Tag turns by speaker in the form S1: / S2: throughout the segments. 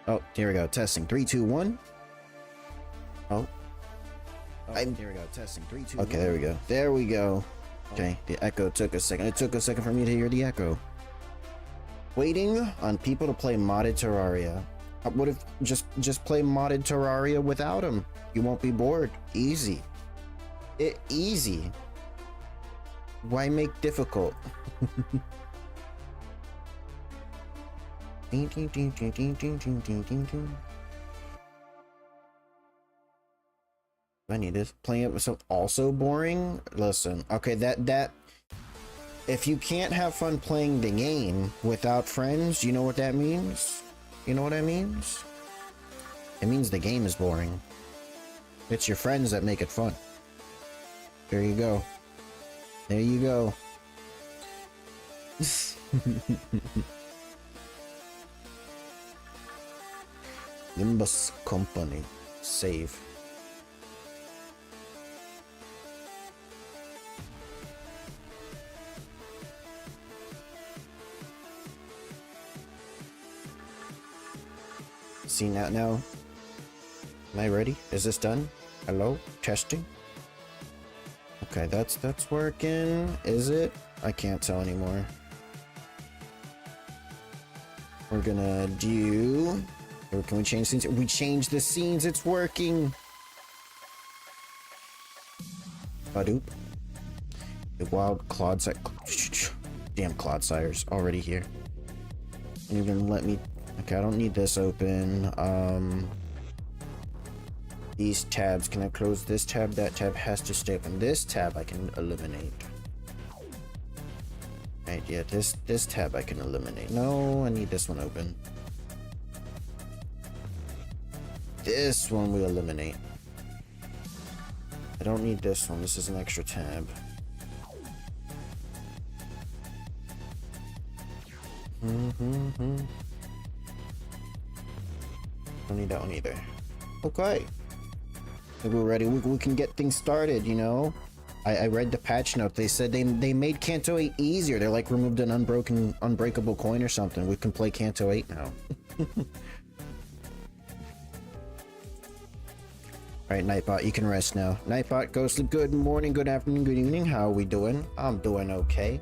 S1: Oh, here we go. Testing. 3, 2, 1. Oh.
S2: Here we go. Testing. 3, 2, 1.
S1: Okay, there we go. There we go. Okay, the echo took a second. It took a second for me to hear the echo. Waiting on people to play modded Terraria. What if just play modded Terraria without them? You won't be bored. Easy. Easy. Why make difficult? I need this. Playing it with some also boring. Listen, okay, that if you can't have fun playing the game without friends, you know what that means? You know what that means? It means the game is boring. It's your friends that make it fun. There you go. There you go. Limbus company. Save. See now. Am I ready? Is this done? Hello? Testing? Okay, that's working. Is it? I can't tell anymore. We're gonna do... Or can we change scenes? We changed the scenes. It's working. Badoop. The wild Clodsire. Damn Clodsires already here. And even let me. Okay, I don't need this open. These tabs. Can I close this tab? That tab has to stay open. This tab I can eliminate. Right, yeah, this tab I can eliminate. No, I need this one open. This one we eliminate. I don't need this one. This is an extra tab. Don't need that one either. Okay. We're ready. We can get things started, you know? I read the patch note. They said they made Canto 8 easier. They're like removed an unbreakable coin or something. We can play Canto 8 now. Alright, Nightbot, you can rest now. Nightbot, go sleep. Good morning, good afternoon, good evening. How are we doing? I'm doing okay.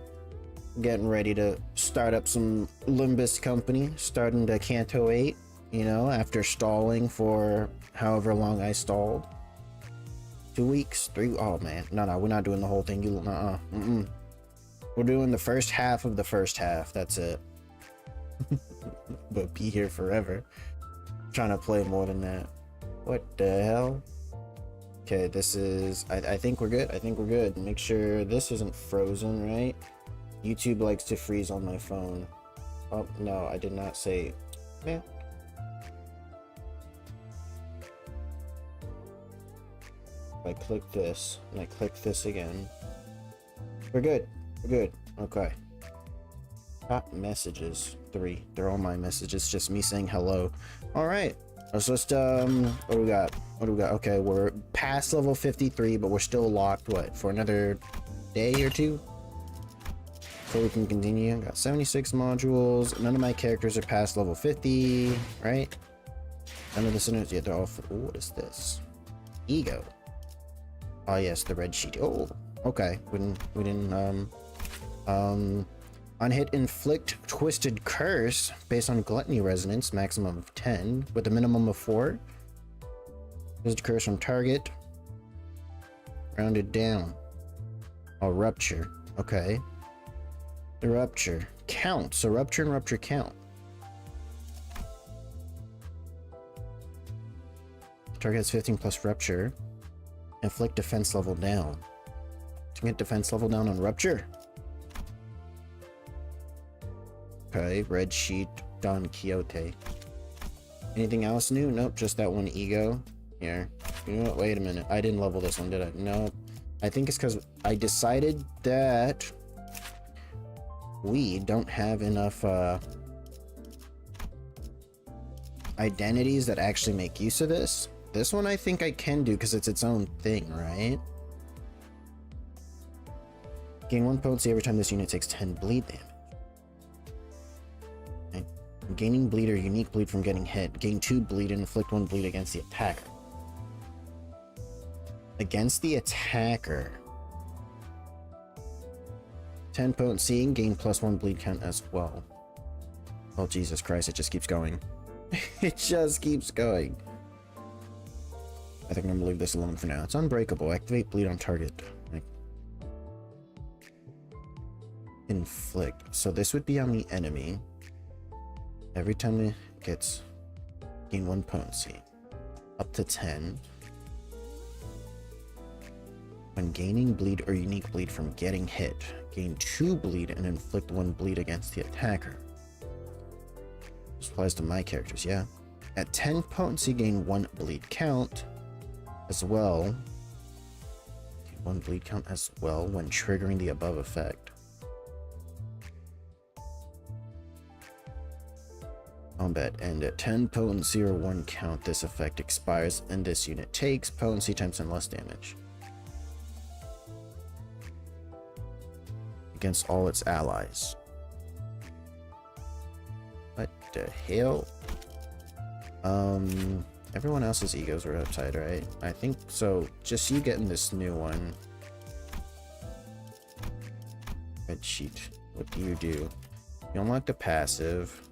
S1: Getting ready to start up some Limbus company. Starting the Canto 8, you know, after stalling for however long I stalled. 2 weeks? 3? Oh, man. No, we're not doing the whole thing. We're doing the first half of the first half. That's it. But be here forever. I'm trying to play more than that. What the hell? Okay, this is... I think we're good. I think we're good. Make sure this isn't frozen, right? YouTube likes to freeze on my phone. Oh, no, I did not say... Man. I click this, and I click this again. We're good. We're good. Okay. Top messages. 3. They're all my messages. Just me saying hello. Alright. Let's just, what do we got? What do we got? Okay, we're past level 53, but we're still locked, what, for another day or two? So we can continue. Got 76 modules. None of my characters are past level 50, right? None of the sinners yet. They're all... Ooh, what is this? Ego. Oh yes, the red sheet. Oh, okay. We didn't on hit, inflict twisted curse based on gluttony resonance, maximum of 10 with a minimum of 4. Twisted curse on target. Rounded down. Oh, rupture. Okay. The rupture count. So rupture and rupture count. Target has 15 plus rupture. Inflict defense level down. To get defense level down on rupture. Okay, red sheet, Don Quixote. Anything else new? Nope, just that one ego. Here. You know what? Wait a minute. I didn't level this one, did I? Nope. I think it's because I decided that we don't have enough identities that actually make use of this. This one I think I can do because it's its own thing, right? Gain 1 potency every time this unit takes 10 bleed damage. Okay. Gaining bleed or unique bleed from getting hit. Gain 2 bleed and inflict 1 bleed against the attacker. Against the attacker. 10 potency and gain +1 bleed count as well. Oh Jesus Christ, it just keeps going. It just keeps going. I think I'm gonna leave this alone for now. It's unbreakable. Activate bleed on target. Like, inflict. So this would be on the enemy. Every time it gets gain 1 potency. Up to 10. When gaining bleed or unique bleed from getting hit, gain 2 bleed and inflict 1 bleed against the attacker. This applies to my characters, yeah. At 10 potency, gain 1 bleed count as well. Gain 1 bleed count as well when triggering the above effect. Combat end at 10 potency or 1 count. This effect expires and this unit takes potency times 10 less damage against all its allies. What the hell? Everyone else's egos were upside, right? I think so. Just you getting this new one. Red sheet. What do? You unlock the passive.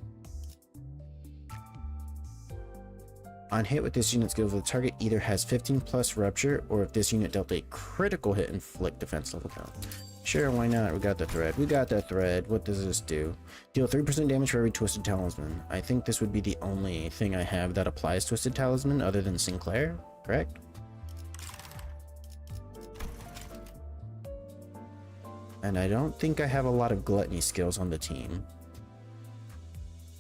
S1: On hit with this unit's skill, the target either has 15 plus rupture, or if this unit dealt a critical hit, inflict defense level down. Sure, why not? We got the thread. We got that thread. What does this do? Deal 3% damage for every Twisted Talisman. I think this would be the only thing I have that applies Twisted Talisman other than Sinclair, correct? And I don't think I have a lot of gluttony skills on the team.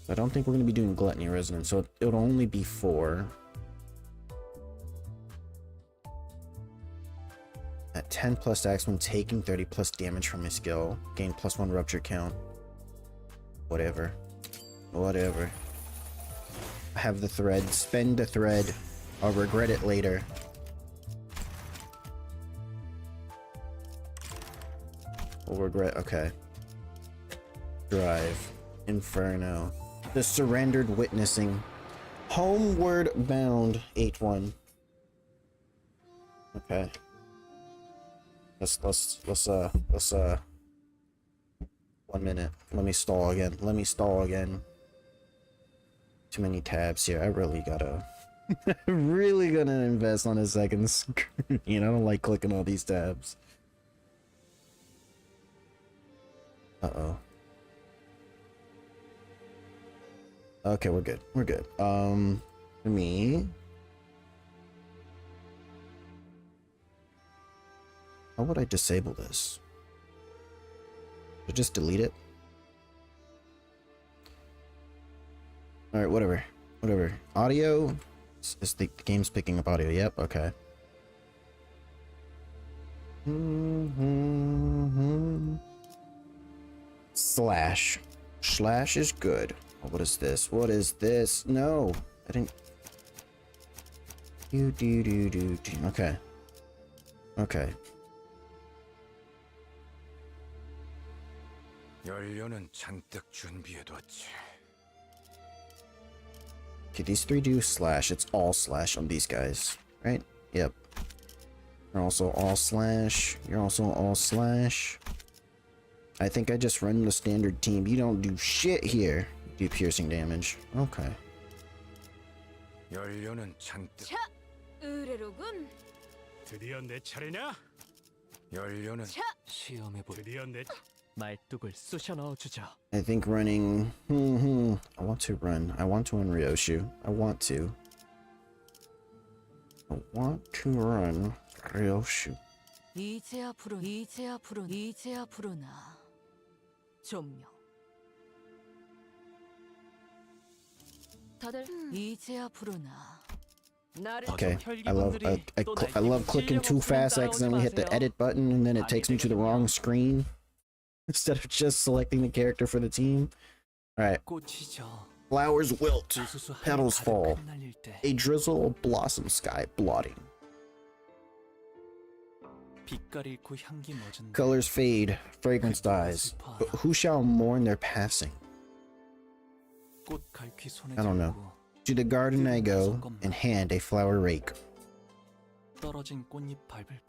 S1: I don't think we're going to be doing gluttony resonance, so it'll only be 4. At 10 plus axe when taking 30 plus damage from my skill. Gain +1 rupture count. Whatever. Whatever. I have the thread. Spend the thread. I'll regret it later. We'll regret. Okay. Drive. Inferno. The surrendered witnessing. Homeward bound 8-1. Okay. Let's 1 minute. Let me stall again. Too many tabs here. I really gotta really gonna invest on a second screen. I don't like clicking all these tabs. Uh-oh. Okay, we're good. We're good. Me. How would I disable this? Should I just delete it? Alright, whatever. Whatever. Audio? Is the game's picking up audio? Yep, okay. Slash. Slash is good. Oh, what is this? What is this? No! I didn't... Do. Okay. Okay.
S3: 연료는 잔뜩 준비해뒀지.
S1: Okay, these 3 do slash. It's all slash on these guys, right? Yep. You're also all slash. You're also all slash. I think I just run the standard team. You don't do shit here. Do piercing damage. Okay.
S3: 연료는 잔뜩.
S4: 차! 의뢰로군.
S5: 드디어 내 차례냐?
S3: 연료는
S4: 차!
S5: 시험해볼. 드디어 내 말뚝을 쑤셔 넣어주자.
S1: I think running. I want to run. I want to run Ryoshu. I want to run Ryoshu.
S4: 이제 앞으로나 좀요. 다들 이제 앞으로나 나를
S1: Okay, I love clicking too fast. I accidentally hit the edit button and then it takes me to the wrong screen instead of just selecting the character for the team. All right. Flowers wilt, petals fall, a drizzle of blossom sky blotting. Colors fade, fragrance dies, but who shall mourn their passing? I don't know. To the garden I go, and hand a flower rake.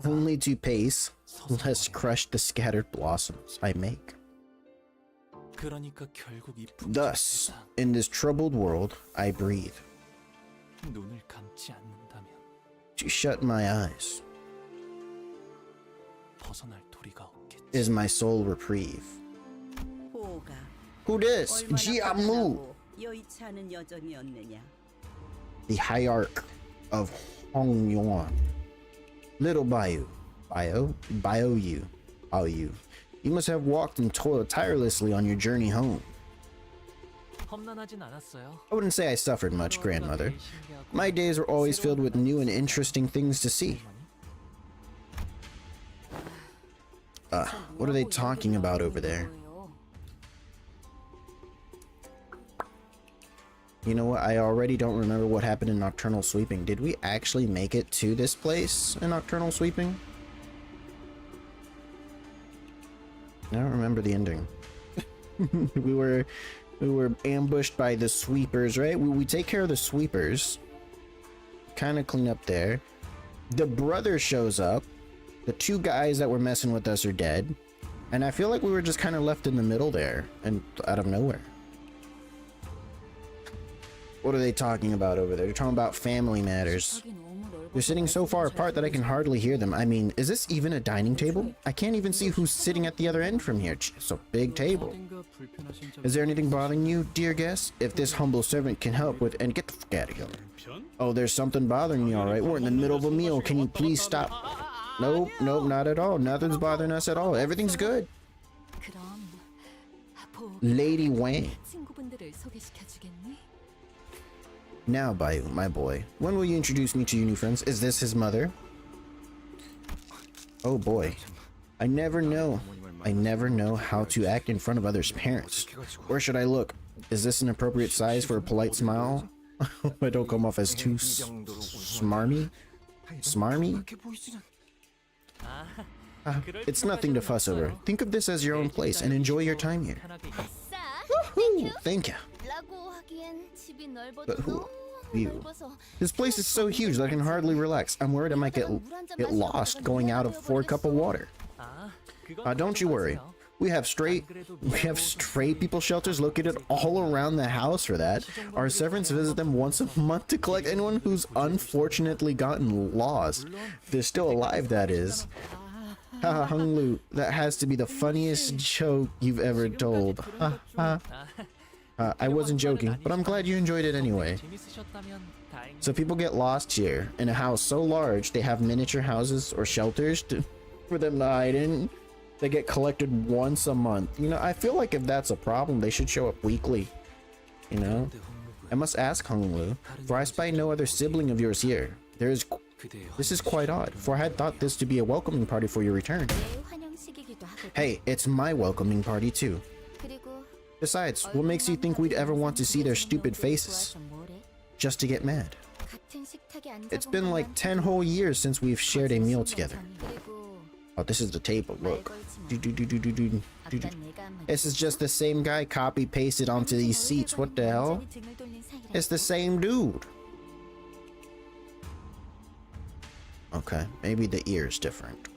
S1: Only to pace, lest crush the scattered blossoms I make. Thus, in this troubled world, I breathe. To shut my eyes is my sole reprieve. Who this? Jiamu, the hierarch of Hongyuan. Little Bayou. You must have walked and toiled tirelessly on your journey home. I wouldn't say I suffered much, grandmother. My days were always filled with new and interesting things to see. What are they talking about over there? You know what? I already don't remember what happened in Nocturnal Sweeping. Did we actually make it to this place in Nocturnal Sweeping? I don't remember the ending. we were ambushed by the sweepers, right? We take care of the sweepers. Kind of clean up there. The brother shows up. The two guys that were messing with us are dead. And I feel like we were just kind of left in the middle there and out of nowhere. What are they talking about over there? They're talking about family matters. They're sitting so far apart that I can hardly hear them. I mean, is this even a dining table? I can't even see who's sitting at the other end from here. It's a big table. Is there anything bothering you, dear guest? If this humble servant can help with... And get the fuck out of here. Oh, there's something bothering me, alright. We're in the middle of a meal. Can you please stop? Nope, not at all. Nothing's bothering us at all. Everything's good. Lady Wang. Now, Bayou, my boy, when will you introduce me to your new friends? Is this his mother? Oh boy. I never know how to act in front of others' parents. Where should I look? Is this an appropriate size for a polite smile? I don't come off as too smarmy? Smarmy? It's nothing to fuss over. Think of this as your own place and enjoy your time here. Woohoo! Thank you. But who? You. This place is so huge that I can hardly relax. I'm worried I might get lost going out of 4 cup of water. Don't you worry. We have stray people shelters located all around the house for that. Our servants visit them once a month to collect anyone who's unfortunately gotten lost. If they're still alive, that is. Haha, Hung Lu, that has to be the funniest joke you've ever told. Ha ha. I wasn't joking, but I'm glad you enjoyed it anyway. So people get lost here in a house so large they have miniature houses or shelters for them to hide in. They get collected once a month. You know, I feel like if that's a problem, they should show up weekly. You know? I must ask, Hung Lu, for I spy no other sibling of yours here. This is quite odd, for I had thought this to be a welcoming party for your return. Hey, it's my welcoming party too. Besides, what makes you think we'd ever want to see their stupid faces? Just to get mad. It's been like 10 whole years since we've shared a meal together. Oh, this is the table, look. This is just the same guy copy-pasted onto these seats. What the hell? It's the same dude. Okay, maybe the ear is different.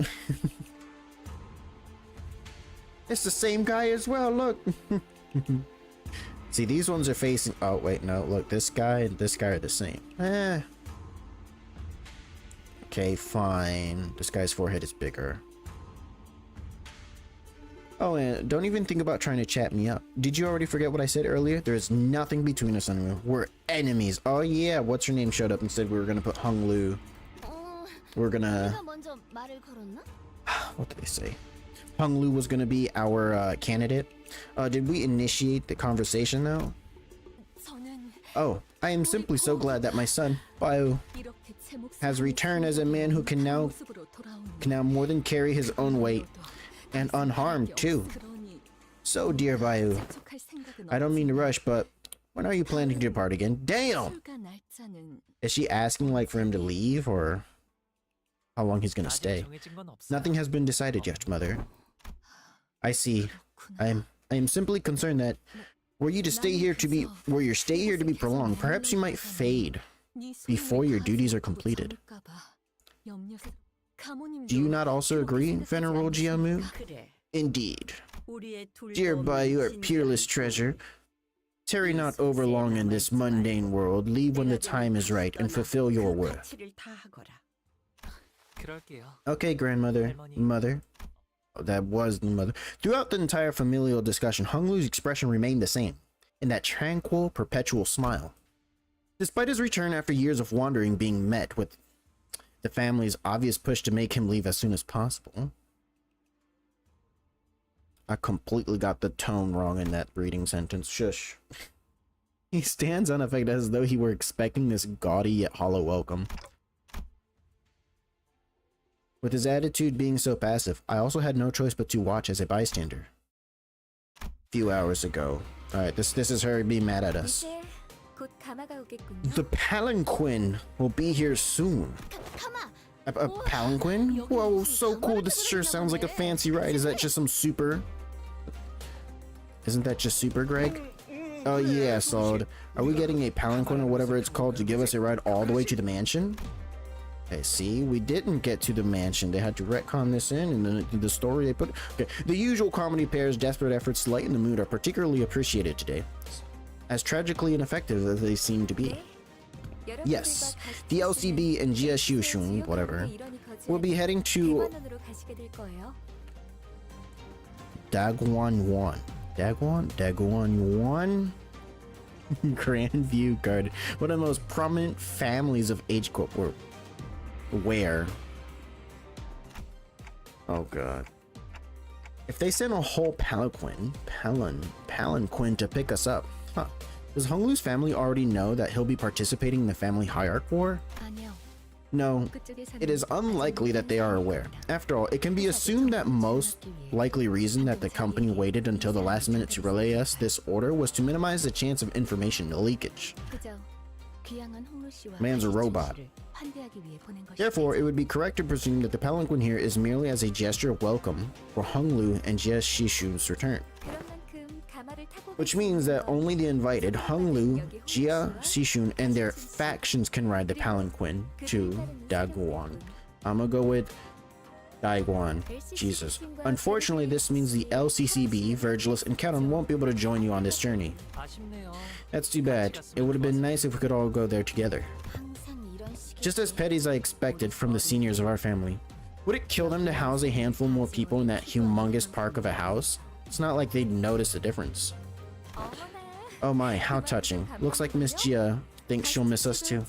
S1: It's the same guy as well, look. See, these ones are facing, oh wait, no, look, this guy and this guy are the same. Okay, fine. This guy's forehead is bigger. Oh, and don't even think about trying to chat me up. Did you already forget what I said earlier? There is nothing between us anymore. We're enemies. Oh yeah, what's her name showed up and said we were gonna put Hung Lu. We're gonna... What did they say? Hung Lu was gonna be our candidate. Did we initiate the conversation though? Oh, I am simply so glad that my son, Bio, has returned as a man who can now more than carry his own weight. And unharmed too. So dear Bayu, I don't mean to rush, but when are you planning to depart again? Damn! Is she asking like for him to leave or how long he's gonna stay? Nothing has been decided yet, mother. I see. I am simply concerned that were your stay here to be prolonged, perhaps you might fade before your duties are completed. Do you not also agree, Venerable Jiamu? Indeed. Dear Bayu, our peerless treasure, tarry not over long in this mundane world. Leave when the time is right and fulfill your worth. Okay, grandmother. Mother. Oh, that was the mother. Throughout the entire familial discussion, Hung Lu's expression remained the same, in that tranquil, perpetual smile. Despite his return after years of wandering being met with the family's obvious push to make him leave as soon as possible. I completely got the tone wrong in that reading sentence. Shush. He stands unaffected as though he were expecting this gaudy yet hollow welcome. With his attitude being so passive, I also had no choice but to watch as a bystander. A few hours ago. Alright, this is her being mad at us. The palanquin will be here soon. A palanquin? Whoa, so cool. This sure sounds like a fancy ride. Is that just some super? Isn't that just super, Greg? Oh yeah, solid. Are we getting a palanquin or whatever it's called to give us a ride all the way to the mansion? Okay, see, we didn't get to the mansion. They had to retcon this in, and the story they put. Okay, the usual comedy pair's desperate efforts to lighten the mood are particularly appreciated today, as tragically ineffective as they seem to be. Yes, the LCB and Jia Xiushun, whatever, will be heading to Dagwan Yuan Grandview Garden, one of the most prominent families of H Corp. Where? Oh god. If they send a whole palanquin to pick us up, huh? Does Hung Lu's family already know that he'll be participating in the family hierarch war? No, it is unlikely that they are aware. After all, it can be assumed that most likely reason that the company waited until the last minute to relay us this order was to minimize the chance of information leakage. Man's a robot. Therefore, it would be correct to presume that the palanquin here is merely as a gesture of welcome for Hung Lu and Jia Shishun's return. Which means that only the invited Hung Lu, Jia Shishun, and their factions can ride the palanquin to Dagwan. I'm gonna go with Daiguan. Jesus. Unfortunately, this means the LCCB, Virgilus, and Canto won't be able to join you on this journey. That's too bad. It would have been nice if we could all go there together. Just as petty as I expected from the seniors of our family. Would it kill them to house a handful more people in that humongous park of a house? It's not like they'd notice the difference. Oh my, how touching. Looks like Miss Jia thinks she'll miss us too.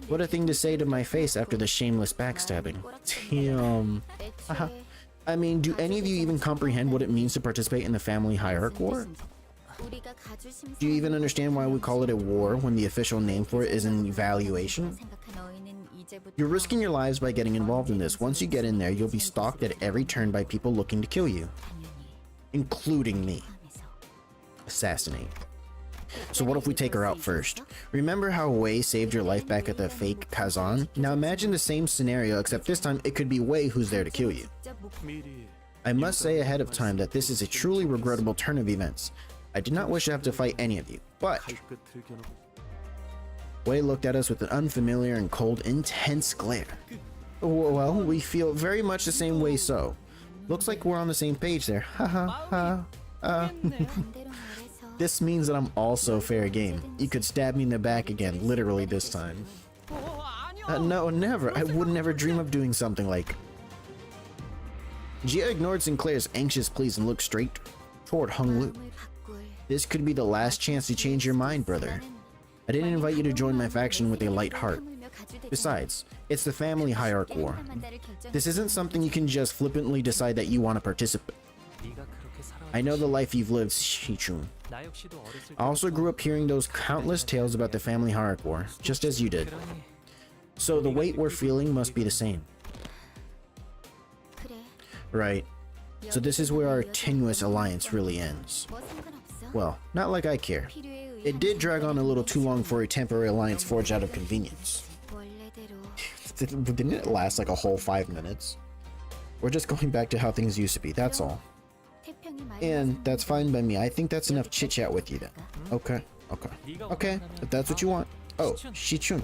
S1: What a thing to say to my face after the shameless backstabbing. Damn. I mean, do any of you even comprehend what it means to participate in the family hierarch war? Do you even understand why we call it a war when the official name for it is an evaluation? You're risking your lives by getting involved in this. Once you get in there, you'll be stalked at every turn by people looking to kill you. Including me. Assassinate. So what if we take her out first? Remember how Wei saved your life back at the fake Kazan? Now imagine the same scenario, except this time it could be Wei who's there to kill you. I must say ahead of time that this is a truly regrettable turn of events. I did not wish to have to fight any of you, but Wei looked at us with an unfamiliar and cold, intense glare. Well, we feel very much the same way, so. Looks like we're on the same page there. Ha ha ha. This means that I'm also fair game. You could stab me in the back again, literally this time. No, never. I would never dream of doing something like... Jia ignored Sinclair's anxious pleas and looked straight toward Hung Lu. This could be the last chance to change your mind, brother. I didn't invite you to join my faction with a light heart. Besides, it's the family hierarchy war. This isn't something you can just flippantly decide that you want to participate. I know the life you've lived, Shichun. I also grew up hearing those countless tales about the family hierarchy war, just as you did. So the weight we're feeling must be the same. Right. So this is where our tenuous alliance really ends. Well, not like I care. It did drag on a little too long for a temporary alliance forged out of convenience. Didn't it last like a whole 5 minutes? We're just going back to how things used to be, that's all. And that's fine by me. I think that's enough chit-chat with you then. Okay, if that's what you want. Oh, Shichun.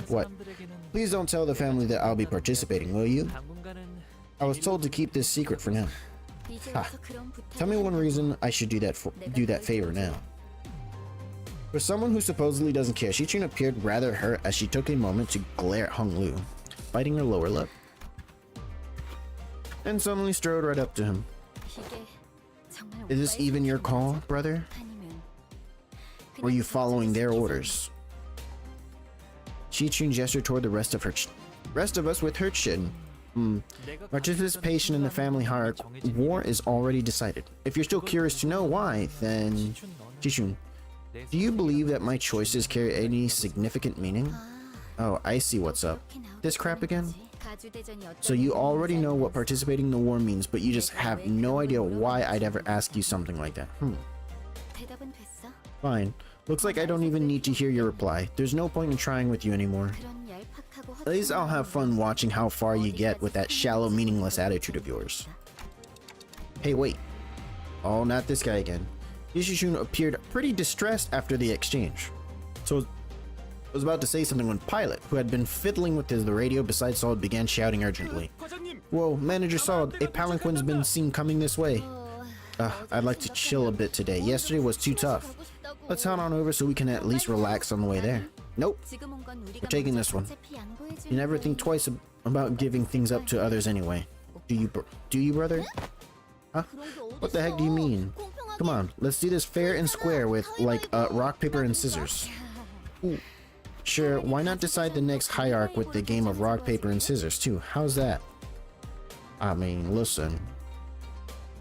S1: What? Please don't tell the family that I'll be participating, will you? I was told to keep this secret for now. Ha. Tell me one reason I should do that favor now. For someone who supposedly doesn't care, Shichun appeared rather hurt as she took a moment to glare at Hung Lu, biting her lower lip, and suddenly strode right up to him. Is this even your call, brother? Or are you following their orders? Shichun gestured toward the rest of us with her chin. Participation in the family hierarchy war is already decided. If you're still curious to know why, then... Shichun, do you believe that my choices carry any significant meaning? Oh, I see what's up. This crap again? So you already know what participating in the war means, but you just have no idea why I'd ever ask you something like that. Fine. Looks like I don't even need to hear your reply. There's no point in trying with you anymore. At least I'll have fun watching how far you get with that shallow, meaningless attitude of yours. Hey, wait. Oh, not this guy again. Shichun appeared pretty distressed after the exchange. So I was about to say something when Pilot, who had been fiddling with the radio beside Solid, began shouting urgently. Whoa, Manager Solid, a palanquin's been seen coming this way. I'd like to chill a bit today. Yesterday was too tough. Let's head on over so we can at least relax on the way there. Nope. We're taking this one. You never think twice about giving things up to others anyway. Do you, brother? Huh? What the heck do you mean? Come on, let's do this fair and square with, like, rock, paper, and scissors. Ooh. Sure, why not decide the next hierarchy with the game of rock, paper, and scissors, too? How's that? I mean, listen.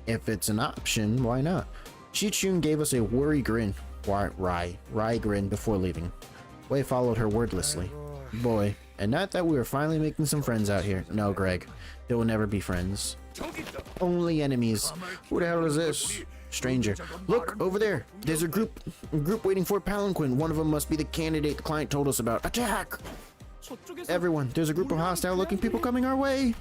S1: If it's an option, why not? Shichun gave us a worry grin. Wry grin before leaving. Wei followed her wordlessly. Boy, and not that we were finally making some friends out here. No, Greg. They will never be friends. Only enemies. Who the hell is this? Stranger. Look, over there. There's a group waiting for palanquin. One of them must be the candidate the client told us about. Attack! Everyone, there's a group of hostile-looking people coming our way.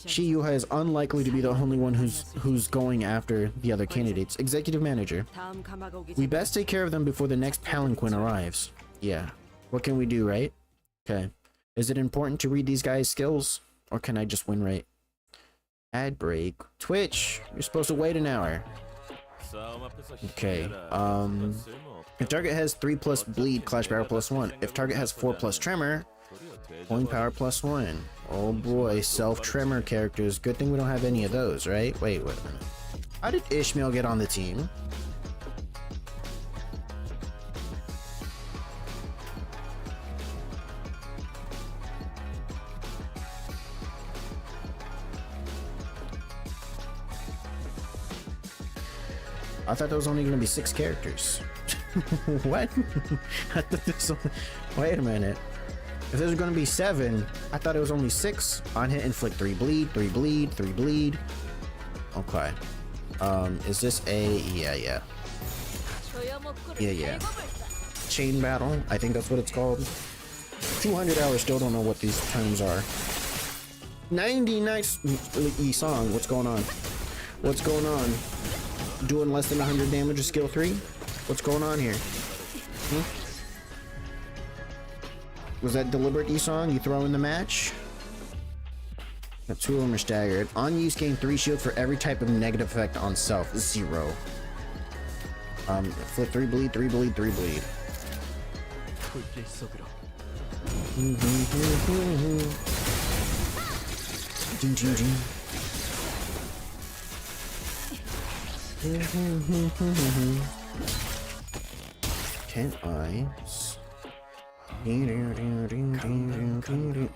S1: Shi Yuha is unlikely to be the only one who's going after the other candidates. Executive Manager. We best take care of them before the next palanquin arrives. Yeah. What can we do, right? Okay. Is it important to read these guys' skills? Or can I just win right? Ad break. Twitch! You're supposed to wait an hour. Okay. If target has 3+ bleed, clash power +1. If target has 4+ tremor, coin power +1. Oh boy, self-tremor characters. Good thing we don't have any of those, right? Wait a minute. How did Ishmael get on the team? I thought there was only going to be 6 characters. What? I thought this was... Wait a minute. If there's going to be 7, I thought it was only 6. On hit, inflict 3 bleed, 3 bleed, 3 bleed. Okay. Is this a... Yeah. Chain battle? I think that's what it's called. 200 hours, still don't know what these terms are. 90 nice song. What's going on? What's going on? Doing less than 100 damage with skill 3? What's going on here? Was that deliberate, Esong? You throw in the match? The 2 of them are staggered. Unused gain 3 shield for every type of negative effect on self. 0. Flip 3 bleed, 3 bleed, 3 bleed. Ding, ding, ding. Can I?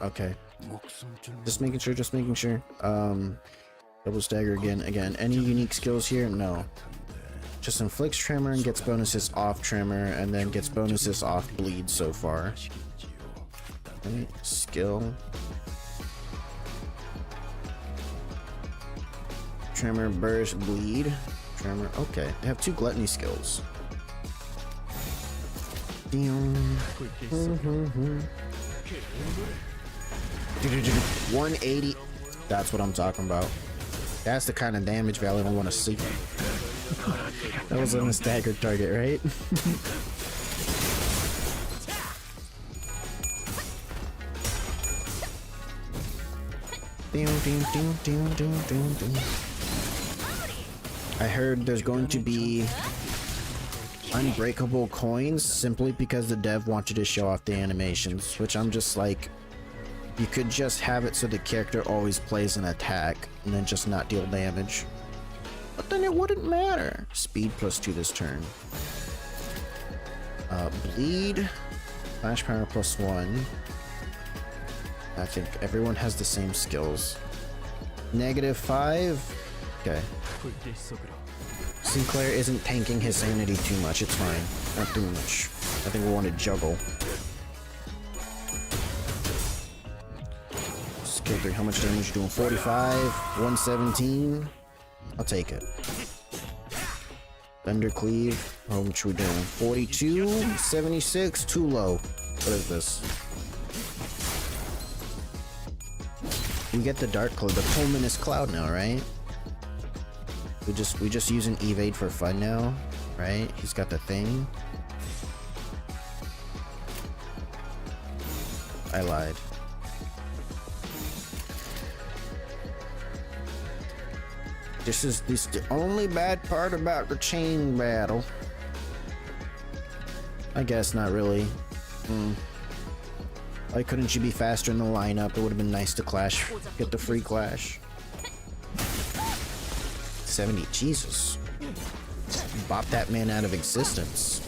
S1: Okay. Just making sure, just making sure. Double stagger again. Any unique skills here? No. Just inflicts tremor and gets bonuses off tremor, and then gets bonuses off bleed so far. Okay, skill. Tremor, burst, bleed. Tremor. Okay, I have 2 gluttony skills. 180. That's what I'm talking about. That's the kind of damage value I want to see. That was on a staggered target, right? I heard there's going to be unbreakable coins simply because the dev wanted to show off the animations, which I'm just like, you could just have it so the character always plays an attack and then just not deal damage. But then it wouldn't matter. Speed +2 this turn. Bleed. Flash power +1. I think everyone has the same skills. -5. Okay. Sinclair isn't tanking his sanity too much. It's fine. Not too much. I think we want to juggle. Skill 3. How much damage you doing? 45. 117. I'll take it. Thunder Cleave. How much we doing? 42. 76. Too low. What is this? We get the Dark Cloud, the Pulminous Cloud now, right? We just use an evade for fun now, right? He's got the thing. I lied. This is the only bad part about the chain battle. I guess not really. Why couldn't you be faster in the lineup? It would have been nice to clash. Get the free clash. 70. Jesus. Bop that man out of existence.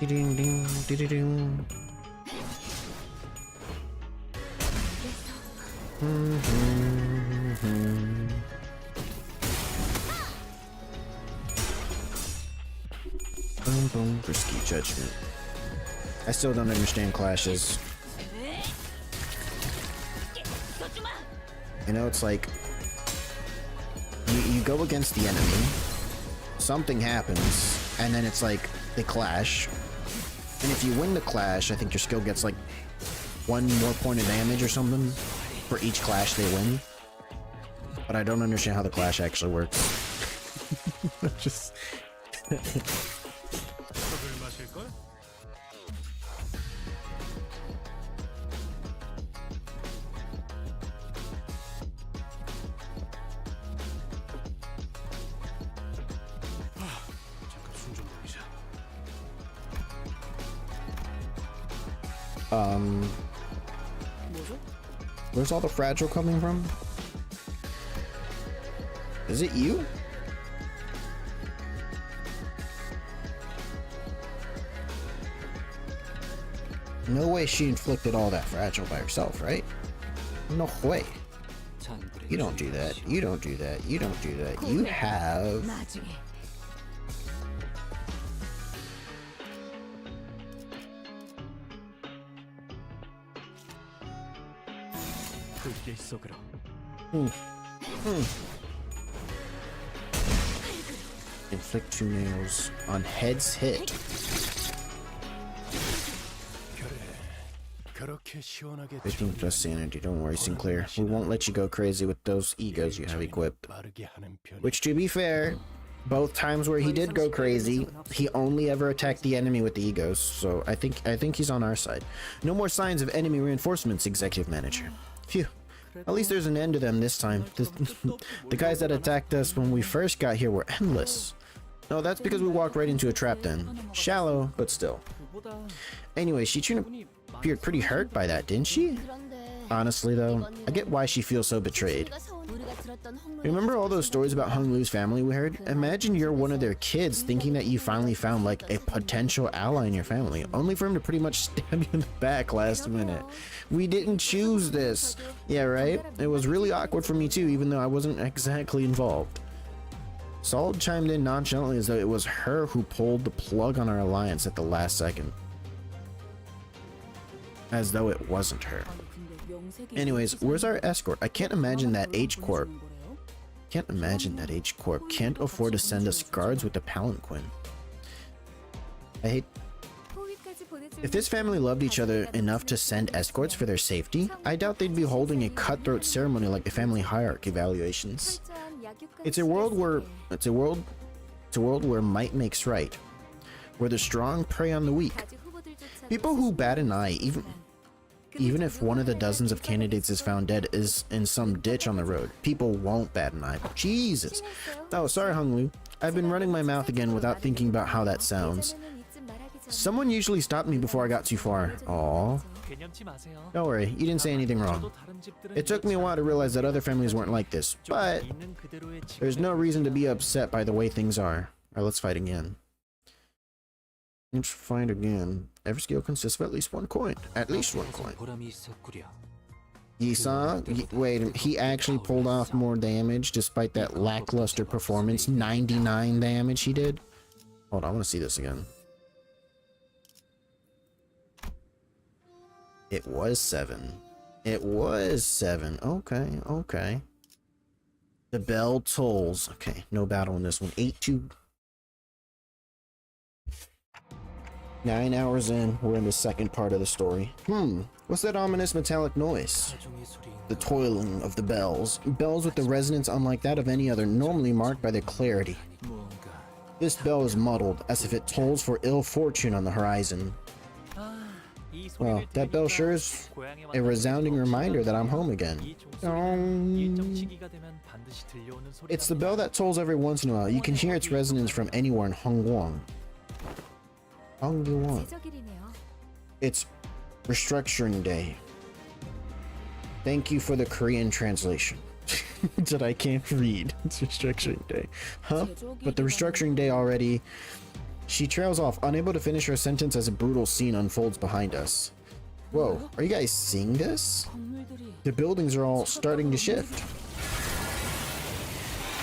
S1: Ding ding ding ding. Boom boom. Risky judgment. I still don't understand clashes. You know, it's like you go against the enemy, something happens, and then it's like they clash. And if you win the clash, I think your skill gets like 1 more point of damage or something for each clash they win. But I don't understand how the clash actually works. Just where's all the fragile coming from? Is it you? No way she inflicted all that fragile by herself, right? No way. You don't do that. You don't do that. You don't do that. You have... Inflict 2 nails on head's hit. Victim plus sanity, don't worry, Sinclair. We won't let you go crazy with those egos you have equipped. Which, to be fair, Both times where he did go crazy, he only ever attacked the enemy with the egos, so I think he's on our side. No more signs of enemy reinforcements, Executive Manager. Phew. At least there's an end to them this time. The guys that attacked us when we first got here were endless. No, that's because we walked right into a trap then. Shallow, but still. Anyway, she appeared pretty hurt by that, didn't she? Honestly though, I get why she feels so betrayed. Remember all those stories about Hung Lu's family we heard? Imagine you're one of their kids thinking that you finally found like a potential ally in your family, only for him to pretty much stab you in the back last minute. We didn't choose this. Yeah, right? It was really awkward for me too, even though I wasn't exactly involved. Saul chimed in nonchalantly as though it was her who pulled the plug on our alliance at the last second. As though it wasn't her. Anyways, where's our escort? I can't imagine that H-Corp. Can't imagine that H-Corp can't afford to send us guards with the palanquin. I hate... If this family loved each other enough to send escorts for their safety, I doubt they'd be holding a cutthroat ceremony like the family hierarchy evaluations. It's a world where might makes right, where the strong prey on the weak. People who bat an eye, even if one of the dozens of candidates is found dead is in some ditch on the road, people won't bat an eye. Jesus. Oh, sorry, Hung Lu. I've been running my mouth again without thinking about how that sounds. Someone usually stopped me before I got too far. Aww. Don't worry, you didn't say anything wrong. It took me a while to realize that other families weren't like this, but there's no reason to be upset by the way things are. Alright, let's fight again. Let's fight again. Every skill consists of at least one coin. At least one coin. Yisa, wait, he actually pulled off more damage despite that lackluster performance. 99 damage he did. Hold on, I want to see this again. It was 7. It was 7. Okay, okay. The bell tolls. Okay, no battle in this one. 8-2. 9 hours in, we're in the second part of the story. What's that ominous metallic noise? The toiling of the bells. Bells with the resonance unlike that of any other, normally marked by their clarity. This bell is muddled, as if it tolls for ill fortune on the horizon. Well, that bell sure is a resounding reminder that I'm home again. It's the bell that tolls every once in a while. You can hear its resonance from anywhere in Hongguang. It's restructuring day. Thank you for the Korean translation. That I can't read. It's restructuring day. Huh? But the restructuring day already... She trails off, unable to finish her sentence as a brutal scene unfolds behind us. Whoa, are you guys seeing this? The buildings are all starting to shift.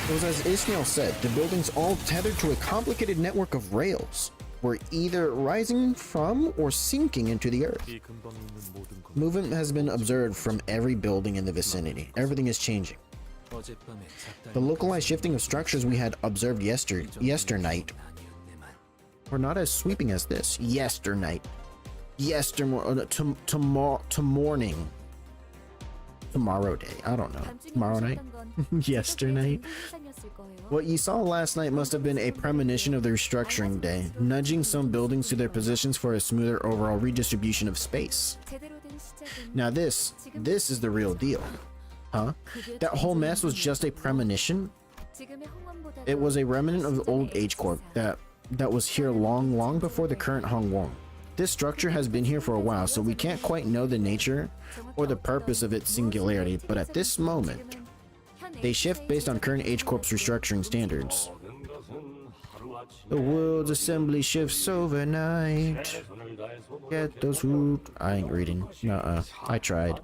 S1: It was as Ismail said, the buildings all tethered to a complicated network of rails were either rising from or sinking into the earth. Movement has been observed from every building in the vicinity. Everything is changing. The localized shifting of structures we had observed yesternight were not as sweeping as this. Yesternight. Morning. Tomorrow day. I don't know. Tomorrow night? Yesternight? What you saw last night must have been a premonition of the restructuring day, nudging some buildings to their positions for a smoother overall redistribution of space. Now this is the real deal. Huh? That whole mess was just a premonition? It was a remnant of the old H-Corp that was here long before the current Hongguang. This structure has been here for a while, so we can't quite know the nature or the purpose of its singularity, but at this moment, they shift based on current H-Corp's restructuring standards. The world's assembly shifts overnight. Get those who... I ain't reading. Nuh-uh. I tried.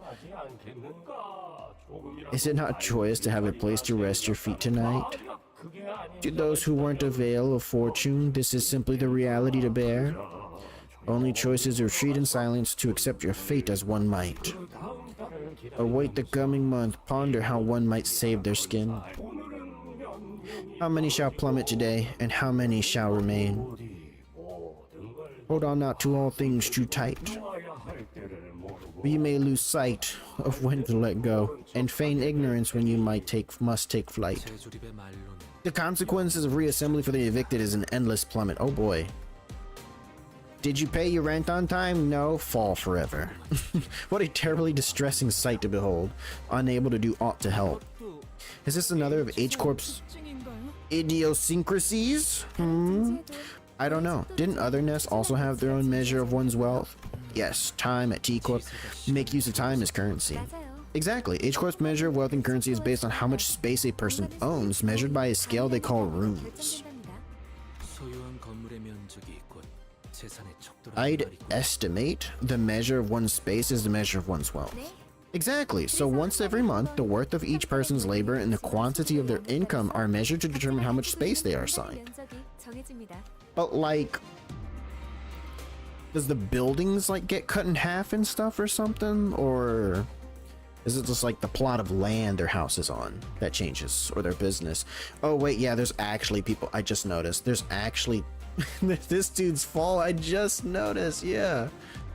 S1: Is it not joyous to have a place to rest your feet tonight? To those who weren't a veil of fortune, this is simply the reality to bear. Only choice is retreat in silence to accept your fate as one might. Await the coming month, ponder how one might save their skin. How many shall plummet today, and how many shall remain? Hold on not to all things too tight. You may lose sight of when to let go, and feign ignorance when you must take flight. The consequences of reassembly for the evicted is an endless plummet. Oh boy. Did you pay your rent on time? No, fall forever. What a terribly distressing sight to behold, unable to do aught to help. Is this another of H Corp's idiosyncrasies? I don't know. Didn't other nests also have their own measure of one's wealth? Yes, time at T Corp. Make use of time as currency. Exactly. H Corp's measure of wealth and currency is based on how much space a person owns, measured by a scale they call rooms. I'd estimate the measure of one's space is the measure of one's wealth. Exactly. So once every month, the worth of each person's labor and the quantity of their income are measured to determine how much space they are assigned. But like, does the buildings like get cut in half and stuff or something? Or is it just like the plot of land their house is on that changes, or their business? Oh wait, yeah, there's actually people. I just noticed. There's actually this dude's fall. I just noticed. Yeah,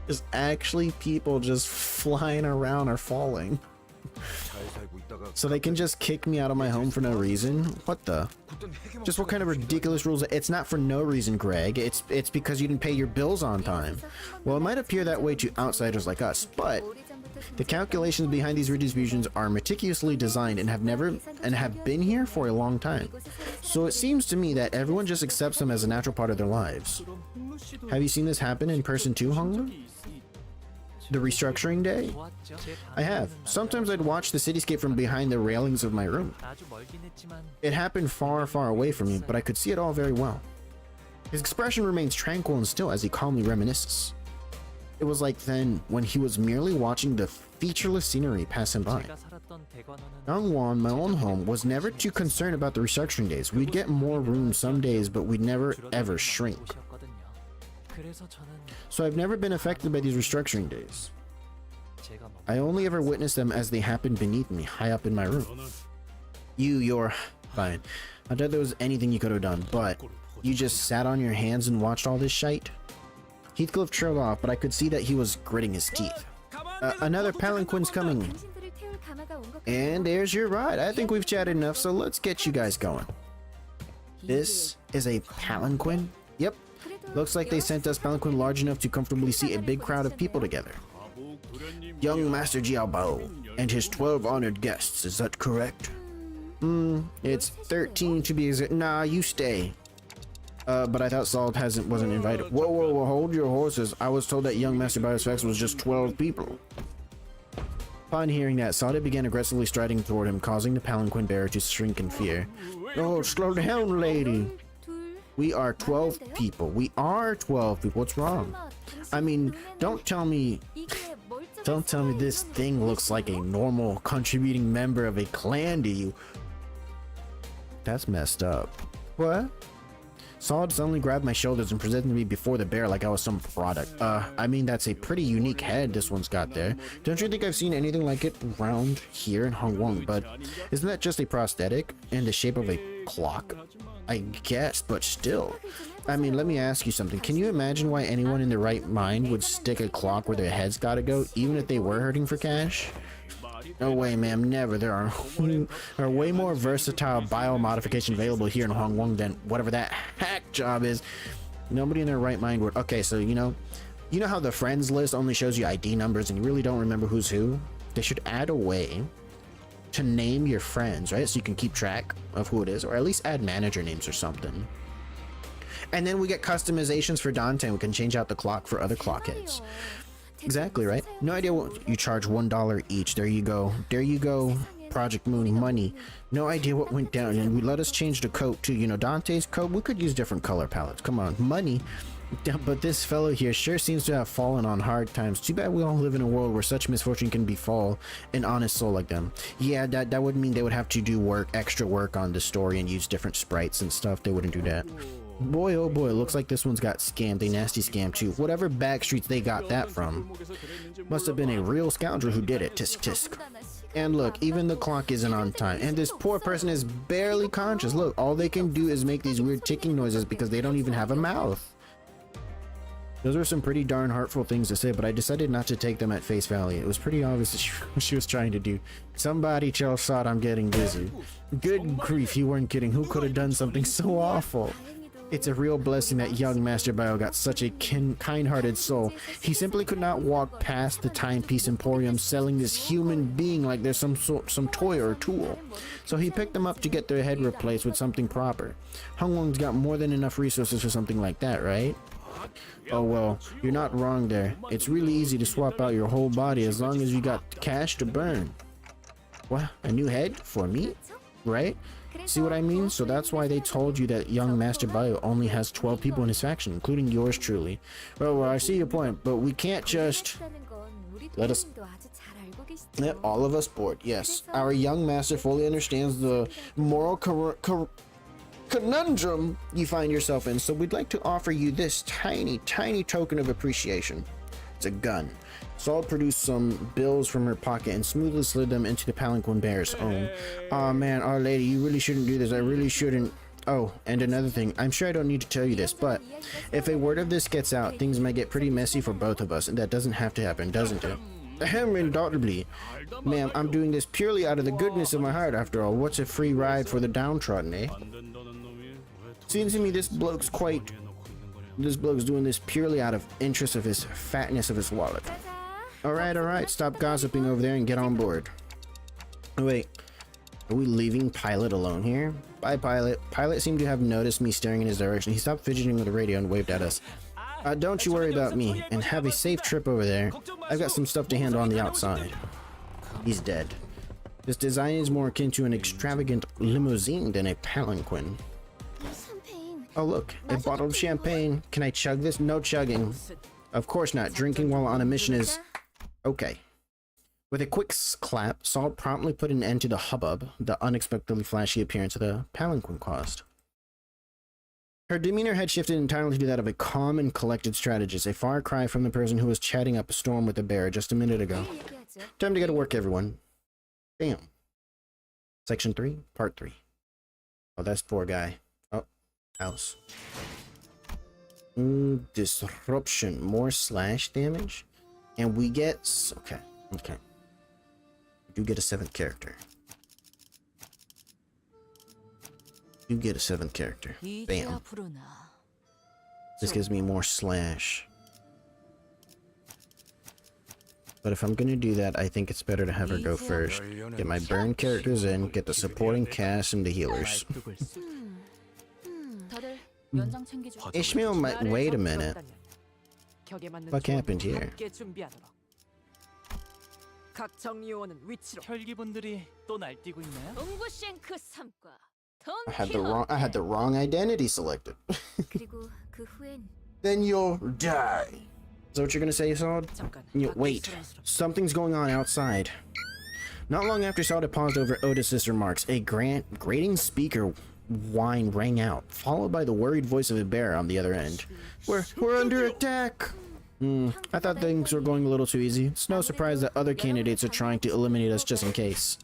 S1: there's actually people just flying around or falling. So they can just kick me out of my home for no reason? What the? Just what kind of ridiculous rules? It's not for no reason, Greg. It's because you didn't pay your bills on time. Well, it might appear that way to outsiders like us, but the calculations behind these redistributions are meticulously designed and have been here for a long time. So it seems to me that everyone just accepts them as a natural part of their lives. Have you seen this happen in person too, Honglu? The restructuring day? I have. Sometimes I'd watch the cityscape from behind the railings of my room. It happened far, far away from me, but I could see it all very well. His expression remains tranquil and still as he calmly reminisces. It was like then, when he was merely watching the featureless scenery pass him by. Gangwon, my own home, was never too concerned about the restructuring days. We'd get more rooms some days, but we'd never ever shrink. So I've never been affected by these restructuring days. I only ever witnessed them as they happened beneath me, high up in my room. You're fine. I doubt there was anything you could have done, but you just sat on your hands and watched all this shite? Heathcliff trailed off, but I could see that he was gritting his teeth. Another palanquin's coming. And there's your ride. I think we've chatted enough, so let's get you guys going. This is a palanquin? Yep. Looks like they sent us palanquin large enough to comfortably seat a big crowd of people together. Young Master Jiaobao and his 12 honored guests, is that correct? It's 13 to be exact. Nah, you stay. But I thought Salt wasn't invited. Whoa, hold your horses. I was told that young Master Biosfex was just 12 people. Upon hearing that, Salt began aggressively striding toward him, causing the palanquin bearer to shrink in fear. Oh, slow down, lady. We are 12 people. We are 12 people. What's wrong? I mean, don't tell me this thing looks like a normal contributing member of a clan to you. That's messed up. What? Solid suddenly grabbed my shoulders and presented me before the bear like I was some product. I mean, that's a pretty unique head this one's got there. Don't you think I've seen anything like it around here in Hongwon? But isn't that just a prosthetic in the shape of a clock? I guess, but still. I mean, let me ask you something. Can you imagine why anyone in their right mind would stick a clock where their head's gotta go, even if they were hurting for cash? No way, ma'am, never. There are way more versatile biomodification available here in Hongwon than whatever that hack job is. Nobody in their right mind would. Okay, so you know how the friends list only shows you ID numbers and you really don't remember who's who? They should add a way to name your friends, right? So you can keep track of who it is, or at least add manager names or something. And then we get customizations for Dante. We can change out the clock for other clock heads. Exactly, right? No idea what you charge. $1 each. There you go. There you go. Project Moon money. No idea what went down, and we let us change the coat too. You know, Dante's coat, we could use different color palettes. Come on, money. But this fellow here sure seems to have fallen on hard times. Too bad we all live in a world where such misfortune can befall an honest soul like them. Yeah, that would mean they would have to do extra work on the story and use different sprites and stuff. They wouldn't do that. Boy, oh boy, looks like this one's got scammed. A nasty scam too. Whatever back streets they got that from. Must have been a real scoundrel who did it. Tisk tisk. And look, even the clock isn't on time. And this poor person is barely conscious. Look, all they can do is make these weird ticking noises because they don't even have a mouth. Those were some pretty darn heartful things to say, but I decided not to take them at face value. It was pretty obvious what she was trying to do. Somebody just thought I'm getting busy. Good grief, you weren't kidding. Who could have done something so awful? It's a real blessing that young Master Bio got such a kind-hearted soul. He simply could not walk past the timepiece emporium selling this human being like there's some toy or tool. So he picked them up to get their head replaced with something proper. Hung Wong's got more than enough resources for something like that, right? Oh well, you're not wrong there. It's really easy to swap out your whole body as long as you got cash to burn. What? A new head? For me? Right? See what I mean? So that's why they told you that young Master Bio only has 12 people in his faction, including yours truly. Well, I see your point, but we can't just... Let us... all of us bored, yes. Our young master fully understands the moral conundrum you find yourself in, so we'd like to offer you this tiny token of appreciation. It's a gun. Saul produced some bills from her pocket and smoothly slid them into the palanquin bearer's own. Aw man, Our Lady, you really shouldn't do this. I really shouldn't. Oh, and another thing, I'm sure I don't need to tell you this, but if a word of this gets out, things might get pretty messy for both of us, and that doesn't have to happen, doesn't it? Ahem, undoubtedly. Ma'am, I'm doing this purely out of the goodness of my heart, after all. What's a free ride for the downtrodden, eh? Seems to me this bloke's doing this purely out of interest of his fatness of his wallet. Alright, stop gossiping over there and get on board. Oh, wait, are we leaving Pilot alone here? Bye, Pilot. Pilot seemed to have noticed me staring in his direction. He stopped fidgeting with the radio and waved at us. Don't you worry about me, and have a safe trip over there. I've got some stuff to handle on the outside. He's dead. This design is more akin to an extravagant limousine than a palanquin. Oh look, a bottle of champagne. Can I chug this? No chugging. Of course not. Drinking while on a mission is... okay. With a quick clap, Saul promptly put an end to the hubbub the unexpectedly flashy appearance of the palanquin caused. Her demeanor had shifted entirely to that of a calm and collected strategist, a far cry from the person who was chatting up a storm with the bear just a minute ago. Time to get to work, everyone. Bam. Section 3, Part 3. Oh, that's poor guy. Oh, house. Disruption. More slash damage. And we get... okay. We do get a 7th character. Bam. This gives me more slash. But if I'm gonna do that, I think it's better to have her go first. Get my burn characters in, get the supporting cast and the healers. Ishmael might... wait a minute. What happened here? I had the wrong identity selected. Then you'll die. Is that what you're gonna say, Saud? Wait, something's going on outside. Not long after Saud had paused over Otis's remarks, a grating speaker whine rang out, followed by the worried voice of a bear on the other end. We're under attack! I thought things were going a little too easy. It's no surprise that other candidates are trying to eliminate us just in case.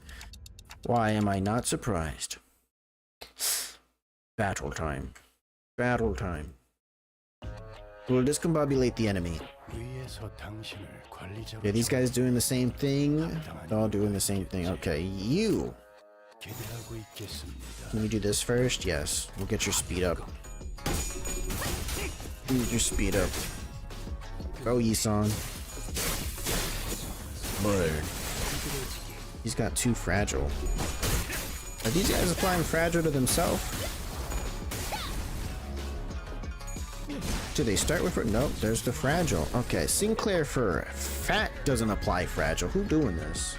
S1: Why am I not surprised? Battle time. We'll discombobulate the enemy. Yeah, these guys doing the same thing. They're all doing the same thing. Okay, you. Let me do this first. Yes, we'll get your speed up. Get your speed up. Go, Yisan. Bird. He's got 2 fragile. Are these guys applying fragile to themselves? Do they start with... nope, there's the fragile. Okay, Sinclair for fat doesn't apply fragile. Who doing this?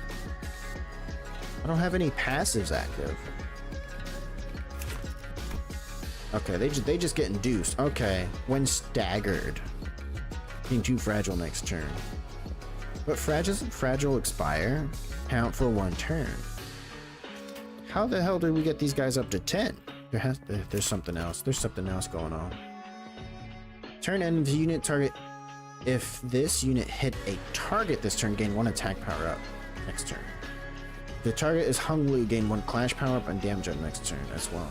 S1: I don't have any passives active. Okay, they just get induced. Okay, when staggered. Being 2 fragile next turn. But doesn't fragile expire? Count for 1 turn. How the hell did we get these guys up to 10? There's something else. There's something else going on. Turn end of unit target. If this unit hit a target this turn, gain 1 attack power up next turn. The target is Hung Lu, gain 1 clash power up and damage up next turn as well.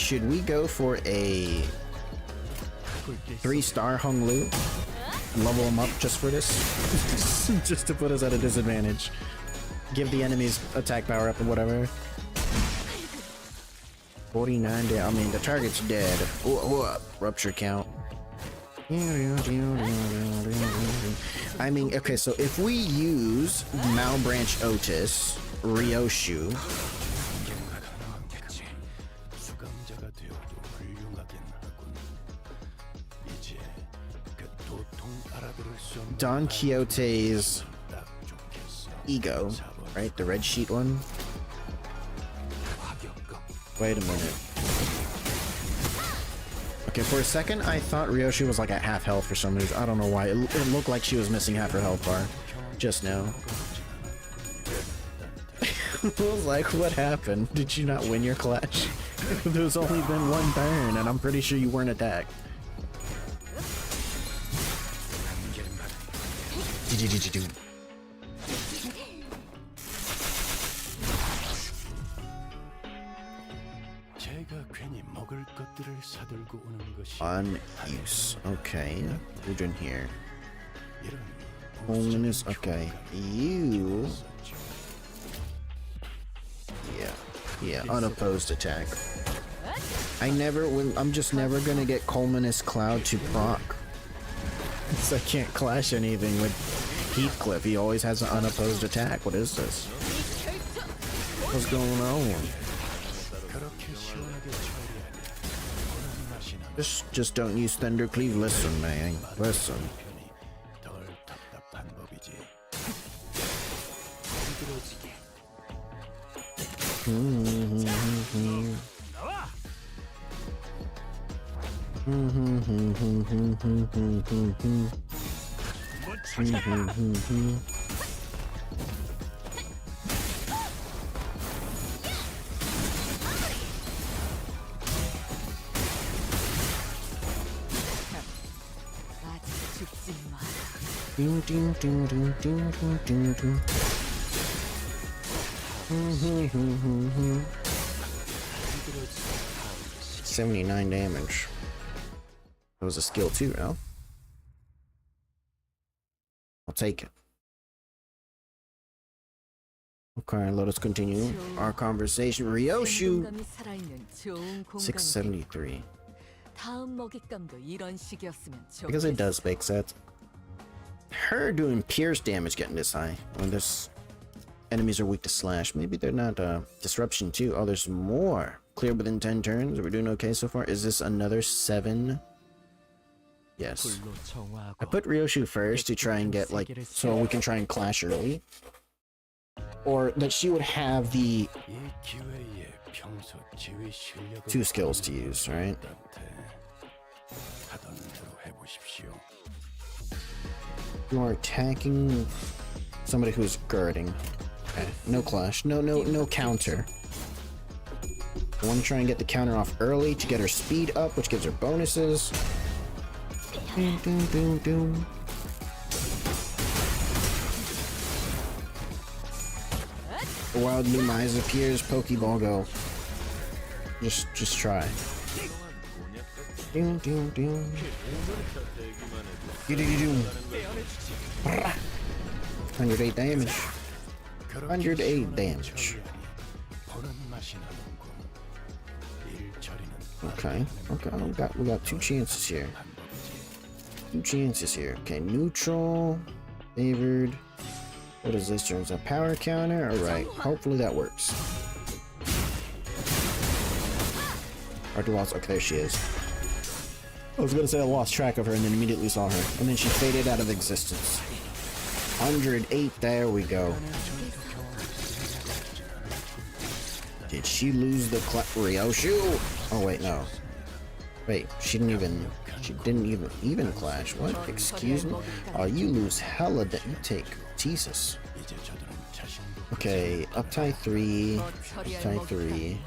S1: should we go for a 3-star Hung Lu? Level him up just for this? Just to put us at a disadvantage. Give the enemies attack power up or whatever. 49 damage. I mean, the target's dead. Rupture count. I mean, okay, so if we use Malbranch Otis, Ryoshu, Don Quixote's Ego, right? The red sheet one. Wait a minute. Okay, for a second I thought Ryoshu was like at half health for some reason. I don't know why. It looked like she was missing half her health bar just now. I was like, what happened? Did you not win your clash? There's only been one turn and I'm pretty sure you weren't attacked. On use. Okay. Who's in here? Holiness. Okay. You. Yeah. Unopposed attack. I'm just never gonna get Colmanus Cloud to proc. Because I can't clash anything with Heathcliff. He always has an unopposed attack. What is this? What's going on? Just don't use Thundercleave. Listen, man. Listen. Ding, ding, ding, ding, ding, ding, ding, ding. 79 damage. That was a skill too, no? I'll take it. Okay, let us continue our conversation. Ryoshu 673. Because it does make sense. Her doing pierce damage getting this high when this enemies are weak to slash. Maybe they're not disruption too. Oh, there's more. Clear within 10 turns. We're doing okay so far. Is this another 7? Yes. I put Ryoshu first to try and get like so we can try and clash early. Or that she would have the 2 skills to use, right? You are attacking somebody who's guarding. Okay. No clash. No counter. I want to try and get the counter off early to get her speed up, which gives her bonuses. Doom, doom, doom, doom. The wild new eyes appears. Pokeball go. Just try. Doom, doom, doom. 108 damage. 108 damage. Okay. We got 2 chances here. 2 chances here. Okay, neutral, favored. What is this? Turns a power counter. All right. Hopefully that works. Okay, there she is. I was gonna say I lost track of her and then immediately saw her. And then she faded out of existence. 108, there we go. Did she lose the Ryoshu? Oh wait, no. Wait, she didn't even clash. What? Excuse me? Oh, you lose hella that you take. Jesus. Okay, uptie 3. Uptie 3.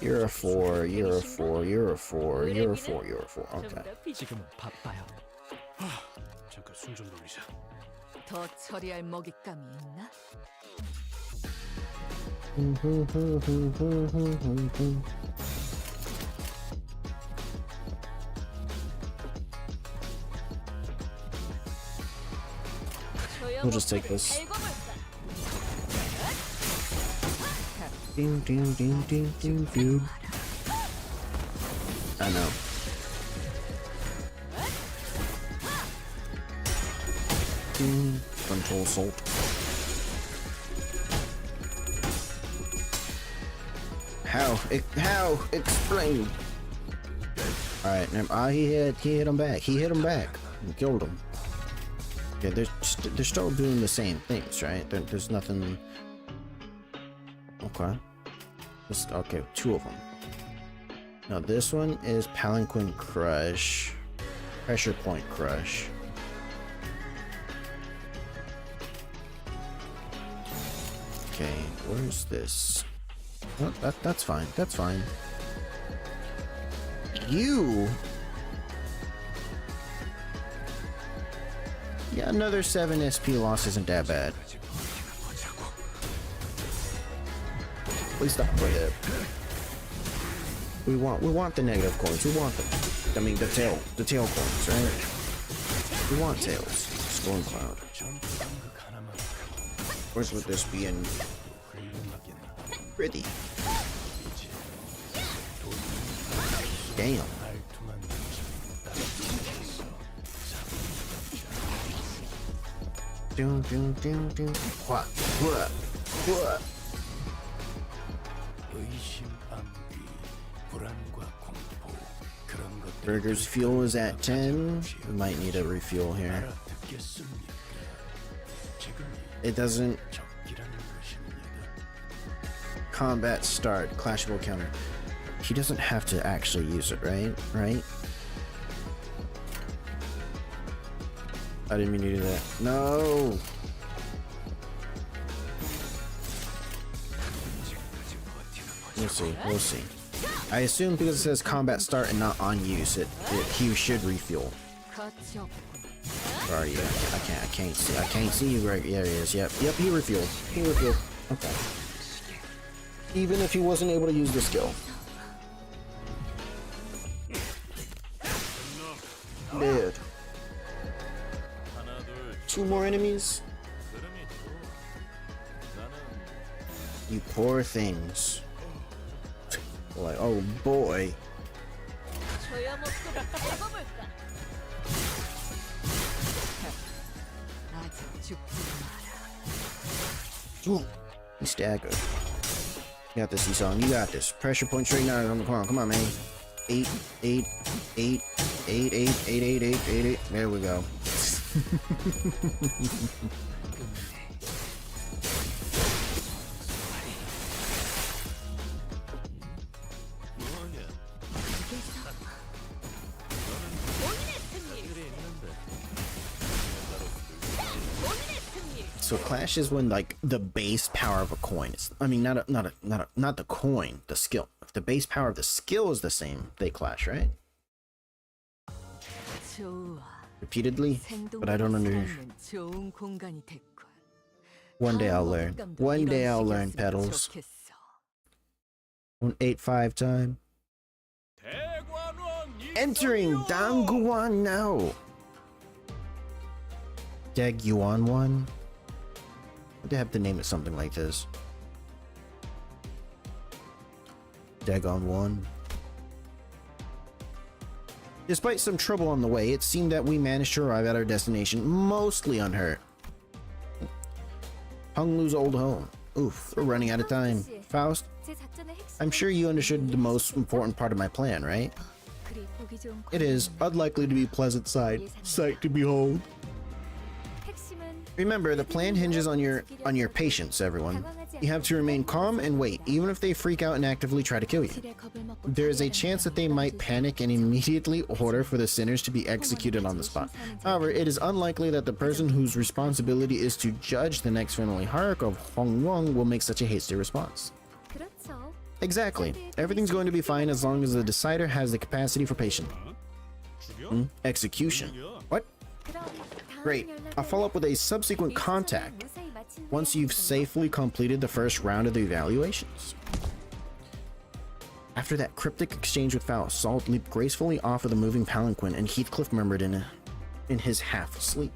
S1: You're a 4, you're a 4, you're a 4, you're a 4, you're a 4. Okay. We'll just take this. Ding, ding, ding, ding, ding, ding. I know. Control salt. How? Explain. Alright, he hit him back. He hit him back. And killed him. Okay, they're still doing the same things, right? There's nothing. Okay. Okay, two of them. Now this one is Palanquin Crush. Pressure Point Crush. Okay, where's this? Oh, that's fine. That's fine. You. Yeah, another 7 SP loss isn't that bad. Please stop right there. We want the negative coins. We want them. I mean the tail coins, right? We want tails. Storm Cloud. Where's with this being pretty? Damn. What? Burger's fuel is at 10. We might need a refuel here. It doesn't. Combat start. Clashable counter. He doesn't have to actually use it, right? Right? I didn't mean to do that. No! We'll see. We'll see. I assume because it says combat start and not on use, he should refuel. Where are you? I can't see you right. There he is. Yep, he refueled. Okay. Even if he wasn't able to use the skill. Dead. 2 more enemies? You poor things. Like, oh boy. He's staggered. You got this, Esong. You got this. Pressure point straight now. Come on, man. 8. There we go. So clash is when like the base power of a coin is, I mean not the coin, the skill. If the base power of the skill is the same, they clash, right? Repeatedly, but I don't understand. One day I'll learn. One day I'll learn, Petals. 185 time. Entering Dangguan now. Daguan 1. They have to name it something like this. Dagon 1. Despite some trouble on the way, it seemed that we managed to arrive at our destination mostly unhurt. Honglu's old home. Oof, we're running out of time. Faust, I'm sure you understood the most important part of my plan, right? It is unlikely to be a pleasant sight to behold. Remember, the plan hinges on your patience, everyone. You have to remain calm and wait, even if they freak out and actively try to kill you. There is a chance that they might panic and immediately order for the sinners to be executed on the spot. However, it is unlikely that the person whose responsibility is to judge the next family hierarch of Hongwang will make such a hasty response. Exactly. Everything's going to be fine as long as the decider has the capacity for patience. Execution. What? Great. I'll follow up with a subsequent contact once you've safely completed the first round of the evaluations. After that cryptic exchange with Faust, Salt leaped gracefully off of the moving palanquin and Heathcliff murmured in his half sleep.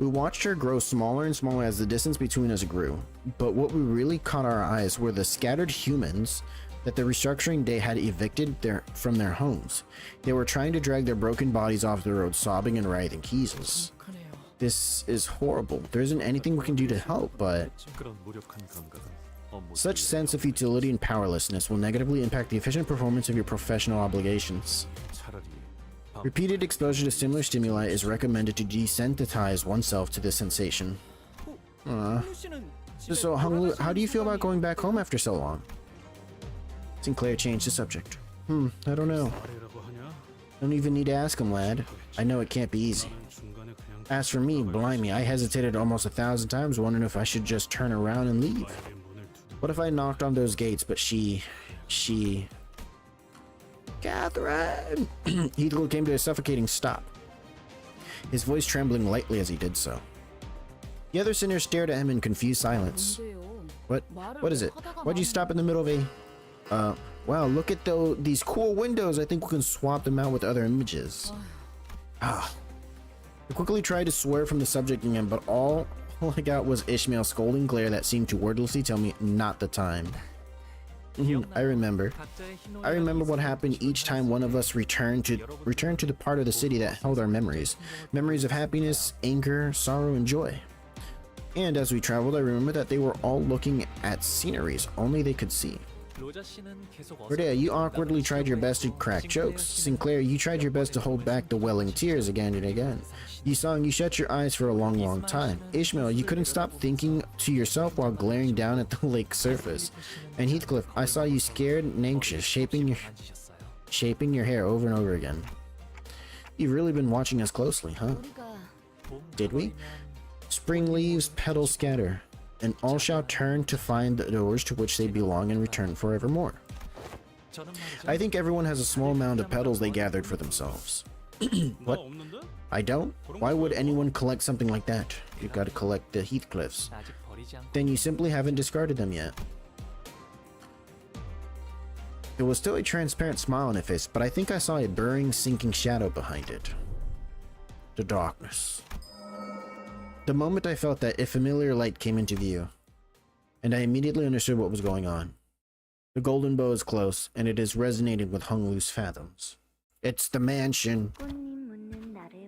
S1: We watched her grow smaller and smaller as the distance between us grew, but what we really caught our eyes were the scattered humans that the restructuring day had evicted from their homes. They were trying to drag their broken bodies off the road, sobbing and writhing. Jesus. This is horrible. There isn't anything we can do to help, but such sense of futility and powerlessness will negatively impact the efficient performance of your professional obligations. Repeated exposure to similar stimuli is recommended to desensitize oneself to this sensation. So, Honglu, how do you feel about going back home after so long? Sinclair changed the subject. I don't know. Don't even need to ask him, lad. I know it can't be easy. As for me, blimey, I hesitated almost 1,000 times, wondering if I should just turn around and leave. What if I knocked on those gates, but she... Catherine! Heathcliff came to a suffocating stop, his voice trembling lightly as he did so. The other sinners stared at him in confused silence. What is it? Why'd you stop in the middle of a... wow, look at these cool windows. I think we can swap them out with other images. I quickly tried to swear from the subject again, but all I got was Ishmael's scolding glare that seemed to wordlessly tell me not the time. I remember what happened each time one of us returned to the part of the city that held our memories of happiness, anger, sorrow, and joy. And as we traveled, I remember that they were all looking at sceneries only they could see. Cordelia, you awkwardly tried your best to crack jokes. Sinclair, you tried your best to hold back the welling tears again and again. Yisong, you shut your eyes for a long time. Ishmael, you couldn't stop thinking to yourself while glaring down at the lake surface. And Heathcliff, I saw you scared and anxious, shaping your hair over and over again. You've really been watching us closely, huh? Did we? Spring leaves, petals scatter, and all shall turn to find the doors to which they belong and return forevermore. I think everyone has a small amount of petals they gathered for themselves. What? I don't? Why would anyone collect something like that? You've got to collect the Heathcliffs. Then you simply haven't discarded them yet. There was still a transparent smile on her face, but I think I saw a burrowing, sinking shadow behind it. The darkness. The moment I felt that, a familiar light came into view, and I immediately understood what was going on. The golden bow is close, and it is resonating with Honglu's fathoms. It's the mansion.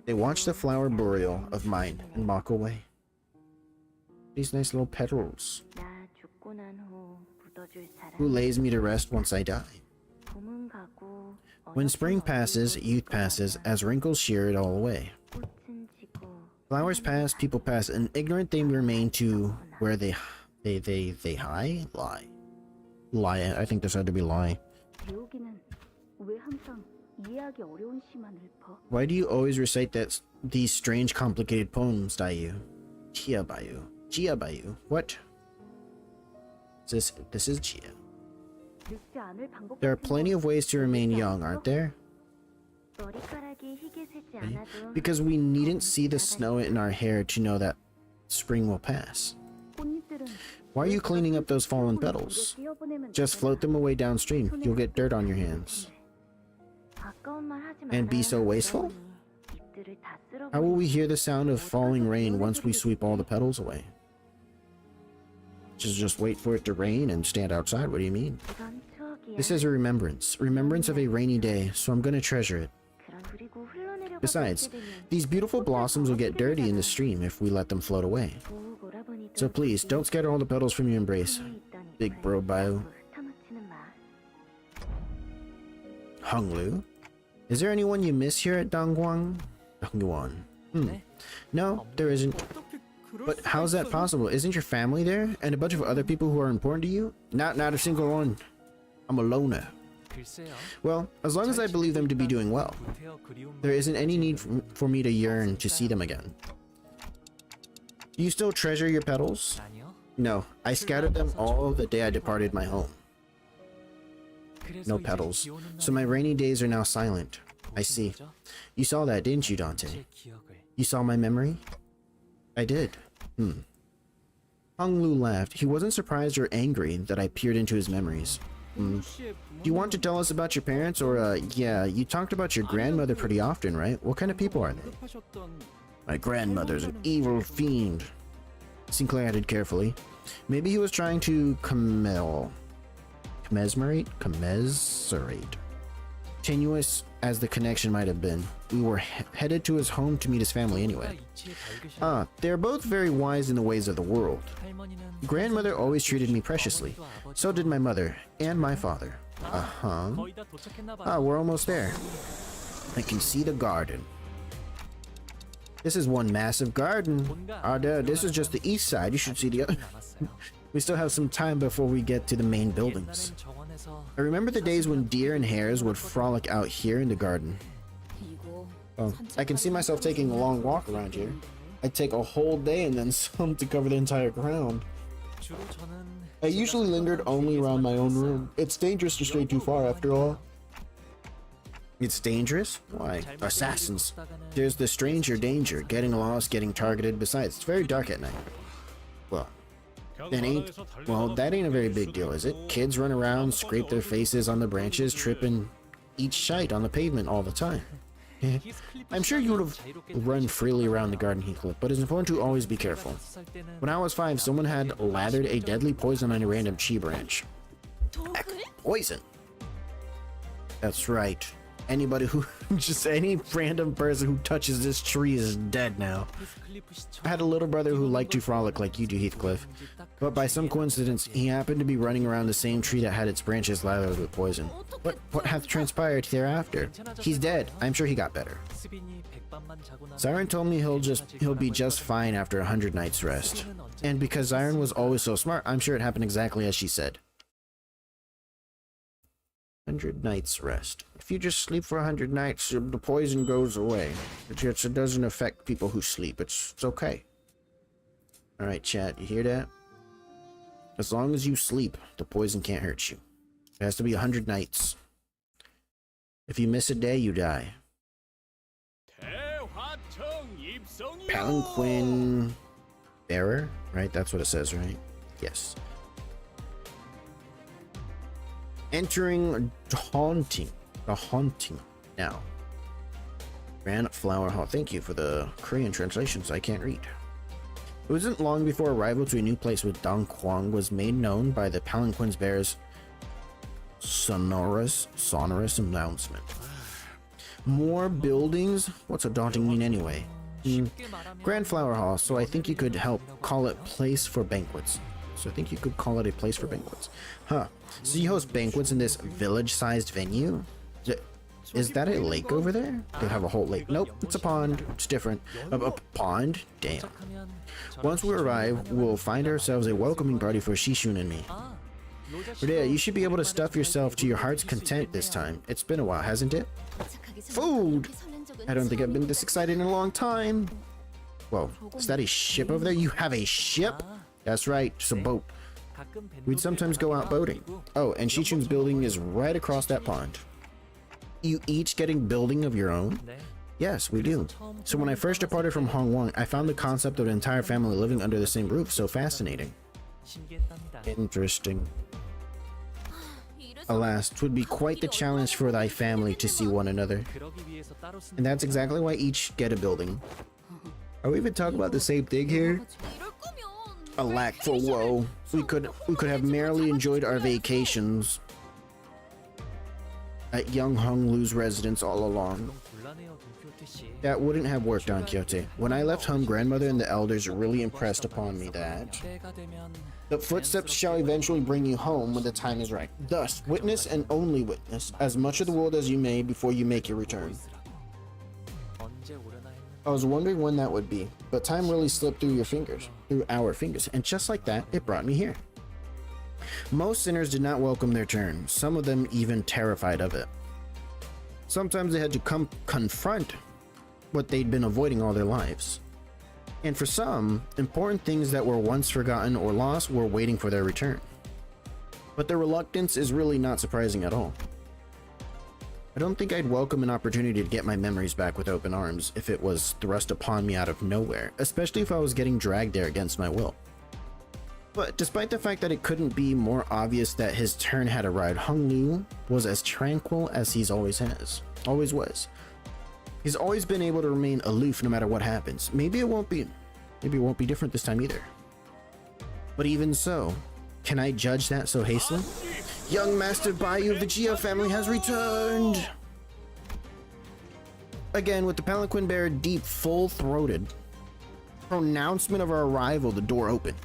S1: They watch the flower burial of mine and mock away. These nice little petals. Who lays me to rest once I die? When spring passes, youth passes, as wrinkles shear it all away. Flowers pass, people pass, and ignorant they remain to where they lie. I think this had to be lie. Why do you always recite these strange, complicated poems, Dayu? Chia. What? This is Chia. There are plenty of ways to remain young, aren't there? Okay. Because we needn't see the snow in our hair to know that spring will pass. Why are you cleaning up those fallen petals? Just float them away downstream. You'll get dirt on your hands. And be so wasteful? How will we hear the sound of falling rain once we sweep all the petals away? Just wait for it to rain and stand outside? What do you mean? This is a remembrance of a rainy day, so I'm gonna treasure it. Besides, these beautiful blossoms will get dirty in the stream if we let them float away. So please, don't scatter all the petals from your embrace, big bro bio. Honglu? Is there anyone you miss here at Dongguan? No, there isn't. But how's that possible? Isn't your family there? And a bunch of other people who are important to you? Not a single one. I'm a loner. Well, as long as I believe them to be doing well, there isn't any need for me to yearn to see them again. Do you still treasure your petals? No, I scattered them all the day I departed my home. No petals, so my rainy days are now silent. I see. You saw that, didn't you, Dante? You saw my memory? I did. Honglu laughed. He wasn't surprised or angry that I peered into his memories. Do you want to tell us about your parents, or yeah, you talked about your grandmother pretty often, right? What kind of people are they? My grandmother's an evil fiend. Sinclair added carefully. Maybe he was trying to commiserate? Tenuous as the connection might have been, we were headed to his home to meet his family anyway. They're both very wise in the ways of the world. Grandmother always treated me preciously. So did my mother and my father. We're almost there. I can see the garden. This is one massive garden. This is just the east side. You should see the other. We still have some time before we get to the main buildings. I remember the days when deer and hares would frolic out here in the garden. Oh, I can see myself taking a long walk around here. I'd take a whole day and then some to cover the entire ground. I usually lingered only around my own room. It's dangerous to stray too far after all. It's dangerous? Why? Assassins. There's the stranger danger, getting lost, getting targeted. Besides, it's very dark at night. Well, that ain't a very big deal, is it? Kids run around, scrape their faces on the branches, trip and eat shite on the pavement all the time. I'm sure you would have run freely around the garden, Heathcliff, but it's important to always be careful. When I was 5, someone had lathered a deadly poison on a random tree branch. Heck, poison? That's right. Anybody who, just any random person who touches this tree is dead now. I had a little brother who liked to frolic like you do, Heathcliff, but by some coincidence, he happened to be running around the same tree that had its branches lathered with poison. What hath transpired thereafter? He's dead. I'm sure he got better. Siren told me he'll be just fine after 100 nights rest. And because Siren was always so smart, I'm sure it happened exactly as she said. 100 nights rest. If you just sleep for 100 nights, the poison goes away. It doesn't affect people who sleep. It's okay. Alright, chat, you hear that? As long as you sleep, the poison can't hurt you. It has to be 100 nights. If you miss a day, you die. Palanquin bearer, right? That's what it says, right? Yes. Entering the haunting now. Grand Flower Hall. Thank you for the Korean translations I can't read. It wasn't long before arrival to a new place with Dong Kwang was made known by the Palanquin's bearer's sonorous announcement. More buildings? What's a daunting mean anyway? Grand Flower Hall, so I think you could help call it place for banquets. Huh. So you host banquets in this village-sized venue? Is that a lake over there? They have a whole lake. Nope, it's a pond. It's different. A pond? Damn. Once we arrive, we'll find ourselves a welcoming party for Shishun and me. Rodea, you should be able to stuff yourself to your heart's content this time. It's been a while, hasn't it? Food! I don't think I've been this excited in a long time. Whoa, is that a ship over there? You have a ship? That's right, it's a boat. We'd sometimes go out boating. Oh, and Shichun's building is right across that pond. You each getting building of your own? Yes, we do. So when I first departed from Hongwang, I found the concept of an entire family living under the same roof so fascinating. Interesting. Alas, 'twould be quite the challenge for thy family to see one another. And that's exactly why each get a building. Are we even talking about the same thing here? Alack for woe. We could have merrily enjoyed our vacations at Young Hung Lu's residence all along. That wouldn't have worked on Kyoto. When I left home, grandmother and the elders really impressed upon me that the footsteps shall eventually bring you home when the time is right. Thus, witness and only witness as much of the world as you may before you make your return. I was wondering when that would be, but time really slipped through our fingers, and just like that, it brought me here. Most sinners did not welcome their turn, some of them even terrified of it. Sometimes they had to confront what they'd been avoiding all their lives. And for some, important things that were once forgotten or lost were waiting for their return. But their reluctance is really not surprising at all. I don't think I'd welcome an opportunity to get my memories back with open arms if it was thrust upon me out of nowhere, especially if I was getting dragged there against my will. But despite the fact that it couldn't be more obvious that his turn had arrived, Hung Lu was as tranquil as he's always was. He's always been able to remain aloof no matter what happens. Maybe it won't be different this time either. But even so, can I judge that so hastily? Young Master Bayou of the Gia family has returned! Again, with the palanquin bearer deep, full-throated pronouncement of our arrival, the door opened.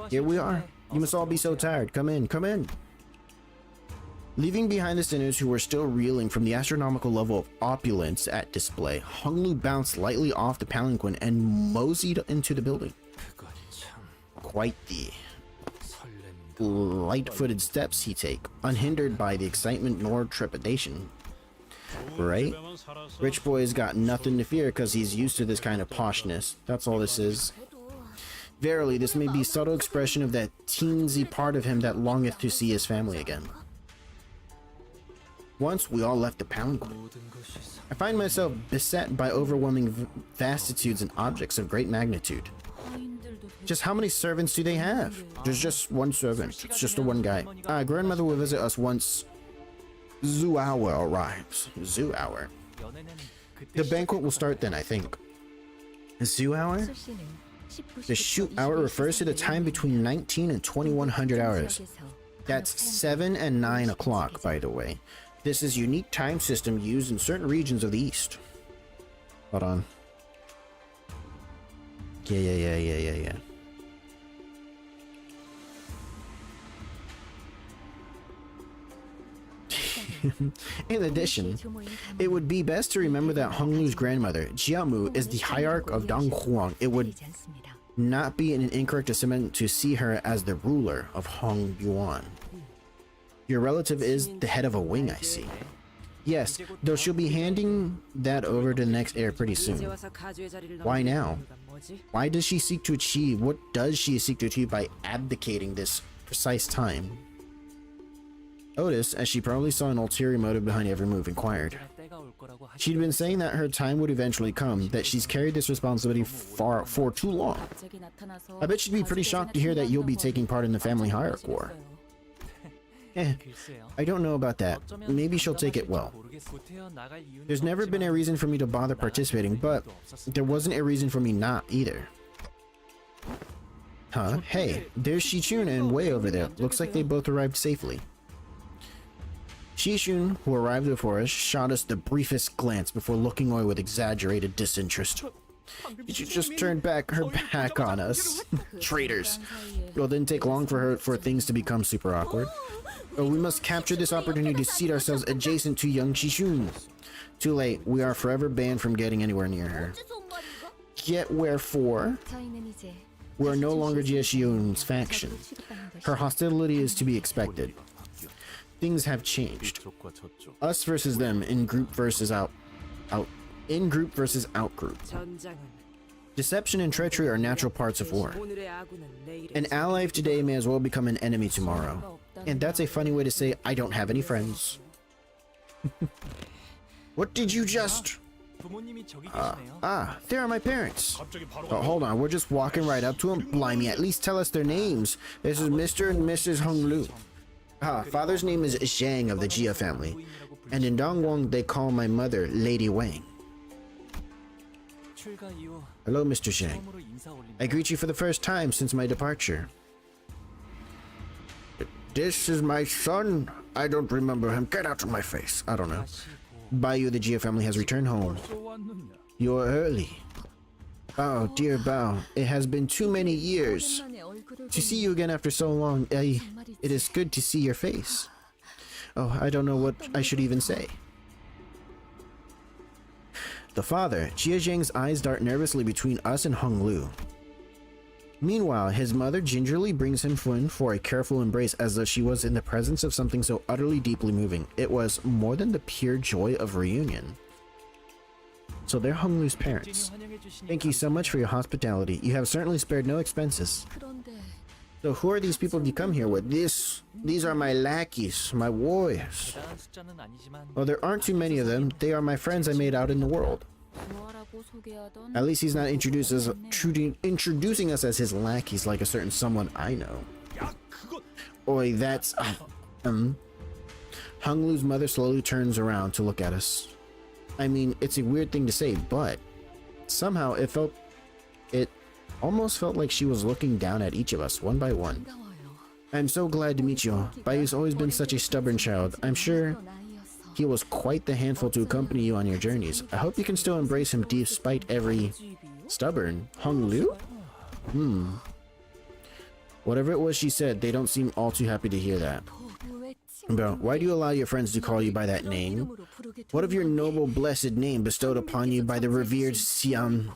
S1: Here we are. You must all be so tired. Come in, come in. Leaving behind the sinners who were still reeling from the astronomical level of opulence at display, Honglu bounced lightly off the palanquin and moseyed into the building. Quite the light-footed steps he take, unhindered by the excitement nor trepidation. Right? Rich boy's got nothing to fear because he's used to this kind of poshness. That's all this is. Verily, this may be subtle expression of that teensy part of him that longeth to see his family again. Once we all left the palanquin, I find myself beset by overwhelming vastitudes and objects of great magnitude. Just how many servants do they have? There's just one servant. It's just the one guy. Grandmother will visit us once Zoo Hour arrives. Zoo Hour. The banquet will start then, I think. Zoo Hour? The shoot hour refers to the time between 19 and 2100 hours. That's 7 and 9 o'clock, by the way. This is a unique time system used in certain regions of the East. Hold on. Yeah. In addition, it would be best to remember that Honglu's grandmother, Jiamu, is the hierarch of Donghuang. It would not be an incorrect assessment to see her as the ruler of Hong Yuan. Your relative is the head of a wing, I see. Yes, though she'll be handing that over to the next heir pretty soon. Why now? Why does she seek to achieve? What does she seek to achieve by abdicating this precise time? Otis, as she probably saw an ulterior motive behind every move, inquired. She'd been saying that her time would eventually come, that she's carried this responsibility for too long. I bet she'd be pretty shocked to hear that you'll be taking part in the family hierarch war. I don't know about that. Maybe she'll take it well. There's never been a reason for me to bother participating, but there wasn't a reason for me not either. Huh? Hey, there's Shichun and Wei over there. Looks like they both arrived safely. Shishun, who arrived before us, shot us the briefest glance before looking away with exaggerated disinterest. She just turned her back on us. Traitors. It didn't take long for things to become super awkward. We must capture this opportunity to seat ourselves adjacent to young Shishun. Too late. We are forever banned from getting anywhere near her. Yet wherefore, we are no longer Jia Shiyun's faction. Her hostility is to be expected. Things have changed. Us versus them, in group versus out group. Deception and treachery are natural parts of war. An ally of today may as well become an enemy tomorrow. And that's a funny way to say I don't have any friends. What did you just... there are my parents. Oh, hold on, we're just walking right up to them. Blimey, at least tell us their names. This is Mr. and Mrs. Honglu. Father's name is Zhang of the Jia family, and in Dongwang they call my mother Lady Wang. Hello, Mr. Zhang. I greet you for the first time since my departure. This is my son. I don't remember him. Get out of my face. I don't know. Bayou, the Jia family has returned home. You're early. Oh, dear Bao. It has been too many years. To see you again after so long, it is good to see your face. Oh, I don't know what I should even say. The father, Jia Zhang's eyes dart nervously between us and Honglu. Meanwhile, his mother gingerly brings him in for a careful embrace as though she was in the presence of something so utterly deeply moving. It was more than the pure joy of reunion. So they're Honglu's parents. Thank you so much for your hospitality. You have certainly spared no expenses. So who are these people you come here with? These are my lackeys, my warriors. Well, there aren't too many of them. They are my friends I made out in the world. At least he's not introducing us as his lackeys like a certain someone I know. Oi, that's... Honglu's mother slowly turns around to look at us. I mean, it's a weird thing to say, but somehow it almost felt like she was looking down at each of us one by one. I'm so glad to meet you. Bayu's always been such a stubborn child. I'm sure he was quite the handful to accompany you on your journeys. I hope you can still embrace him despite every stubborn. Honglu? Whatever it was she said, they don't seem all too happy to hear that. Bro, why do you allow your friends to call you by that name? What of your noble blessed name bestowed upon you by the revered Xianren,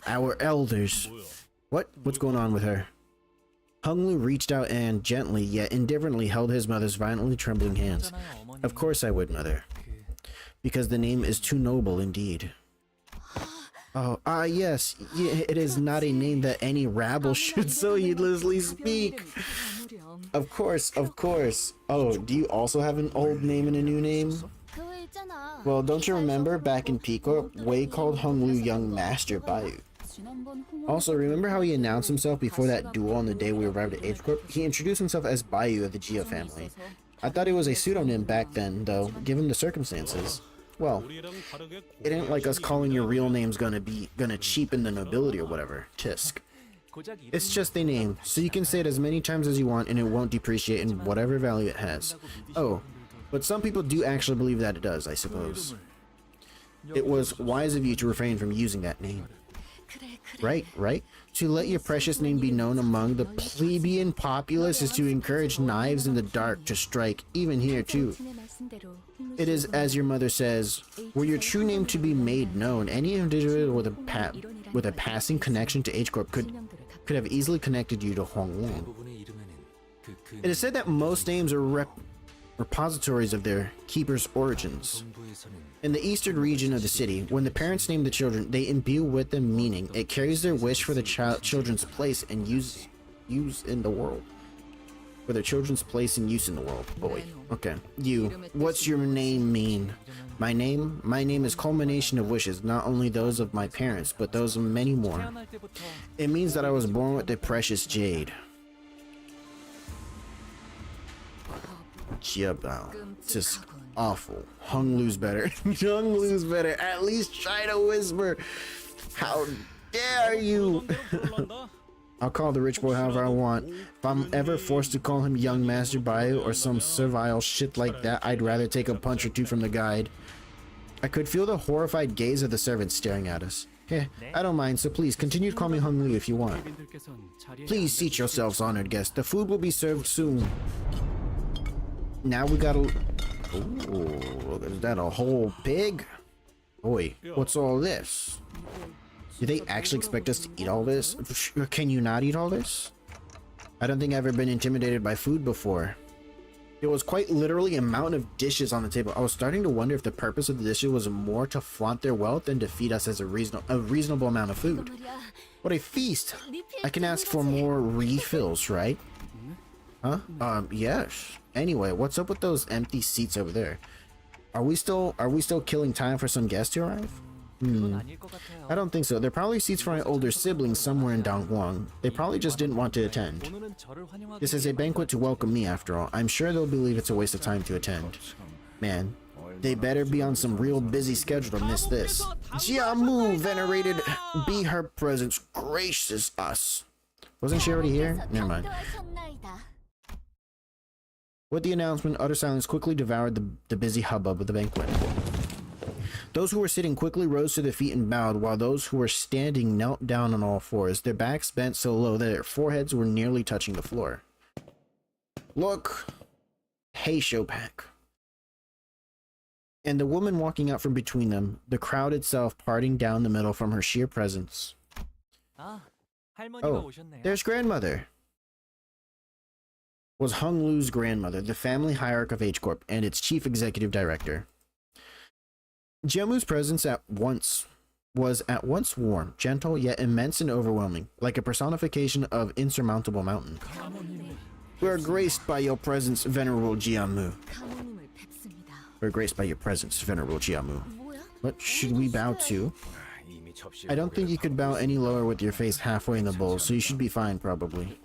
S1: our elders? What's going on with her? Honglu reached out and gently yet indifferently held his mother's violently trembling hands. Of course I would, mother. Because the name is too noble indeed. Oh, yes. It is not a name that any rabble should so heedlessly speak. Of course, of course. Oh, do you also have an old name and a new name? Well, don't you remember back in P-Corp, Wei called Honglu Young Master Bayu. Also, remember how he announced himself before that duel on the day we arrived at H-Corp? He introduced himself as Bayu of the Geo family. I thought it was a pseudonym back then, though, given the circumstances. Well, it ain't like us calling your real name's gonna cheapen the nobility or whatever. Tisk. It's just a name, so you can say it as many times as you want and it won't depreciate in whatever value it has. Oh, but some people do actually believe that it does, I suppose. It was wise of you to refrain from using that name. Right? To let your precious name be known among the plebeian populace is to encourage knives in the dark to strike, even here too. It is as your mother says, were your true name to be made known, any individual with a passing connection to H-Corp could have easily connected you to Hongwu. It is said that most names are repositories of their keeper's origins. In the eastern region of the city, when the parents name the children, they imbue with them meaning. It carries their wish for the children's place and use in the world. For their children's place and use in the world. Boy. Okay. You. What's your name mean? My name? My name is culmination of wishes, not only those of my parents, but those of many more. It means that I was born with the precious jade. Jiabao. Just awful. Honglu's better. Honglu's better. At least try to whisper. How dare you? I'll call the rich boy however I want. If I'm ever forced to call him Young Master Bayu or some servile shit like that, I'd rather take a punch or two from the guide. I could feel the horrified gaze of the servants staring at us. I don't mind, so please continue to call me Honglu if you want. Please seat yourselves, honored guests. The food will be served soon. Now we gotta... Ooh, is that a whole pig? Boy, what's all this? Do they actually expect us to eat all this? Can you not eat all this? I don't think I've ever been intimidated by food before. It was quite literally a mountain of dishes on the table. I was starting to wonder if the purpose of the dishes was more to flaunt their wealth than to feed us as a reasonable amount of food. What a feast! I can ask for more refills, right? Huh? Yes. Anyway, what's up with those empty seats over there? Are we still killing time for some guests to arrive? I don't think so. They're probably seats for my older siblings somewhere in Dongguan. They probably just didn't want to attend. This is a banquet to welcome me, after all. I'm sure they'll believe it's a waste of time to attend. Man, they better be on some real busy schedule to miss this. Jiamu, venerated, be her presence gracious us. Wasn't she already here? Never mind. With the announcement, utter silence quickly devoured the busy hubbub of the banquet. Those who were sitting quickly rose to their feet and bowed, while those who were standing knelt down on all fours, their backs bent so low that their foreheads were nearly touching the floor. Look! Hey, Shopak. And the woman walking out from between them, the crowd itself parting down the middle from her sheer presence. Oh, there's grandmother. Was Honglu's grandmother, the family hierarch of H-Corp, and its chief executive director. Jiamu's presence was at once warm, gentle, yet immense and overwhelming, like a personification of insurmountable mountain. We are graced by your presence, venerable Jiamu. We're graced by your presence, venerable Jiamu. What should we bow to? I don't think you could bow any lower with your face halfway in the bowl, so you should be fine, probably.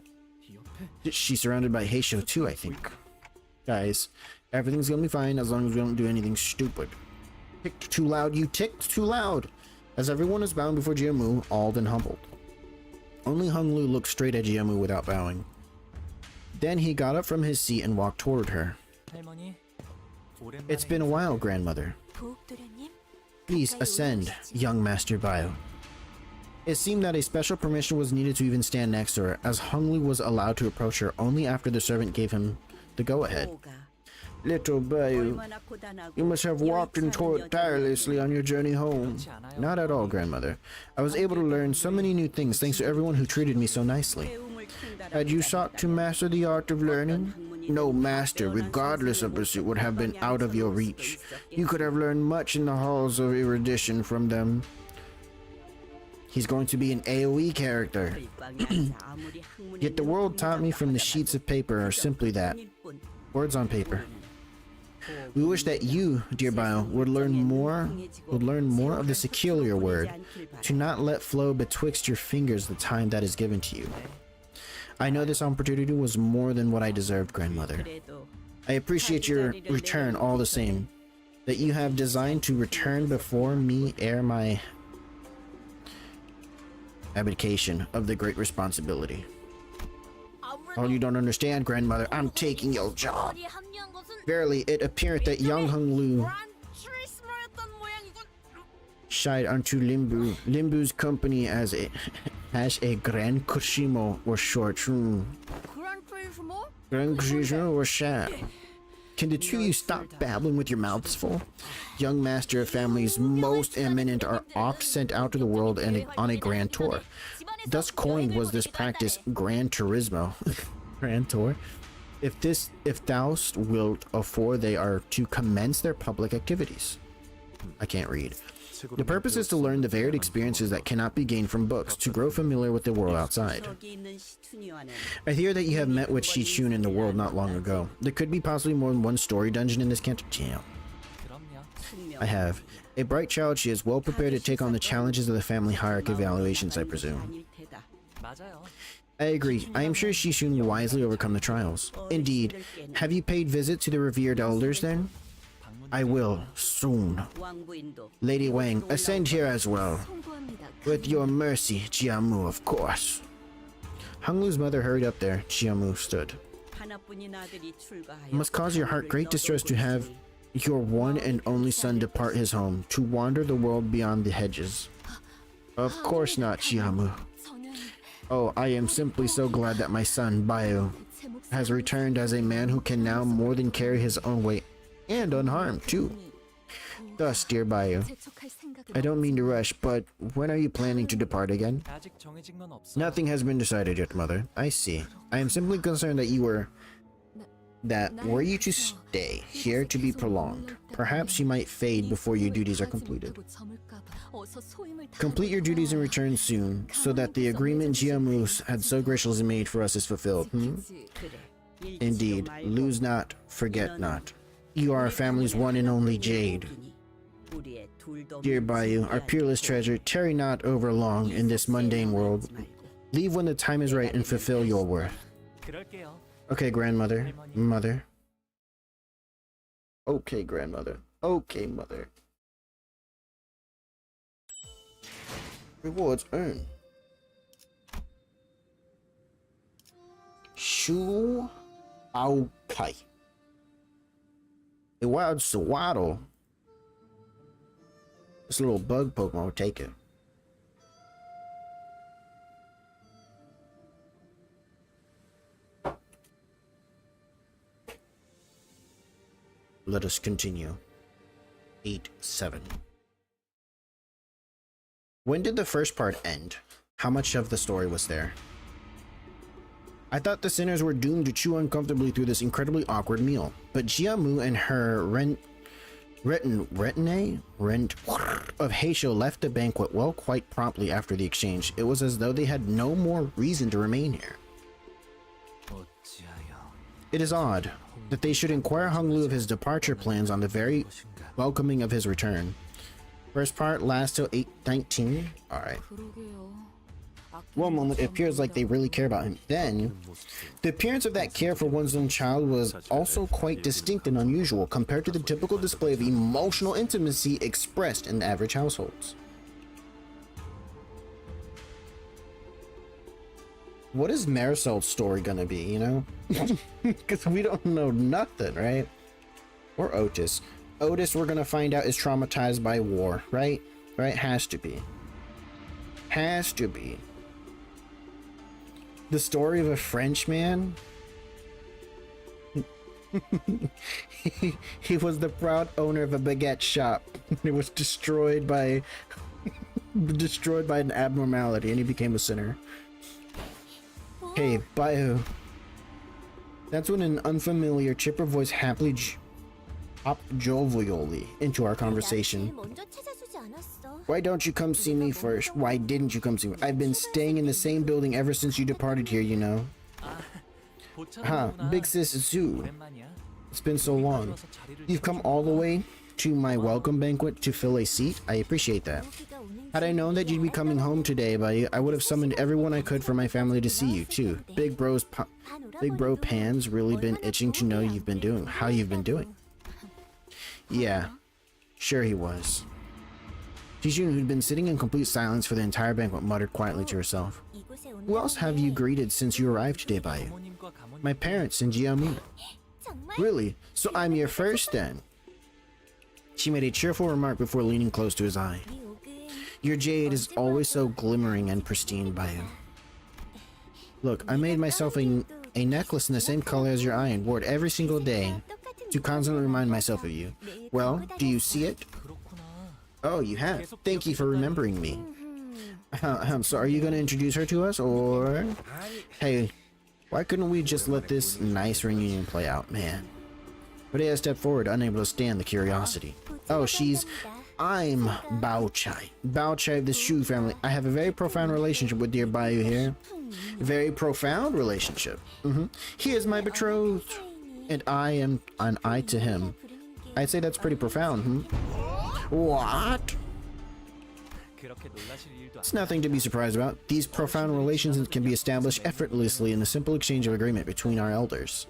S1: She's surrounded by Heisho too, I think. Guys, everything's gonna be fine as long as we don't do anything stupid. Ticked too loud, you ticked too loud. As everyone is bowing before Jiamu, awed and humbled. Only Hung Lu looked straight at Jiamu without bowing. Then he got up from his seat and walked toward her. It's been a while, grandmother. Please ascend, young Master Bio. It seemed that a special permission was needed to even stand next to her, as Hung Lu was allowed to approach her only after the servant gave him the go-ahead. Little Bio, you must have walked and toiled tirelessly on your journey home. Not at all, grandmother. I was able to learn so many new things thanks to everyone who treated me so nicely. Had you sought to master the art of learning? No master, regardless of pursuit, would have been out of your reach. You could have learned much in the halls of erudition from them. He's going to be an AoE character. Yet the world taught me from the sheets of paper are simply that. Words on paper. We wish that you, dear Bio, would learn more of the secular word, to not let flow betwixt your fingers the time that is given to you. I know this opportunity was more than what I deserved, grandmother. I appreciate your return all the same, that you have designed to return before me ere my abdication of the great responsibility. Oh, you don't understand, grandmother. I'm taking your job. Verily, it appeareth that young Hung Lu shied unto Limbu's company as a Grand Kushimo or short. Grand Kushimo or shat. Can the two of you stop babbling with your mouths full? Young master of families most eminent are oft sent out to the world and on a grand tour. Thus coined was this practice Gran Turismo. Grand tour. If thou wilt afford, they are to commence their public activities. I can't read. The purpose is to learn the varied experiences that cannot be gained from books, to grow familiar with the world outside. I hear that you have met with Shichun in the world not long ago. There could be possibly more than one story dungeon in this Canto. I have. A bright child, she is well prepared to take on the challenges of the family hierarchy evaluations, I presume. I agree. I am sure Shishun will wisely overcome the trials. Indeed. Have you paid visit to the revered elders then? I will, soon. Lady Wang, ascend here as well. With your mercy, Jiamu, of course. Hung Lu's mother hurried up there. Jiamu stood. It must cause your heart great distress to have your one and only son depart his home, to wander the world beyond the hedges. Of course not, Jiamu. Oh, I am simply so glad that my son, Bio, has returned as a man who can now more than carry his own weight, and unharmed, too. Thus, dear Bio, I don't mean to rush, but when are you planning to depart again? Nothing has been decided yet, Mother. I see. I am simply concerned that were you to stay here to be prolonged, perhaps you might fade before your duties are completed. Complete your duties and return soon, so that the agreement Jiamu had so graciously made for us is fulfilled. Indeed, lose not, forget not. You are our family's one and only jade. Dear Bayou, our peerless treasure, tarry not over long in this mundane world. Leave when the time is right and fulfill your worth. Okay, grandmother. Mother. Okay, grandmother. Okay, mother. Rewards earned. Shu Aokai. A wild Sawaddle. This little bug Pokemon will take it. Let us continue. 8-7. When did the first part end? How much of the story was there? I thought the sinners were doomed to chew uncomfortably through this incredibly awkward meal, but Jiamu and her retinue of Heisho left the banquet quite promptly after the exchange. It was as though they had no more reason to remain here. It is odd that they should inquire Hung Lu of his departure plans on the very welcoming of his return. First part lasts till 8:19. Alright. One moment, it appears like they really care about him. Then, the appearance of that care for one's own child was also quite distinct and unusual compared to the typical display of emotional intimacy expressed in average households. What is Marisol's story gonna be, you know? Because we don't know nothing, right? Or Otis. Otis, we're gonna find out, is traumatized by war, right? Right? Has to be. Has to be. The story of a French man? He was the proud owner of a baguette shop. It was destroyed by an abnormality, and he became a sinner. Hey, Bayou. That's when an unfamiliar, chipper voice happily hopped jovially into our conversation. Why don't you come see me first? Why didn't you come see me? I've been staying in the same building ever since you departed here, you know. Huh, Big Sis Zoo. It's been so long. You've come all the way to my welcome banquet to fill a seat? I appreciate that. Had I known that you'd be coming home today, buddy, I would have summoned everyone I could for my family to see you, too. Big Bro Pan's really been itching to know how you've been doing. Yeah, sure he was. Jijun, who'd been sitting in complete silence for the entire banquet, muttered quietly to herself. Who else have you greeted since you arrived today, Bayou? My parents and Jiaomi. Really? So I'm your first, then? She made a cheerful remark before leaning close to his eye. Your jade is always so glimmering and pristine, Bayou. Look, I made myself a necklace in the same color as your eye and wore it every single day to constantly remind myself of you. Well, do you see it? Oh, you have. Thank you for remembering me. So are you going to introduce her to us, or... Hey, why couldn't we just let this nice reunion play out, man? Badea stepped forward, unable to stand the curiosity. Oh, I'm Bao Chai. Bao Chai of the Shu family. I have a very profound relationship with dear Bayou here. A very profound relationship. He is my betrothed. And I am an I to him. I'd say that's pretty profound, What? It's nothing to be surprised about. These profound relations can be established effortlessly in the simple exchange of agreement between our elders.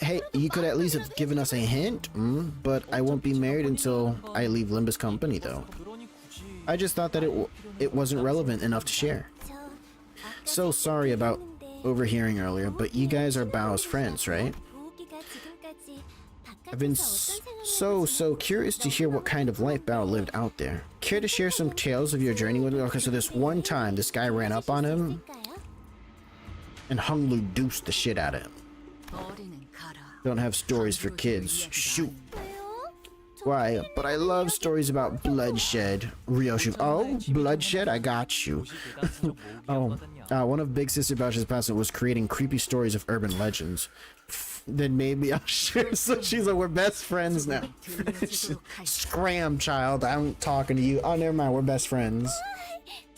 S1: Hey, you could at least have given us a hint, but I won't be married until I leave Limbus company, though. I just thought that it wasn't relevant enough to share. So sorry about overhearing earlier, but you guys are Bao's friends, right? I've been so curious to hear what kind of life Bao lived out there. Care to share some tales of your journey with me? Okay, so this one time, this guy ran up on him and Hung Lu deuced the shit out of him. Don't have stories for kids. Shoot. Why? But I love stories about bloodshed. Ryoshu. Oh, bloodshed? I got you. One of Big Sister Bao's passion was creating creepy stories of urban legends. Then maybe I'll share. So she's like, we're best friends now. Scram, child. I'm talking to you. Oh, never mind. We're best friends.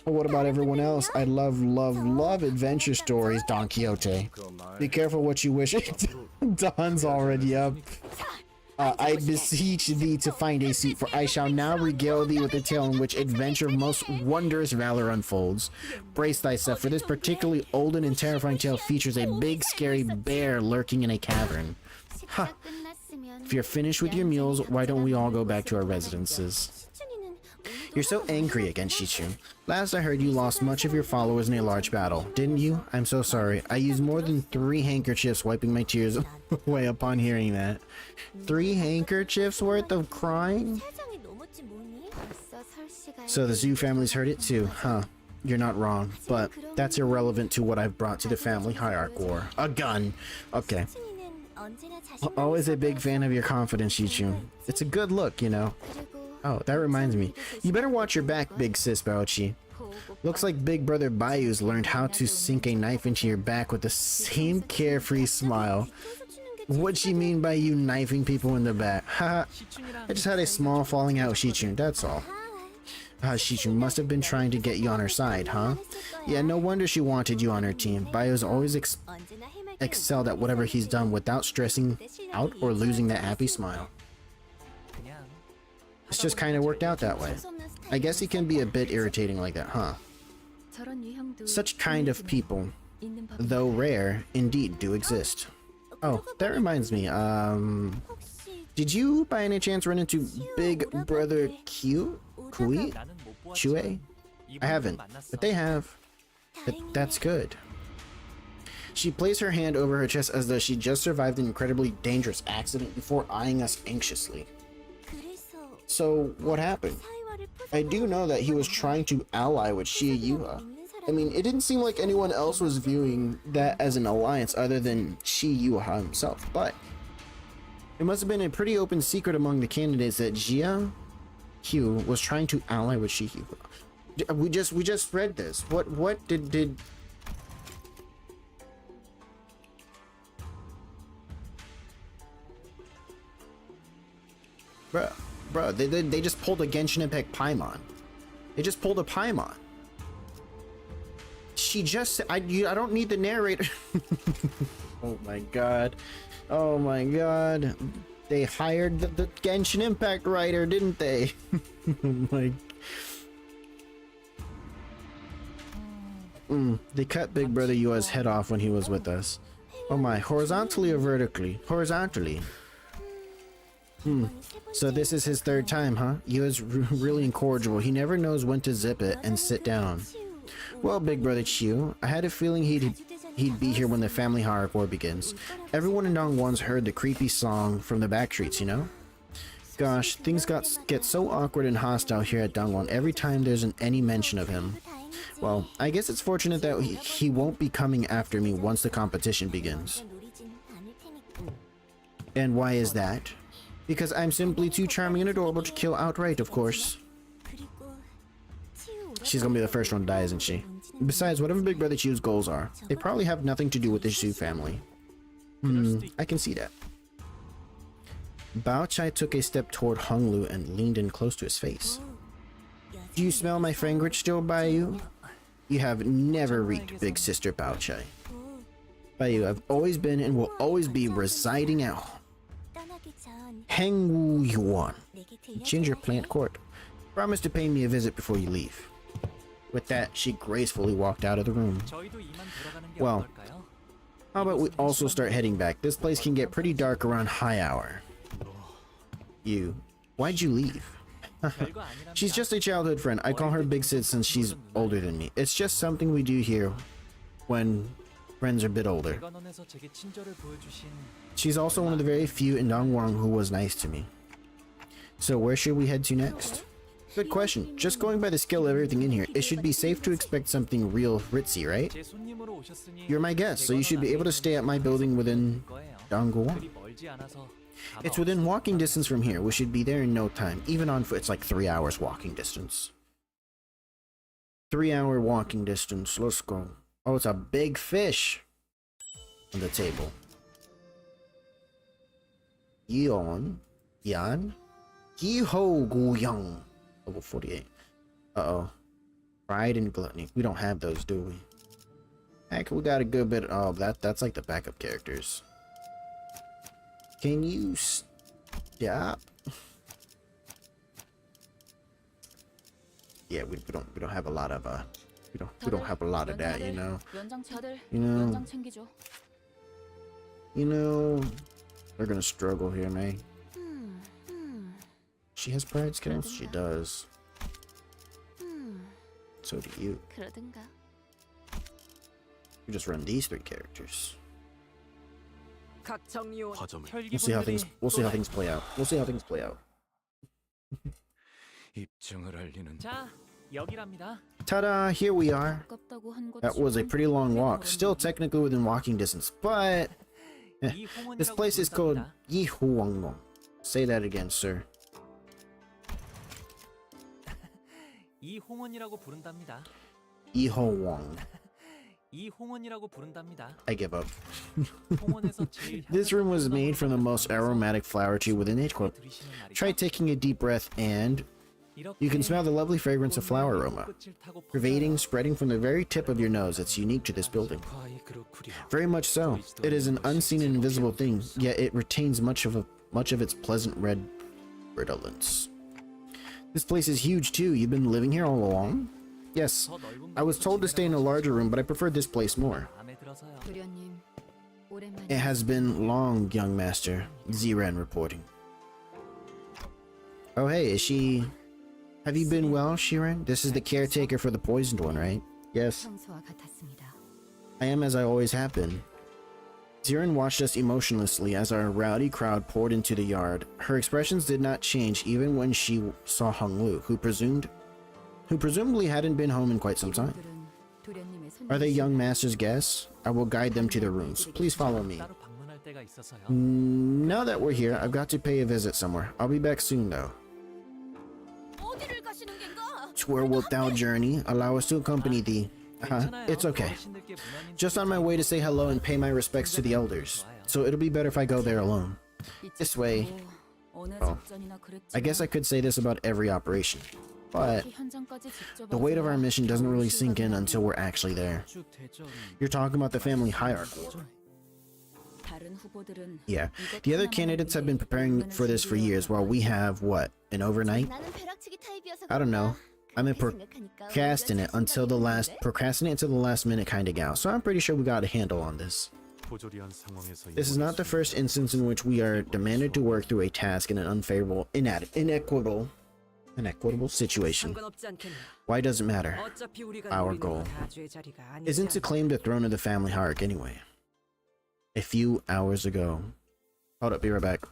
S1: What about everyone else? I love adventure stories, Don Quixote. Be careful what you wish. Don's already up. I beseech thee to find a seat, for I shall now regale thee with a tale in which adventure of most wondrous valor unfolds. Brace thyself, for this particularly olden and terrifying tale features a big scary bear lurking in a cavern. Ha! If you're finished with your meals, why don't we all go back to our residences? You're so angry again, Shichu. Last I heard, you lost much of your followers in a large battle, didn't you? I'm so sorry. I used more than 3 handkerchiefs wiping my tears away upon hearing that. 3 handkerchiefs worth of crying? So the Zhu family's heard it too, huh? You're not wrong, but that's irrelevant to what I've brought to the family hierarch war. A gun! Okay. Always a big fan of your confidence, Shichu. It's a good look, you know. Oh, that reminds me. You better watch your back, big sis Baochi. Looks like big brother Bayou's learned how to sink a knife into your back with the same carefree smile. What'd she mean by you knifing people in the back? Haha. I just had a small falling out with Shichun, that's all. Shichun must have been trying to get you on her side, huh? Yeah, no wonder she wanted you on her team. Bayou's always excelled at whatever he's done without stressing out or losing that happy smile. It's just kind of worked out that way. I guess he can be a bit irritating like that, huh? Such kind of people, though rare, indeed do exist. Oh, that reminds me, did you by any chance run into Big Brother Q? Kui? Chue? I haven't, but they have. But that's good. She placed her hand over her chest as though she just survived an incredibly dangerous accident before eyeing us anxiously. So, what happened? I do know that he was trying to ally with Shiyuha. I mean, it didn't seem like anyone else was viewing that as an alliance other than Shiyuha himself, but it must have been a pretty open secret among the candidates that Jia Q was trying to ally with Shiyuha. We just read this. What did Bruh, they just pulled a Genshin Impact Paimon. They just pulled a Paimon. She just I don't need the narrator. Oh my god. Oh my god. They hired the Genshin Impact writer, didn't they? Like they cut Big Brother Yua's head off when he was with us. Oh my, horizontally or vertically? Horizontally. So this is his third time, huh? Yua's really incorrigible. He never knows when to zip it and sit down. Well, Big Brother Chiu, I had a feeling he'd be here when the family horror war begins. Everyone in Dongwon's heard the creepy song from the back streets, you know? Gosh, things get so awkward and hostile here at Dongwon every time there's any mention of him. Well, I guess it's fortunate that he won't be coming after me once the competition begins. And why is that? Because I'm simply too charming and adorable to kill outright, of course. She's gonna be the first one to die, isn't she? Besides, whatever Big Brother Chiu's goals are, they probably have nothing to do with the Xu family. I can see that. Bao Chai took a step toward Hung Lu and leaned in close to his face. Do you smell my fragrance still, Baiyu? You have never reeked, big sister Bao Chai. Baiyu, I've always been and will always be residing at Hengwu Yuan, Ginger Plant Court. Promise to pay me a visit before you leave. With that, she gracefully walked out of the room. Well, how about we also start heading back? This place can get pretty dark around high hour. Why'd you leave? She's just a childhood friend. I call her Big Sid since she's older than me. It's just something we do here when friends are a bit older. She's also one of the very few in Dongwon who was nice to me. So where should we head to next? Good question. Just going by the scale of everything in here, it should be safe to expect something real ritzy, right? You're my guest, so you should be able to stay at my building within Dongwon. It's within walking distance from here. We should be there in no time. Even on foot, it's like 3 hours walking distance. 3-hour walking distance. Let's go. Oh, it's a big fish on the table. Yan, Yiho Guyang, level 48. Uh-oh. Pride and Gluttony. We don't have those, do we? Heck, we got a good bit. Oh, that's like the backup characters. Can you stop? Yeah, we don't have a lot of we don't have a lot of that, you know. You know, we're gonna struggle here, man. She has pride skills? She does. So do you. You just run these 3 characters. We'll see how things play out. We'll see how things play out. Ta-da, here we are. That was a pretty long walk. Still technically within walking distance, but this place is called Yihuangong. Say that again, sir. Yihowang. I give up. This room was made from the most aromatic flower tree within H-Corp. Try taking a deep breath and you can smell the lovely fragrance of flower aroma, pervading, spreading from the very tip of your nose. That's unique to this building. Very much so. It is an unseen and invisible thing, yet it retains much of its pleasant red redolence. This place is huge too. You've been living here all along? Yes, I was told to stay in a larger room, but I preferred this place more.
S5: 마음에 들어서요.
S4: 부련님, 오랜만에.
S1: It has been long, young master. Ziran reporting. Oh hey, is she... Have you been well, Shiren? This is the caretaker for the poisoned one, right? Yes,
S4: 평소와 같았습니다.
S1: I am as I always have been. Ziran watched us emotionlessly as our rowdy crowd poured into the yard. Her expressions did not change even when she saw Honglu, who presumably hadn't been home in quite some time.
S4: 이분들은 도련님의
S1: Are they
S4: 손님이시다.
S1: young master's guests? I will guide them to their rooms. Please follow me.
S5: 따로 방문할 때가 있어서요.
S1: Now that we're here, I've got to pay a visit somewhere. I'll be back soon though.
S4: 어디를 가시는 겐가?
S1: To where wilt thou journey? Allow us to accompany thee.
S5: 괜찮아요.
S1: It's okay.
S5: 어르신들께 문화님
S1: Just on my way to say hello and pay my respects to the elders. So it'll be better if I go there alone. This way,
S4: 어느
S1: well,
S4: 작전이나
S1: I guess I could say this about every operation. But
S4: 현장까지 직접
S1: the weight of our
S4: 와서야
S1: mission doesn't really
S4: 도울
S1: sink in
S4: 수가
S1: until we're actually there.
S5: 주 대전
S1: You're talking about the family hierarchy.
S4: 다른 후보들은
S1: Yeah.
S4: 이것
S1: The other
S4: 하나만을
S1: candidates have
S4: 위해
S1: been preparing for this for years while we have, what, an overnight?
S6: 나는 벼락치기 타입이어서
S1: I don't know. I'm in
S6: 그렇게 생각하니까
S1: procrastinate until the last minute kind of gal. So I'm pretty sure we got a handle on this.
S3: 부조리한 상황에서
S1: This is not the first instance in which we are demanded to work through a task in an unfavorable, inequitable situation.
S4: 상관없지 않겠나.
S1: Why does it matter?
S4: 어차피 우리가
S1: Our
S4: 노리는
S1: goal
S4: 건 다주의 자리가 아니지
S1: Isn't to
S4: 않나.
S1: claim the throne of the family hierarchy anyway. A few hours ago. Hold up, be right back.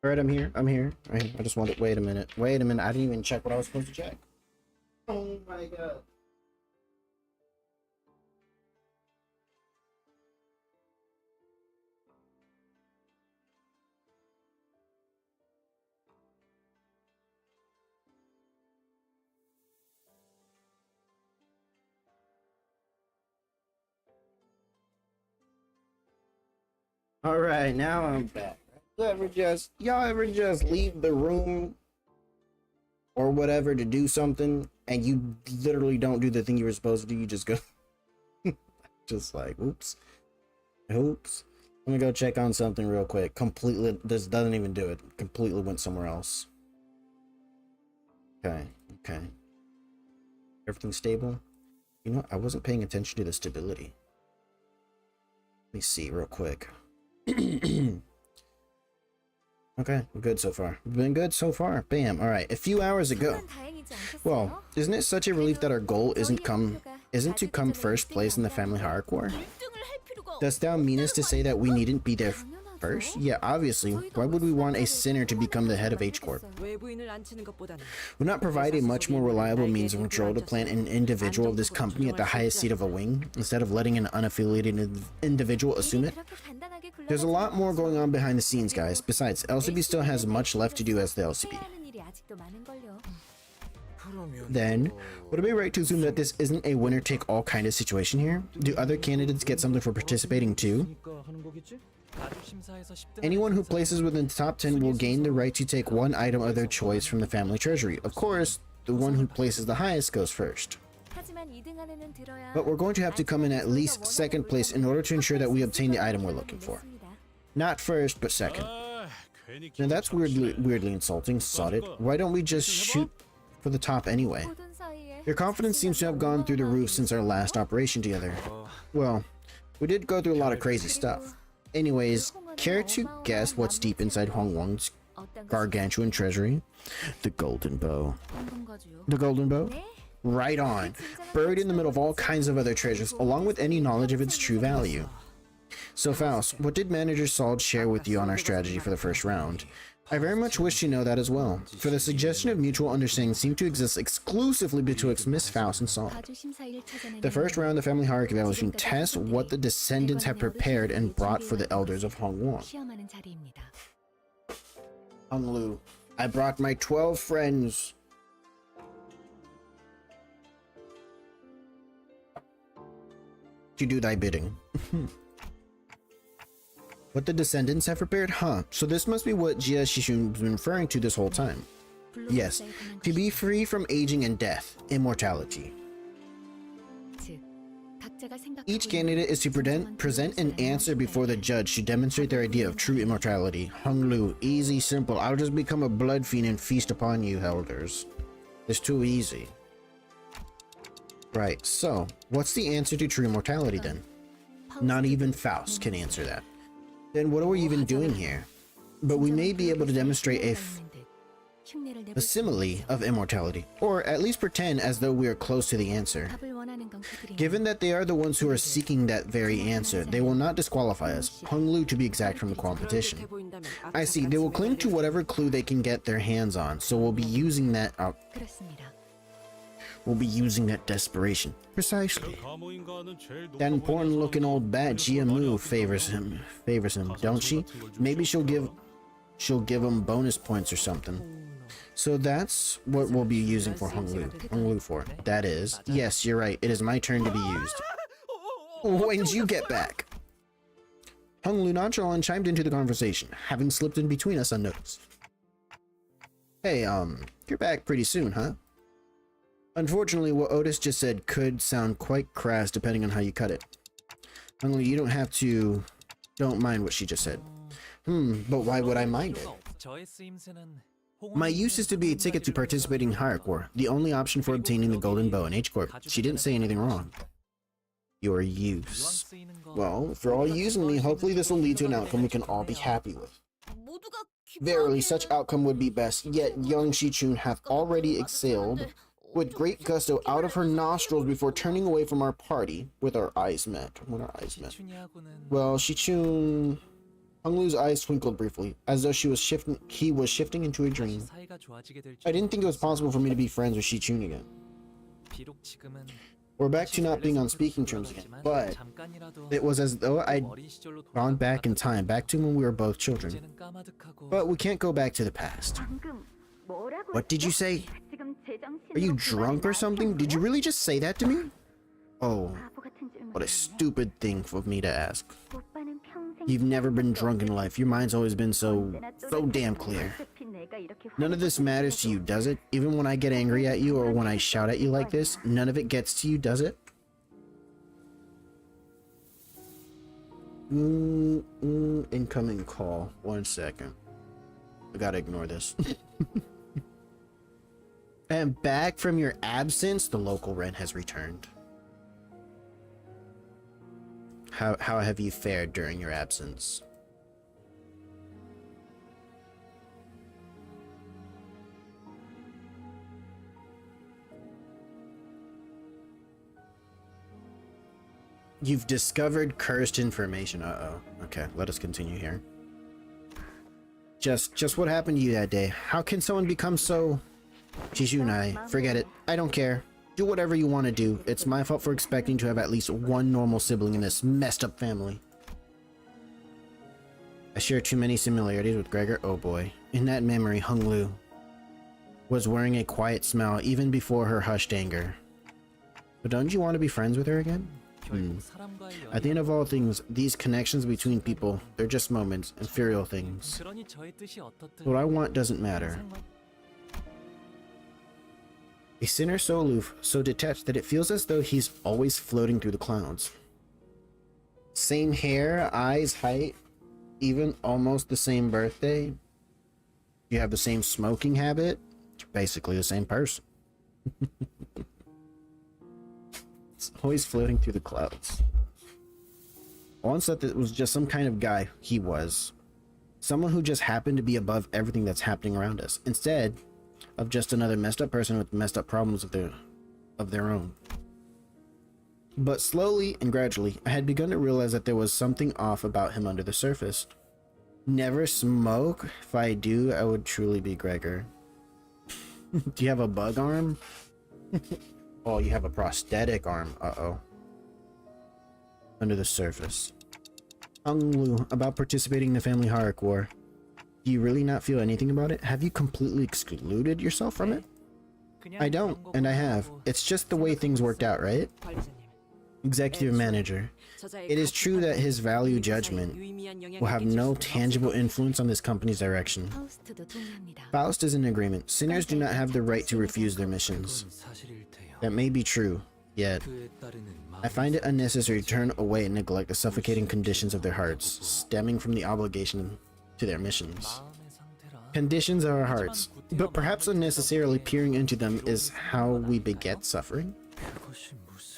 S1: Alright, I'm here. Right, I just wanted. Wait a minute. I didn't even check what I was supposed to check. Oh my god. Alright, now I'm back. Y'all ever just leave the room or whatever to do something and you literally don't do the thing you were supposed to do? You just go just like oops. Let me go check on something real quick. Completely, this doesn't even do it. Completely went somewhere else. Okay. Everything stable? You know, I wasn't paying attention to the stability. Let me see real quick. Okay, we're good so far. We've been good so far. Bam. All right. A few hours ago.
S6: 다행이지 않겠어요?
S1: Well, isn't it such a relief that our goal isn't to come first place in the family hierarchy war?
S6: 1등을 할 필요가
S1: Does thou mean us to say that we needn't be there first? Yeah, obviously. Why would we want a sinner to become the head of H Corp?
S4: 외부인을 앉히는 것보다는
S1: Would not provide a much more reliable means of control to plant an individual of this company at the highest seat of a wing, instead of letting an unaffiliated individual assume it?
S6: 그렇게 간단하게
S1: There's a lot more going on behind the scenes, guys. Besides, LCB still has much left to do as the LCB.
S6: 해야 하는 일이 아직도 많은걸요.
S1: Then, would it be right to assume that this isn't a winner-take-all kind of situation here? Do other candidates get something for participating too?
S5: 그러니까 하는 거겠지? 다들 심사에서 10등
S1: Anyone who places within the top 10 will gain the right to take one item of their choice from the family treasury. Of course, the one who places the highest goes first.
S6: 하지만 2등 안에는 들어야
S1: But we're going to have to come in at least second place in order to ensure that we obtain the item we're looking for. Not first, but second.
S3: 아, 괜히
S1: Now that's weirdly insulting. Sod it. Why don't we just shoot for the top anyway?
S6: 모든 사이에
S1: Your confidence seems to have gone through the roof since our last operation together. Well, we did go through a lot of crazy stuff. Anyways, care to guess what's deep inside Huang Wang's gargantuan treasury? The golden bow. The golden bow? Right on. Buried in the middle of all kinds of other treasures, along with any knowledge of its true value. So Faust, what did Manager Sald share with you on our strategy for the first round? I very much wish you know that as well, for the suggestion of mutual understanding seemed to exist exclusively betwixt Miss Faust and Sald. The first round of the family hierarchy evaluation tests what the descendants have prepared and brought for the elders of Hong Wang. Hung Lu, I brought my 12 friends. To do thy bidding. What the descendants have prepared? Huh. So this must be what Jia Shishun's been referring to this whole time. Yes. To be free from aging and death. Immortality. Each candidate is to present an answer before the judge to demonstrate their idea of true immortality. Hung Lu, easy, simple. I'll just become a blood fiend and feast upon you, elders. It's too easy. Right, so, what's the answer to true immortality then? Not even Faust can answer that. Then what are we even doing here? But we may be able to demonstrate a simile of immortality, or at least pretend as though we are close to the answer. Given that they are the ones who are seeking that very answer, they will not disqualify us, Hung Lu to be exact, from the competition. I see, they will cling to whatever clue they can get their hands on, so we'll be using that desperation. Precisely. That important looking old bat Jia Mu favors him, don't she? Maybe she'll give him bonus points or something. So that's what we'll be using for Hung Lu for. That is, yes, you're right, it is my turn to be used. When did you get back? Hung Lu nonchalant chimed into the conversation, having slipped in between us unnoticed. Hey, you're back pretty soon, huh? Unfortunately, what Otis just said could sound quite crass depending on how you cut it. Only you don't mind what she just said. But why would I mind it? My use is to be a ticket to participating in Hierarch War, the only option for obtaining the Golden Bow in H-Corp. She didn't say anything wrong. Your use. Well, if you're all using me, hopefully this will lead to an outcome we can all be happy with. Verily, such outcome would be best, yet young Shichun hath already exhaled with great gusto out of her nostrils before turning away from our party with our eyes met. Well, Shichun... Hung Lu's eyes twinkled briefly, as though he was shifting into a dream. I didn't think it was possible for me to be friends with Shichun again. We're back to not being on speaking terms again, but it was as though I'd gone back in time, back to when we were both children. But we can't go back to the past. What did you say? Are you drunk or something? Did you really just say that to me? Oh, what a stupid thing for me to ask. You've never been drunk in life. Your mind's always been so damn clear. None of this matters to you, does it? Even when I get angry at you or when I shout at you like this, none of it gets to you, does it? Incoming call. 1 second. I gotta ignore this. And back from your absence, the local rent has returned. How have you fared during your absence? You've discovered cursed information. Uh-oh. Okay, let us continue here. Just what happened to you that day? How can someone become so... Jijunai, forget it. I don't care. Do whatever you want to do. It's my fault for expecting to have at least one normal sibling in this messed up family. I share too many similarities with Gregor. Oh boy. In that memory, Hung Lu was wearing a quiet smile even before her hushed anger. But don't you want to be friends with her again? At the end of all things, these connections between people, they're just moments, inferior things. What I want doesn't matter. A sinner so aloof, so detached that it feels as though he's always floating through the clouds. Same hair, eyes, height, even almost the same birthday. You have the same smoking habit. You're basically the same person. It's always floating through the clouds. I once thought that it was just some kind of guy. He was. Someone who just happened to be above everything that's happening around us, instead of just another messed up person with messed up problems of their own. But slowly and gradually, I had begun to realize that there was something off about him under the surface. Never smoke. If I do, I would truly be Gregor. Do you have a bug arm? Oh, you have a prosthetic arm. Uh-oh. Under the surface. Unglu, about participating in the family Harak war. Do you really not feel anything about it? Have you completely excluded yourself from it? I don't, and I have. It's just the way things worked out, right? Executive manager. It is true that his value judgment will have no tangible influence on this company's direction.
S6: 파우스트도 동의합니다.
S1: Faust is in agreement. Sinners do not have the right to refuse their missions. That may be true, yet I find it unnecessary to turn away and neglect the suffocating conditions of their hearts, stemming from the obligation to their missions. Conditions of our hearts, but perhaps unnecessarily peering into them is how we beget suffering?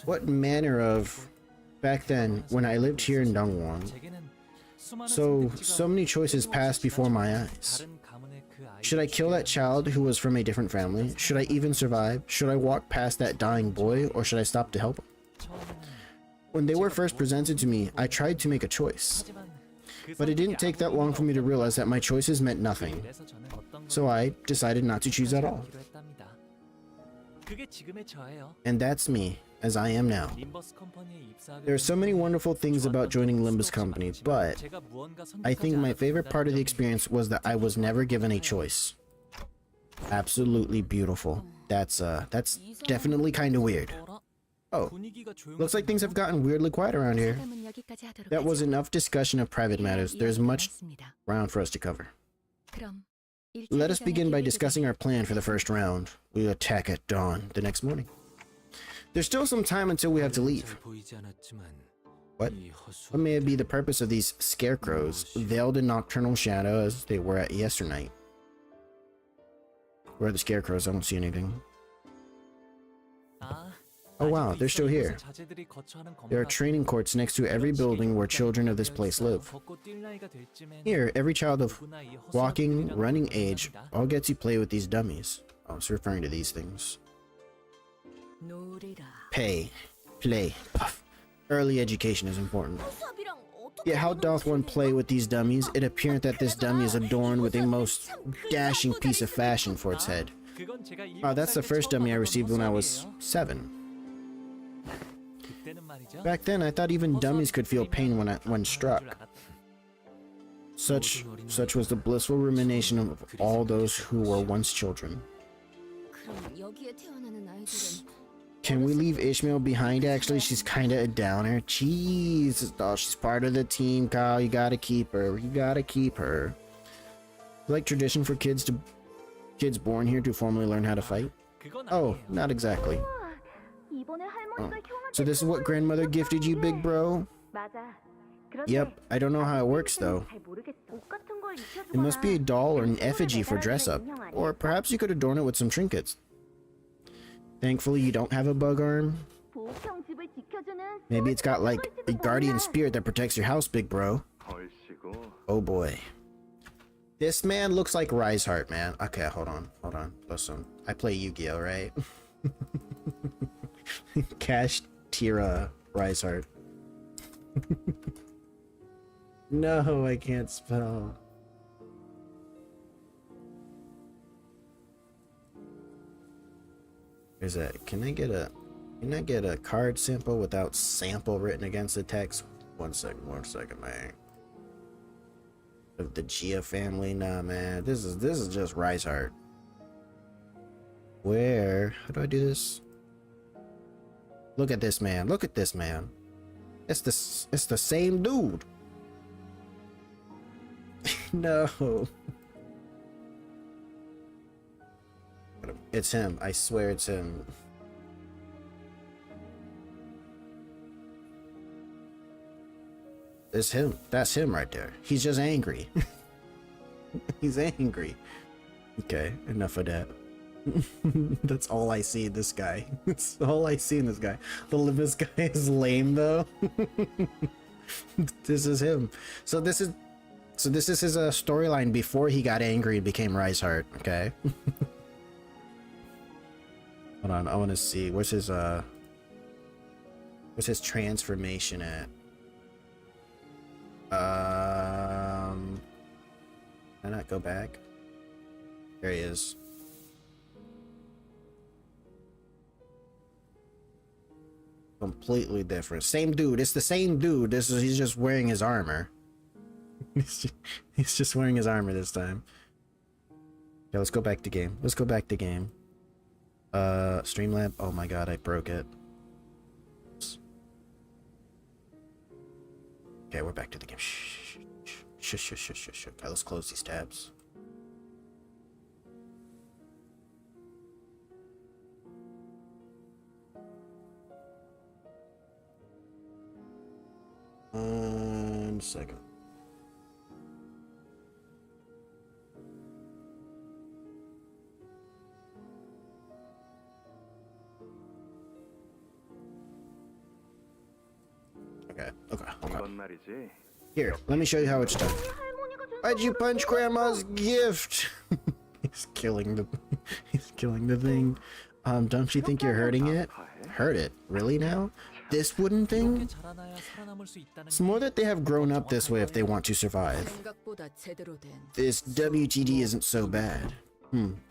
S1: What manner of... Back then, when I lived here in Dongwon, so many choices passed before my eyes. Should I kill that child who was from a different family? Should I even survive? Should I walk past that dying boy, or should I stop to help him? When they were first presented to me, I tried to make a choice. But it didn't take that long for me to realize that my choices meant nothing. So I decided not to choose at all. And that's me, as I am now. There are so many wonderful things about joining Limbus Company, but I think my favorite part of the experience was that I was never given a choice. Absolutely beautiful. That's definitely kind of weird. Oh, looks like things have gotten weirdly quiet around here.
S6: 상담은 여기까지 하도록
S1: That was
S6: 하죠.
S1: enough discussion of private matters. There's much
S6: 고맙습니다.
S1: ground for us to cover.
S6: 그럼
S1: Let us begin by discussing our plan for the first round. We'll attack at dawn the next morning. There's still some time until we have to leave. What? What may be the purpose of these scarecrows, veiled in nocturnal shadow as they were at yesternight? Where are the scarecrows? I don't see anything. Oh wow, they're still here. There are training courts next to every building where children of this place live. Here, every child of walking, running age all gets to play with these dummies. Oh, it's referring to these things.
S4: 놀이라.
S1: Pay, play, puff. Early education is important.
S6: 수업이랑 어떻게
S1: Yet how doth one play with these dummies? It appeareth that this dummy is adorned with a most dashing piece of fashion for its head. Wow, that's the first dummy I received when I was 7. Back then, I thought even dummies could feel pain when struck. Such was the blissful rumination of all those who were once children.
S6: 그럼 여기에 태어나는 아이들은
S1: Can we leave Ishmael behind? Actually, she's kind of a downer. Jeez, oh, she's part of the team, Kyle. You gotta keep her. You gotta keep her. Like tradition for kids born here to formally learn how to fight? Oh, not exactly.
S6: 이번에 할머니가 형한테
S1: So this is what grandmother gifted you, big bro?
S6: 맞아.
S1: Yep, I don't know how it works though.
S6: 잘 모르겠어. 옷 같은 걸 입혀주거나
S1: It must be a doll or an effigy for dress up. Or perhaps you could adorn it with some trinkets. Thankfully, you don't have a bug arm.
S6: 보호형 집을 지켜주는
S1: Maybe it's got like a guardian spirit that protects your house, big bro. Oh boy. This man looks like Riseheart, man. Okay, hold on. Listen, I play Yu-Gi-Oh, right? Cash Tira Riseheart. No, I can't spell. Where's that? Can I get a card sample without sample written against the text? One second, man. Of the Gia family, nah, man. This is just Riseheart. Where? How do I do this? Look at this man. Look at this man. It's the same dude. No. It's him. I swear it's him. It's him. That's him right there. He's just angry. He's angry. Okay, enough of that. That's all I see in this guy. That's all I see in this guy. The Limbus guy is lame though. This is him. So this is his storyline before he got angry and became Riceheart. Okay. Hold on, I want to see what's his transformation at. Can I not go back? There he is. Completely different. Same dude. It's the same dude. He's just wearing his armor. He's just wearing his armor this time. Yeah, let's go back to game. Let's go back to game. Streamlab. Oh my god, I broke it. Okay, we're back to the game. Shh. Okay, let's close these tabs. One second. Okay. Here, let me show you how it's done. Why'd you punch Grandma's gift? He's killing the thing. Don't you think you're hurting it? Hurt it? Really now? This wooden thing? It's more that they have grown up this way if they want to survive. This WTD isn't so bad.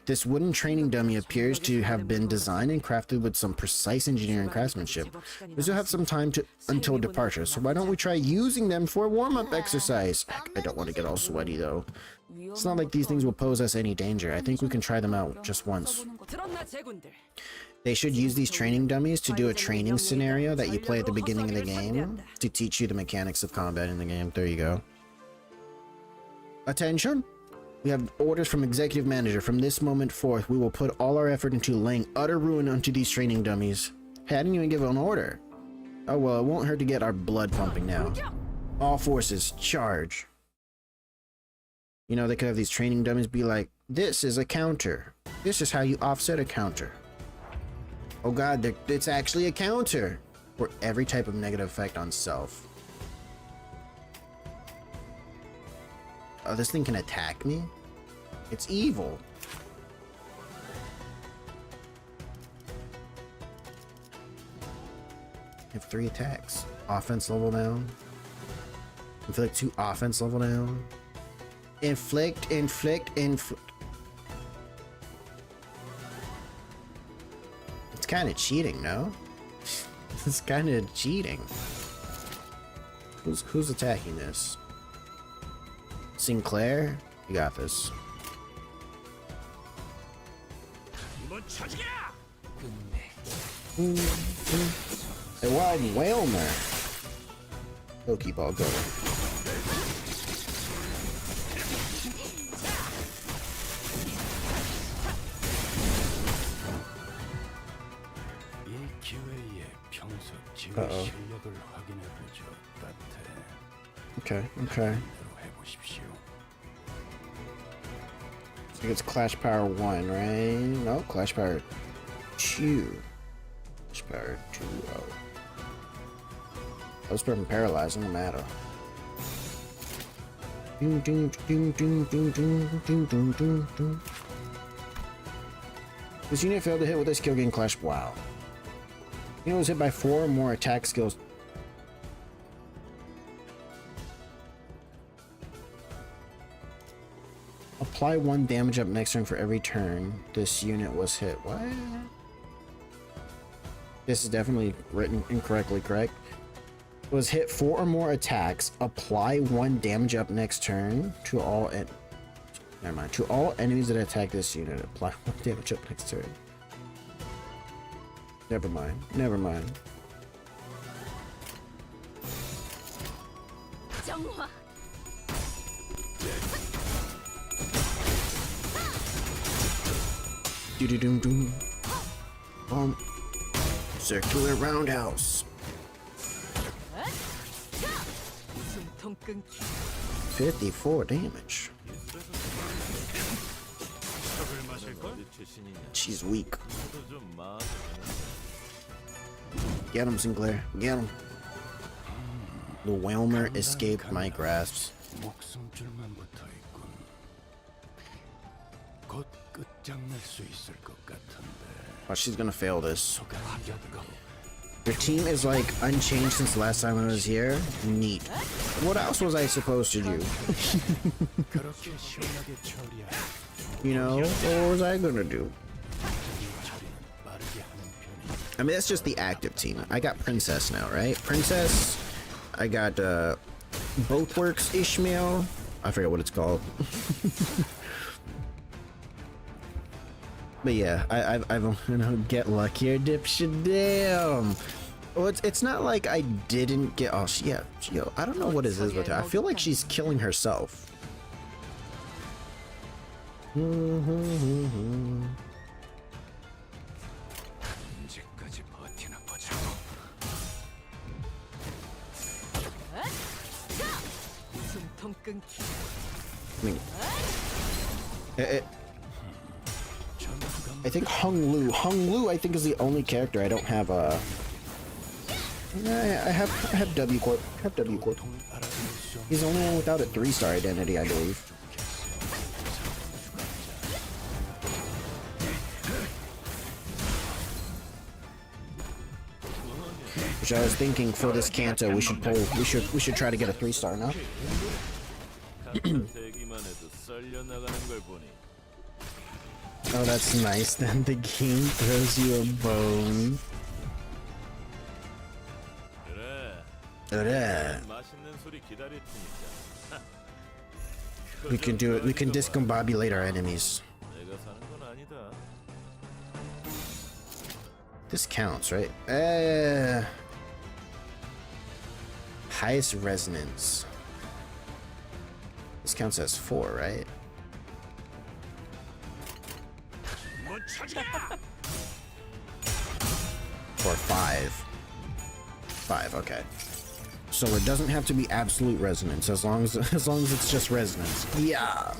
S1: This wooden training dummy appears to have been designed and crafted with some precise engineering craftsmanship. We still have some time until departure, so why don't we try using them for a warm-up exercise? Heck, I don't want to get all sweaty though. It's not like these things will pose us any danger. I think we can try them out just once. They should use these training dummies to do a training scenario that you play at the beginning of the game to teach you the mechanics of combat in the game. There you go. Attention! We have orders from Executive Manager. From this moment forth, we will put all our effort into laying utter ruin onto these training dummies. Hey, I didn't even give an order. Oh well, it won't hurt to get our blood pumping now. All forces, charge. You know, they could have these training dummies be like, this is a counter. This is how you offset a counter. Oh god, it's actually a counter. For every type of negative effect on self. Oh, this thing can attack me? It's evil. I have 3 attacks. Offense level down. Inflict 2 offense level down. Inflict. It's kind of cheating, no? It's kind of cheating. Who's attacking this? Sinclair, you got this. A wild whalmer. Pokeball going. Uh-oh. Okay. I think it's Clash Power 1, right? No, Clash Power 2. Clash Power 2. Oh. I was from Paralyzed, doesn't matter. This unit failed to hit with this skill gain Clash. Wow. Unit was hit by 4 or more attack skills. Apply 1 damage up next turn for every turn this unit was hit. What? This is definitely written incorrectly, correct? Was hit 4 or more attacks. Apply 1 damage up next turn to all never mind. To all enemies that attack this unit. Apply 1 damage up next turn. Never mind. Doom. Circular roundhouse. 54 damage. She's weak. Get him, Sinclair. Get him. The Whelmer escaped my grasp. Oh, she's gonna fail this. Your team is like unchanged since the last time I was here. Neat. What else was I supposed to do? You know, what was I gonna do? I mean, that's just the active team. I got Princess now, right? Princess. I got Both Works Ishmael. I forget what it's called. But yeah, I've you know, get luckier, dipshit. Damn. Well, it's not like I didn't get. Oh, yeah. Yo, I don't know what it is with her. I feel like she's killing herself. I mean, I think Hung Lu, I think, is the only character I don't have I have W Corp. He's the only one without a 3-star identity, I believe. Which I was thinking for this Canto, we should try to get a 3-star now. Oh, that's nice. Then the game throws you a bone. We can do it. We can discombobulate our enemies. This counts, right? Highest resonance. This counts as 4, right? Or 5. 5, okay. So it doesn't have to be absolute resonance as long as it's just resonance. Yeah.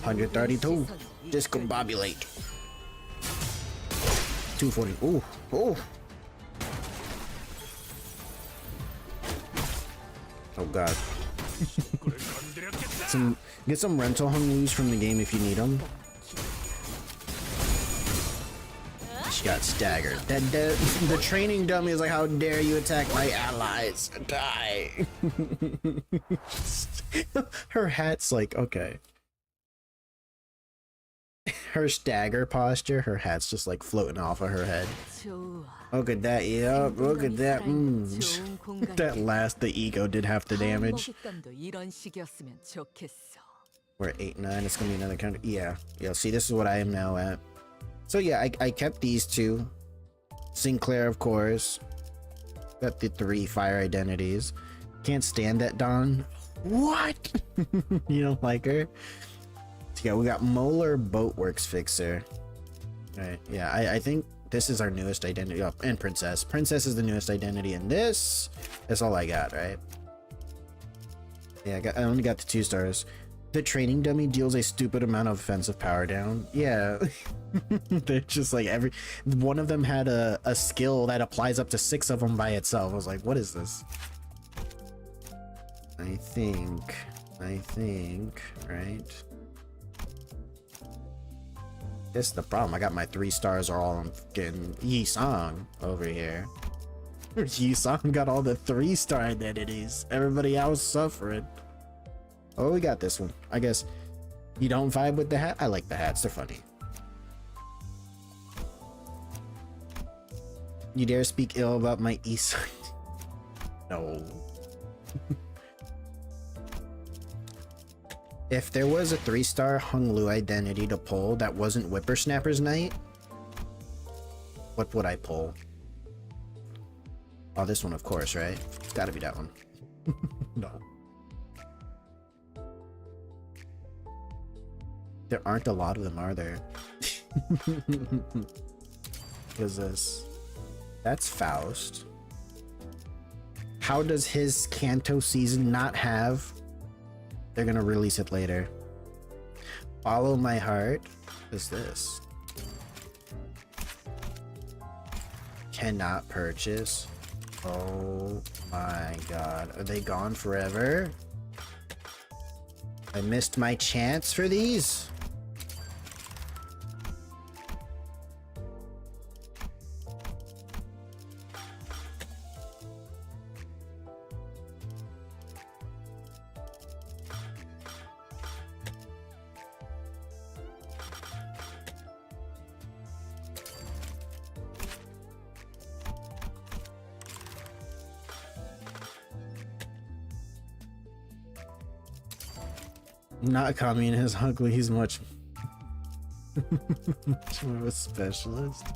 S1: 132. Discombobulate. 240. Ooh. Ooh. Oh god. Get some rental Hung Lus from the game if you need them. She got staggered. The training dummy is like, how dare you attack my allies? Die. Her hat's like, okay. Her stagger posture, her hat's just like floating off of her head. Look at that, yeah, look at that. That last, the ego did half the damage. We're at 8, 9, it's gonna be another counter. Yeah, see, this is what I am now at. So yeah, I kept these 2. Sinclair, of course. Got the 3 fire identities. Can't stand that Dawn. What? You don't like her? So yeah, we got Molar Boatworks Fixer. Right, yeah, I think this is our newest identity. Oh, and Princess. Princess is the newest identity, and this is all I got, right? Yeah, I only got the 2 stars. The training dummy deals a stupid amount of offensive power down. Yeah. They're just like one of them had a skill that applies up to 6 of them by itself. I was like, what is this? I think, right? This is the problem. I got my 3 stars are all on fucking Yi-Sang over here. Yi-Sang got all the 3-star identities. Everybody else suffering. Oh, we got this one. I guess you don't vibe with the hat? I like the hats. They're funny. You dare speak ill about my Yi-Sang? No. If there was a 3-star Hung Lu identity to pull that wasn't Whippersnapper's Night, what would I pull? Oh, this one, of course, right? It's gotta be that one. No. There aren't a lot of them, are there? What is this? That's Faust. How does his Canto season not have? They're gonna release it later. Follow my heart. What is this? Cannot purchase. Oh my god. Are they gone forever? I missed my chance for these? Not communist, ugly, he's much more of a specialist.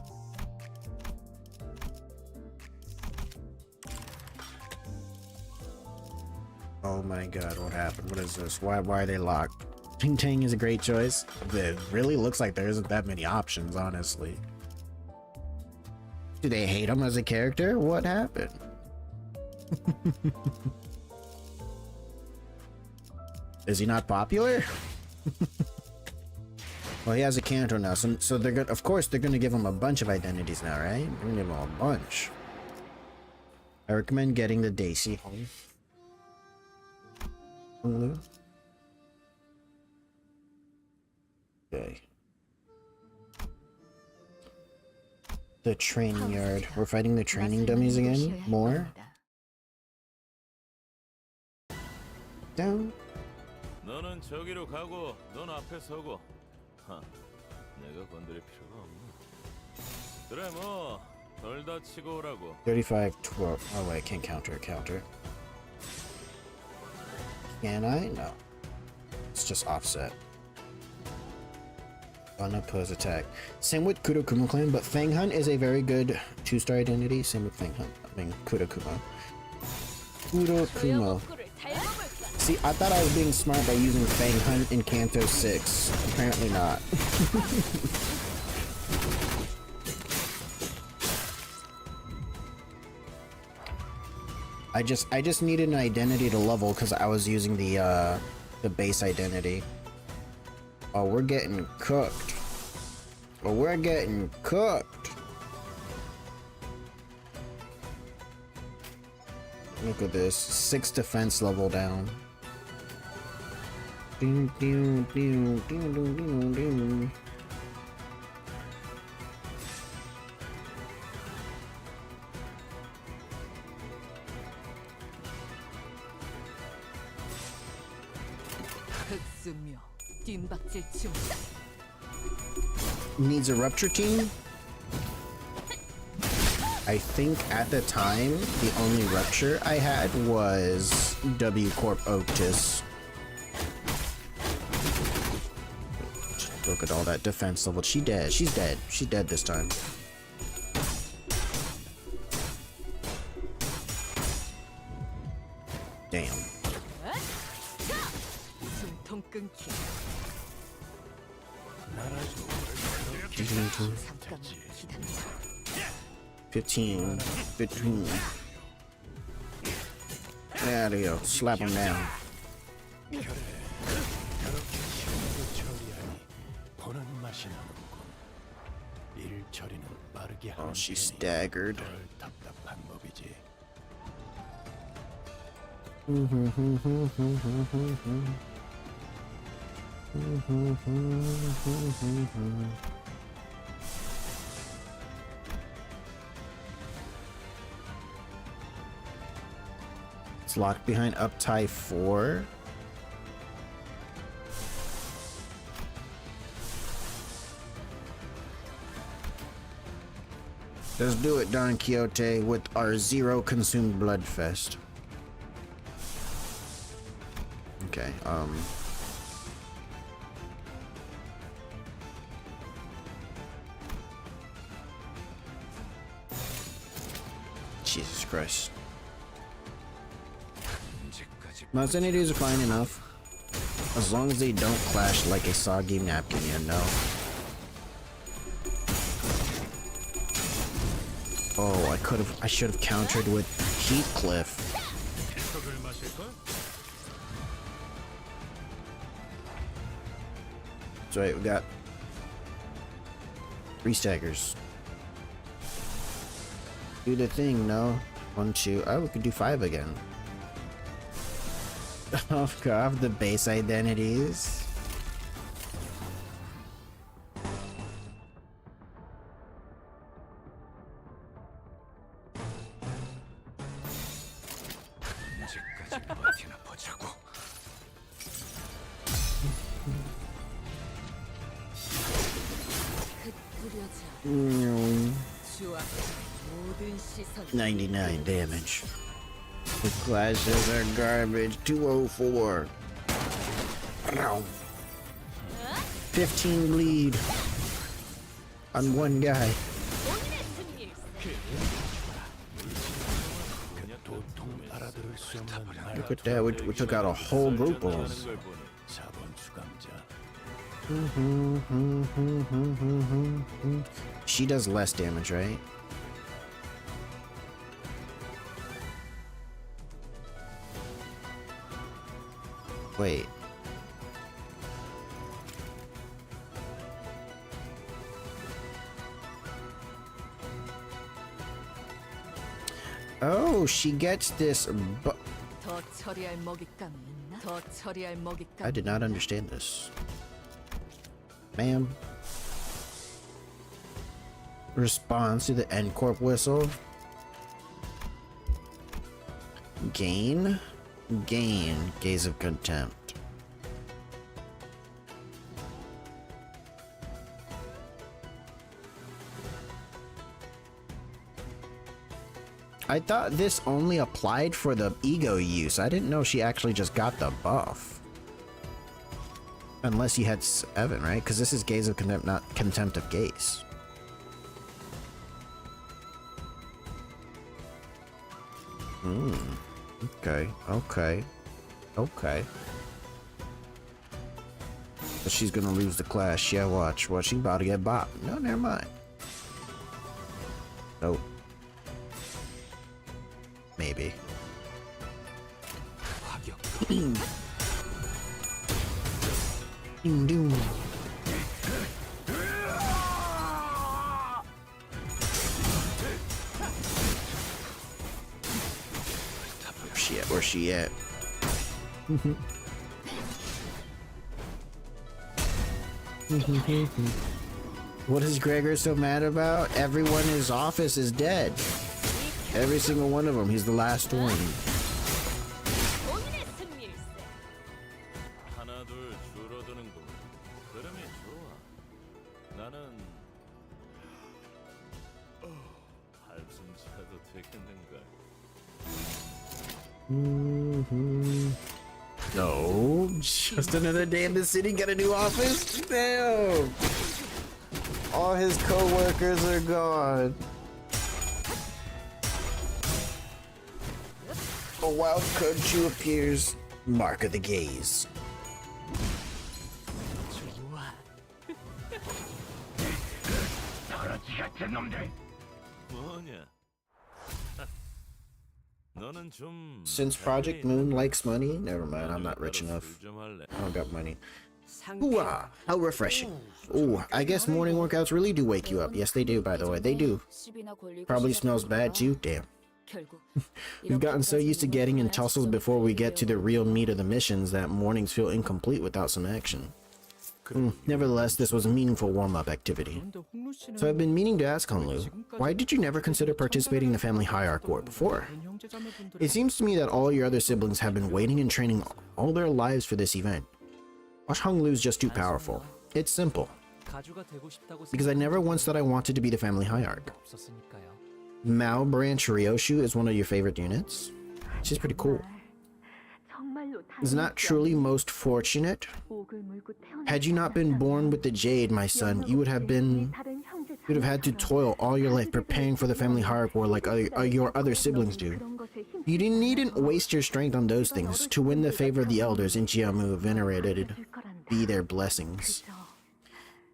S1: Oh my god, what happened? What is this? Why are they locked? Ting Tang is a great choice. It really looks like there isn't that many options, honestly. Do they hate him as a character? What happened? Is he not popular? Well, he has a Canto now, so they're good. Of course, they're gonna give him a bunch of identities now, right? They're gonna give him a bunch. I recommend getting the Daisy Hulu. Okay. The training yard. We're fighting the training dummies again. More. Down.
S7: 너는 저기로 가고 넌 앞에 서고. 하, 내가 건드릴 필요가 없네. 그래 뭐, 덜 다치고 오라고.
S1: 35, 12. Oh wait, can't counter. Can I? No. It's just offset. Unopposed attack. Same with Kurokuma clan, but Fang Hunt is a very good 2-star identity. Same with Fang Hunt. I mean, Kurokuma. See, I thought I was being smart by using Fang Hunt in Canto 6. Apparently not. I just needed an identity to level because I was using the base identity. Oh, we're getting cooked. Oh, we're getting cooked. Look at this. 6 defense level down. Ding, ding, ding, ding, ding, ding, ding. Needs a rupture team? I think at the time, the only rupture I had was W Corp Octus. Look at all that defense level. She dead. She's dead. She's dead this time. Damn. 15. There you go. Slap him down. Oh, she staggered. It's locked behind up tie 4. Let's do it, Don Quixote, with our 0 consumed bloodfest. Okay, Jesus Christ. Most entities are fine enough. As long as they don't clash like a soggy napkin, you know. Oh, I should have countered with Heathcliff. That's right, we got 3 staggers. Do the thing, no? 1, 2. Oh, we could do 5 again. Oh god, the base identities. Mm, 99 damage. The clashes are garbage. 204. Ow. 15 bleed on one guy. Look at that, we took out a whole group of them. She does less damage, right? Wait. Oh, she gets this. I did not understand this. Ma'am. Response to the End Corp whistle. Gain. Gain. Gaze of contempt. I thought this only applied for the ego use. I didn't know she actually just got the buff. Unless you had 7, right? Because this is Gaze of Contempt, not Contempt of Gaze. Okay, okay, okay. But she's gonna lose the clash. Yeah, watch. Well, she about to get bopped. No, never mind. Nope. Maybe. Doom doom. Where's she at? What is Gregor so mad about? Everyone in his office is dead. Every single one of them. He's the last one. No, just another day in the city. Got a new office. Damn. All his co-workers are gone. A wild Kunchu appears. Mark of the gaze. Since Project Moon likes money, never mind, I'm not rich enough. I don't got money. Ooh, how refreshing. Ooh, I guess morning workouts really do wake you up. Yes, they do, by the way, they do. Probably smells bad too, damn. We've gotten so used to getting in tussles before we get to the real meat of the missions that mornings feel incomplete without some action. Nevertheless, this was a meaningful warm-up activity. So I've been meaning to ask Honglu, why did you never consider participating in the family hierarchy war before? It seems to me that all your other siblings have been waiting and training all their lives for this event. Honglu's just too powerful. It's simple. Because I never once thought I wanted to be the family hierarch. Mao Branch Ryoshu is one of your favorite units? She's pretty cool. Is not truly most fortunate? Had you not been born with the jade, my son, you would have had to toil all your life preparing for the family hierarchy war like your other siblings do. You needn't waste your strength on those things. To win the favor of the elders in Jiamu venerated be their blessings.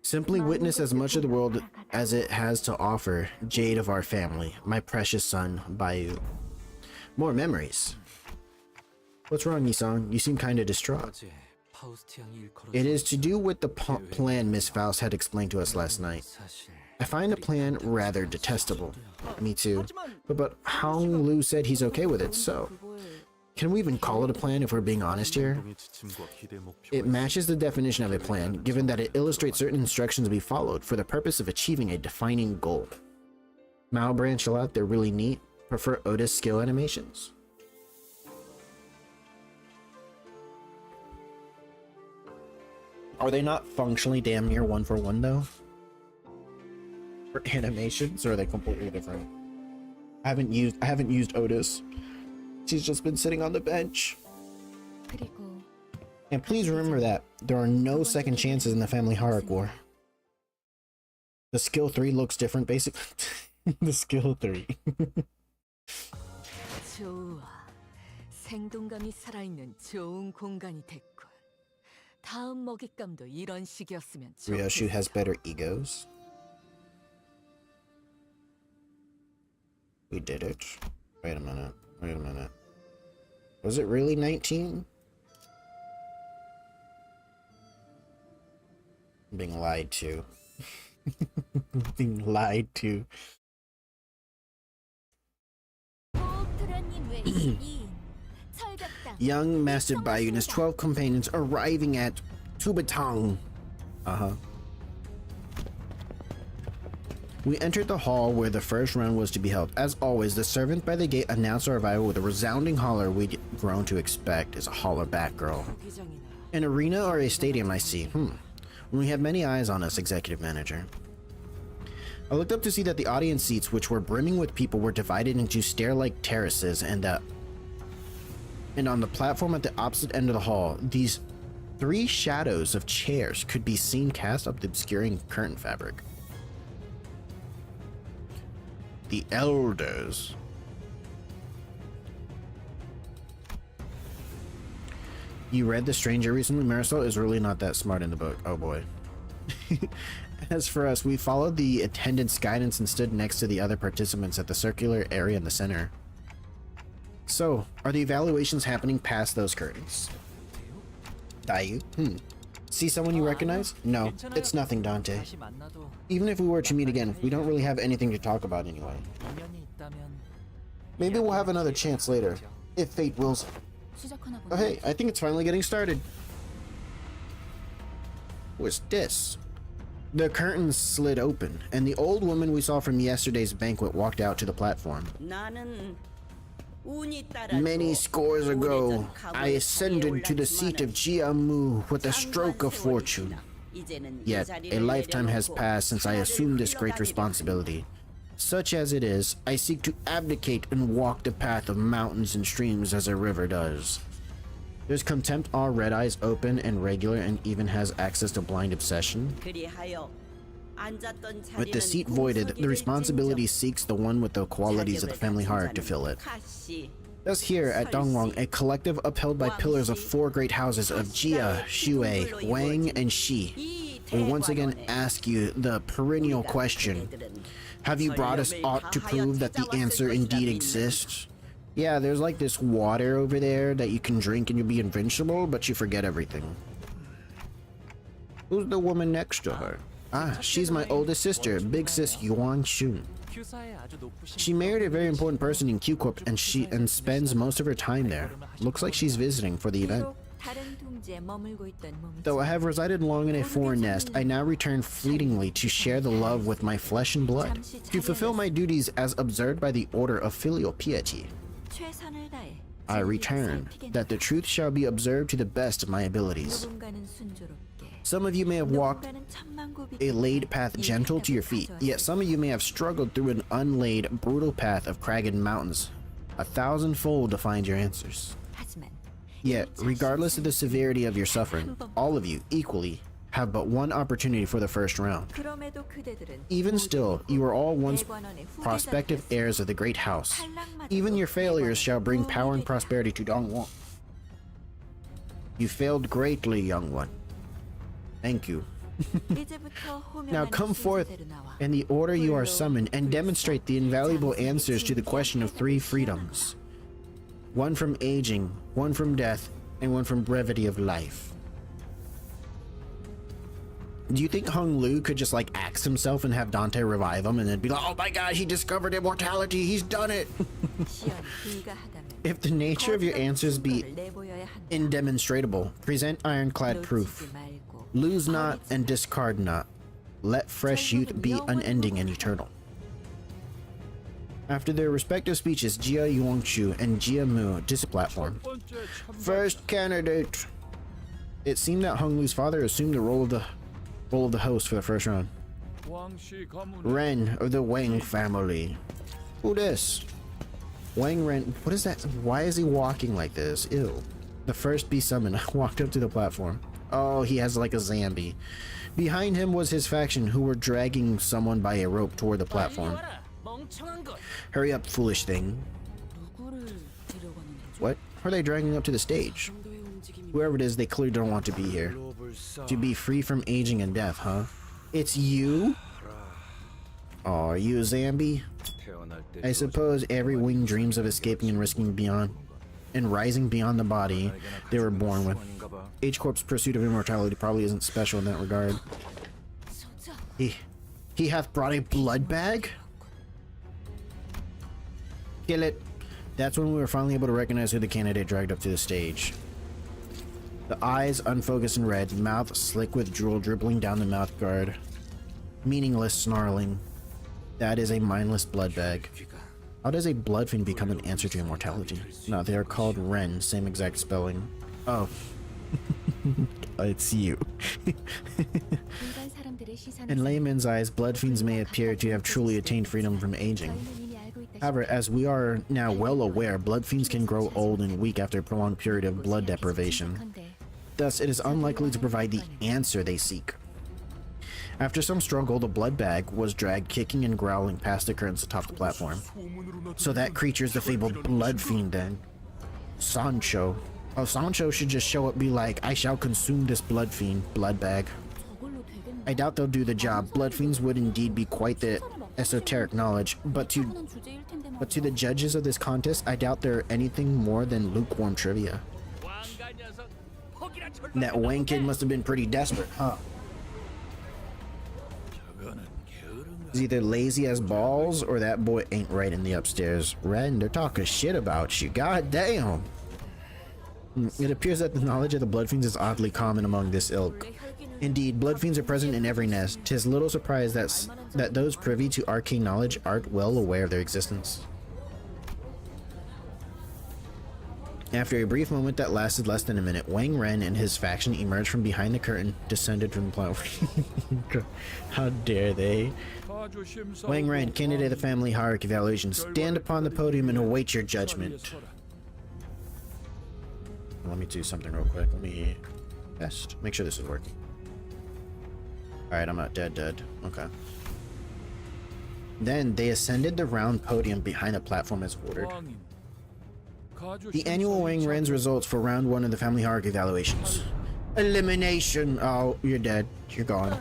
S1: Simply witness as much of the world as it has to offer, jade of our family, my precious son, Bayu. More memories. What's wrong, Nissan? You seem kinda distraught. It is to do with the plan Miss Faust had explained to us last night. I find the plan rather detestable. Me too. But Hong Lu said he's okay with it, so... Can we even call it a plan if we're being honest here? It matches the definition of a plan, given that it illustrates certain instructions to be followed for the purpose of achieving a defining goal. Mao branch a lot, they're really neat. Prefer Otis skill animations. Are they not functionally damn near one for one though? For animations, or are they completely different? I haven't used Otis. She's just been sitting on the bench. And please remember that there are no second chances in the family hardcore. The skill 3 looks different basically. The skill 3.
S4: 좋아. 생동감이 살아있는 좋은 공간이 됐군. 다음 먹잇감도 이런 식이었으면
S1: Ryoshu has better egos. We did it. Wait a minute. Wait a minute. Was it really 19? I'm being lied to. Being lied to. Young Master Bai and his 12 companions arriving at Tubatang. We entered the hall where the first round was to be held. As always, the servant by the gate announced our arrival with a resounding holler we'd grown to expect as a holler back girl. An arena or a stadium, I see. We have many eyes on us, executive manager. I looked up to see that the audience seats, which were brimming with people, were divided into stair-like terraces, and on the platform at the opposite end of the hall, these 3 shadows of chairs could be seen cast up the obscuring curtain fabric. The elders. You read The Stranger recently? Marisol is really not that smart in the book. Oh boy. As for us, we followed the attendant's guidance and stood next to the other participants at the circular area in the center. So, are the evaluations happening past those curtains? Dayu? See someone you recognize? No, it's nothing, Dante. Even if we were to meet again, we don't really have anything to talk about anyway. Maybe we'll have another chance later, if fate wills. Oh hey, I think it's finally getting started. What's this? The curtains slid open, and the old woman we saw from yesterday's banquet walked out to the platform. Many scores ago, I ascended to the seat of Jiamu with a stroke of fortune. Yet, a lifetime has passed since I assumed this great responsibility. Such as it is, I seek to abdicate and walk the path of mountains and streams as a river does. There's contempt, all red eyes open and regular, and even has access to blind obsession. With the seat voided, the responsibility seeks the one with the qualities of the family heart to fill it. Thus here at Dongwang, a collective upheld by pillars of 4 great houses of Jia, Xue, Wang, and Shi, we once again ask you the perennial question. Have you brought us aught to prove that the answer indeed exists? Yeah, there's like this water over there that you can drink and you'll be invincible, but you forget everything. Who's the woman next to her? Ah, she's my oldest sister, Big Sis Yuan Shun. She married a very important person in Q-Corp and spends most of her time there. Looks like she's visiting for the event. Though I have resided long in a foreign nest, I now return fleetingly to share the love with my flesh and blood, to fulfill my duties as observed by the order of filial piety. I return, that the truth shall be observed to the best of my abilities. Some of you may have walked a laid path gentle to your feet, yet some of you may have struggled through an unlaid, brutal path of cragged mountains, 1,000-fold to find your answers. Yet, regardless of the severity of your suffering, all of you, equally, have but one opportunity for the first round. Even still, you are all once prospective heirs of the great house. Even your failures shall bring power and prosperity to Dongwon. You failed greatly, young one. Thank you. Now come forth in the order you are summoned and demonstrate the invaluable answers to the question of 3 freedoms. One from aging, one from death, and one from brevity of life. Do you think Hung Lu could just like axe himself and have Dante revive him and then be like, oh my god, he discovered immortality, he's done it? If the nature of your answers be indemonstrable, present ironclad proof. Lose not and discard not. Let fresh youth be unending and eternal. After their respective speeches, Jia Yuangshu and Jia Mu platform. First candidate. It seemed that Hung Lu's father assumed the role of the host for the first round. Ren of the Wang family. Who this? Wang Ren. What is that? Why is he walking like this? Ew. The first be summoned walked up to the platform. Oh, he has like a zombie. Behind him was his faction, who were dragging someone by a rope toward the platform. Hurry up, foolish thing. What? Who are they dragging up to the stage? Whoever it is, they clearly don't want to be here. To be free from aging and death, huh? It's you? Oh, are you a zombie? I suppose every wing dreams of escaping and risking beyond and rising beyond the body they were born with. H-Corp's pursuit of immortality probably isn't special in that regard. He hath brought a blood bag? Kill it. That's when we were finally able to recognize who the candidate dragged up to the stage. The eyes unfocused and red, mouth slick with drool dribbling down the mouth guard. Meaningless snarling. That is a mindless blood bag. How does a blood fiend become an answer to immortality? No, they are called Ren, same exact spelling. Oh. It's you. In layman's eyes, blood fiends may appear to have truly attained freedom from aging. However, as we are now well aware, blood fiends can grow old and weak after a prolonged period of blood deprivation. Thus, it is unlikely to provide the answer they seek. After some struggle, the blood bag was dragged kicking and growling past the curtains atop the platform. So that creature is the fabled blood fiend then. Sancho. Oh, Sancho should just show up and be like, I shall consume this blood fiend, blood bag. I doubt they'll do the job. Blood fiends would indeed be quite the esoteric knowledge, but to the judges of this contest, I doubt they're anything more than lukewarm trivia. That Wang kid must have been pretty desperate, huh? He's either lazy as balls or that boy ain't right in the upstairs. Ren, they're talking shit about you. God damn. It appears that the knowledge of the blood fiends is oddly common among this ilk. Indeed, blood fiends are present in every nest. 'Tis little surprise that those privy to arcane knowledge aren't well aware of their existence. After a brief moment that lasted less than a minute, Wang Ren and his faction emerged from behind the curtain, descended from the platform. How dare they? Wang Ren, candidate of the family hierarchy evaluation, stand upon the podium and await your judgment. Let me do something real quick. Let me test. Make sure this is working. Alright, I'm not dead. Okay. Then they ascended the round podium behind the platform as ordered. The annual Wang Ren's results for round 1 of the family hierarchy evaluations. Elimination! Oh, you're dead. You're gone.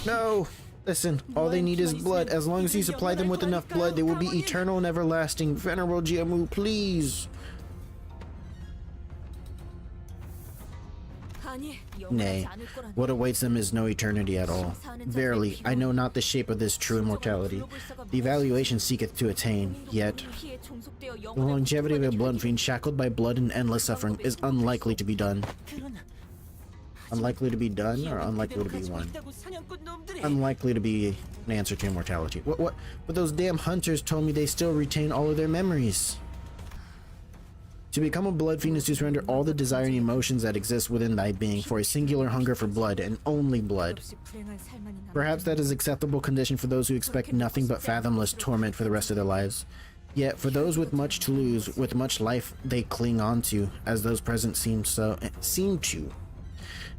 S1: No! Listen, all they need is blood. As long as you supply them with enough blood, they will be eternal and everlasting. Venerable Jiamu, please! Nay, what awaits them is no eternity at all. Verily, I know not the shape of this true immortality. The evaluation seeketh to attain, yet the longevity of a blood fiend shackled by blood and endless suffering is unlikely to be done. Unlikely to be done, or unlikely to be won? Unlikely to be an answer to immortality. What? But those damn hunters told me they still retain all of their memories. To become a blood fiend is to surrender all the desire and emotions that exist within thy being for a singular hunger for blood and only blood. Perhaps that is an acceptable condition for those who expect nothing but fathomless torment for the rest of their lives. Yet for those with much to lose, with much life they cling on to, as those present seem to.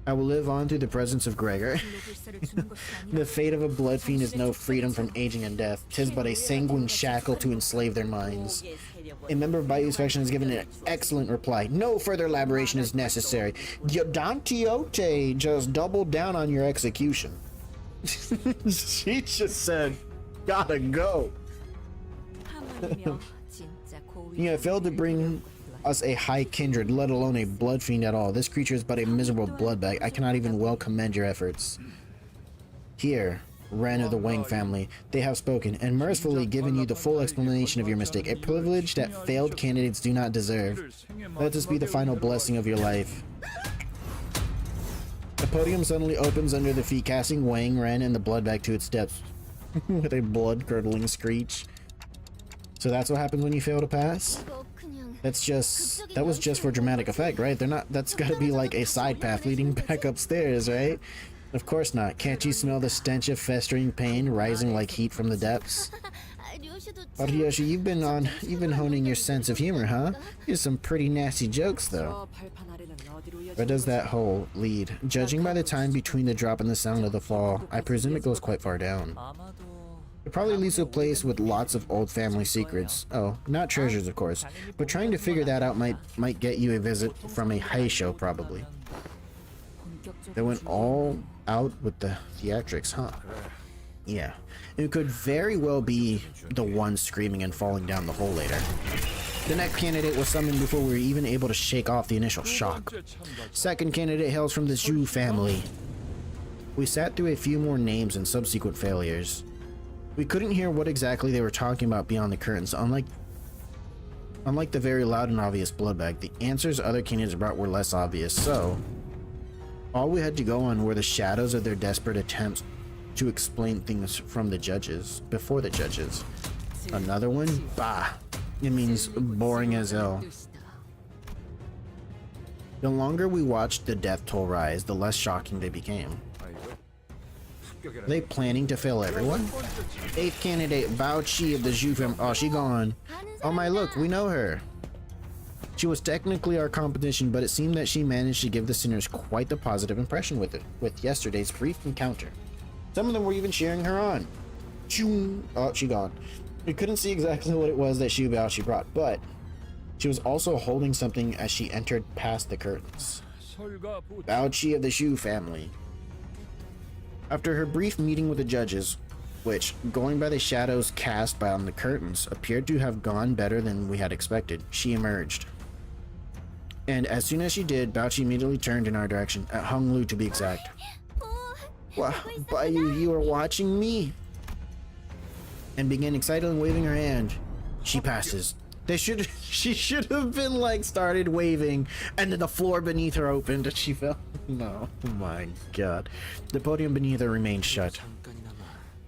S1: I will live on through the presence of Gregor. The fate of a blood fiend is no freedom from aging and death. 'Tis but a sanguine shackle to enslave their minds. A member of Bayou's faction has given an excellent reply. No further elaboration is necessary. Don Quixote just doubled down on your execution. She just said, gotta go. You have failed to bring us a high kindred, let alone a blood fiend at all. This creature is but a miserable blood bag. I cannot even well commend your efforts. Here, Ren of the Wang family, they have spoken and mercifully given you the full explanation of your mistake, a privilege that failed candidates do not deserve. Let this be the final blessing of your life. The podium suddenly opens under the feet, casting Wang, Ren, and the blood back to its depths with a blood-curdling screech. So that's what happens when you fail to pass? That was just for dramatic effect, right? That's gotta be like a side path leading back upstairs, right? Of course not. Can't you smell the stench of festering pain rising like heat from the depths? Ariyoshi, you've been honing your sense of humor, huh? Here's some pretty nasty jokes, though. Where does that hole lead? Judging by the time between the drop and the sound of the fall, I presume it goes quite far down. It probably leads to a place with lots of old family secrets. Oh, not treasures, of course, but trying to figure that out might get you a visit from a Heisho, probably. They went all out with the theatrics, huh? Yeah. It could very well be the one screaming and falling down the hole later. The next candidate was summoned before we were even able to shake off the initial shock. Second candidate hails from the Zhu family. We sat through a few more names and subsequent failures. We couldn't hear what exactly they were talking about beyond the curtains. Unlike the very loud and obvious blood bag, the answers other candidates brought were less obvious, so all we had to go on were the shadows of their desperate attempts to explain things from the judges, before the judges. Another one? Bah! It means boring as hell. The longer we watched the death toll rise, the less shocking they became. Are they planning to fail everyone? 8th candidate, Bao Chi of the Zhu family. Oh, she gone. Oh my, look, we know her. She was technically our competition, but it seemed that she managed to give the sinners quite the positive impression with yesterday's brief encounter. Some of them were even cheering her on. Oh, she gone. We couldn't see exactly what it was that Xu Baoshi brought, but she was also holding something as she entered past the curtains. Bao Chi of the Xu family. After her brief meeting with the judges, which, going by the shadows cast by on the curtains, appeared to have gone better than we had expected, she emerged. And as soon as she did, Bao Chi immediately turned in our direction, at Hung Lu to be exact. Wow, Baiyu, you are watching me? And began excitedly waving her hand. She passes. She should have been like started waving, and then the floor beneath her opened and she fell. No, oh my god. The podium beneath her remained shut.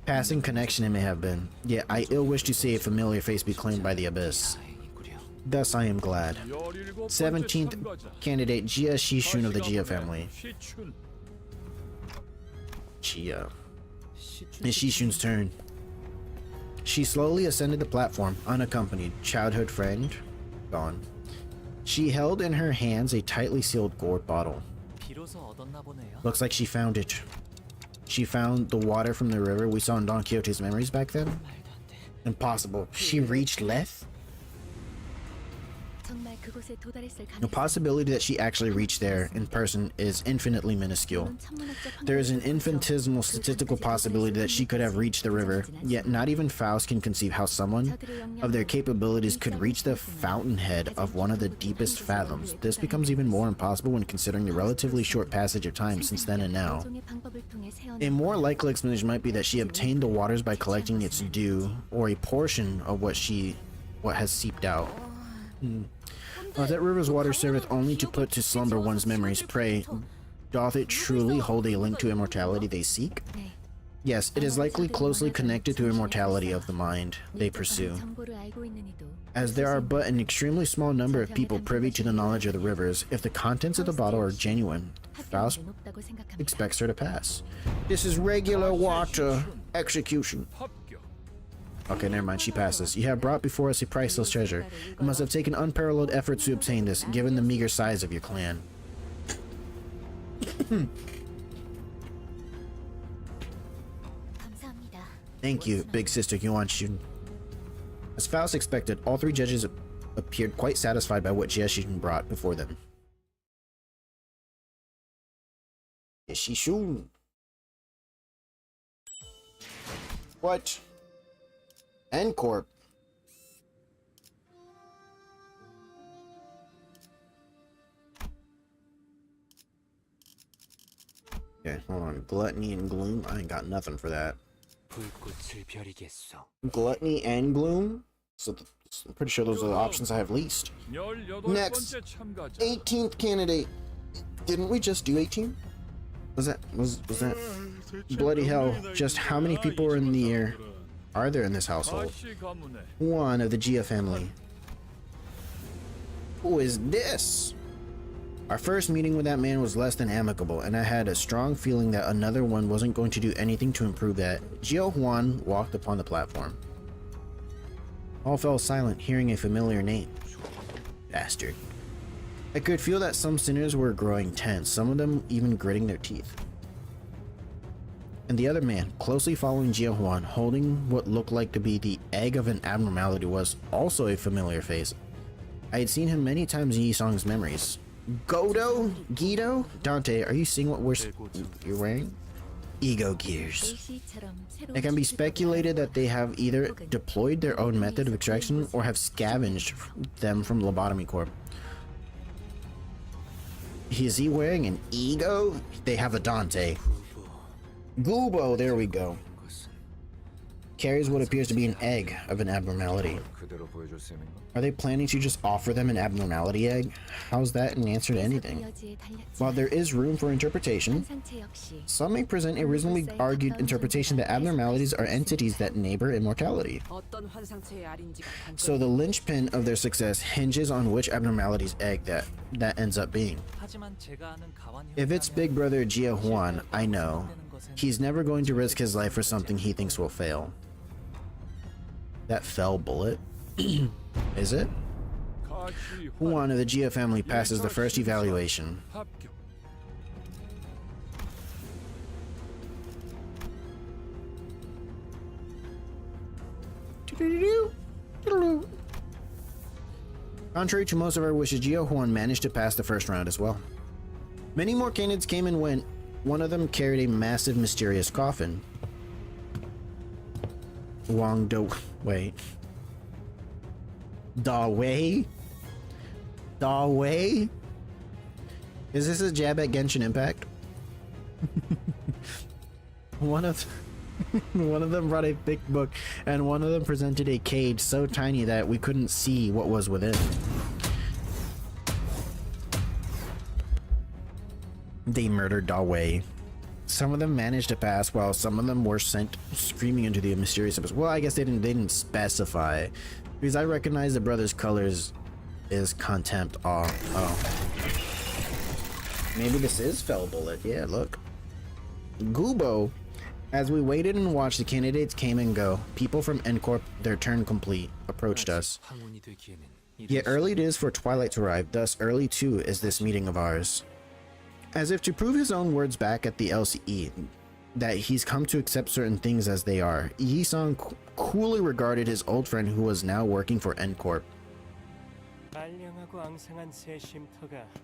S1: Passing connection it may have been, yet I ill wish to see a familiar face be claimed by the abyss. Thus I am glad. 17th candidate Jia Shishun of the Jia family. Jia. It's Shishun's turn. She slowly ascended the platform, unaccompanied. Childhood friend? Gone. She held in her hands a tightly sealed gourd bottle. Looks like she found it. She found the water from the river we saw in Don Quixote's memories back then? Impossible. She reached Leth? The possibility that she actually reached there in person is infinitely minuscule. There is an infinitesimal statistical possibility that she could have reached the river, yet not even Faust can conceive how someone of their capabilities could reach the fountainhead of one of the deepest fathoms. This becomes even more impossible when considering the relatively short passage of time since then and now. A more likely explanation might be that she obtained the waters by collecting its dew, or a portion of what has seeped out. That river's water serveth only to put to slumber one's memories. Pray, doth it truly hold a link to immortality they seek? Yes, it is likely closely connected to immortality of the mind they pursue. As there are but an extremely small number of people privy to the knowledge of the rivers, if the contents of the bottle are genuine, Faust expects her to pass. This is regular water. Execution. Okay, never mind, she passes. You have brought before us a priceless treasure. It must have taken unparalleled efforts to obtain this, given the meager size of your clan. Thank you, big sister Yuan Shun. As Faust expected, all 3 judges appeared quite satisfied by what Jia Shishun brought before them. Shishun. What? N-Corp. Okay, hold on. Gluttony and gloom? I ain't got nothing for that.
S5: 불꽃을 벼리겠소.
S1: Gluttony and gloom? I'm pretty sure those are the options I have least. Next, 18th candidate. Didn't we just do 18? Was that bloody hell? Just how many people are in the air? Are there in this household? One of the Gia family. Who is this? Our first meeting with that man was less than amicable, and I had a strong feeling that another one wasn't going to do anything to improve that. Gio Juan walked upon the platform. All fell silent, hearing a familiar name. Bastard. I could feel that some sinners were growing tense, some of them even gritting their teeth. And the other man, closely following Gio Juan, holding what looked like to be the egg of an abnormality, was also a familiar face. I had seen him many times in Yisong's memories. Godo? Guido? Dante, are you seeing what you're wearing? Ego gears. It can be speculated that they have either deployed their own method of extraction or have scavenged them from Lobotomy Corp. Is he wearing an ego? They have a Dante. Gubo, there we go. Carries what appears to be an egg of an abnormality. Are they planning to just offer them an abnormality egg? How's that an answer to anything? While there is room for interpretation, some may present a reasonably argued interpretation that abnormalities are entities that neighbor immortality. So the linchpin of their success hinges on which abnormality's egg that ends up being. If it's Big Brother Gia Juan, I know. He's never going to risk his life for something he thinks will fail. That fell bullet? Is it? Juan of the Gia family passes the first evaluation. Contrary to most of our wishes, Gio Juan managed to pass the first round as well. Many more candidates came and went. One of them carried a massive, mysterious coffin. Wang Do... Wait. Da Wei? Da Wei? Is this a jab at Genshin Impact? One of them brought a thick book, and one of them presented a cage so tiny that we couldn't see what was within. They murdered Da Wei. Some of them managed to pass, while some of them were sent screaming into the mysterious abyss. Well, I guess they didn't specify, because I recognize the brother's colors is contempt. Oh. Maybe this is fell bullet. Yeah, look. Gubo. As we waited and watched, the candidates came and go. People from N-Corp, their turn complete, approached us. Yet early it is for twilight to arrive, thus early too is this meeting of ours. As if to prove his own words back at the LCE, that he's come to accept certain things as they are, Yi-sung coolly regarded his old friend who was now working for N-Corp.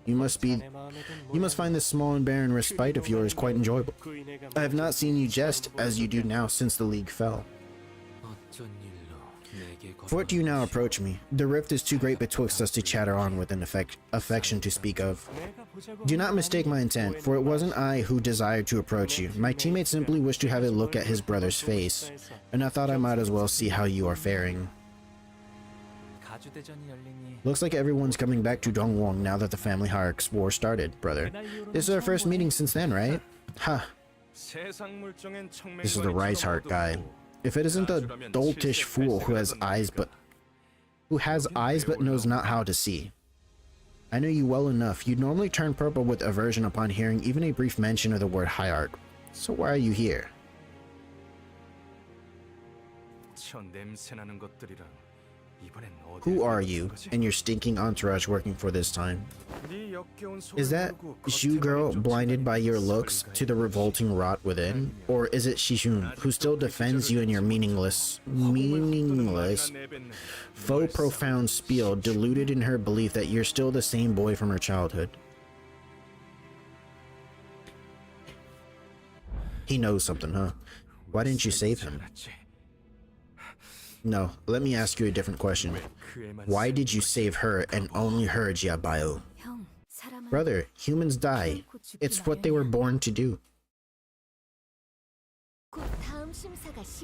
S1: You must find this small and barren respite of yours quite enjoyable. I have not seen you jest as you do now since the League fell. For what do you now approach me? The rift is too great betwixt us to chatter on with an affection to speak of. Do not mistake my intent, for it wasn't I who desired to approach you. My teammate simply wished to have a look at his brother's face, and I thought I might as well see how you are faring. Looks like everyone's coming back to Dongwon now that the family hierarchy war started, brother. This is our first meeting since then, right? Huh. This is the Rice Heart guy. If it isn't the doltish fool who has eyes but knows not how to see. I know you well enough. You normally turn purple with aversion upon hearing even a brief mention of the word hierarch. So why are you here? Who are you and your stinking entourage working for this time? Is that Shu girl blinded by your looks to the revolting rot within? Or is it Shishun who still defends you in your meaningless, faux profound spiel, deluded in her belief that you're still the same boy from her childhood? He knows something, huh? Why didn't you save him? No, let me ask you a different question. Why did you save her and only her, Jiabao? Brother, humans die. It's what they were born to do.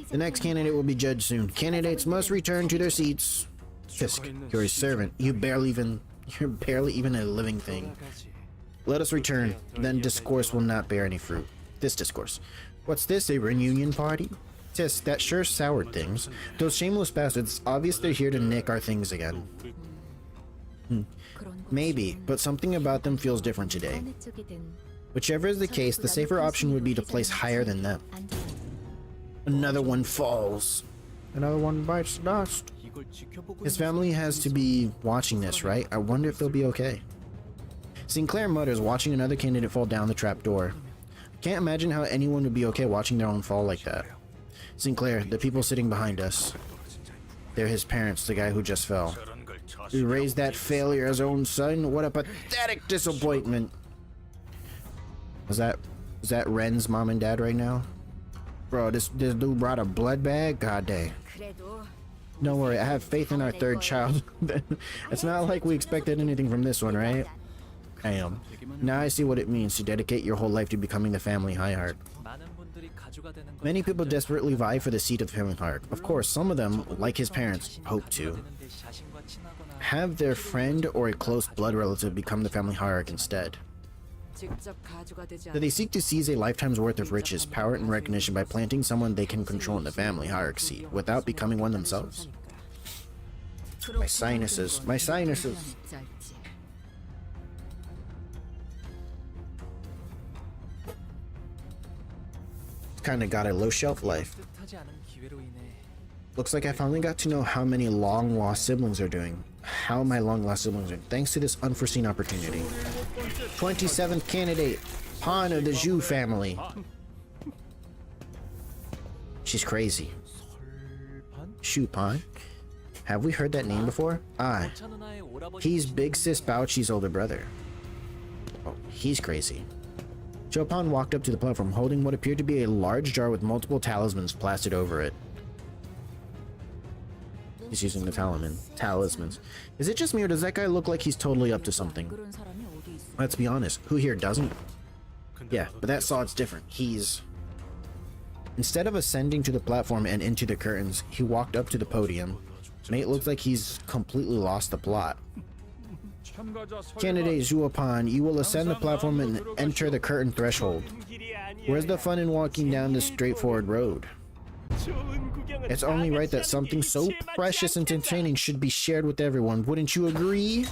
S1: The next candidate will be judged soon. Candidates must return to their seats. Fisk, you're a servant. You're barely even a living thing. Let us return, then discourse will not bear any fruit. This discourse. What's this, a reunion party? Tisk, that sure soured things. Those shameless bastards, it's obvious they're here to nick our things again. Maybe, but something about them feels different today. Whichever is the case, the safer option would be to place higher than them. Another one falls. Another one bites the dust. His family has to be watching this, right? I wonder if they'll be okay. Sinclair mutters, watching another candidate fall down the trapdoor. I can't imagine how anyone would be okay watching their own fall like that. Sinclair, the people sitting behind us. They're his parents, the guy who just fell. He raised that failure as own son? What a pathetic disappointment. Is that Ren's mom and dad right now? Bro, this dude brought a blood bag? God dang. Don't worry, I have faith in our third child. It's not like we expected anything from this one, right? I am. Now I see what it means to dedicate your whole life to becoming the family hierarch. Many people desperately vie for the seat of family hierarch. Of course, some of them, like his parents, hope to have their friend or a close blood relative become the family hierarch instead. So they seek to seize a lifetime's worth of riches, power, and recognition by planting someone they can control in the family hierarch seat without becoming one themselves. My sinuses. My sinuses. Kinda got a low shelf life. Looks like I finally got to know how many long-lost siblings are doing. How my long-lost siblings are doing, thanks to this unforeseen opportunity. 27th candidate, Han of the Zhu family. She's crazy. Shu Pan? Have we heard that name before? Ah, he's Big Sis Baoqi's older brother. Oh, he's crazy. Chopin walked up to the platform holding what appeared to be a large jar with multiple talismans plastered over it. He's using the talismans. Is it just me or does that guy look like he's totally up to something? Let's be honest, who here doesn't? Yeah, but that Saw's different. Instead of ascending to the platform and into the curtains, he walked up to the podium. Mate looks like he's completely lost the plot. Candidate Zhuopan, you will ascend the platform and enter the curtain threshold. Where's the fun in walking down this straightforward road? It's only right that something so precious and entertaining should be shared with everyone. Wouldn't you agree?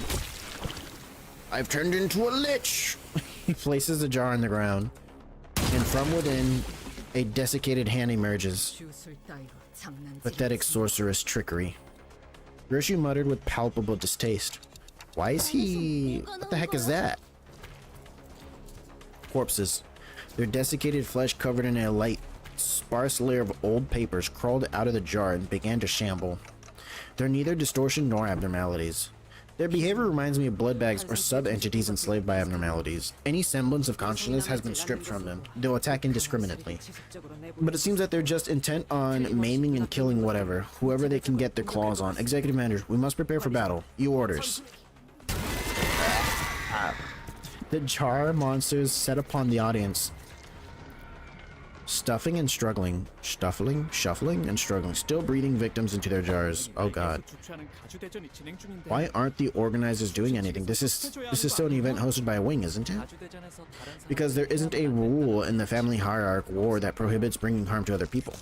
S1: I've turned into a lich! He places the jar on the ground, and from within, a desiccated hand emerges. Pathetic sorceress trickery. Gershu muttered with palpable distaste. Why is he... What the heck is that? Corpses. Their desiccated flesh covered in a light, sparse layer of old papers crawled out of the jar and began to shamble. They're neither distortion nor abnormalities. Their behavior reminds me of blood bags or sub-entities enslaved by abnormalities. Any semblance of consciousness has been stripped from them. They'll attack indiscriminately. But it seems that they're just intent on maiming and killing whoever they can get their claws on. Executive Manager, we must prepare for battle. You orders. The jar monsters set upon the audience, shuffling and struggling, still breathing victims into their jars. Oh god. Why aren't the organizers doing anything? This is still an event hosted by a wing, isn't it? Because there isn't a rule in the family hierarch war that prohibits bringing harm to other people.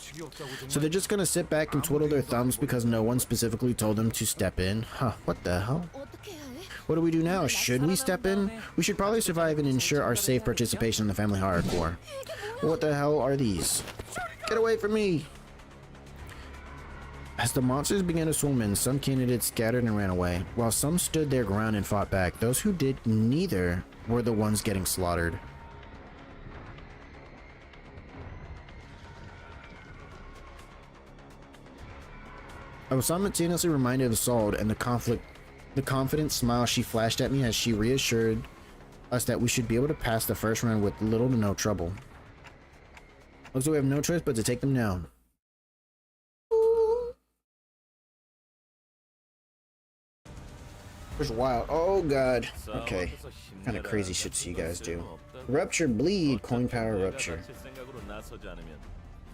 S1: So they're just gonna sit back and twiddle their thumbs because no one specifically told them to step in? Huh, what the hell? What do we do now? Should we step in? We should probably survive and ensure our safe participation in the family hierarch war. What the hell are these? Get away from me! As the monsters began to swarm in, some candidates scattered and ran away, while some stood their ground and fought back. Those who did neither were the ones getting slaughtered. I was simultaneously reminded of Saul and the confident smile she flashed at me as she reassured us that we should be able to pass the first round with little to no trouble. Looks like we have no choice but to take them down. There's wild. Oh god. Okay. What kind of crazy shit do you guys do? Rupture bleed. Coin power rupture.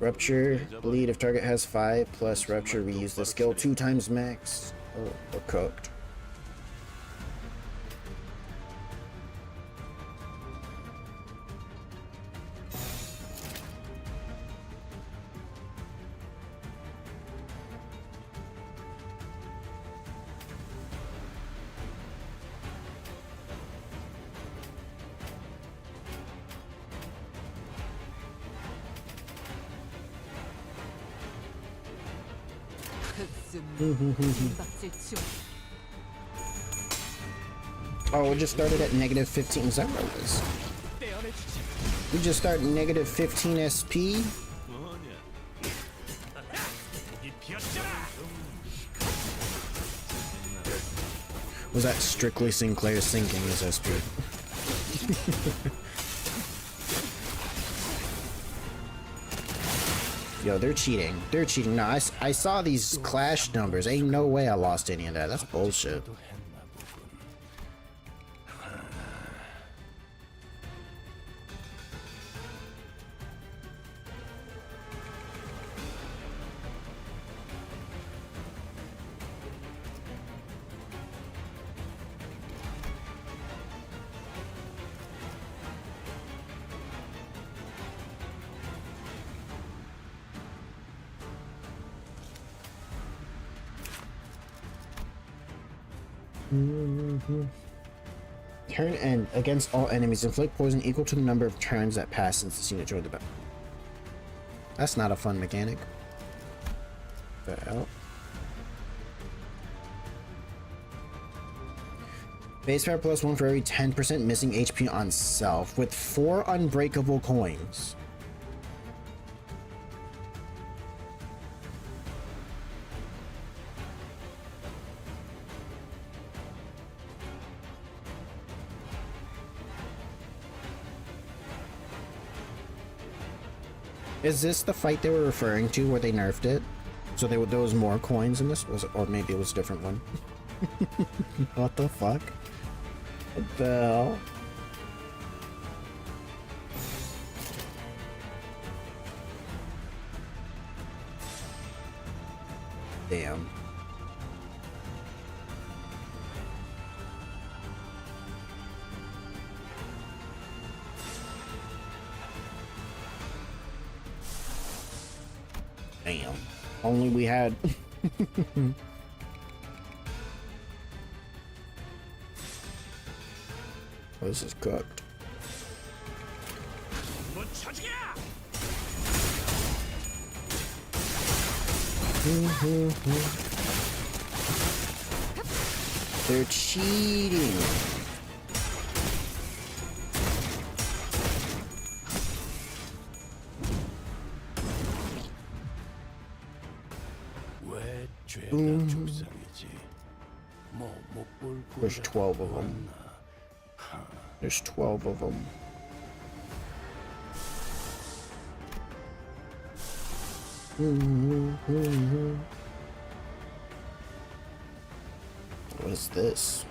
S1: Rupture, bleed if target has 5 plus rupture, reuse the skill 2 times max. Oh, we're cooked. Oh, we just started at negative 15. Is that what it was? We just started negative 15 SP. Was that strictly Sinclair sinking his SP? Yo, they're cheating. They're cheating. No, I saw these clash numbers. Ain't no way I lost any of that. That's bullshit. Turn end. Against all enemies, inflict poison equal to the number of turns that pass since this unit joined the battle. That's not a fun mechanic. The hell? Base power plus 1 for every 10% missing HP on self with 4 unbreakable coins. Is this the fight they were referring to where they nerfed it? So there was more coins in this? Or maybe it was a different one. What the fuck? What the hell? Damn. Damn. Only we had... Oh, this is cooked. They're cheating. There's 12 of them. There's 12 of them. What is this?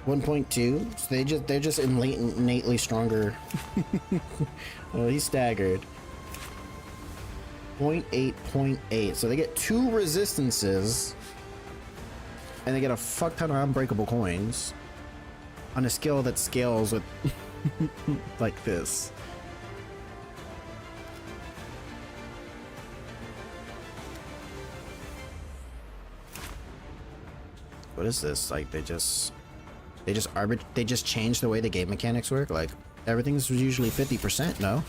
S1: 1.2? So they're just innately stronger. Oh, he's staggered. 0.8, 0.8. So they get 2 resistances. And they get a fuck ton of unbreakable coins. On a skill that scales with like this. What is this? Like they just changed the way the game mechanics work. Like everything's usually 50%, no?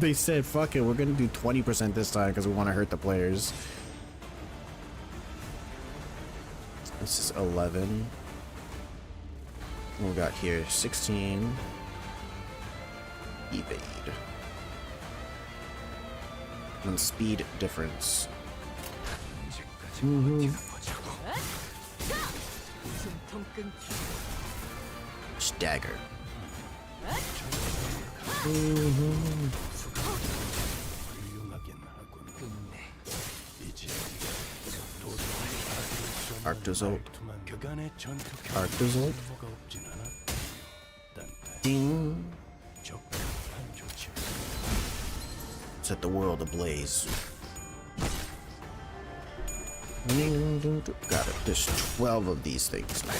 S1: They said fuck it, we're gonna do 20% this time because we want to hurt the players. This is 11. What we got here? 16. Evade. And speed difference. Stagger. Arctozolt. Arctozolt. Ding. Set the world ablaze. Got it. There's 12 of these things, man.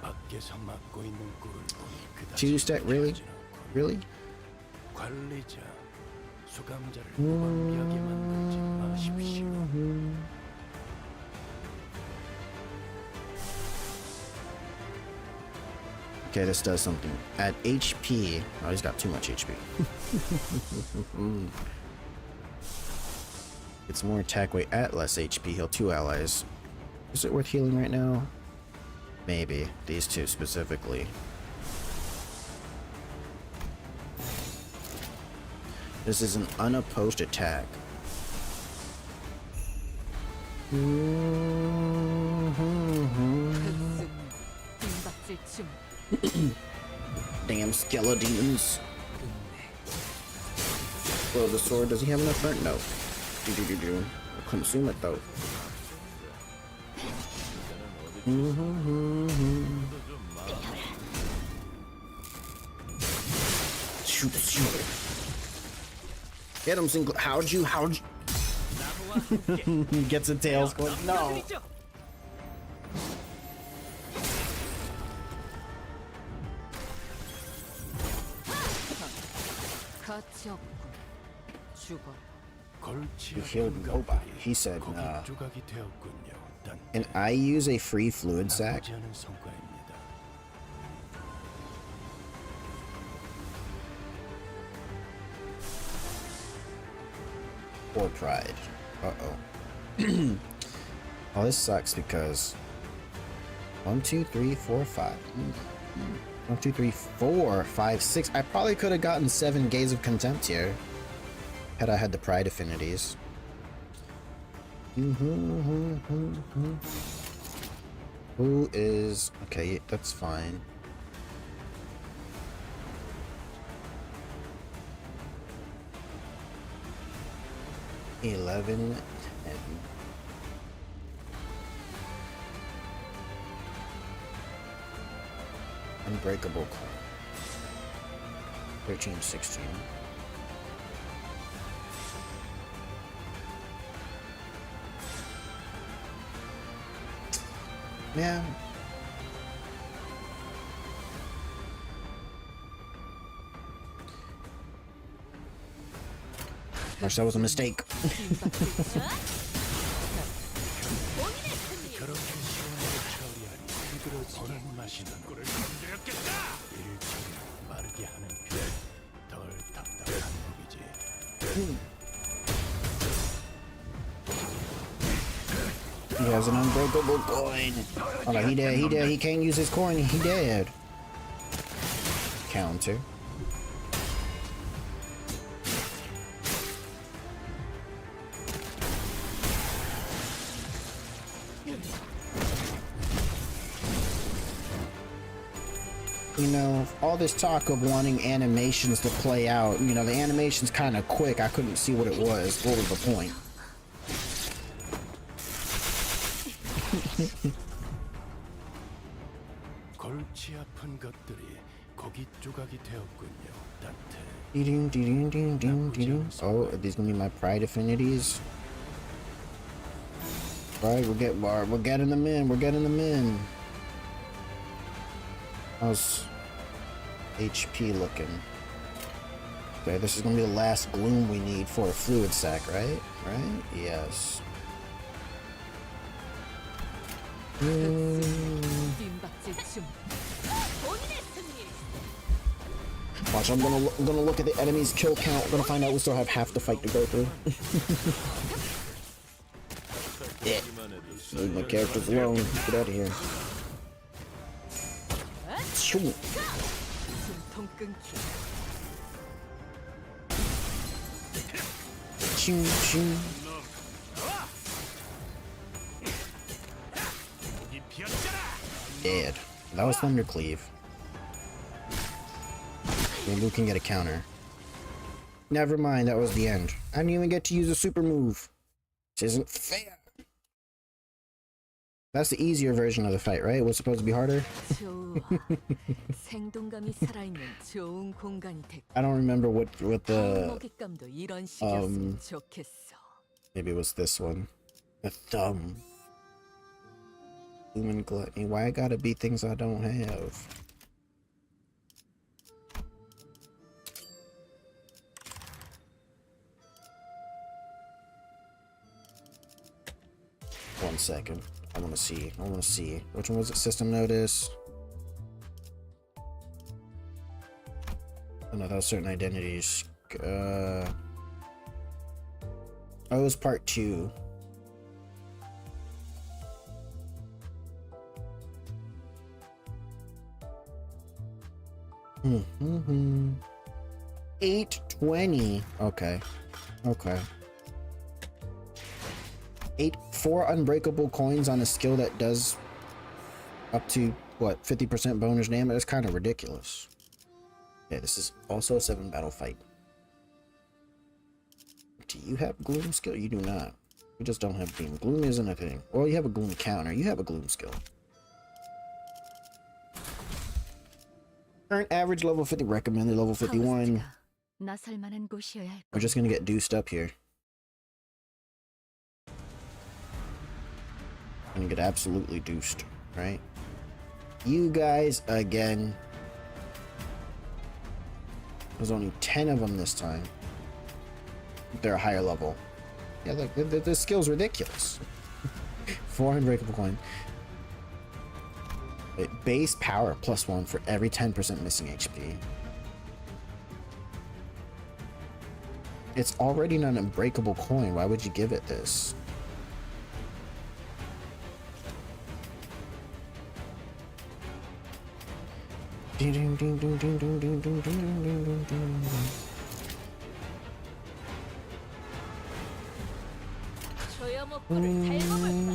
S5: 밖에서 맡고 있는 꼴을 보니 그다지
S1: Two stack, really?
S5: 좋아하진 않고.
S1: Really?
S5: 관리자, 수감자를 무방비하게 만들지 마십시오.
S1: Okay, this does something. At HP, oh, he's got too much HP. It's more attack weight at less HP. Heal 2 allies. Is it worth healing right now? Maybe. These two specifically. This is an unopposed attack. Damn skeletons. Well, the sword, does he have enough burnt? No. I'll consume it though. Shoot, shoot. Get him, Sinclair. How'd you? He gets a tail going. No.
S4: 가치 없군. 죽어라.
S1: You healed nobody. He said, nah.
S5: 조각이 되었군요. 단
S1: And I use a free fluid sac.
S5: 나쁘지 않은 성과입니다.
S1: Or pride. Uh-oh. Oh, this sucks because 1, 2, 3, 4, 5. 1, 2, 3, 4, 5, 6. I probably could have gotten 7 Gaze of Contempt here had I had the pride affinities. Who is okay? That's fine. $11 and Unbreakable Coin. 13, 16. Yeah. Gosh, that was a mistake.
S5: 그렇게 시원하게 처리하니 그들어지는 맛이 난 꼴을 건드렸겠다. 일처리 빠르게 하는 편이 덜 답답한 법이지.
S1: He has an unbreakable coin. Oh no, he dead, he can't use his coin, he dead. Counter. You know, all this talk of wanting animations to play out, you know, the animation's kind of quick. I couldn't see what it was. What was the point?
S5: 골치 아픈 것들이 고기 조각이 되었군요. 단테.
S1: Oh, are these gonna be my pride affinities? Alright, we're getting them in. We're getting them in. How's HP looking? Okay, this is gonna be the last gloom we need for a fluid sac, right? Right? Yes. Watch, I'm gonna look at the enemy's kill count. I'm gonna find out we still have half the fight to go through. Yeah. Leave my characters alone. Get out of here. Shoot. Choo choo. Dead. That was Thundercleave. Maybe we can get a counter. Never mind, that was the end. I didn't even get to use a super move. This isn't fair. That's the easier version of the fight, right? It was supposed to be harder.
S4: 좋아. 생동감이 살아있는 좋은 공간이 됐고.
S1: I don't remember what the
S4: 먹잇감도 이런 식이었으면 좋겠어.
S1: maybe it was this one. The thumb. Human gluttony. Why I gotta be things I don't have? One second. I want to see. Which one was it? System notice. Oh, no, that was certain identities. Oh, it was part 2. Mm-hmm. 820. Okay. 4 unbreakable coins on a skill that does up to what 50% bonus damage. That's kind of ridiculous. Okay, this is also a 7 battle fight. Do you have gloom skill? You do not. You just don't have gloom. Gloom isn't a thing. Well, you have a gloom counter. You have a gloom skill. Current average level 50. Recommended level 51.
S4: 나설 만한 곳이어야 할
S1: We're just gonna get deuced up here. Gonna get absolutely deuced, right? You guys again. There's only 10 of them this time. They're a higher level. Yeah, look, the skill's ridiculous. 4 unbreakable coin. Base power +1 for every 10% missing HP. It's already an unbreakable coin. Why would you give it this?
S4: 소염옥불을 달궈볼까?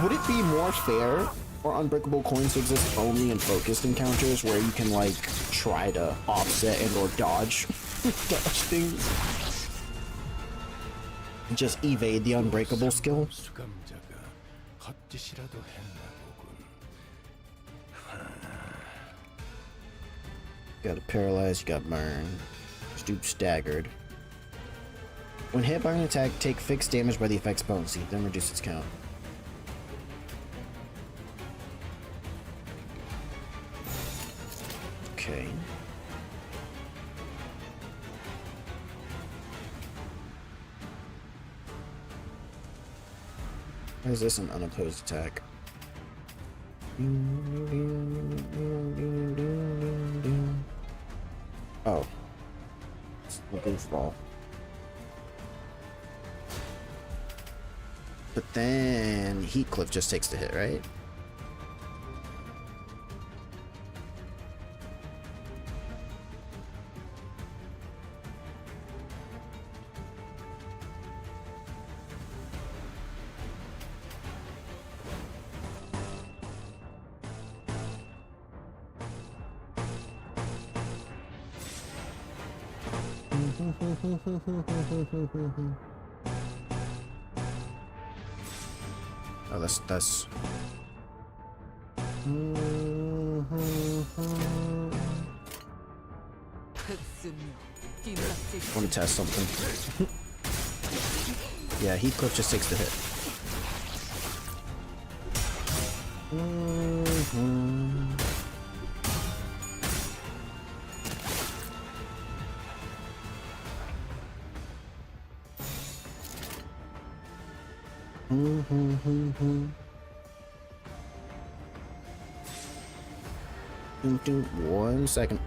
S1: Would it be more fair for unbreakable coins to exist only in focused encounters where you can like try to offset and or dodge things? Just evade the unbreakable skill?
S5: 수감자가 헛짓이라도 했나 보군.
S1: You got paralyzed, you got burned. Stoop staggered. When hit by an attack, take fixed damage by the effect's potency, then reduce its count. Okay. Why is this an unopposed attack? Oh. It's a goofball. But then Heatcliff just takes the hit, right? Oh, that's. I want to test something. Yeah, Heathcliff just takes the hit. One second.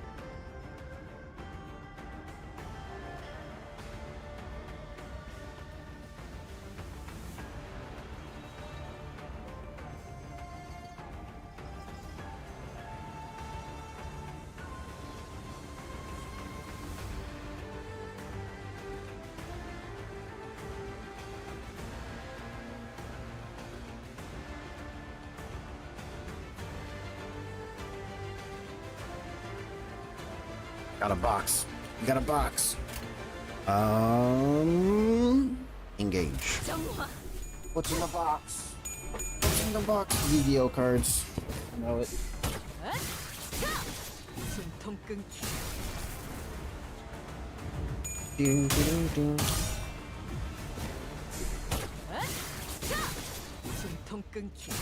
S1: Got a box. Got a box. Engage.
S4: 정화.
S1: What's in the box? What's in the box? Yu-Gi-Oh cards. I know it.
S4: 숨통 끊기.
S1: Ding, ding, ding.
S4: 숨통 끊기.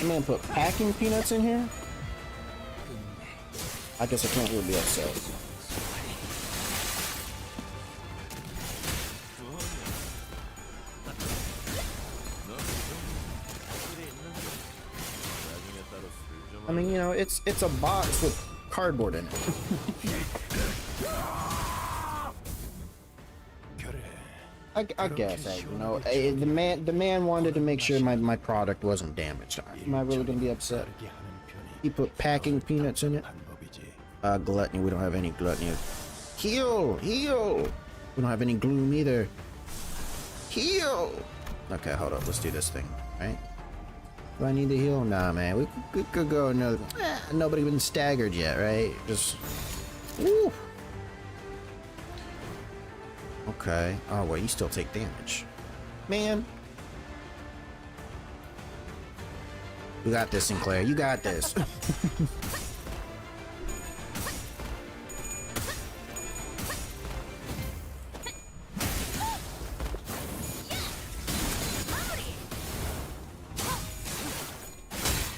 S1: I'm gonna put packing peanuts in here. I guess I can't really be upset. I mean, you know, it's a box with cardboard in it. I guess, you know, the man wanted to make sure my product wasn't damaged. Am I really gonna be upset? He put packing peanuts in it. Gluttony. We don't have any gluttony. Heal, heal. We don't have any gloom either. Heal. Okay, hold up. Let's do this thing. Right? Do I need to heal? Nah, man. We could go another. Nobody been staggered yet, right? Just. Woo. Okay. Oh, wait, you still take damage. Man. You got this, Sinclair. You got this.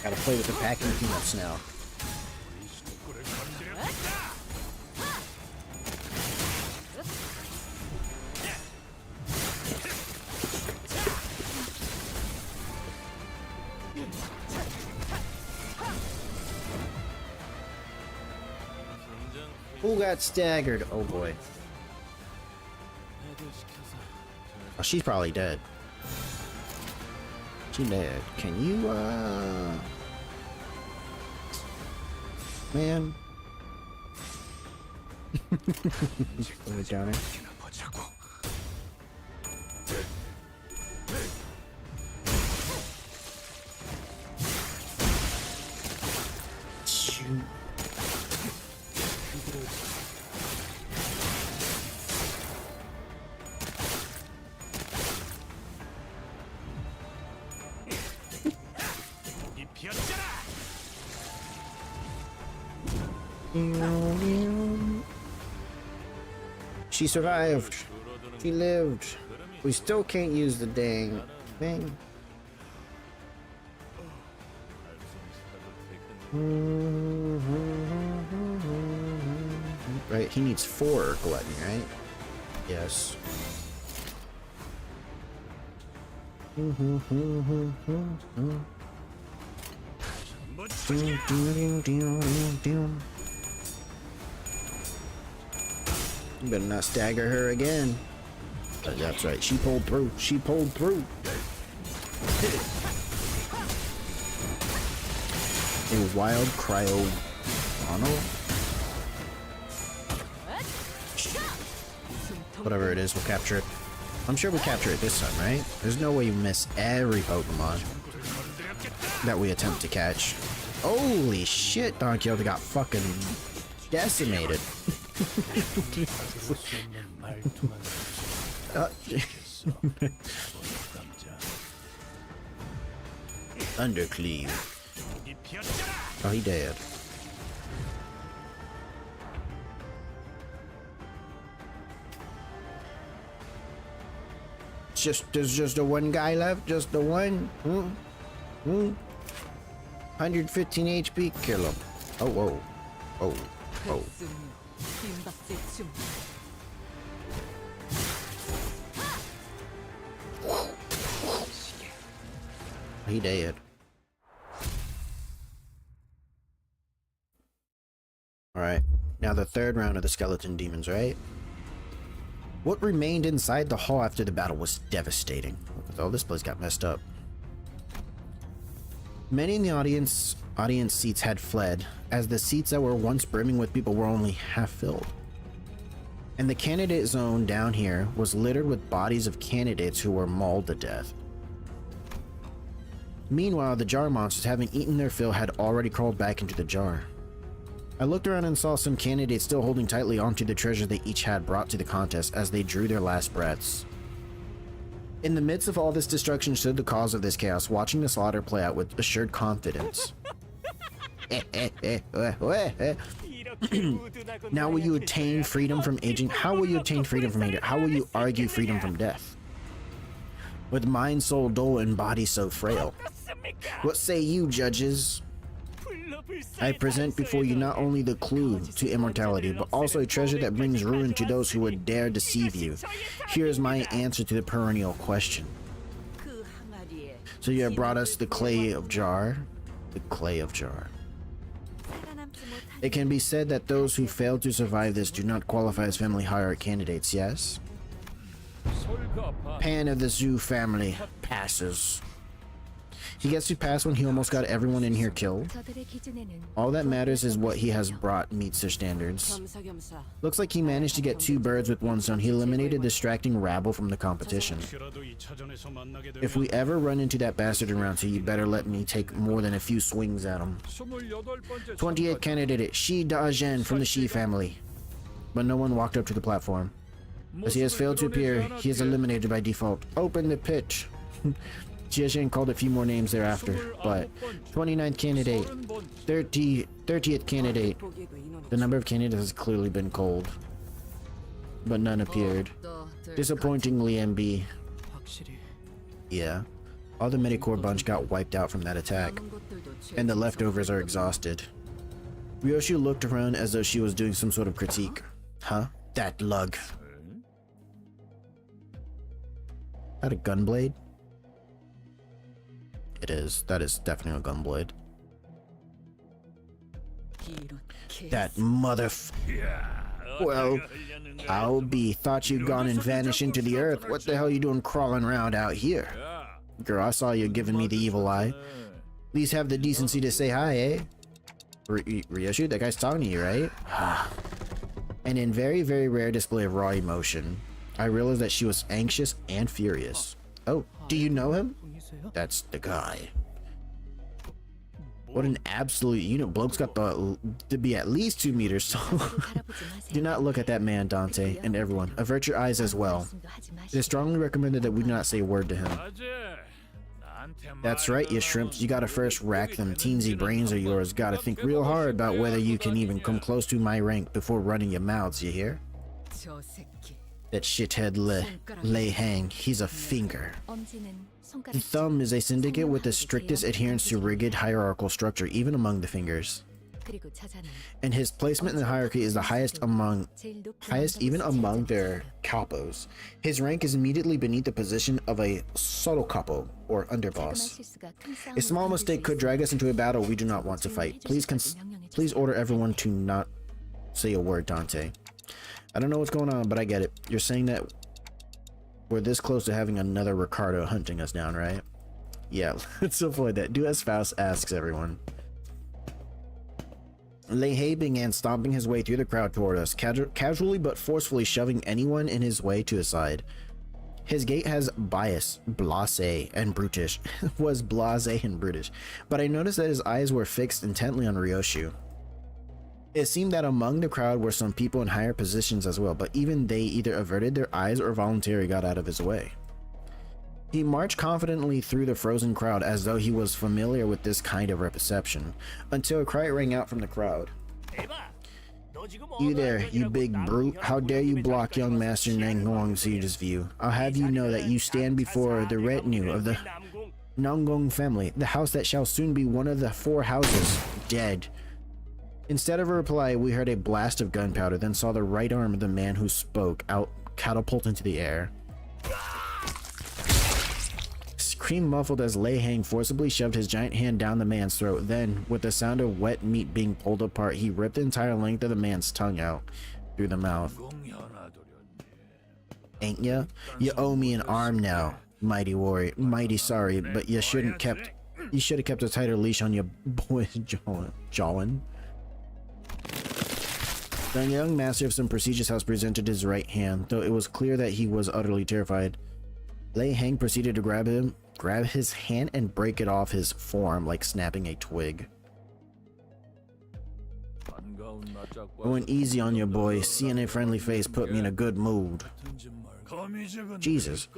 S1: Gotta play with the packing peanuts now. Who got staggered? Oh boy. Oh, she's probably dead. She dead. Can you, man? Put it down there. Shoot. She survived. She lived. We still can't use the dang thing. Right, he needs 4 gluttony, right? Yes. You better not stagger her again. That's right, she pulled through. She pulled through. A wild cryo mono? Whatever it is, we'll capture it. I'm sure we'll capture it this time, right? There's no way you miss every Pokemon that we attempt to catch. Holy shit, Don Quixote got fucking decimated. Undercleave. Oh, he dead. There's just the one guy left, just the one. 115 HP, kill him. Oh, whoa. Oh, oh. He dead. Alright, now the third round of the skeleton demons, right? What remained inside the hall after the battle was devastating. Oh, this place got messed up. Many in the audience seats had fled, as the seats that were once brimming with people were only half filled. And the candidate zone down here was littered with bodies of candidates who were mauled to death. Meanwhile, the jar monsters, having eaten their fill, had already crawled back into the jar. I looked around and saw some candidates still holding tightly onto the treasure they each had brought to the contest as they drew their last breaths. In the midst of all this destruction stood the cause of this chaos, watching the slaughter play out with assured confidence. Now will you attain freedom from aging? How will you attain freedom from aging? How will you argue freedom from death? With mind, soul, dull, and body so frail. What say you, judges? I present before you not only the clue to immortality, but also a treasure that brings ruin to those who would dare deceive you. Here is my answer to the perennial question. So you have brought us the clay of jar. The clay of jar. It can be said that those who fail to survive this do not qualify as family hierarchy candidates, yes? Pan of the Zoo family passes. He gets to pass when he almost got everyone in here killed. All that matters is what he has brought meets their standards. Looks like he managed to get 2 birds with 1 stone. He eliminated distracting rabble from the competition. If we ever run into that bastard in round 2, you better let me take more than a few swings at him. 28th candidate, Shi Da-Zhen from the Shi family. But no one walked up to the platform. As he has failed to appear, he is eliminated by default. Open the pitch. Jiajin called a few more names thereafter, but 29th candidate, 30th candidate. The number of candidates has clearly been cold, but none appeared. Disappointingly, MB. Yeah, all the Medicore bunch got wiped out from that attack, and the leftovers are exhausted. Ryoshu looked around as though she was doing some sort of critique. Huh? That lug. That a gunblade? It is. That is definitely a gunblade. That Well, I'll be. Thought you'd gone and vanished into the earth. What the hell are you doing crawling around out here? Girl, I saw you giving me the evil eye. Please have the decency to say hi, eh? Ryoshu, that guy's talking to you, right? And in very, very rare display of raw emotion, I realized that she was anxious and furious. Oh, do you know him? That's the guy. What an absolute unit. Bloke's got to be at least 2 meters tall. Do not look at that man, Dante, and everyone. Avert your eyes as well. It is strongly recommended that we do not say a word to him. That's right, you shrimps. You gotta first rack them teensy brains of yours. Gotta think real hard about whether you can even come close to my rank before running your mouths, you hear? That shithead Lei Hang, he's a finger. The thumb is a syndicate with the strictest adherence to rigid hierarchical structure, even among the fingers. And his placement in the hierarchy is the highest even among their capos. His rank is immediately beneath the position of a solo capo, or underboss. A small mistake could drag us into a battle we do not want to fight. Please order everyone to not say a word, Dante. I don't know what's going on, but I get it. You're saying that we're this close to having another Ricardo hunting us down, right? Yeah, let's avoid that. Do as Faust asks everyone. Leihei began stomping his way through the crowd toward us, casually but forcefully shoving anyone in his way to his side. His gait has bias, blasé, and brutish. Was blasé and brutish, but I noticed that his eyes were fixed intently on Ryoshu. It seemed that among the crowd were some people in higher positions as well, but even they either averted their eyes or voluntarily got out of his way. He marched confidently through the frozen crowd as though he was familiar with this kind of reception, until a cry rang out from the crowd. You there, you big brute. How dare you block young Master Nangong's view? I'll have you know that you stand before the retinue of the Nangong family, the house that shall soon be one of the 4 houses, dead. Instead of a reply, we heard a blast of gunpowder, then saw the right arm of the man who spoke out catapult into the air. Scream muffled as Lei Hang forcibly shoved his giant hand down the man's throat. Then, with the sound of wet meat being pulled apart, he ripped the entire length of the man's tongue out through the mouth. Ain't ya? You owe me an arm now, mighty warrior. Mighty sorry, but you should have kept a tighter leash on your boy's jawin. The young master of some prestigious house presented his right hand, though it was clear that he was utterly terrified. Lei Hang proceeded to grab him grab his hand and break it off his forearm like snapping a twig. I went easy on you, boy. Seeing a friendly face put me in a good mood. Jesus.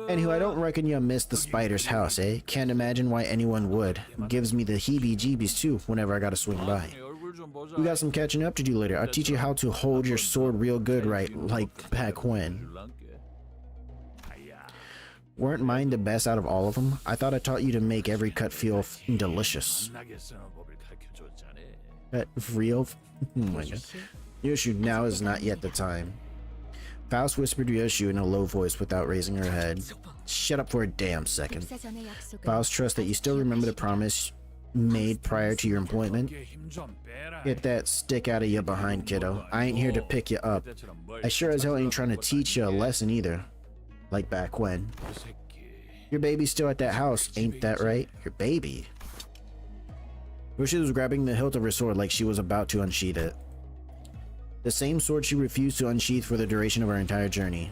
S1: Anywho, I don't reckon you missed the spider's house, eh? Can't imagine why anyone would. Gives me the heebie-jeebies too whenever I gotta swing by. We got some catching up to do later. I'll teach you how to hold your sword real good, right? Like back when. Weren't mine the best out of all of them? I thought I taught you to make every cut feel delicious. That real? Oh my god. Yoshu, now is not yet the time. Faust whispered to Yoshu in a low voice without raising her head. Shut up for a damn second. Faust trusts that you still remember the promise made prior to your employment. Get that stick out of your behind, kiddo. I ain't here to pick you up. I sure as hell ain't trying to teach you a lesson either. Like back when. Your baby's still at that house, ain't that right? Your baby? Yoshu was grabbing the hilt of her sword like she was about to unsheath it. The same sword she refused to unsheath for the duration of her entire journey.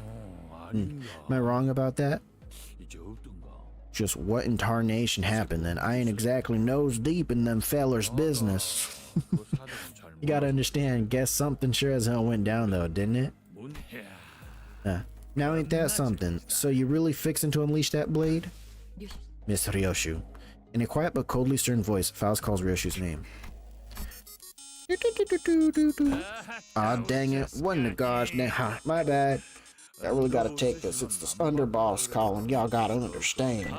S1: Am I wrong about that? Just what in tarnation happened then? I ain't exactly nose deep in them fellers' business. You gotta understand, guess something sure as hell went down though, didn't it? Now ain't that something? So you really fixing to unleash that blade? Miss Ryoshu. In a quiet but coldly stern voice, Faust calls Ryoshu's name. Aw, dang it. What in the gosh, my bad. I really gotta take this. It's this underboss calling. Y'all gotta understand.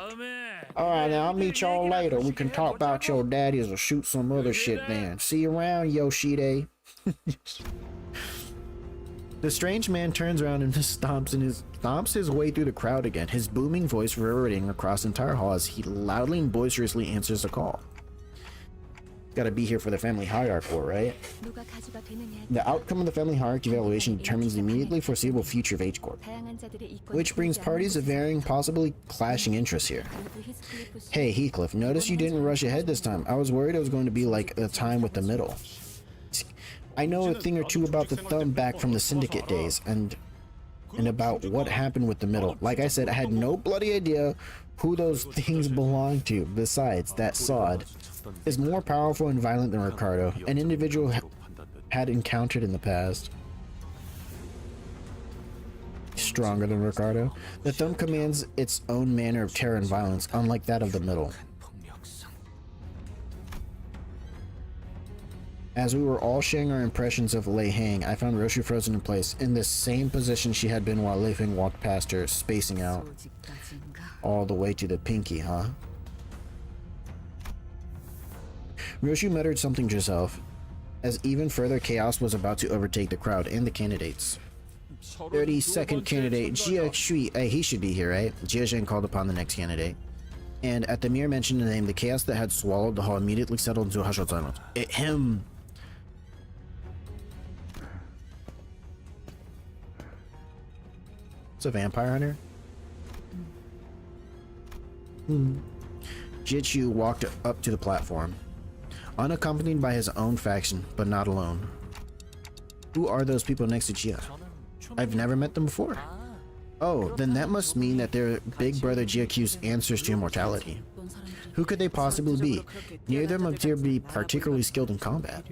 S1: Alright, now I'll meet y'all later. We can talk about your daddies or shoot some other shit then. See you around, Yoshide. The strange man turns around and stomps his way through the crowd again, his booming voice reverberating across the entire hall as he loudly and boisterously answers the call. Gotta be here for the family hierarchy war, right? The outcome of the family hierarchy evaluation determines the immediately foreseeable future of H-Corp, which brings parties of varying, possibly clashing interests here. Hey, Heathcliff, notice you didn't rush ahead this time. I was worried it was going to be like the time with the middle. I know a thing or two about the thumb back from the Syndicate days, and about what happened with the middle. Like I said, I had no bloody idea who those things belonged to. Besides, that sod is more powerful and violent than Ricardo, an individual had encountered in the past. Stronger than Ricardo. The thumb commands its own manner of terror and violence, unlike that of the middle. As we were all sharing our impressions of Lei Hang, I found Ryoshu frozen in place, in the same position she had been while Lei Feng walked past her, spacing out. All the way to the pinky, huh? Ryoshu muttered something to herself, as even further chaos was about to overtake the crowd and the candidates. 32nd candidate, Jia Shui. He should be here, right? Jia Zheng called upon the next candidate. And at the mere mention of the name, the chaos that had swallowed the hall immediately settled into a hush of silence. Him! It's a vampire hunter? Jitchu walked up to the platform, unaccompanied by his own faction, but not alone. Who are those people next to Jia? I've never met them before. Oh, then that must mean that their big brother Jiakyu's answers to immortality. Who could they possibly be? Neither of them appear to be particularly skilled in combat.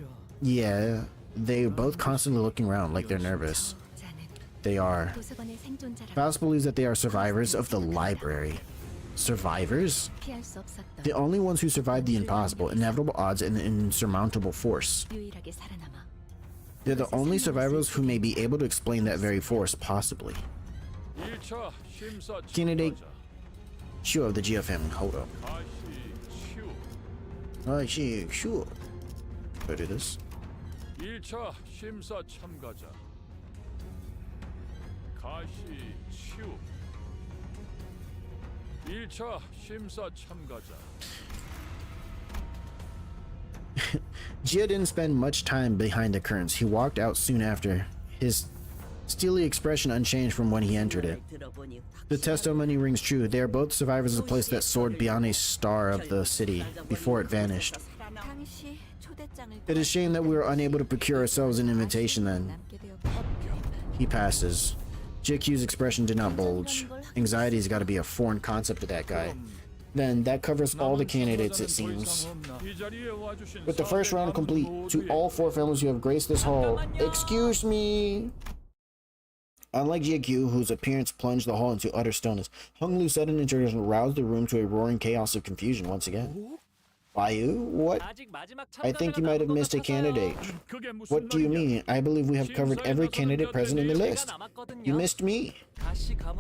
S1: Yeah, they're both constantly looking around like they're nervous. They are. Faust believes that they are survivors of the library. Survivors? The only ones who survived the impossible, inevitable odds, and insurmountable force. They're the only survivors who may be able to explain that very force, possibly. Candidate Shu of the Jia family. Hold up. Sure. What is this?
S5: 1차 심사 참가자 가시 치우 1차 심사 참가자
S1: Jia didn't spend much time behind the curtains. He walked out soon after, his steely expression unchanged from when he entered it. The testimony rings true. They are both survivors of a place that soared beyond a star of the city before it vanished. It is a shame that we were unable to procure ourselves an invitation then. He passes. JQ's expression did not bulge. Anxiety's got to be a foreign concept to that guy. then that covers all the candidates, it seems. With the first round complete, to all 4 families who have graced this hall, excuse me. Unlike GQ, whose appearance plunged the hall into utter stillness, Hung Lu's sudden introduction roused the room to a roaring chaos of confusion once again. Bayu? What? I think you might have missed a candidate. What do you mean? I believe we have covered every candidate present in the list. You missed me.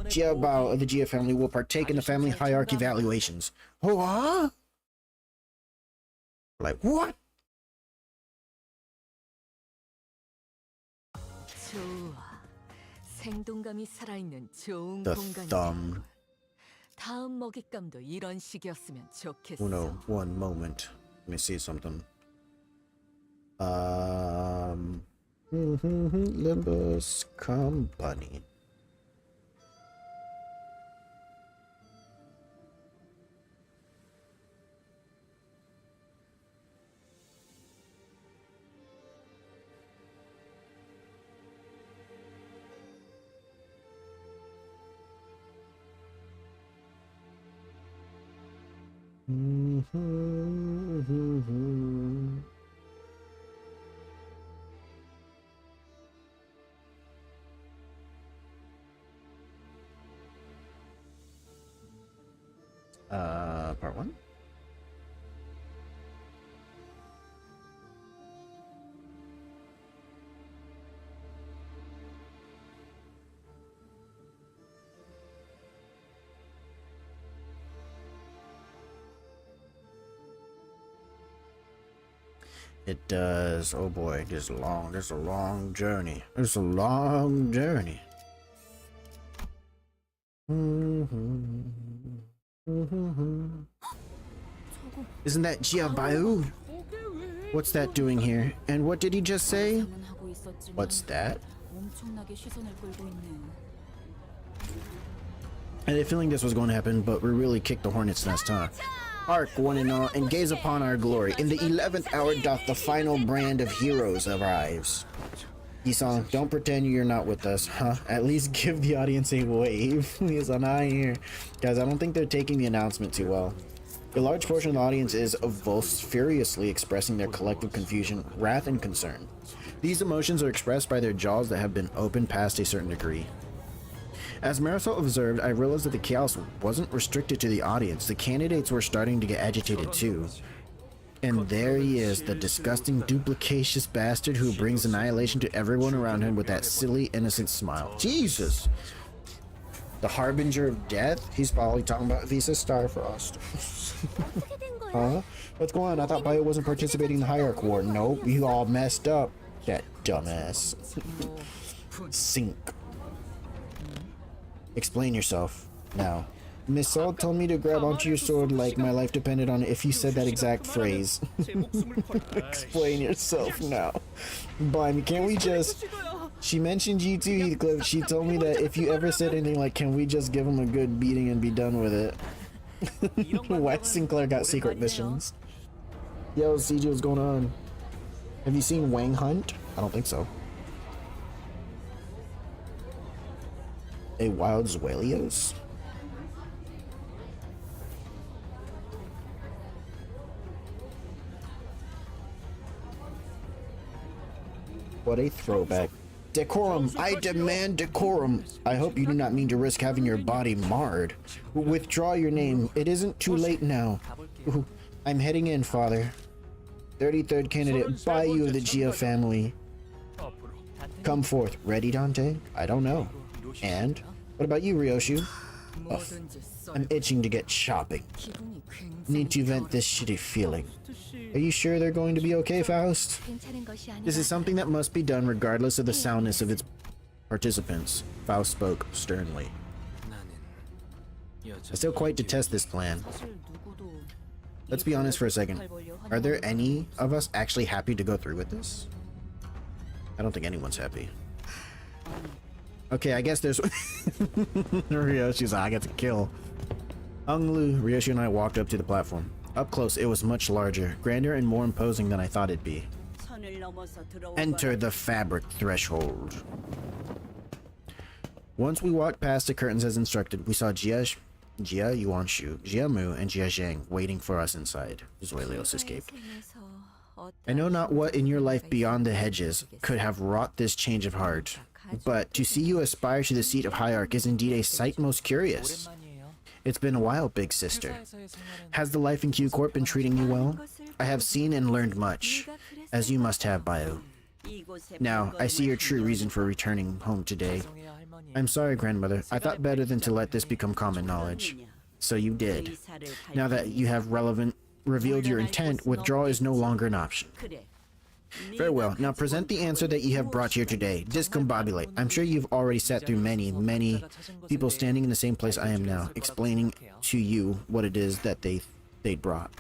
S1: Jia Bao of the Jia family will partake in the family hierarchy evaluations. What? Like, what?
S4: 좋아. 생동감이 살아있는 좋은
S1: The
S4: 공간이야.
S1: thumb.
S4: 다음 먹잇감도 이런 식이었으면 좋겠어.
S1: Uno, one moment. Let me see something. Limbus Company. Part 1. It does. Oh boy, there's a long journey. There's a long journey. Isn't that Jia Bayu? What's that doing here? And what did he just say? What's that? I had a feeling this was going to happen, but we really kicked the hornet's nest, huh? Hark, one and all, and gaze upon our glory. In the 11th hour doth the final brand of heroes arrives. Yisong, don't pretend you're not with us, huh? At least give the audience a wave. Please, I'm not here. Guys, I don't think they're taking the announcement too well. A large portion of the audience is vociferously expressing their collective confusion, wrath, and concern. These emotions are expressed by their jaws that have been opened past a certain degree. As Marisol observed, I realized that the chaos wasn't restricted to the audience. The candidates were starting to get agitated too. And there he is, the disgusting, duplicacious bastard who brings annihilation to everyone around him with that silly, innocent smile. Jesus! The harbinger of death? He's probably talking about Visa Starfrost. Huh? What's going on? I thought Bayo wasn't participating in the hierarchy war. Nope, you all messed up. That dumbass. Sink. Explain yourself. Now. Miss Saul told me to grab onto your sword like my life depended on it if you said that exact phrase. Explain yourself now. Blimey, can't we just... She mentioned G2 Heathcliff. She told me that if you ever said anything like, can we just give him a good beating and be done with it? Why Sinclair got secret missions? Yo, CG, what's going on? Have you seen Wang Hunt? I don't think so. A wild Zuelios? What a throwback. Decorum! I demand decorum! I hope you do not mean to risk having your body marred. Withdraw your name. It isn't too late now. Ooh, I'm heading in, Father. 33rd candidate, Bayu of the Jia family. Come forth. Ready, Dante? I don't know. And? What about you, Ryoshu? Ugh, I'm itching to get shopping. Need to vent this shitty feeling. Are you sure they're going to be okay, Faust? This is something that must be done regardless of the soundness of its participants. Faust spoke sternly. I still quite detest this plan. Let's be honest for a second. Are there any of us actually happy to go through with this? I don't think anyone's happy. Okay, I guess there's... Ryoshu's I get to kill. Unglu, Ryoshu and I walked up to the platform. Up close, it was much larger, grander, and more imposing than I thought it'd be. Enter the fabric threshold. Once we walked past the curtains as instructed, we saw Jia Jia Yuanshu, Jia Mu, and Jia Zhang waiting for us inside. Zoilios escaped. I know not what in your life beyond the hedges could have wrought this change of heart, but to see you aspire to the seat of Hierarch is indeed a sight most curious. It's been a while, big sister. Has the life in Q Corp been treating you well? I have seen and learned much, as you must have, Bio. Now, I see your true reason for returning home today. I'm sorry, grandmother. I thought better than to let this become common knowledge. So you did. Now that you have revealed your intent, withdrawal is no longer an option. Very well. Now present the answer that you have brought here today. Discombobulate. I'm sure you've already sat through many people standing in the same place I am now, explaining to you what it is that they'd brought.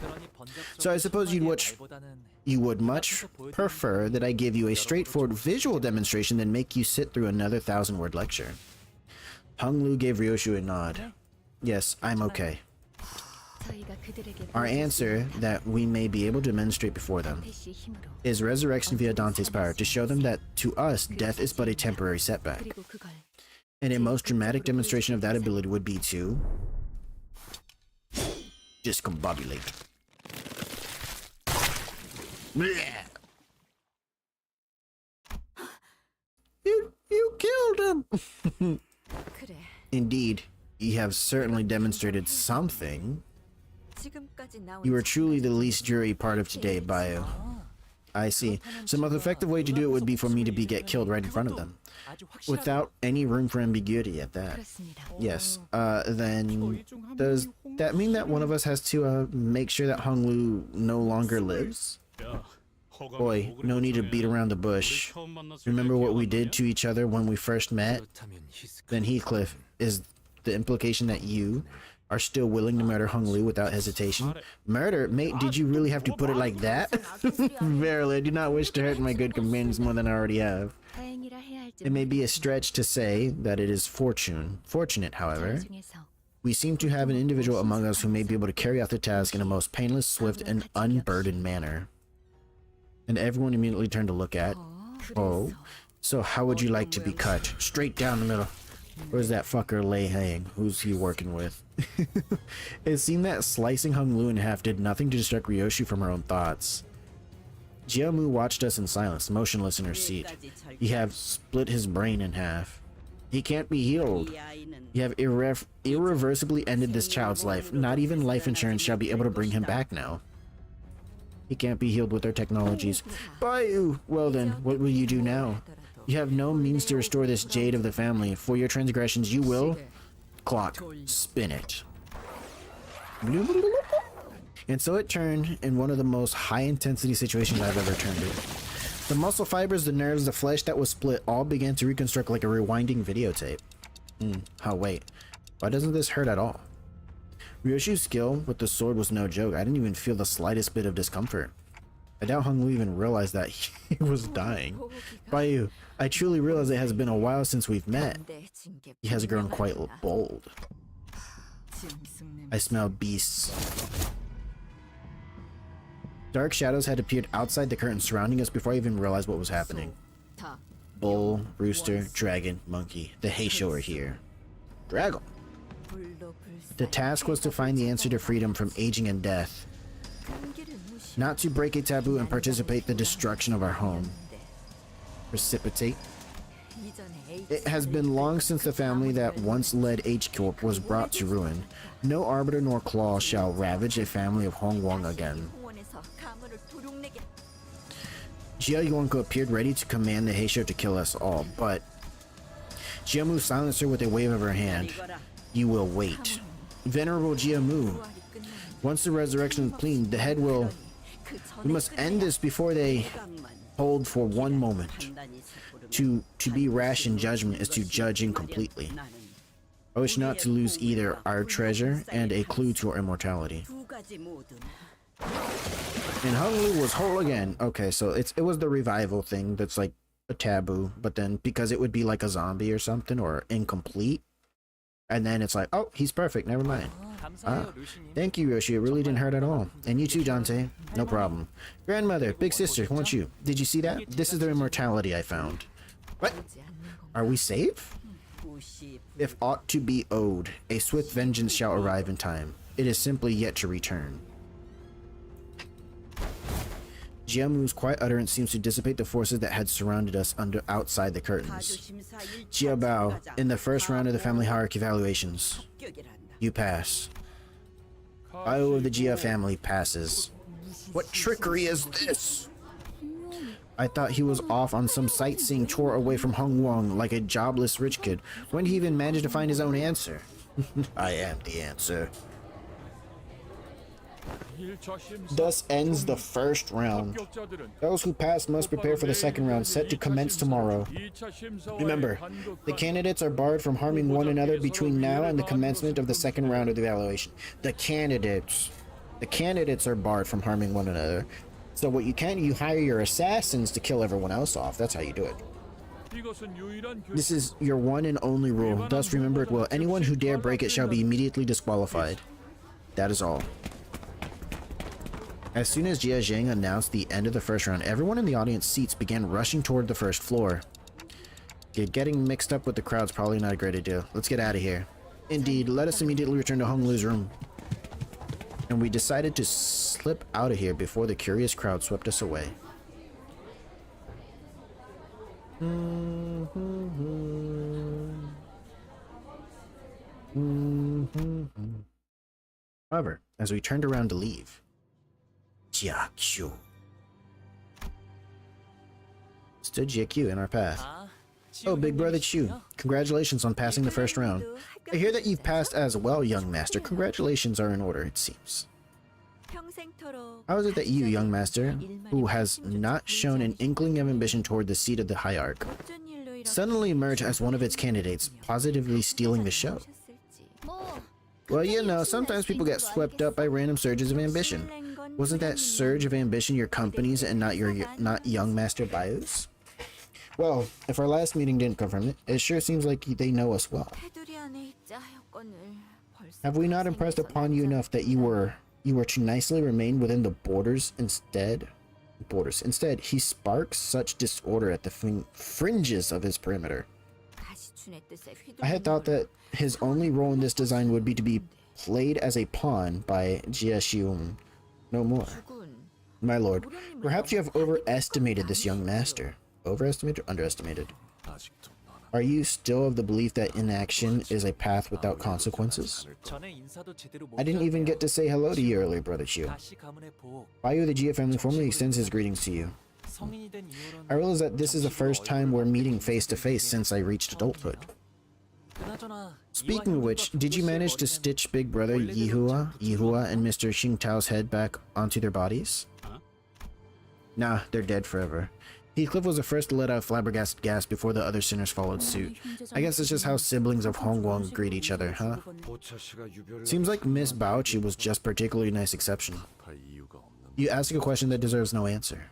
S1: So I suppose you would much prefer that I give you a straightforward visual demonstration than make you sit through another 1,000-word lecture. Hung Lu gave Ryoshu a nod. Yes, I'm okay. Our answer that we may be able to demonstrate before them is resurrection via Dante's power, to show them that to us death is but a temporary setback. And a most dramatic demonstration of that ability would be to discombobulate. You killed him! Indeed, you have certainly demonstrated something. You are truly the least jury part of today, Bio. I see. So the most effective way to do it would be for me to get killed right in front of them, without any room for ambiguity at that. Yes. Then does that mean that one of us has to make sure that Hung Lu no longer lives? Boy, no need to beat around the bush. Remember what we did to each other when we first met? Then Heathcliff, is the implication that you are still willing to murder Hung Lu without hesitation? Murder? Mate, did you really have to put it like that? Verily, I do not wish to hurt my good companions more than I already have. It may be a stretch to say that it is fortunate, however. We seem to have an individual among us who may be able to carry out the task in a most painless, swift, and unburdened manner. And everyone immediately turned to look at. Oh, so how would you like to be cut? Straight down the middle. Where's that fucker Lei Hang? Who's he working with? It seemed that slicing Hung Lu in half did nothing to distract Ryoshu from her own thoughts. Jiamu watched us in silence, motionless in her seat. You have split his brain in half. He can't be healed. You have irreversibly ended this child's life. Not even life insurance shall be able to bring him back now. He can't be healed with our technologies. Bayu! Well then, what will you do now? You have no means to restore this jade of the family. For your transgressions, you will... Clock. Spin it. And so it turned in one of the most high-intensity situations I've ever turned in. The muscle fibers, the nerves, the flesh that was split all began to reconstruct like a rewinding videotape. Oh wait. Why doesn't this hurt at all? Ryoshu's skill with the sword was no joke. I didn't even feel the slightest bit of discomfort. I doubt Hung Lu even realized that he was dying. Bayu, I truly realize it has been a while since we've met. He has grown quite bold. I smell beasts. Dark shadows had appeared outside the curtain surrounding us before I even realized what was happening. Bull, rooster, dragon, monkey. The Heisho are here. Dragon. The task was to find the answer to freedom from aging and death. Not to break a taboo and participate in the destruction of our home. Precipitate. It has been long since the family that once led H Corp was brought to ruin. No arbiter nor claw shall ravage a family of Hong Wong again. Jia Yuanko appeared ready to command the Heisho to kill us all, but Jiamu silenced her with a wave of her hand. You will wait. Venerable Jiamu, once the resurrection is clean, the head will... We must end this before they hold for one moment. To be rash in judgment is to judge incompletely. I wish not to lose either our treasure and a clue to our immortality. And Hung Lu was whole again. Okay, so it was the revival thing that's like a taboo, but then because it would be like a zombie or something or incomplete, and then it's like, oh, he's perfect, never mind. Thank you, Yoshi, it really didn't hurt at all. And you too, Dante. No problem. Grandmother, big sister, want you? Did you see that? This is the immortality I found. What? Are we safe? If aught to be owed, a swift vengeance shall arrive in time. It is simply yet to return. Jiamu's quiet utterance seems to dissipate the forces that had surrounded us outside the curtains. Jiabao, in the first round of the family hierarchy evaluations, you pass. Bio of the Jia family passes. What trickery is this? I thought he was off on some sightseeing tour away from Hong Wong like a jobless rich kid. When did he even manage to find his own answer? I am the answer. Thus ends the first round. Those who pass must prepare for the second round, set to commence tomorrow. Remember, the candidates are barred from harming one another between now and the commencement of the second round of the evaluation. The candidates are barred from harming one another. So what you hire your assassins to kill everyone else off. That's how you do it. This is your one and only rule. Thus remember it well. Anyone who dare break it shall be immediately disqualified. That is all. As soon as Jia Jing announced the end of the first round, everyone in the audience seats began rushing toward the first floor. Getting mixed up with the crowd's probably not a great idea. Let's get out of here. Indeed, let us immediately return to Hong Lu's room. And we decided to slip out of here before the curious crowd swept us away. However, as we turned around to leave, Jia Q stood Jia Q in our path. Oh, big brother Chu, congratulations on passing the first round. I hear that you've passed as well, young master. Congratulations are in order, it seems. How is it that you, young master, who has not shown an inkling of ambition toward the seat of the hierarch, suddenly emerge as one of its candidates, positively stealing the show? Well, you know, sometimes people get swept up by random surges of ambition. Wasn't that surge of ambition your company's and not young master Bio's? Well, if our last meeting didn't confirm it, it sure seems like they know us well. Have we not impressed upon you enough that you were to nicely remain within the borders instead? Instead, he sparks such disorder at the fringes of his perimeter. I had thought that his only role in this design would be to be played as a pawn by Jia Xiong. No more. My lord, perhaps you have overestimated this young master. Overestimated or underestimated? Are you still of the belief that inaction is a path without consequences? I didn't even get to say hello to you earlier, Brother Chiu. Bayu the Jia family formally extends his greetings to you. I realize that this is the first time we're meeting face to face since I reached adulthood. Speaking of which, did you manage to stitch Big Brother Yihua and Mr. Xingtao's head back onto their bodies? Nah, they're dead forever. Heathcliff was the first to let out a flabbergasted gasp before the other sinners followed suit. I guess it's just how siblings of Hongguang greet each other, huh? Seems like Miss Baochi was just particularly nice exception. You ask a question that deserves no answer.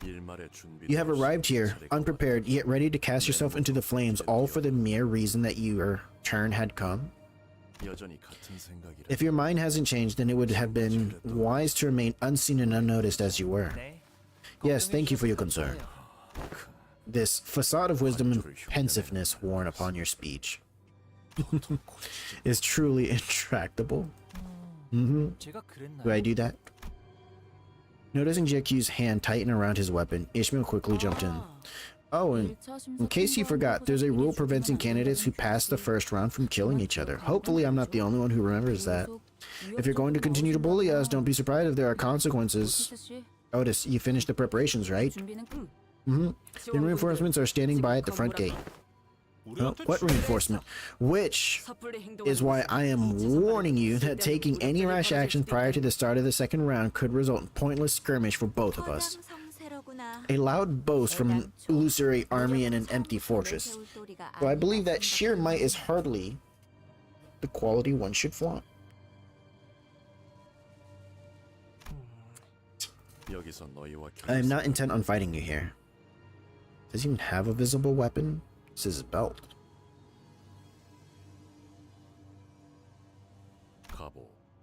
S1: You have arrived here, unprepared, yet ready to cast yourself into the flames, all for the mere reason that your turn had come? If your mind hasn't changed, then it would have been wise to remain unseen and unnoticed as you were. Yes, thank you for your concern. This facade of wisdom and pensiveness worn upon your speech is truly intractable. Do I do that? Noticing JQ's hand tighten around his weapon, Ishmael quickly jumped in. Oh, and in case you forgot, there's a rule preventing candidates who pass the first round from killing each other. Hopefully I'm not the only one who remembers that. If you're going to continue to bully us, don't be surprised if there are consequences. Otis, you finished the preparations, right? The reinforcements are standing by at the front gate. Oh, what reinforcement? Which is why I am warning you that taking any rash action prior to the start of the second round could result in pointless skirmish for both of us. A loud boast from an illusory army in an empty fortress. Though I believe that sheer might is hardly the quality one should flaunt. I am not intent on fighting you here. Does he even have a visible weapon? It's his belt.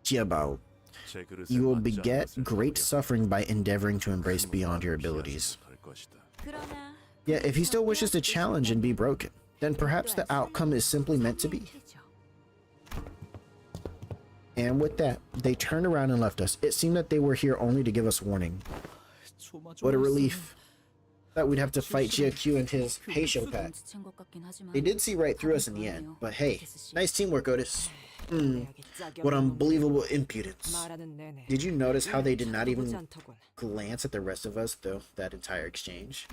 S1: Jiabao, you will beget great suffering by endeavoring to embrace beyond your abilities. Yet, if he still wishes to challenge and be broken, then perhaps the outcome is simply meant to be. And with that, they turned around and left us. It seemed that they were here only to give us warning. What a relief. Thought we'd have to fight GQ and his Heisho pack. They did see right through us in the end, but hey, nice teamwork, Otis. What unbelievable impudence. Did you notice how they did not even glance at the rest of us, though, that entire exchange?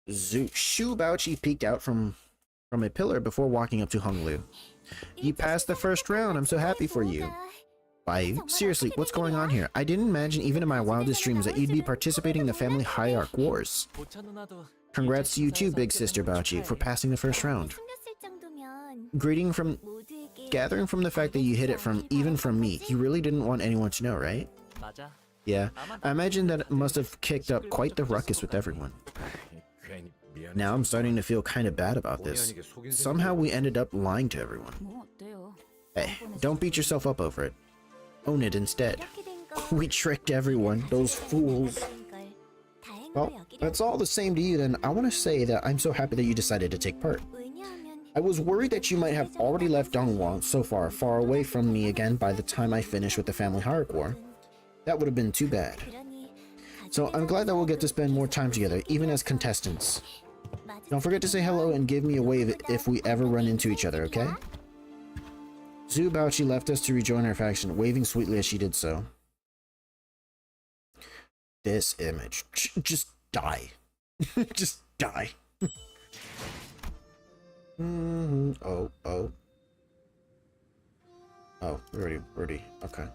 S1: Shu Baoqi peeked out from a pillar before walking up to Honglu. You passed the first round, I'm so happy for you. Bayu, seriously, what's going on here? I didn't imagine even in my wildest dreams that you'd be participating in the family hierarch wars. Congrats to you too, big sister Baoqi, for passing the first round. Gathering from the fact that you hid it from me, you really didn't want anyone to know, right? Yeah, I imagine that it must have kicked up quite the ruckus with everyone. Now I'm starting to feel kind of bad about this. Somehow we ended up lying to everyone. Hey, don't beat yourself up over it. Own it instead. We tricked everyone, those fools. Well, that's all the same to you then. I want to say that I'm so happy that you decided to take part. I was worried that you might have already left Dongwon so far away from me again by the time I finished with the family hierarch war. That would have been too bad. So I'm glad that we'll get to spend more time together, even as contestants. Don't forget to say hello and give me a wave if we ever run into each other, okay? Zhu Baoqi left us to rejoin our faction, waving sweetly as she did so. This image. Just die. Just die. Oh. Oh, we already. Okay.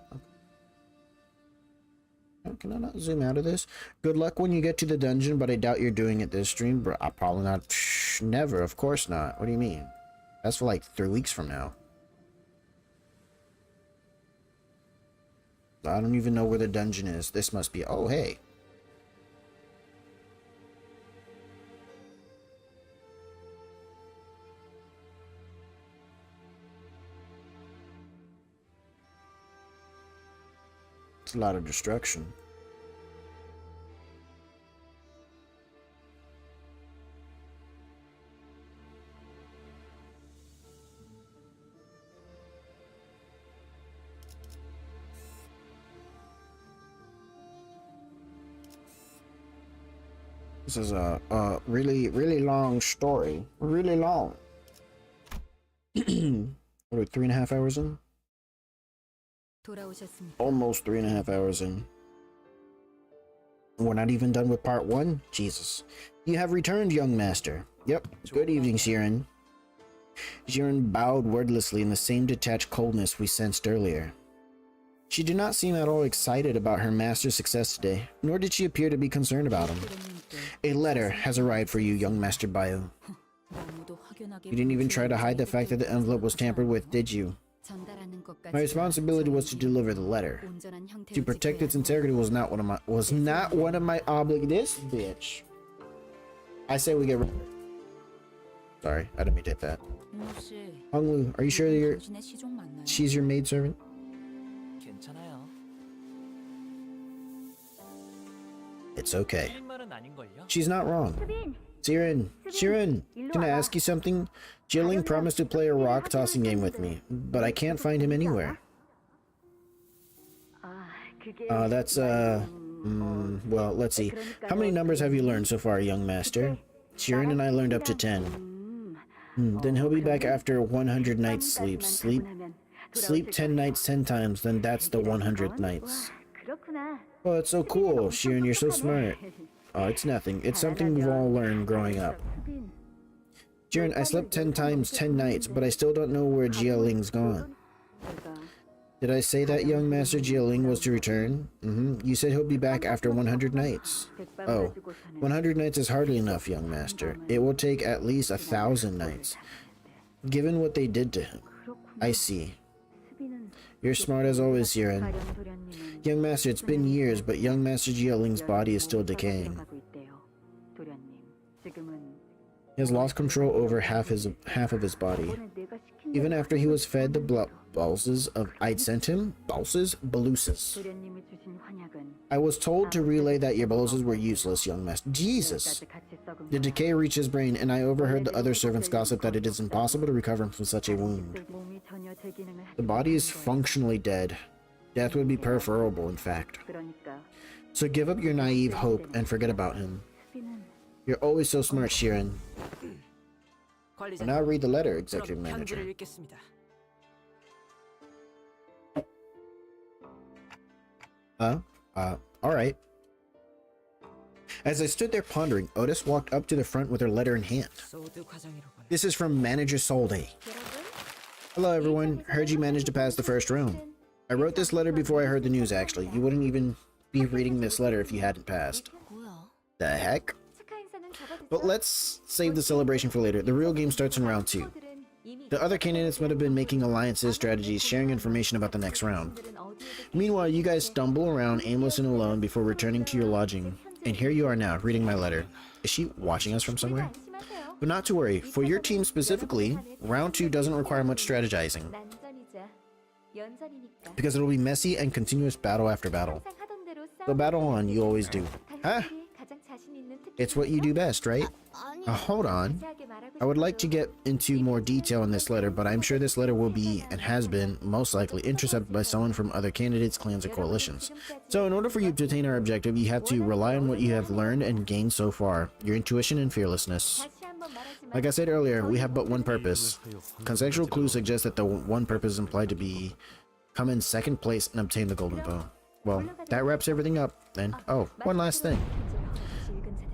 S1: Can I not zoom out of this? Good luck when you get to the dungeon, but I doubt you're doing it this stream. Bro, I'm probably not. Never, of course not. What do you mean? That's for like 3 weeks from now. I don't even know where the dungeon is. This must be. Oh, hey. It's a lot of destruction. This is a really long story. Really long. What are we, 3.5 hours in? Almost 3.5 hours in. We're not even done with part 1? Jesus. You have returned, young master. Yep. Good evening, Shiren. Shiren bowed wordlessly in the same detached coldness we sensed earlier. She did not seem at all excited about her master's success today, nor did she appear to be concerned about him. A letter has arrived for you, young Master Bayu. You didn't even try to hide the fact that the envelope was tampered with, did you? My responsibility was to deliver the letter. To protect its integrity was not one of my this bitch. I say we get rid of it. Sorry, I didn't mean to hit that. Honglu, are you sure she's your maidservant? It's okay. She's not wrong. Shiren, can I ask you something? Jilling promised to play a rock-tossing game with me, but I can't find him anywhere. Well, let's see. How many numbers have you learned so far, young master? Shiren and I learned up to 10. Then he'll be back after 100 nights sleep. Sleep 10 nights 10 times, then that's the 100th nights. Oh, it's so cool, Shiren, you're so smart. Oh, it's nothing. It's something we've all learned growing up. Shiren, I slept 10 times 10 nights, but I still don't know where Jialing's gone. Did I say that young Master Jialing was to return? You said he'll be back after 100 nights. Oh, 100 nights is hardly enough, young master. It will take at least 1,000 nights. Given what they did to him. I see. You're smart as always, Shiren. Young master, it's been years, but young Master Jialing's body is still decaying. He has lost control over half of his body. Even after he was fed the pulses I'd sent him, baluses. I was told to relay that your baluses were useless, young master. Jesus! The decay reached his brain, and I overheard the other servants gossip that it is impossible to recover from such a wound. The body is functionally dead. Death would be preferable, in fact. So give up your naive hope and forget about him. You're always so smart, Shirin. Now read the letter, Executive Manager. Alright. As I stood there pondering, Otis walked up to the front with her letter in hand. This is from Manager Solde. Hello everyone, heard you managed to pass the first round. I wrote this letter before I heard the news actually. You wouldn't even be reading this letter if you hadn't passed. The heck? But let's save the celebration for later. The real game starts in round 2. The other candidates would have been making alliances, strategies, sharing information about the next round. Meanwhile, you guys stumble around aimless and alone before returning to your lodging. And here you are now, reading my letter. Is she watching us from somewhere? But not to worry, for your team specifically, round 2 doesn't require much strategizing. Because it'll be messy and continuous battle after battle. So battle on, you always do. Huh? It's what you do best, right? Hold on. I would like to get into more detail in this letter, but I'm sure this letter will be, and has been, most likely intercepted by someone from other candidates, clans, or coalitions. So in order for you to attain our objective, you have to rely on what you have learned and gained so far, your intuition and fearlessness. Like I said earlier, we have but one purpose. Contextual clues suggest that the one purpose is implied to be come in second place and obtain the golden bow. Well, that wraps everything up, then. Oh, one last thing.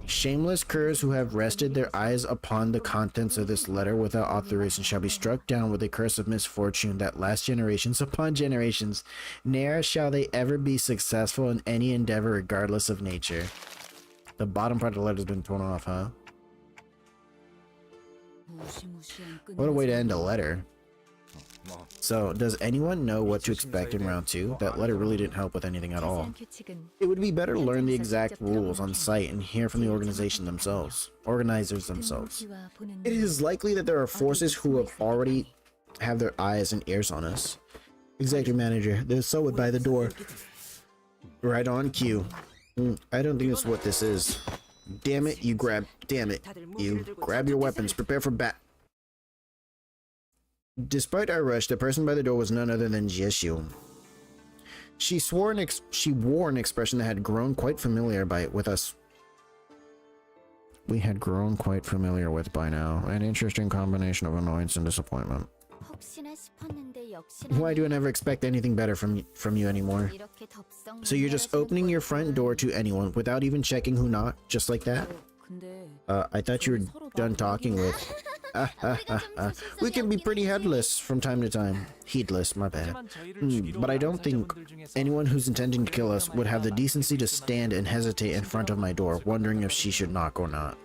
S1: Shameless curs who have rested their eyes upon the contents of this letter without authorization shall be struck down with a curse of misfortune that lasts generations upon generations. Ne'er shall they ever be successful in any endeavor regardless of nature. The bottom part of the letter has been torn off, huh? What a way to end a letter. So, does anyone know what to expect in round 2? That letter really didn't help with anything at all. It would be better to learn the exact rules on site and hear from the organization themselves, organizers themselves. It is likely that there are forces who have already have their eyes and ears on us. Executive Manager, there's someone by the door. Right on cue. I don't think that's what this is. Damn it, you grab your weapons, prepare for bat. Despite our rush, the person by the door was none other than Jieshu. She wore an expression that had grown quite familiar with us. We had grown quite familiar with by now. An interesting combination of annoyance and disappointment. Why do I never expect anything better from you anymore? So you're just opening your front door to anyone without even checking who knocked, just like that? I thought you were done talking with... We can be pretty headless from time to time. Heedless, my bad. But I don't think anyone who's intending to kill us would have the decency to stand and hesitate in front of my door, wondering if she should knock or not.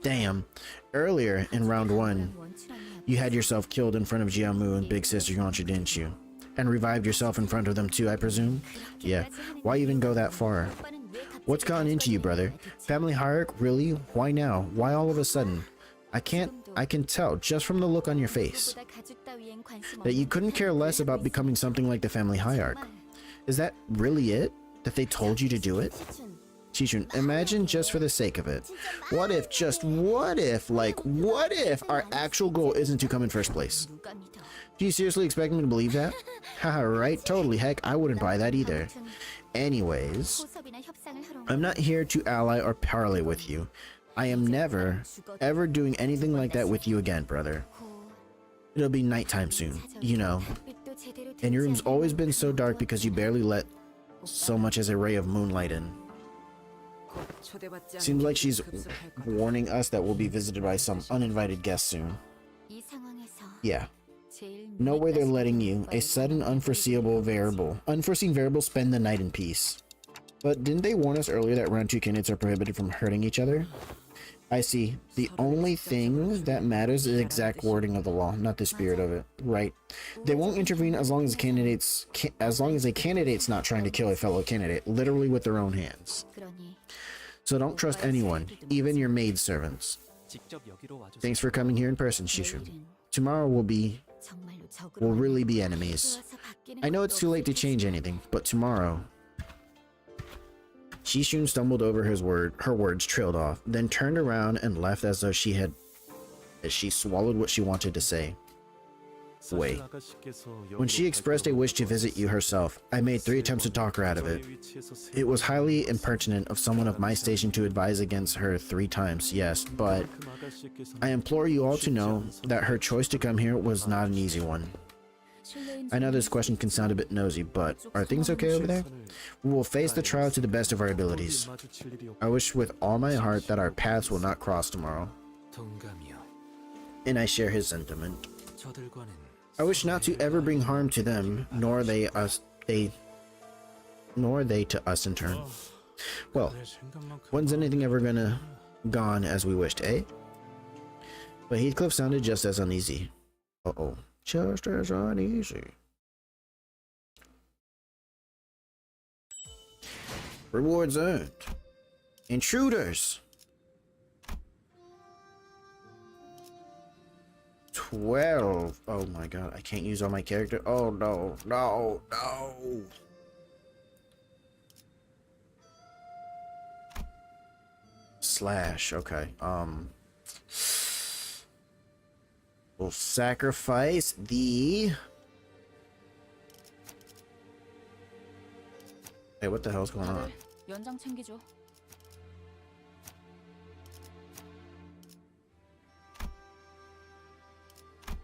S1: Damn. Earlier, in round 1, you had yourself killed in front of Jiamu and Big Sister Yuanchi, didn't you? And revived yourself in front of them too, I presume? Yeah. Why even go that far? What's gotten into you, brother? Family hierarch? Really? Why now? Why all of a sudden? I can tell just from the look on your face that you couldn't care less about becoming something like the family hierarch. Is that really it? That they told you to do it? Chichun, imagine just for the sake of it. What if our actual goal isn't to come in first place? Do you seriously expect me to believe that? Haha, right? Totally. Heck, I wouldn't buy that either. Anyways, I'm not here to ally or parley with you. I am never, ever doing anything like that with you again, brother. It'll be nighttime soon, you know. And your room's always been so dark because you barely let so much as a ray of moonlight in. Seems like she's warning us that we'll be visited by some uninvited guests soon. Yeah. No way they're letting you, a sudden unforeseen variable, spend the night in peace. But didn't they warn us earlier that round 2 candidates are prohibited from hurting each other? I see. The only thing that matters is exact wording of the law, not the spirit of it. Right. They won't intervene as long as a candidate's not trying to kill a fellow candidate, literally with their own hands. So don't trust anyone, even your maidservants. Thanks for coming here in person, Shishu. Tomorrow we'll really be enemies. I know it's too late to change anything, but tomorrow... Chishun stumbled over her words trailed off, then turned around and left as though she swallowed what she wanted to say. Wait. When she expressed a wish to visit you herself, I made 3 attempts to talk her out of it. It was highly impertinent of someone of my station to advise against her 3 times, yes, but I implore you all to know that her choice to come here was not an easy one. I know this question can sound a bit nosy, but are things okay over there? We will face the trial to the best of our abilities. I wish with all my heart that our paths will not cross tomorrow. And I share his sentiment. I wish not to ever bring harm to them, nor they to us in turn. Well, when's anything ever gone as we wished, eh? But Heathcliff sounded just as uneasy. Uh-oh. Just as uneasy. Rewards earned. Intruders. 12. Oh my god, I can't use all my character. Oh no, no, no. Slash, okay. We'll sacrifice the... Hey, what the hell's going on?
S6: 연장 챙기죠.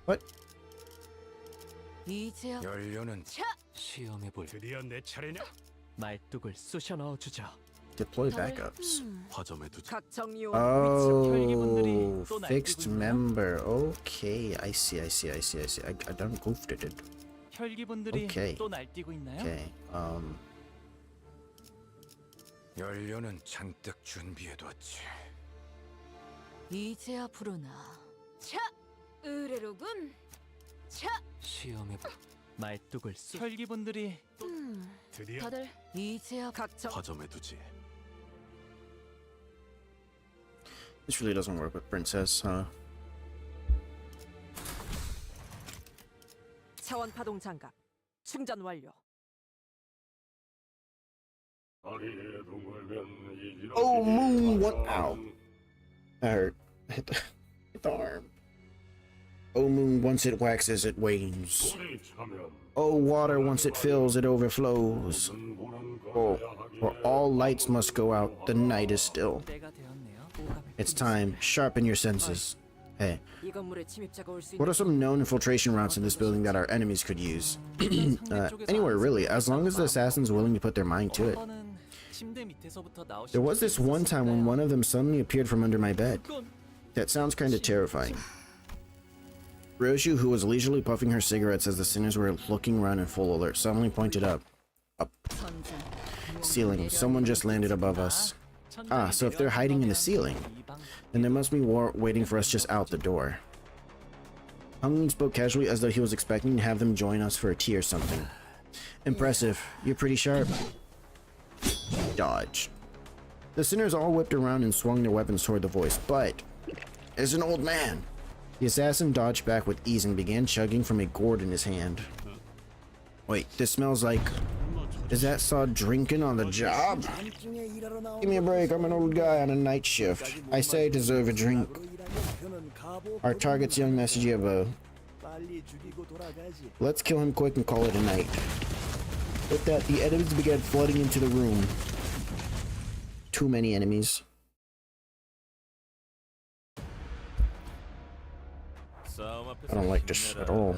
S1: What?
S4: 이제야
S5: 연료는 시험해 볼.
S3: 드디어 내 차례냐?
S5: 말뚝을 쑤셔 넣어 주자.
S1: Deploy backups.
S3: 화점에 두지.
S4: 각 정리원
S1: Oh, fixed member. Okay, I see. I done goofed it.
S5: 혈기분들이
S1: Okay.
S5: 또 날뛰고 있나요?
S1: Okay,
S5: 연료는 잔뜩 준비해뒀지.
S4: 이제야 부르나.
S6: 차! 의뢰로군. 차!
S5: 시험해 볼. 말뚝을 혈기분들이
S3: 드디어
S6: 다들
S4: 이제야 각정
S3: 화점에 두지.
S1: this really doesn't work with Princess, huh?
S4: 차원 파동 장갑 충전 완료.
S1: Oh, moon, what? Ow. That hurt. Hit the arm. Oh, moon, once it waxes, it wanes. Oh, water, once it fills, it overflows. Oh, for all lights must go out, the night is still. It's time. Sharpen your senses. Hey,
S4: 이 건물에 침입자가 올 수
S1: what
S4: 있는
S1: are some known infiltration routes in this building that our enemies could use? Anywhere, really, as long as the assassin's willing to put their mind to it. There was this one time when one of them suddenly appeared from under my bed. That sounds kinda terrifying. Roshu, who was leisurely puffing her cigarettes as the sinners were looking around in full alert, suddenly pointed up. Up. Ceiling. Someone just landed above us. Ah, so if they're hiding in the ceiling, then there must be war waiting for us just out the door. Hung spoke casually as though he was expecting to have them join us for a tea or something. Impressive. You're pretty sharp. Dodge. The sinners all whipped around and swung their weapons toward the voice, but it's an old man. The assassin dodged back with ease and began chugging from a gourd in his hand. Wait, this smells like... Is that saw drinking on the job? Give me a break, I'm an old guy on a night shift. I say I deserve a drink. Our target's young message above. Let's kill him quick and call it a night. With that, the enemies began flooding into the room. Too many enemies. I don't like this at all.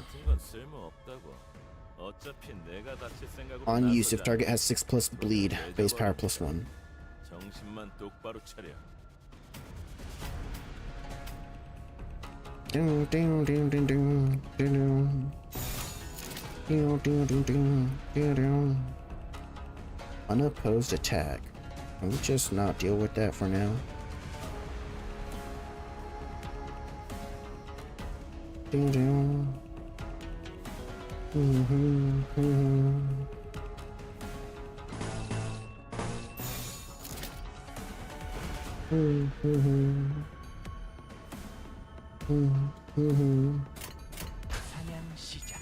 S1: On use if target has 6+ bleed, base power +1.
S7: 정신만 똑바로 차려.
S1: Unopposed attack. Can we just not deal with that for now? Ding ding.
S5: 사냥 시작.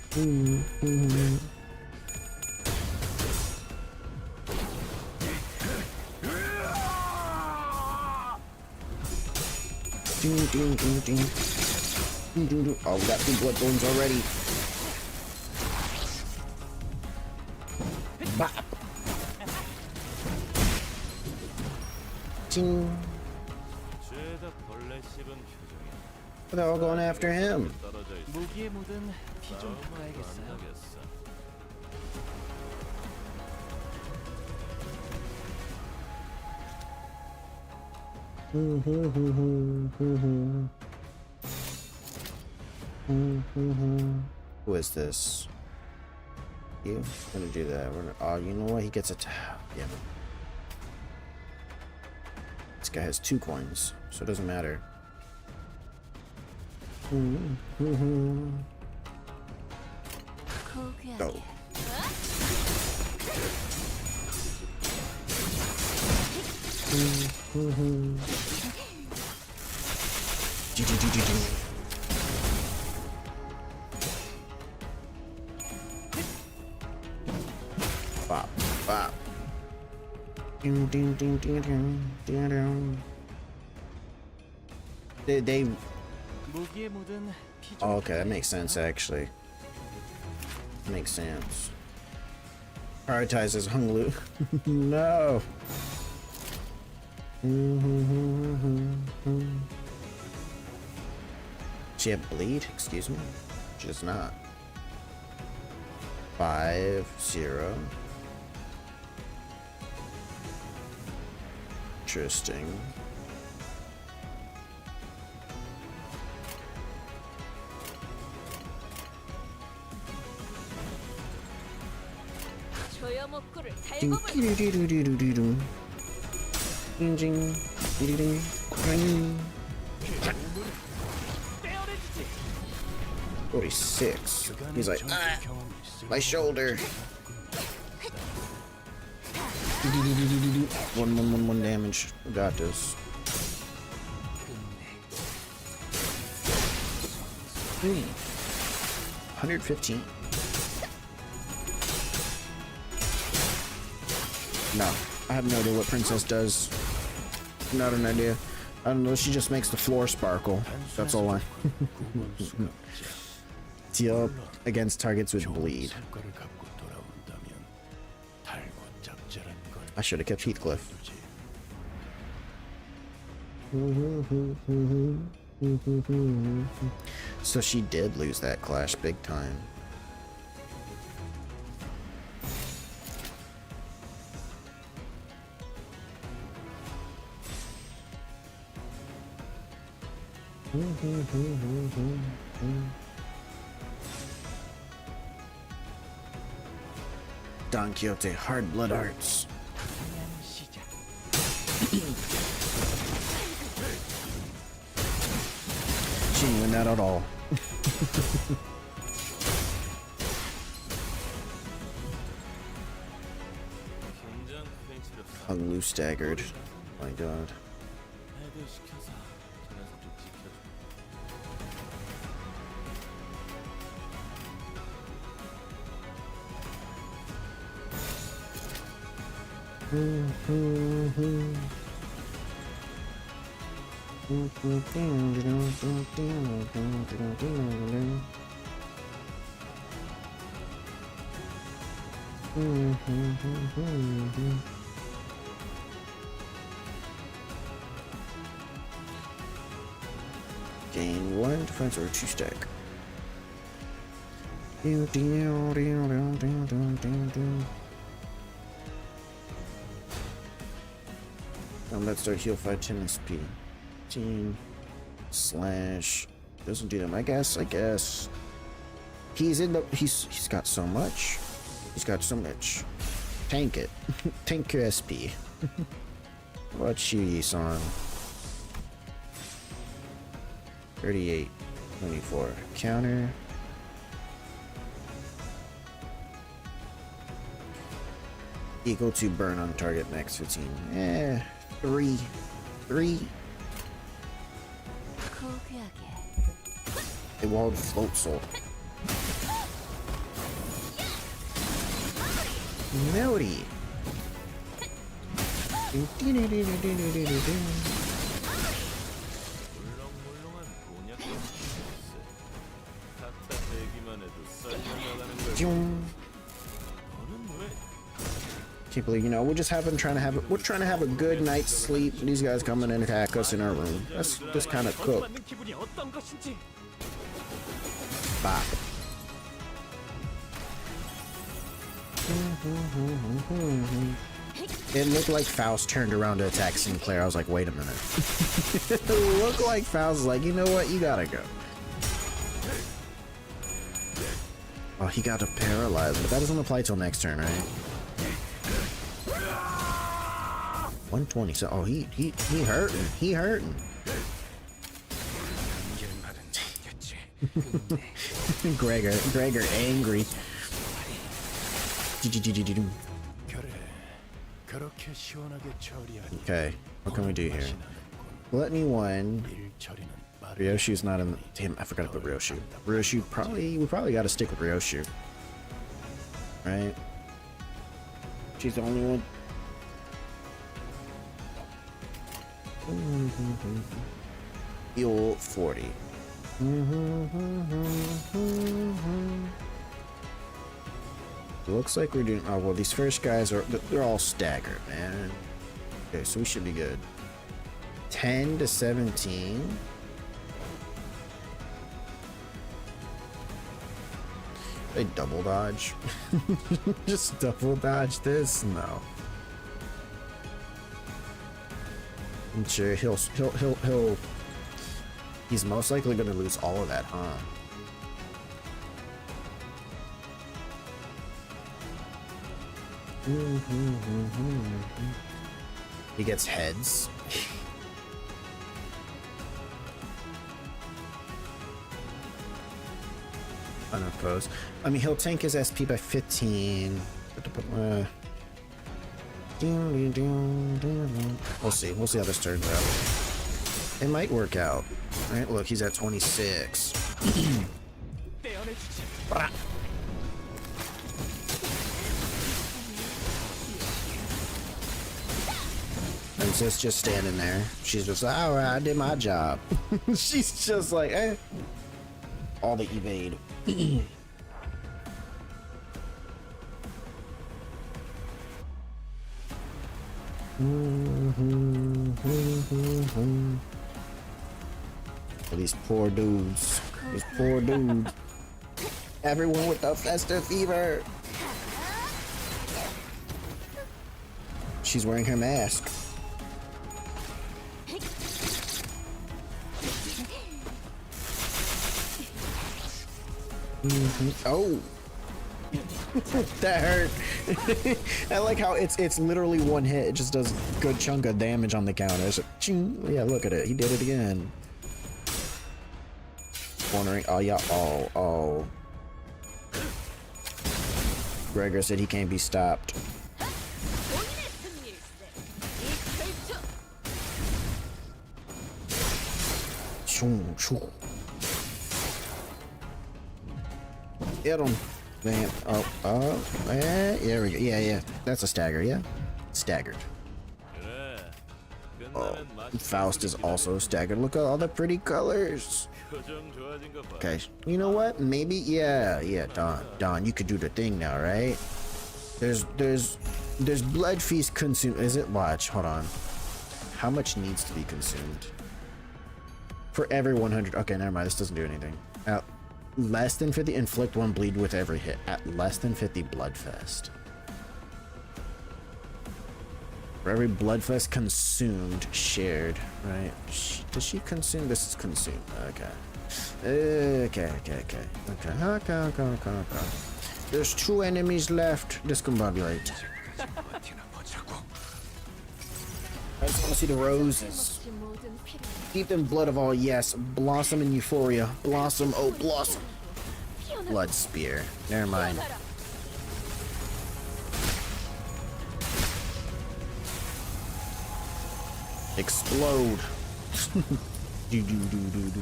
S1: Oh, we got 2 bloodthorns already. Bop. Ting.
S7: 죄다 벌레 씹은 표정이야.
S1: They're all going after him.
S7: 떨어져 있어.
S5: 무기에 묻은 피 좀
S7: 다음은 안
S5: 봐야겠어요.
S7: 나겠어.
S1: Who is this? You? I'm gonna do that. We're gonna, oh, you know what? He gets a yeah. This guy has 2 coins, so it doesn't matter. Go. Bop, bop. Ding, ding, ding, ding, ding, ding, ding. They
S5: 무기에 묻은 피 좀.
S1: oh, okay, that makes sense actually. Makes sense. Prioritizes Hung Lu. No. She have bleed? Excuse me? She does not. 5-0. Interesting.
S6: 조여 목구를
S1: Ding,
S6: 달고물.
S1: dee-dee-dee-dee-dee-dee-dee. Ding, ding, dee-dee-dee, ding. 46. He's like, ah, my shoulder. Dee-dee-dee-dee-dee-dee. 1 damage. We got this. 115. No, I have no idea what Princess does. Not an idea. I don't know. She just makes the floor sparkle. That's all I. Deal against targets with bleed.
S5: 성과를 갖고 돌아온다면 달고 짭짤한 걸
S1: I should have kept Heathcliff. So she did lose that clash big time. Don Quixote, hard blood arts.
S5: 시작.
S1: She didn't win that at all.
S7: 긴장 페인트를
S1: Hung Lu staggered. My god.
S7: 헤드 시켜서 저 녀석 좀 지켜줘.
S1: Gain 1 defense or 2 stack. Let's start heal 5 10 SP. 10 slash doesn't do them. I guess. He's in the he's got so much. He's got so much. Tank it. Tank your SP. What you Yisan? 38 24 counter. Equal to burn on target max 15. 3 A walled float soul. Melody. Can't believe, you know, we're just trying to have a good night's sleep. These guys come in and attack us in our room. That's kind of cool. Bop. It looked like Faust turned around to attack Sinclair. I was like, wait a minute. It looked like Faust was like, you know what? You gotta go. Oh, he got to paralyze, but that doesn't apply till next turn, right? 120. So, oh, he hurting. He hurting. Gregor angry. Okay, what can we do here? Let me one. Ryoshu's not in the... Damn, I forgot to put Ryoshu. We probably got to stick with Ryoshu. Right? She's the only one. Heal 40. Looks like we're doing... Oh, well, these first guys are... They're all staggered, man. Okay, so we should be good. 10 to 17. They double dodge. Just double dodge this? No. I'm sure he'll he's most likely gonna lose all of that, huh? He gets heads. Unopposed. I mean, he'll tank his SP by 15. We'll see. We'll see how this turns out. It might work out. All right, look, he's at 26. Princess just standing there. She's just like, all right, I did my job. She's just like, eh. All the evade. These poor dudes. These poor dudes. Everyone with the festive fever. She's wearing her mask. Oh. That hurt. I like how it's literally one hit. It just does a good chunk of damage on the counter. So, yeah, look at it. He did it again. Cornering. Oh, yeah. Oh. Gregor said he can't be stopped. Hit him. Man. There we go. Yeah. That's a stagger, yeah? Staggered. Oh, Faust is also staggered. Look at all the pretty colors. Okay, you know what? Maybe, yeah, Don, you could do the thing now, right? There's Blood Feast consumed. Is it? Watch, hold on. How much needs to be consumed? For every 100. Okay, never mind. This doesn't do anything. Less than 50, inflict 1 bleed with every hit. At less than 50, Bloodfest. For every Bloodfest consumed, shared, right? Does she consume? This is consumed. Okay. There's 2 enemies left. Discombobulate. I just want to see the roses. Deep in blood of all, yes. Blossom in euphoria. Blossom, oh blossom. Blood spear. Never mind. Explode. do. Do.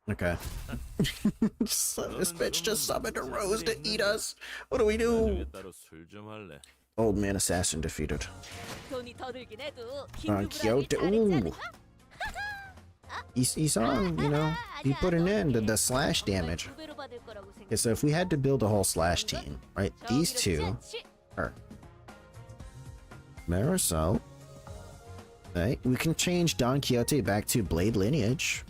S1: Okay. This bitch just summoned a rose to eat us. What do we do? Old man assassin defeated.
S6: 돈이 더 들긴 해도
S1: Kyoto. Ooh. He's on, you know. He putting in the slash damage. Okay, so if we had to build a whole slash team, right? These two are Marisol. Right? We can change Don Quixote back to Blade lineage.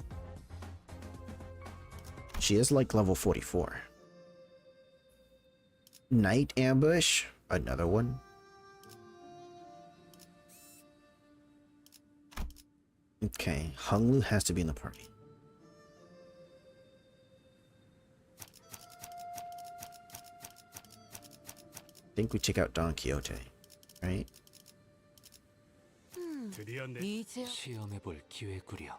S1: She is like level 44. Night Ambush, another one. Okay, Hunglu has to be in the party. I think we check out Don Quixote, right?
S3: 드디어 내
S4: 이제
S5: 시험해볼 기회구려.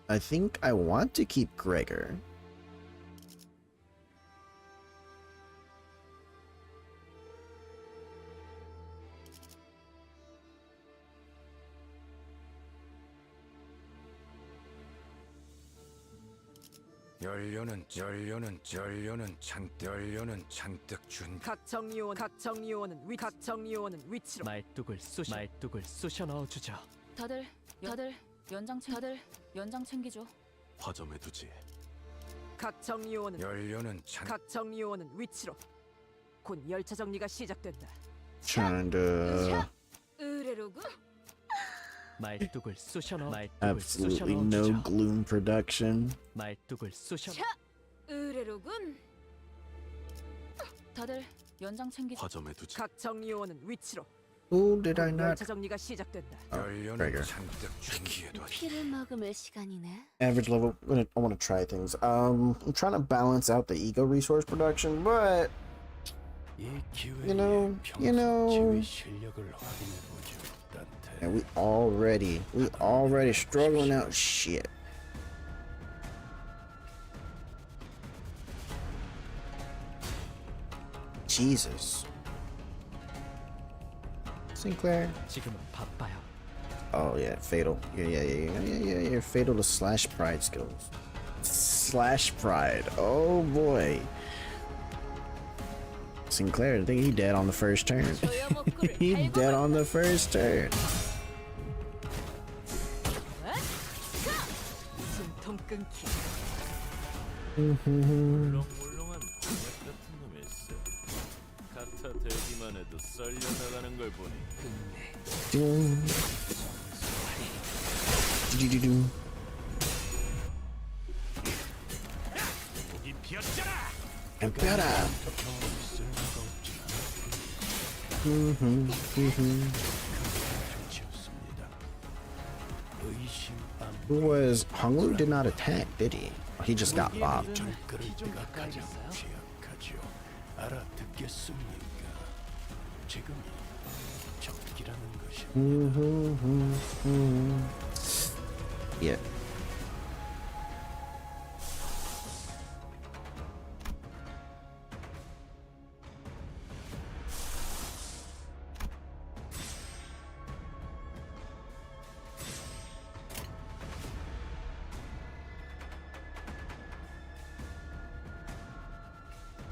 S1: I think I want to keep Gregor.
S5: 연료는 잔뜩 준.
S4: 각 정리요원은 위치로.
S8: 말뚝을 쑤셔 넣어주죠.
S6: 다들 연장 챙기죠.
S3: 허점에 두지.
S4: 각 정리요원은 위치로. 곧 열차 정리가 시작된다.
S1: Trying to
S6: 의뢰로군.
S8: 말뚝을 쑤셔
S1: absolutely no
S8: 넣어주죠.
S1: gloom production.
S8: 말뚝을 쑤셔.
S6: 의뢰로군. 다들 연장 챙기죠.
S3: 허점에 두지.
S4: 각 정리요원은 위치로.
S1: Oh, did I
S4: 곧
S1: not?
S4: 열차 정리가 시작된다.
S1: Gregor.
S5: 잔뜩 준 기회도.
S6: 피를 머금을 시간이네.
S1: Average level. I want to try things. I'm trying to balance out the ego resource production, but
S5: 이 기회에
S1: you know,
S5: 지휘 실력을 확인해 보죠. 단테.
S1: and we already struggling out shit. Jesus. Sinclair.
S8: 지금은 바빠요.
S1: Oh yeah, fatal. Yeah. Fatal to slash pride skills. Slash pride. Oh boy. Sinclair, I think he dead on the first turn. He dead on the first turn.
S4: 숨통 끊기.
S7: 물렁물렁한 동력 같은 놈이 있어. 카타 대기만 해도 썰려 나가는 걸 보니
S1: Doom. Do-do-do-do.
S3: 이 비었잖아.
S1: And better.
S5: 의심 안
S1: Who was Honglu did not attack, did he? He just got bopped.
S5: 그럴 때가 가장 취약하죠. 알아듣겠습니까? 지금이 적기라는 것입니다.
S1: Yeah.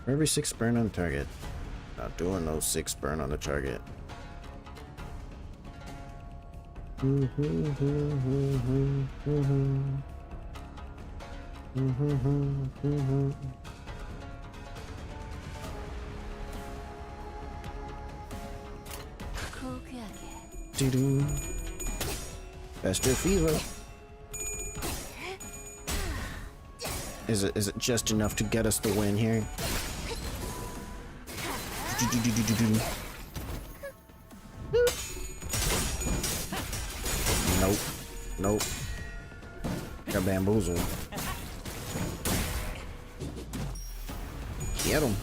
S1: Every 6 burn on target. Not doing no 6 burn on the target.
S6: 고귀하게.
S1: Doo-doo. Festive fever. Is it just enough to get us the win here? Do-do-do-do-do-do. Nope. Got bamboozled. Get him.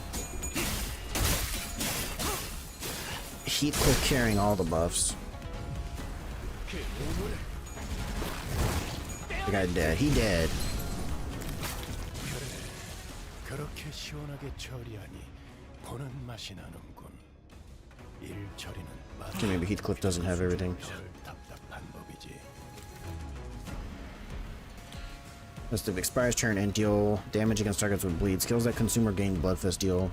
S1: Heathcliff carrying all the buffs. The guy dead. He dead.
S5: 그렇게 시원하게 처리하니 보는 맛이 나는군. 일 처리는
S1: Okay, maybe Heathcliff doesn't have everything.
S5: 덜 답답한 법이지.
S1: Must have expires turn and deal damage against targets with bleed. Skills that consume or gain Bloodfest deal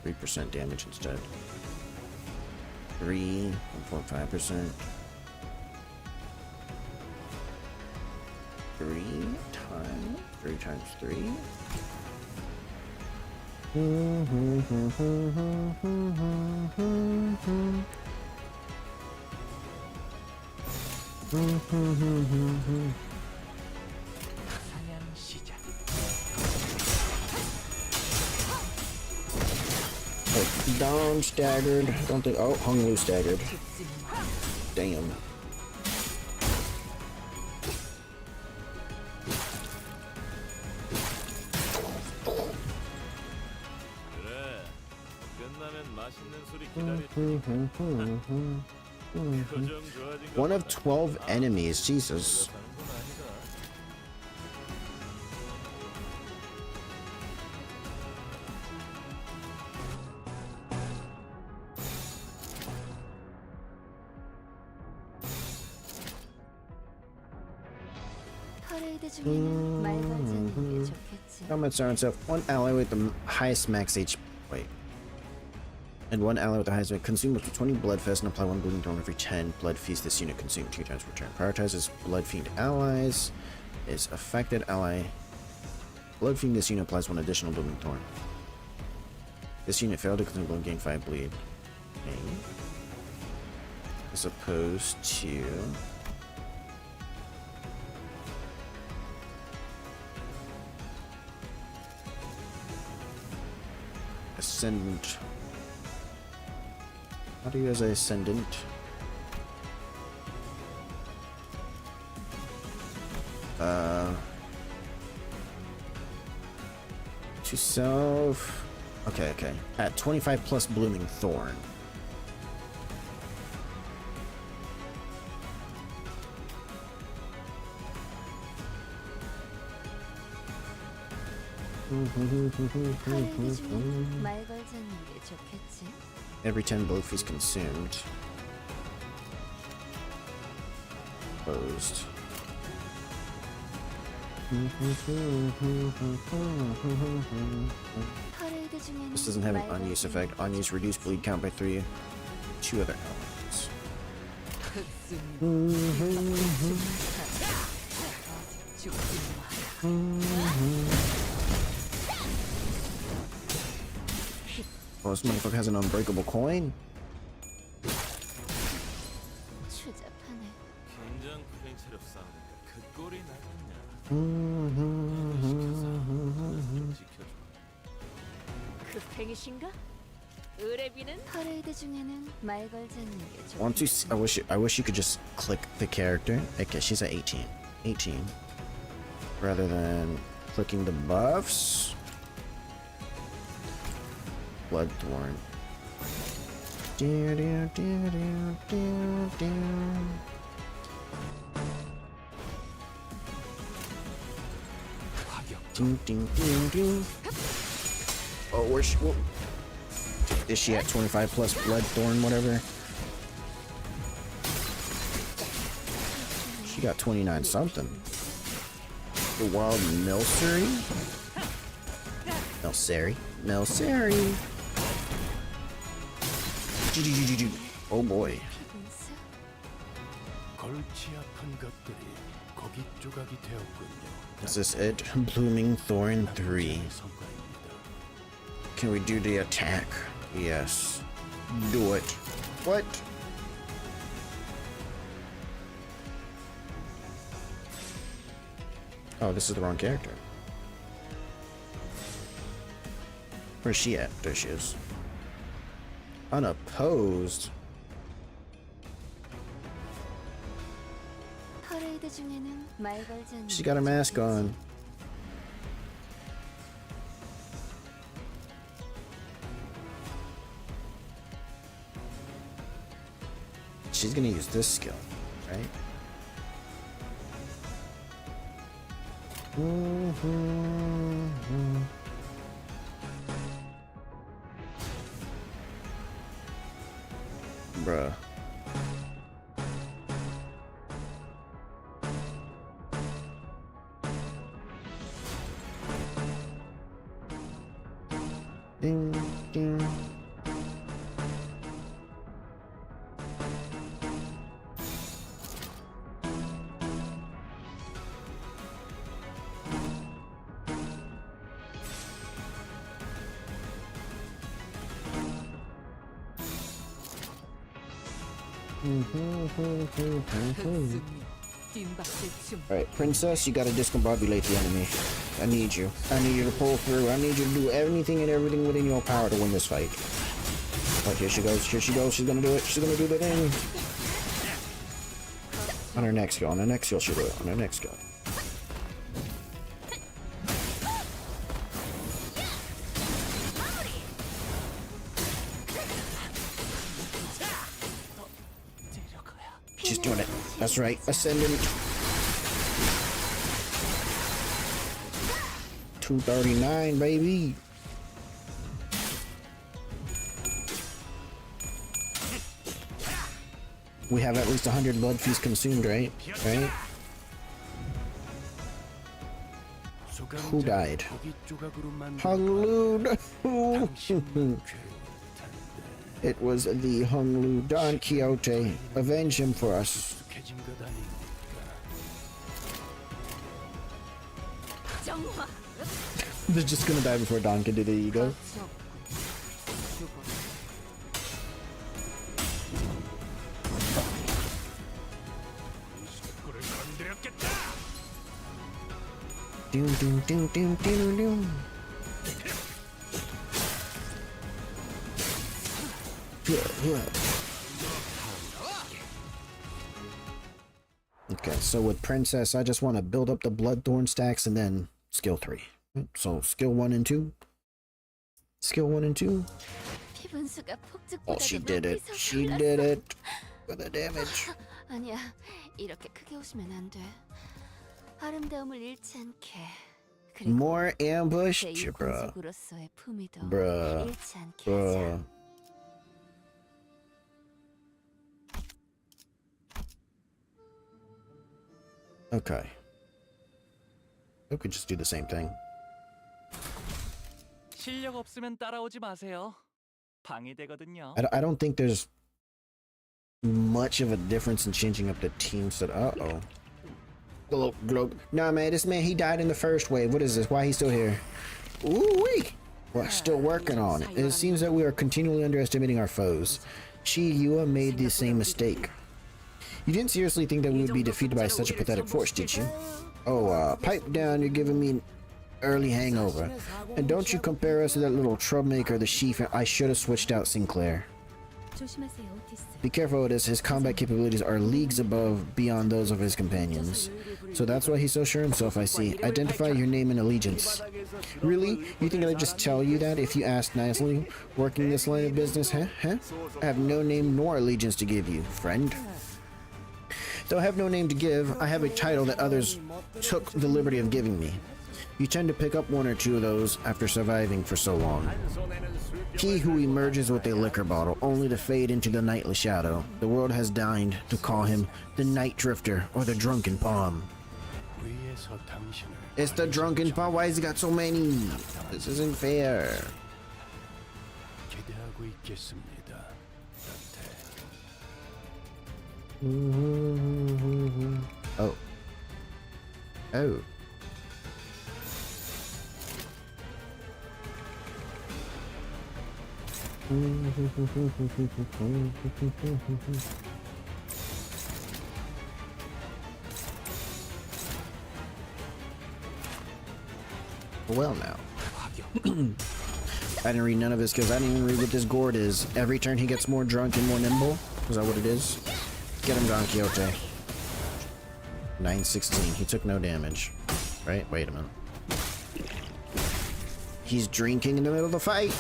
S1: 3% damage instead. 1.5%. 3 times 3.
S8: 사냥 시작.
S1: Oh, Dawn staggered. Don't think. Oh, Hung Lu staggered.
S4: 죽지 마.
S1: Damn.
S7: 그래. 끝나면 맛있는 소리 기다릴 표정 좋아진 거
S1: One of 12 enemies. Jesus.
S7: 사는 건 아니다.
S6: 퍼레이드 중에는 말 걸지 않는 게 좋겠지.
S1: Combat starts up. One ally with the highest max HP. Wait. And one ally with the highest consume up to 20 Bloodfest and apply 1 Bleeding Thorn every 10 Blood Feast this unit consumed 2 times per turn. Prioritizes Blood Fiend allies. Is affected ally. Blood Fiend this unit applies 1 additional Bleeding Thorn. This unit failed to consume blood gain 5 bleed. Okay. As opposed to Ascendant. How do you as a Ascendant? To self. Okay. At 25 plus Blooming Thorn.
S6: 퍼레이드 중에는 말 걸지 않는 게 좋겠지.
S1: Every 10 blood feast consumed. Closed.
S6: 퍼레이드 중에는
S1: This doesn't have an
S6: 말 걸지
S1: unused
S6: 않는
S1: effect.
S6: 게
S1: Unused reduce bleed count by 3. 2 other elements.
S4: 죽지 마.
S1: Oh, this motherfucker has an unbreakable coin?
S6: 추잡하네.
S7: 긴장 풀린 채로 싸우니까 그 꼴이 나겠냐. 지켜줘.
S4: 급행이신가? 의뢰비는
S6: 퍼레이드 중에는 말 걸지 않는 게 좋겠지.
S1: Want to? I wish you could just click the character. Okay, she's at 18. 18. Rather than clicking the buffs. Bloodthorn. Ding, ding, ding, ding. Oh, where's she? Whoa. Is she at 25 plus Bloodthorn, whatever? She got 29 something. The Wild Milcery? Milcery. Oh boy.
S6: 피근스?
S5: 골치 아픈 것들이 고깃 조각이 되었군요.
S1: Is this it? Blooming Thorn 3.
S5: 성과입니다.
S1: Can we do the attack? Yes. Do it. What? Oh, this is the wrong character. Where's she at? There she is. Unopposed.
S6: 퍼레이드 중에는 말 걸지 않는
S1: She
S6: 게
S1: got a mask
S6: 좋겠지.
S1: on. She's gonna use this skill, right? Bruh. Alright, princess, you gotta discombobulate the enemy. I need you. I need you to pull through. I need you to do anything and everything within your power to win this fight. Oh, here she goes. Here she goes. She's gonna do it. She's gonna do the thing. On her next go. On her next go, she'll do it. On her next go. She's doing it. That's right. Ascendant. 239, baby. We have at least 100 blood feasts consumed, right? Right? Who died? Hung Lu. It was the Hung Lu Don Quixote. Avenge him for us. They're just gonna die before Don can do the ego. Doom doom doom doom doom doom. Okay, so with Princess, I just want to build up the Bloodthorn stacks and then skill 3. So skill 1 and 2. Skill 1 and 2. Oh, she did it. She did it. For the damage.
S6: 아니야, 이렇게 크게 웃으면 안 돼. 아름다움을 잃지 않게.
S1: More ambush?
S6: 제
S1: Bruh.
S6: 이공속으로서의 품위도
S1: Bruh.
S6: 잃지 않게
S1: Bruh.
S6: 하자.
S1: Okay. We could just do the same thing.
S8: 실력 없으면 따라오지 마세요. 방해되거든요.
S1: I don't think there's much of a difference in changing up the team set. Uh-oh. Globe. Nah, man, this man, he died in the first wave. What is this? Why he's still here? Ooh-wee! We're still working on it. It seems that we are continually underestimating our foes. Yua made the same mistake. You didn't seriously think that we would be defeated by such a pathetic force, did you? Oh, pipe down, you're giving me an early hangover. And don't you compare us to that little troublemaker, the Sheaf. I should have switched out Sinclair. Be careful with this, his combat capabilities are leagues above beyond those of his companions. So that's why he's so sure himself, I see. Identify your name and allegiance. Really? You think I'd just tell you that if you asked nicely? Working this line of business, huh? I have no name nor allegiance to give you, friend. Though I have no name to give, I have a title that others took the liberty of giving me. You tend to pick up one or two of those after surviving for so long. He who emerges with a liquor bottle, only to fade into the nightly shadow. The world has deigned to call him the Night Drifter or the Drunken Palm. It's the Drunken Palm. Why has he got so many? This isn't fair. Oh. Oh. Well now. I didn't read none of his skills. I didn't even read what this gourd is. Every turn he gets more drunk and more nimble. Is that what it is? Get him, Don Quixote. 916. He took no damage. Right? Wait a minute. He's drinking in the middle of the fight.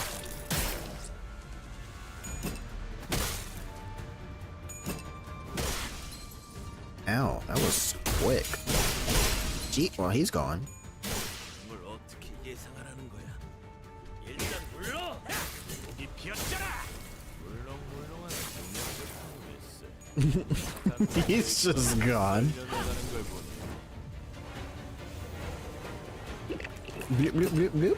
S1: Ow, that was quick. Gee, well, he's gone. He's just gone. Bloop, bloop, bloop, bloop.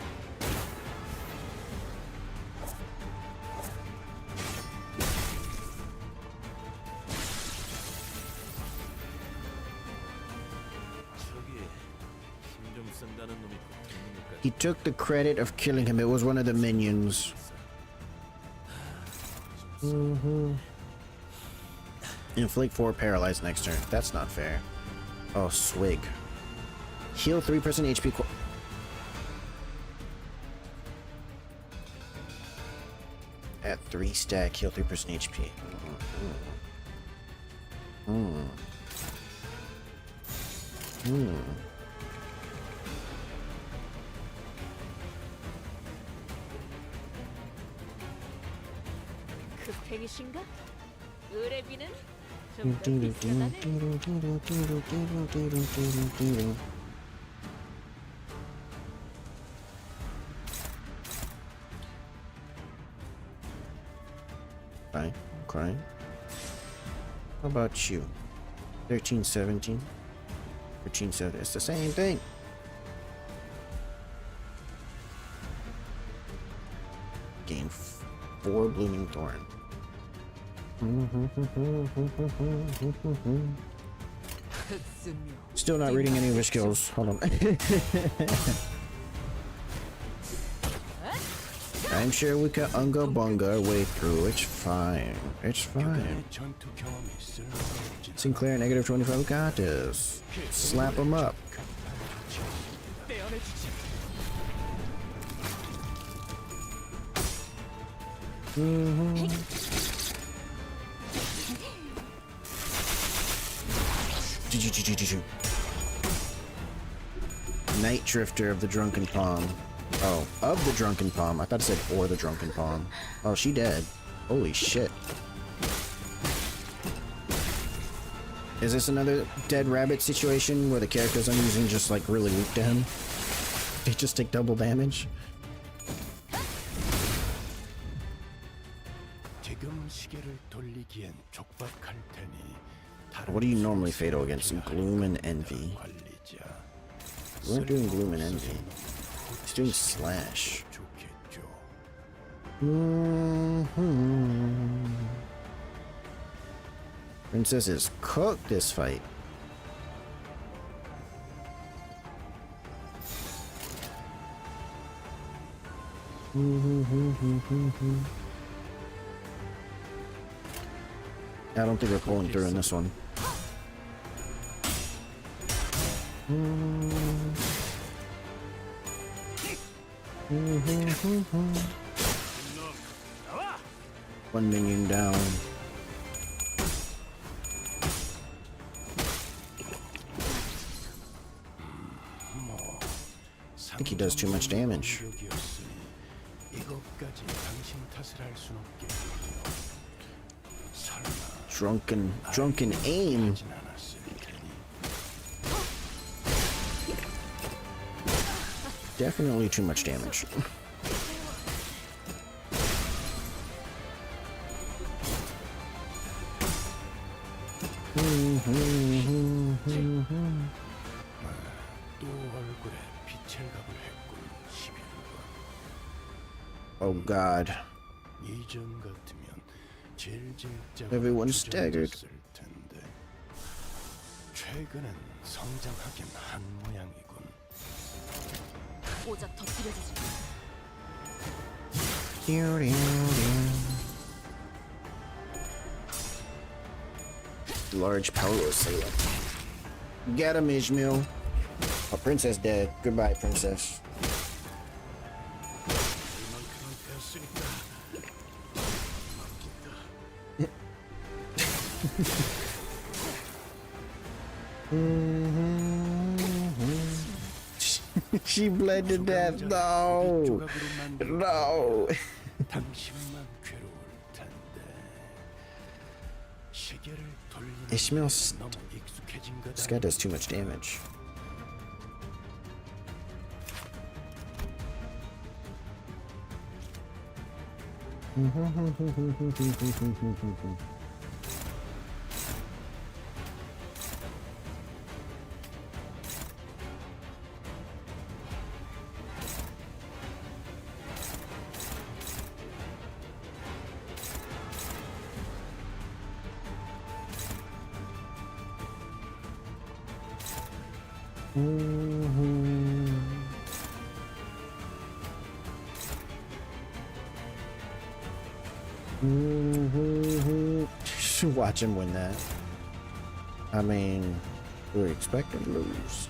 S1: He took the credit of killing him. It was one of the minions. Inflict 4 paralyzed next turn. That's not fair. Oh, swig. Heal 3% HP. At 3 stack, heal 3% HP.
S4: 급행이신가? 의뢰비는 좀 더 비싸다네.
S1: Okay, okay. How about you? 13, 17. 13, 17. It's the same thing. Gain 4 Blooming Thorn. Still not reading any of his skills. Hold on. I'm sure we can unga bunga our way through. It's fine. It's fine.
S5: 전투 경험이 쓸모없진
S1: Sinclair negative 25. Got this. Slap him up. Night Drifter of the Drunken Palm. Oh, of the Drunken Palm. I thought it said or the Drunken Palm. Oh, she dead. Holy shit. Is this another dead rabbit situation where the characters I'm using just like really weak to him? They just take double damage?
S5: 지금 시계를 돌리기엔 촉박할 테니
S1: What do you normally fatal against? Gloom and Envy.
S5: 관리자
S1: We weren't doing Gloom and Envy. He's doing Slash.
S5: 좋겠죠.
S1: Princess is cooked this fight. I don't think we're pulling through in this one. One minion down. I think he does too much damage.
S5: 이것까지 당신 탓을 할 순 없겠군요. 설마
S1: Drunken aim.
S5: 하진 않았을 테니.
S1: Definitely too much damage.
S5: 또 얼굴에 빛을 갑을 했군. 11번.
S1: Oh god.
S5: 이전 같으면 질질짜고
S1: Everyone's staggered.
S5: 주저앉았을 텐데 최근엔 성장하긴 한 모양이군.
S6: 오작 터뜨려주지.
S1: Large power assailant. Get him, Ishmael. Oh, Princess dead. Goodbye, Princess.
S5: 이만큼은 배웠으니까
S1: She bled to death. No.
S5: 조각으로 만든
S1: No.
S5: 당신만 괴로울 텐데 시계를 돌리는
S1: Ishmael's-
S5: 데 너무 익숙해진 거다.
S1: This guy does too much damage. Watch him win that. I mean, we were expecting to lose.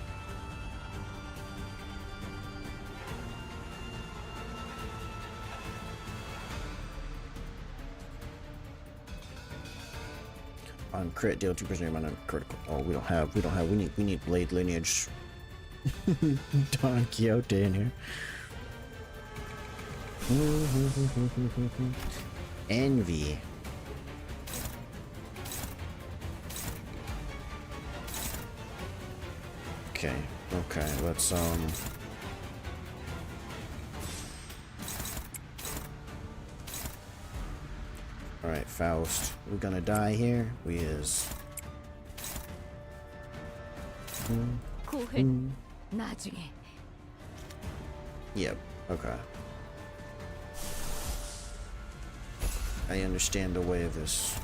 S1: On crit, deal 2% amount of critical. Oh, we need blade lineage. Don Quixote in here. Envy. Okay, let's Alright, Faust. We're gonna die here. We is.
S4: 고해 나중에
S1: Yep, okay. I understand the way of this.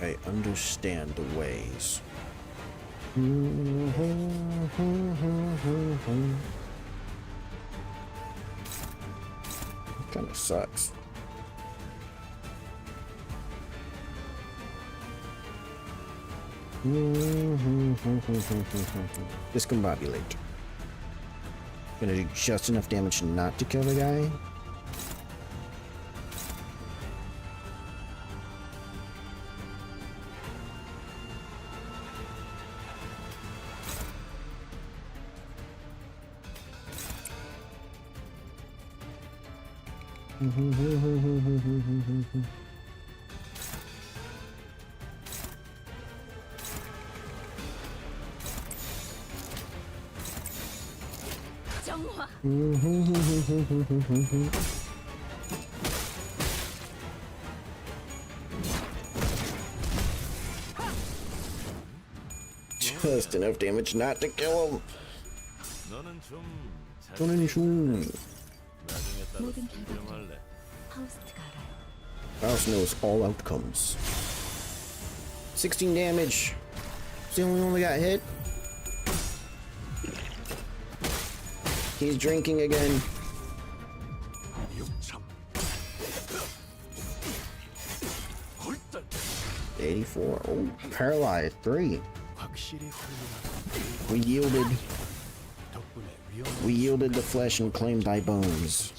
S1: I understand the ways. Kind of sucks. Discombobulate. Gonna do just enough damage not to kill the guy.
S4: 정화
S1: Just enough damage not to kill him.
S7: 너는 좀
S1: 너는 좀
S7: 나중에 따라
S6: 모든
S7: 수정할래.
S6: 파우스트가 알아요.
S1: Faust knows all outcomes. 16 damage. See when we only got hit? He's drinking again. 84. Oh, paralyzed. 3.
S5: 확실히 훌륭하다.
S1: We yielded.
S5: 덕분에 위험
S1: We yielded the flesh and claimed thy bones.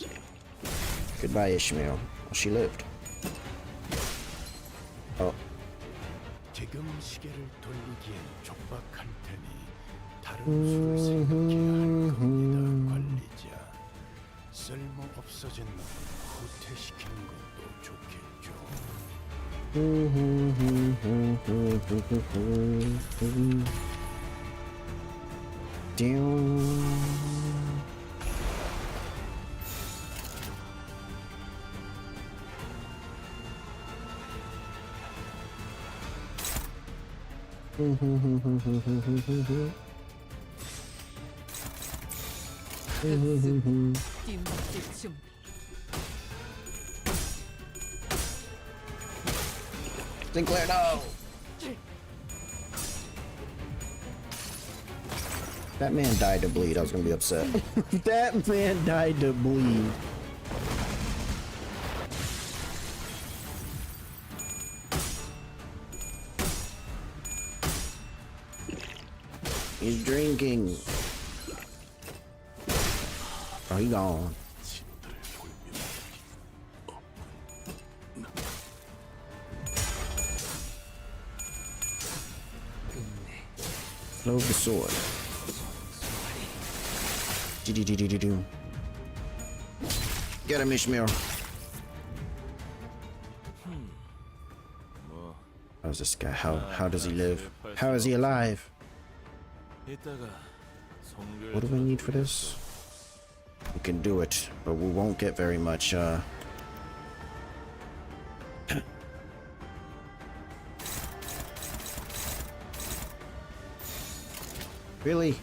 S1: Goodbye, Ishmael. Well, she lived. Oh.
S5: 지금 시계를 돌리기엔 촉박할 테니 다른 수를 생각해야 할 겁니다, 관리자. 쓸모 없어진 놈 후퇴시키는 것도 좋겠죠.
S4: 뒷목질 준비
S1: Sinclair, no! That man died to bleed. I was gonna be upset. That man died to bleed. He's drinking. Oh, he gone. Clove the sword. Do. Get him, Ishmael. How's this guy? How does he live? How is he alive?
S7: 이따가
S1: What do we need for this? We can do it, but we won't get very much, Really?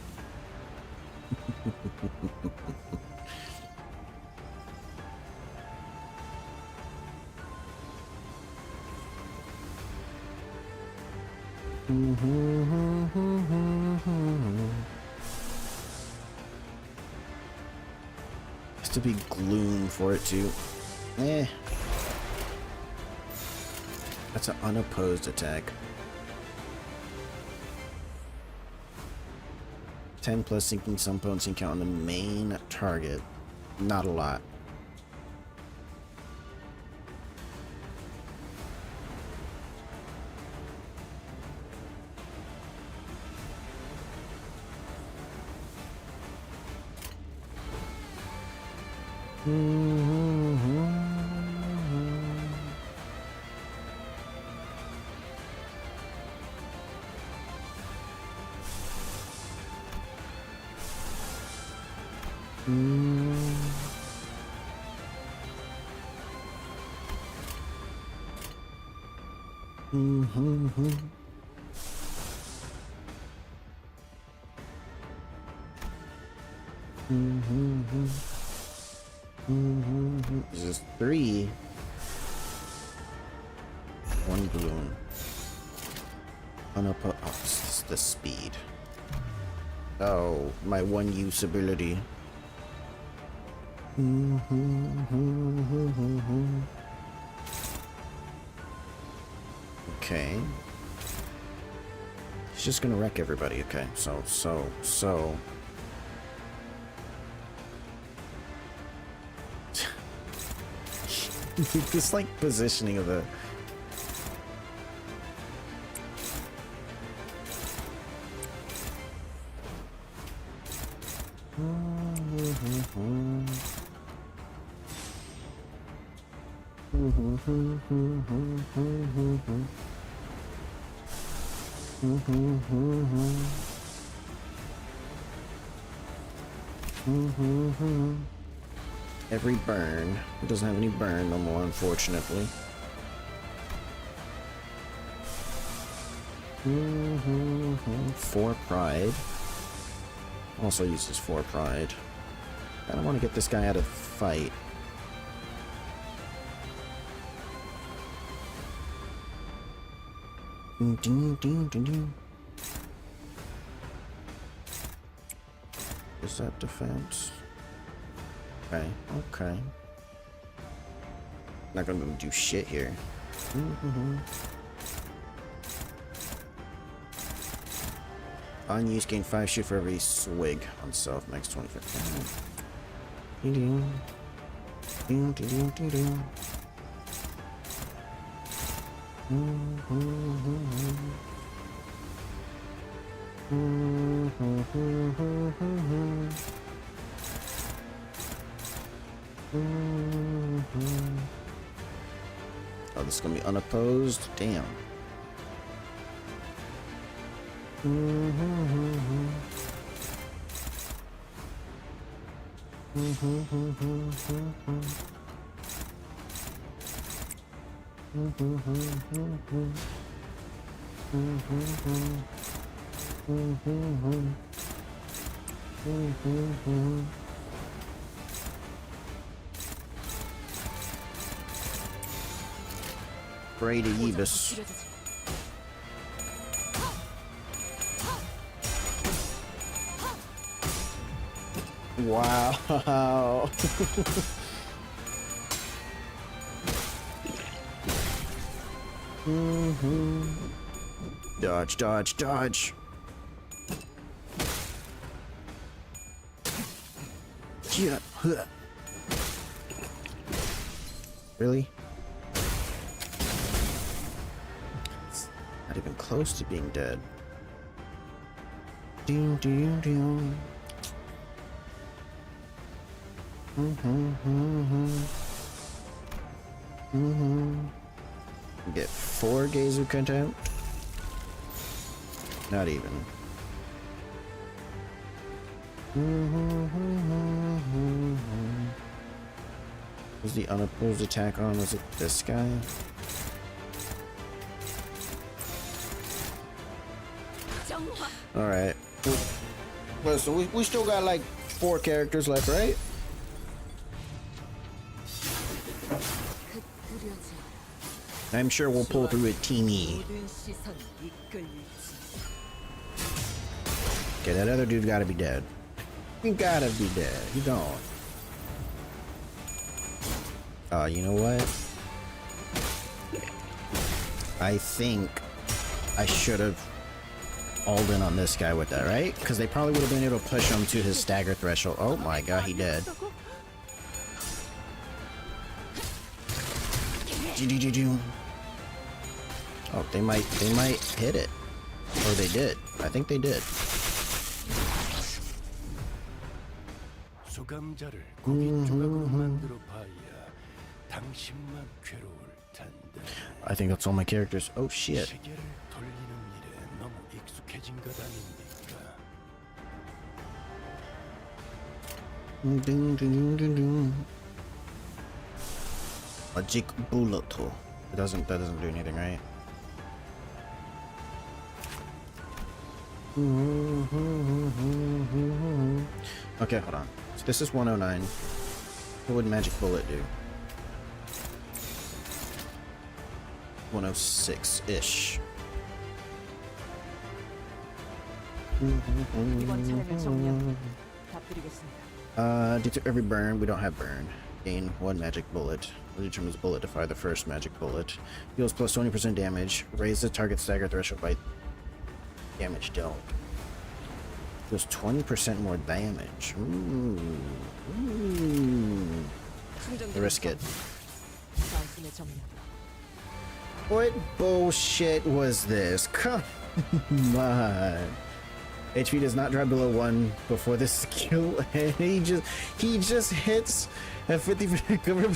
S1: Has to be gloom for it to. Eh. That's an unopposed attack. 10 plus sinking some potency count on the main target. Not a lot. This is 3. 1 balloon. Unopposed. Oh, this is the speed. Oh, my one use ability. Okay. He's just gonna wreck everybody. Okay, so. This like positioning of the. Every burn. It doesn't have any burn no more, unfortunately. For pride. Also uses for pride. I don't want to get this guy out of fight. Is that defense? Okay, okay. Not gonna do shit here. Unused gain 5 shit for every swig on self, max 25. Oh, this is gonna be unopposed? Damn. Pray to Limbus. Wow. Dodge, dodge, dodge. Yeah. Really? It's not even close to being dead. Ding, ding, ding. Get 4 Geizu content? Not even. Was the unopposed attack on? Was it this guy? Alright. Listen, we still got like 4 characters left, right? I'm sure we'll pull through it, Team E.
S4: 모든 시선이 이끌릴지.
S1: Okay, that other dude gotta be dead. He gotta be dead. He gone. You know what? I think I should have alled in on this guy with that, right? Because they probably would have been able to push him to his stagger threshold. Oh my god, he dead. Oh, they might hit it. Or they did. I think they did.
S5: 수감자를 고기 조각으로 만들어 봐야 당신만 괴로울 텐데.
S1: I think that's all my characters. Oh shit.
S5: 시계를 돌리는 일에 너무 익숙해진 것 아닙니까? Magic bullet. That doesn't do anything, right? Okay, hold on. So this is 109. What would magic bullet do? 106-ish.
S4: 이번 차례는 정리하고 답드리겠습니다.
S1: Due to every burn, we don't have burn. Gain 1 magic bullet. Determines bullet to fire the first magic bullet. Deals plus 20% damage. Raise the target stagger threshold by damage dealt. Deals 20% more damage. Ooh. Risk it.
S4: 단숨에 정리하고.
S1: What bullshit was this? Come on. HP does not drop below 1 before the skill, and he just hits at 50% cover.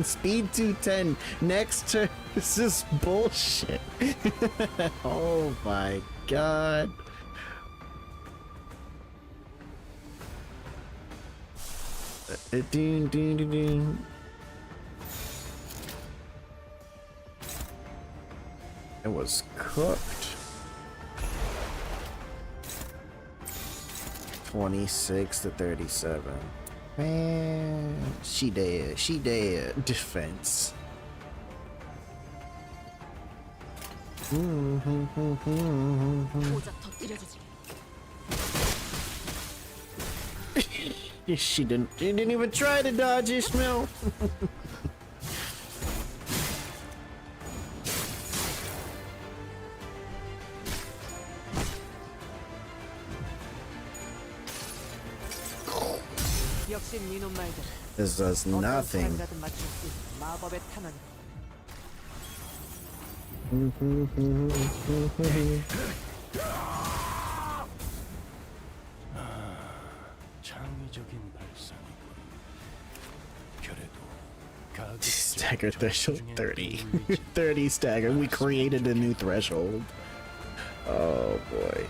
S1: Speed 210 next turn. This is bullshit. Oh my god. Ding, ding, ding, ding. It was cooked. 26 to 37. Man, she dead. She dead. Defense.
S4: 고작 터뜨려주지.
S1: She didn't even try to dodge Ishmael.
S4: 역시 니놈 말대로.
S1: This does nothing.
S4: 어떤 맞출 수 있는 마법의 탄환이.
S5: 창의적인 발상이군. 그래도
S1: Stagger threshold 30. 30 stagger. We created a new threshold. Oh boy.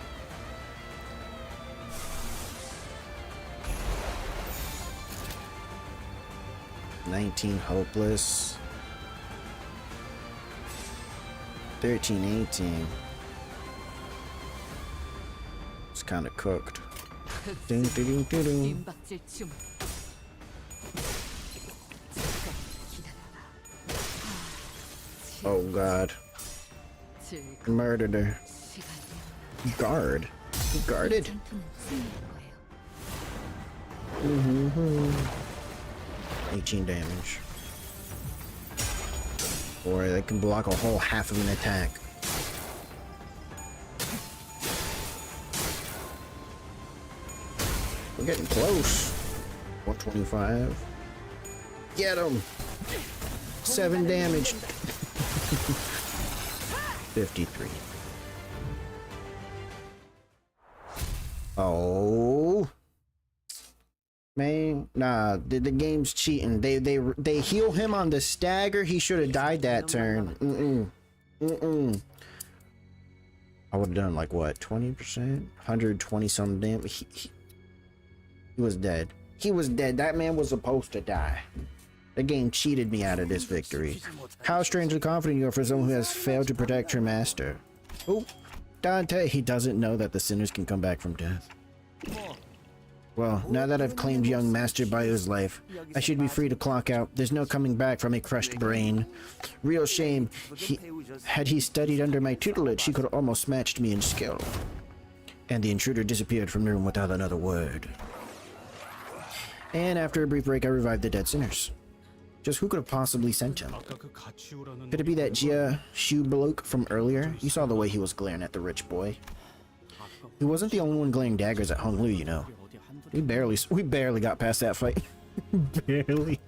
S1: $19 hopeless. 13, 18. It's kind of cooked. Ding, ding, ding, ding.
S4: 임박질 주문.
S1: Oh god. Murdered her. Guard. He guarded. 18 damage. Or they can block a whole half of an attack. We're getting close. 125. Get him! 7 damage. 53. Oh. Man, nah, the game's cheating. They heal him on the stagger. He should have died that turn. I would have done like what, 20%? 120 some damage. He was dead. He was dead. That man was supposed to die. The game cheated me out of this victory. How strangely confident you are for someone who has failed to protect her master. Oh, Dante, he doesn't know that the sinners can come back from death. Well, now that I've claimed young Master Bayu's life, I should be free to clock out. There's no coming back from a crushed brain. Real shame. Had he studied under my tutelage, he could have almost matched me in skill. And the intruder disappeared from the room without another word. And after a brief break, I revived the dead sinners. Just who could have possibly sent him? Could it be that Jia Shu bloke from earlier? You saw the way he was glaring at the rich boy. He wasn't the only one glaring daggers at Hong Lu, you know. We barely got past that fight. Barely.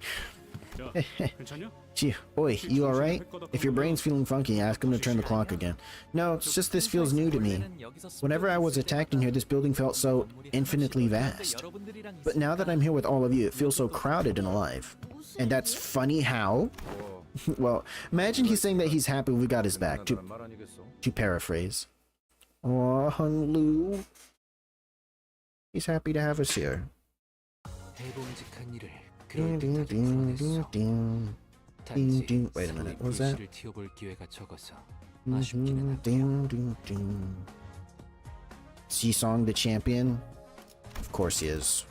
S1: Gee, oi, you alright? If your brain's feeling funky, ask him to turn the clock again. No, it's just this feels new to me. Whenever I was attacked in here, this building felt so infinitely vast. But now that I'm here with all of you, it feels so crowded and alive. And that's funny how? Well, imagine he's saying that he's happy we got his back, to paraphrase. Aw, Hung Lu. He's happy to have us here. Wait a minute, what was that? Song the champion? Of course he is.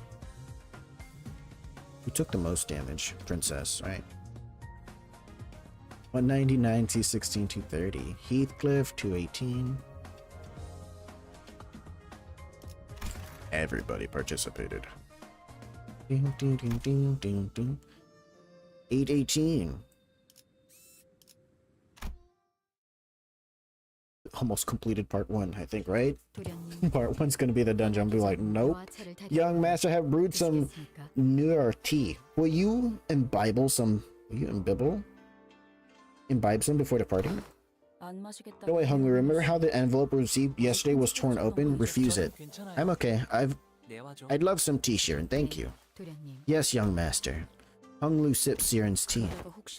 S1: Who took the most damage? Princess, right? 199, T16, 230. Heathcliff, 218. Everybody participated. 818. Almost completed part 1, I think, right? Part 1's gonna be the dungeon. I'll be like, nope. Young master have brewed some newer tea. Will you imbibe some before departing? No way, Hungry. Remember how the envelope we received yesterday was torn open? Refuse it. I'm okay. I'd love some tea, Sharon. Thank you. Yes, young master. Hung Lu sips Siren's tea.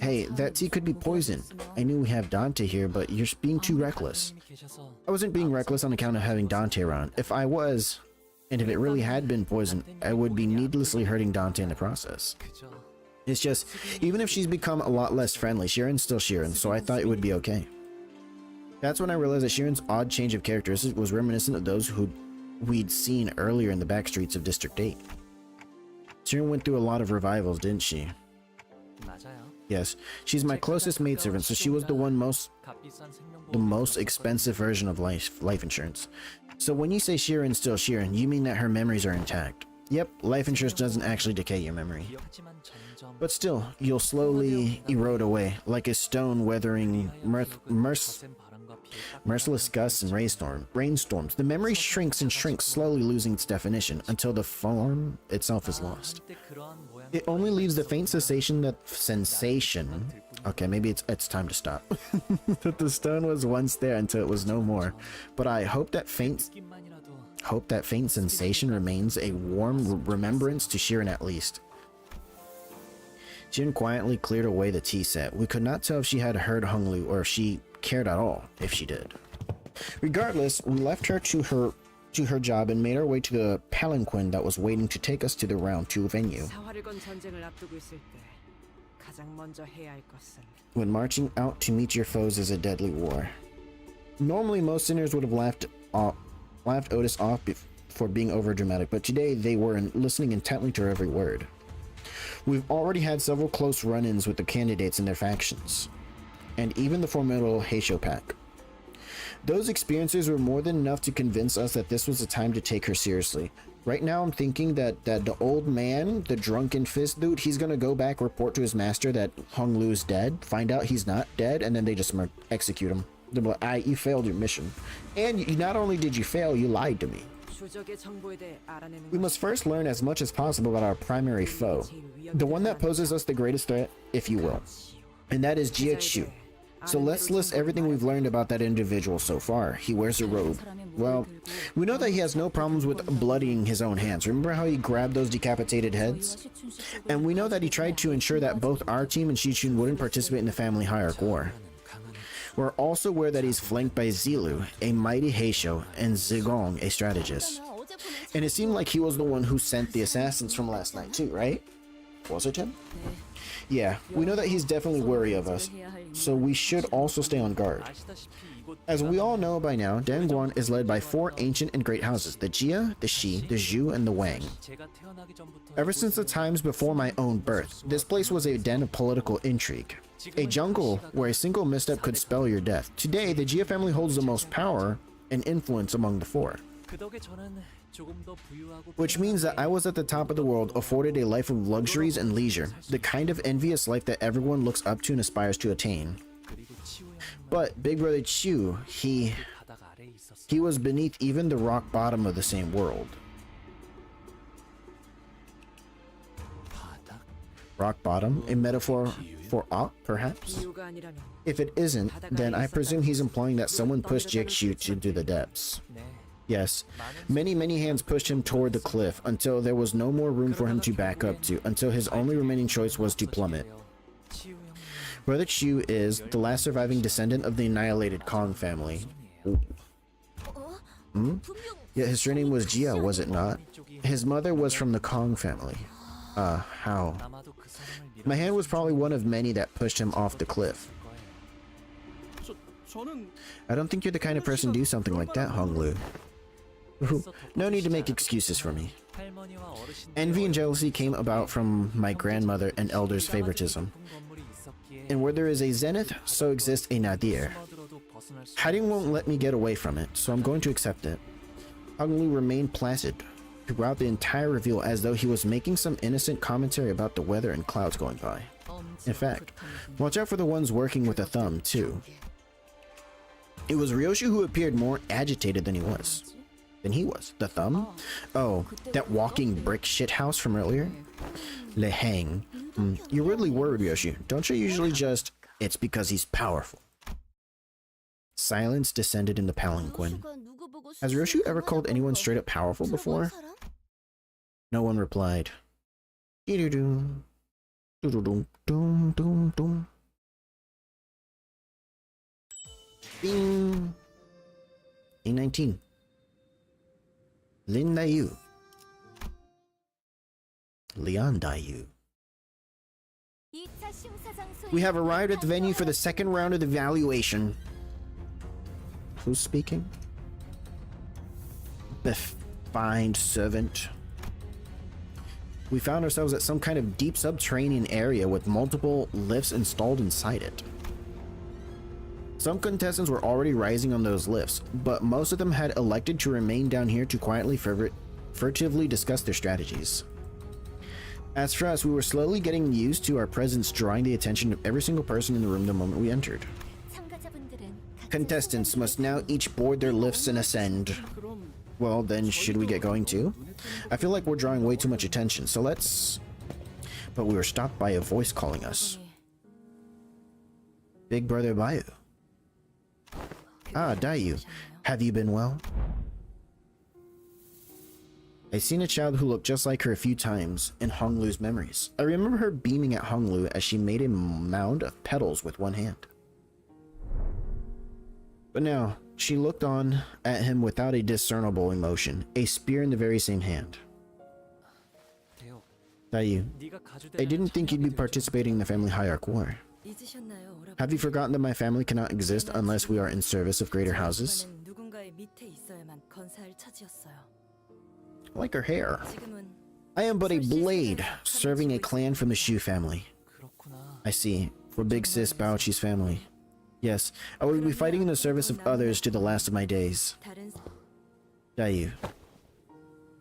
S1: Hey, that tea could be poison. I knew we have Dante here, but you're being too reckless. I wasn't being reckless on account of having Dante around. If I was, and if it really had been poison, I would be needlessly hurting Dante in the process. It's just, even if she's become a lot less friendly, Sharon's still Sharon, so I thought it would be okay. That's when I realized that Sharon's odd change of characteristics was reminiscent of those who we'd seen earlier in the back streets of District 8. Sharon went through a lot of revivals, didn't she? Yes, she's my closest maidservant, so she was the most expensive version of life insurance. So when you say Sharon's still Sharon, you mean that her memories are intact. Yep, life insurance doesn't actually decay your memory. But still, you'll slowly erode away, like a stone weathering merciless gusts and rainstorms. The memory shrinks and shrinks, slowly losing its definition, until the form itself is lost. It only leaves the faint sensation. Okay, maybe it's time to stop. That the stone was once there until it was no more. But I hope that faint sensation remains a warm remembrance to Sharon at least. Sharon quietly cleared away the tea set. We could not tell if she had heard Hung Lu or if she cared at all, if she did. Regardless, we left her to her job and made our way to the palanquin that was waiting to take us to the round 2 venue. When marching out to meet your foes is a deadly war. Normally, most sinners would have laughed Otis off for being overdramatic, but today they were listening intently to her every word. We've already had several close run-ins with the candidates and their factions, and even the formidable Heisho pack. Those experiences were more than enough to convince us that this was the time to take her seriously. Right now I'm thinking that the old man, the drunken fist dude, he's gonna go back, report to his master that Hung Lu is dead, find out he's not dead, and then they just execute him. They're like, you failed your mission. And you, not only did you fail, you lied to me. We must first learn as much as possible about our primary foe, the one that poses us the greatest threat, if you will, and that is Jia Shu. So let's list everything we've learned about that individual so far. He wears a robe. Well, we know that he has no problems with bloodying his own hands. Remember how he grabbed those decapitated heads? And we know that he tried to ensure that both our team and Shichun wouldn't participate in the family hierarch war. We're also aware that he's flanked by Zilu, a mighty Heisho, and Zigong, a strategist. And it seemed like he was the one who sent the assassins from last night too, right? Was it him? Yeah, we know that he's definitely wary of us, so we should also stay on guard. As we all know by now, Dangguan is led by 4 ancient and great houses, the Jia, the Shi, the Zhu, and the Wang. Ever since the times before my own birth, this place was a den of political intrigue. A jungle where a single misstep could spell your death. Today, the Jia family holds the most power and influence among the 4. Which means that I was at the top of the world, afforded a life of luxuries and leisure, the kind of envious life that everyone looks up to and aspires to attain. But Big Brother Chu, he was beneath even the rock bottom of the same world. Rock bottom? A metaphor for Ak, perhaps?
S4: 이유가 아니라면
S1: If it isn't, then I presume he's implying that someone pushed Jiexu to the depths. Yes, many hands pushed him toward the cliff until there was no more room for him to back up to, until his only remaining choice was to plummet. Brother Chu is the last surviving descendant of the annihilated Kong family. Yet his surname was Jia, was it not? His mother was from the Kong family. How? My hand was probably one of many that pushed him off the cliff. I don't think you're the kind of person to do something like that, Honglu. No need to make excuses for me. Envy and jealousy came about from my grandmother and elders' favoritism. And where there is a zenith, so exists a nadir. Hiding won't let me get away from it, so I'm going to accept it. Honglu remained placid throughout the entire reveal, as though he was making some innocent commentary about the weather and clouds going by. In fact, watch out for the ones working with a thumb, too. It was Ryoshu who appeared more agitated than he was. The thumb? Oh, that walking brick shithouse from earlier? Leheng. You really were, Ryoshu. Don't you usually just, it's because he's powerful. Silence descended in the palanquin. Has Ryoshu ever called anyone straight up powerful before? No one replied. Bing. A19. Lin Dayu. Leon Dayu. We have arrived at the venue for the second round of the evaluation. Who's speaking? Befined servant. We found ourselves at some kind of deep subterranean area with multiple lifts installed inside it. Some contestants were already rising on those lifts, but most of them had elected to remain down here to quietly furtively discuss their strategies. As for us, we were slowly getting used to our presence drawing the attention of every single person in the room the moment we entered. Contestants must now each board their lifts and ascend. Well, then should we get going too? I feel like we're drawing way too much attention, so let's... But we were stopped by a voice calling us. Big Brother Bayu. Ah, Dayu. Have you been well? I've seen a child who looked just like her a few times in Honglu's memories. I remember her beaming at Honglu as she made a mound of petals with one hand. But now, she looked on at him without a discernible emotion, a spear in the very same hand. Dayu, I didn't think you'd be participating in the family hierarch war. Have you forgotten that my family cannot exist unless we are in service of greater houses? I like her hair. I am but a blade, serving a clan from the Shu family. I see, for Big Sis Baochi's family. Yes, I will be fighting in the service of others to the last of my days. Dayu.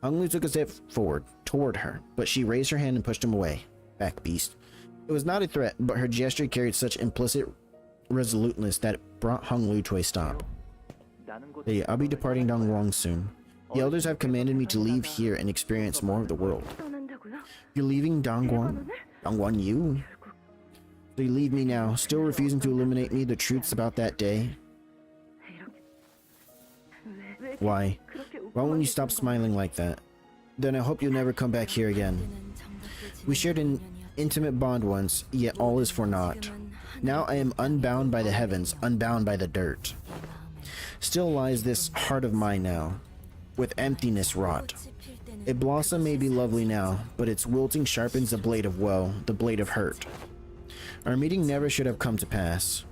S1: Honglu took a step forward, toward her, but she raised her hand and pushed him away. Back, beast. It was not a threat, but her gesture carried such implicit resoluteness that it brought Honglu to a stop. Hey, I'll be departing Dongguan soon. The elders have commanded me to leave here and experience more of the world. You're leaving Dongguan? Dongguan you? So you leave me now, still refusing to illuminate me the truths about that day? Why? Why won't you stop smiling like that? Then I hope you'll never come back here again. We shared an intimate bond once, yet all is for naught. Now I am unbound by the heavens, unbound by the dirt. Still lies this heart of mine now, with emptiness wrought. A blossom may be lovely now, but its wilting sharpens the blade of woe, the blade of hurt. Our meeting never should have come to pass.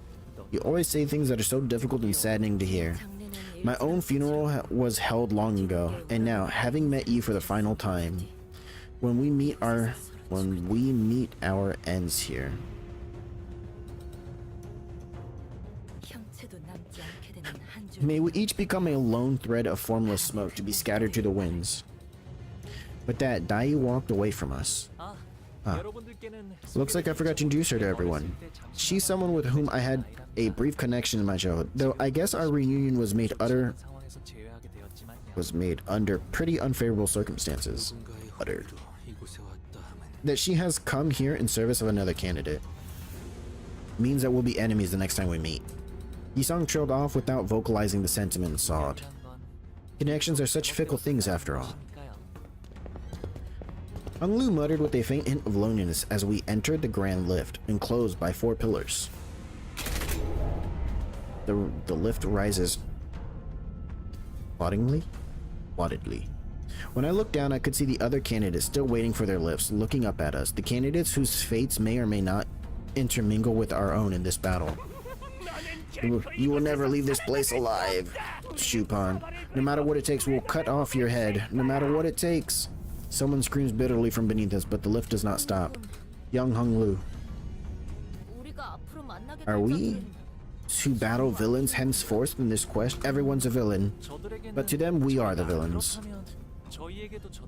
S1: You always say things that are so difficult and saddening to hear. My own funeral was held long ago, and now, having met you for the final time, when we meet our ends here. May we each become a lone thread of formless smoke to be scattered to the winds. With that, Dai walked away from us. Looks like I forgot to introduce her to everyone. She's someone with whom I had a brief connection in my childhood, though I guess our reunion was made under pretty unfavorable circumstances. Uttered. That she has come here in service of another candidate means that we'll be enemies the next time we meet. Yisung trailed off without vocalizing the sentiment and sobbed. Connections are such fickle things after all. Hung Lu muttered with a faint hint of loneliness as we entered the grand lift, enclosed by 4 pillars. The lift rises ploddingly. When I looked down, I could see the other candidates still waiting for their lifts, looking up at us. The candidates whose fates may or may not intermingle with our own in this battle. You will never leave this place alive, Shupan. No matter what it takes, we'll cut off your head. No matter what it takes. Someone screams bitterly from beneath us, but the lift does not stop. Young Hung Lu. Are we to battle villains henceforth in this quest? Everyone's a villain, but to them we are the villains.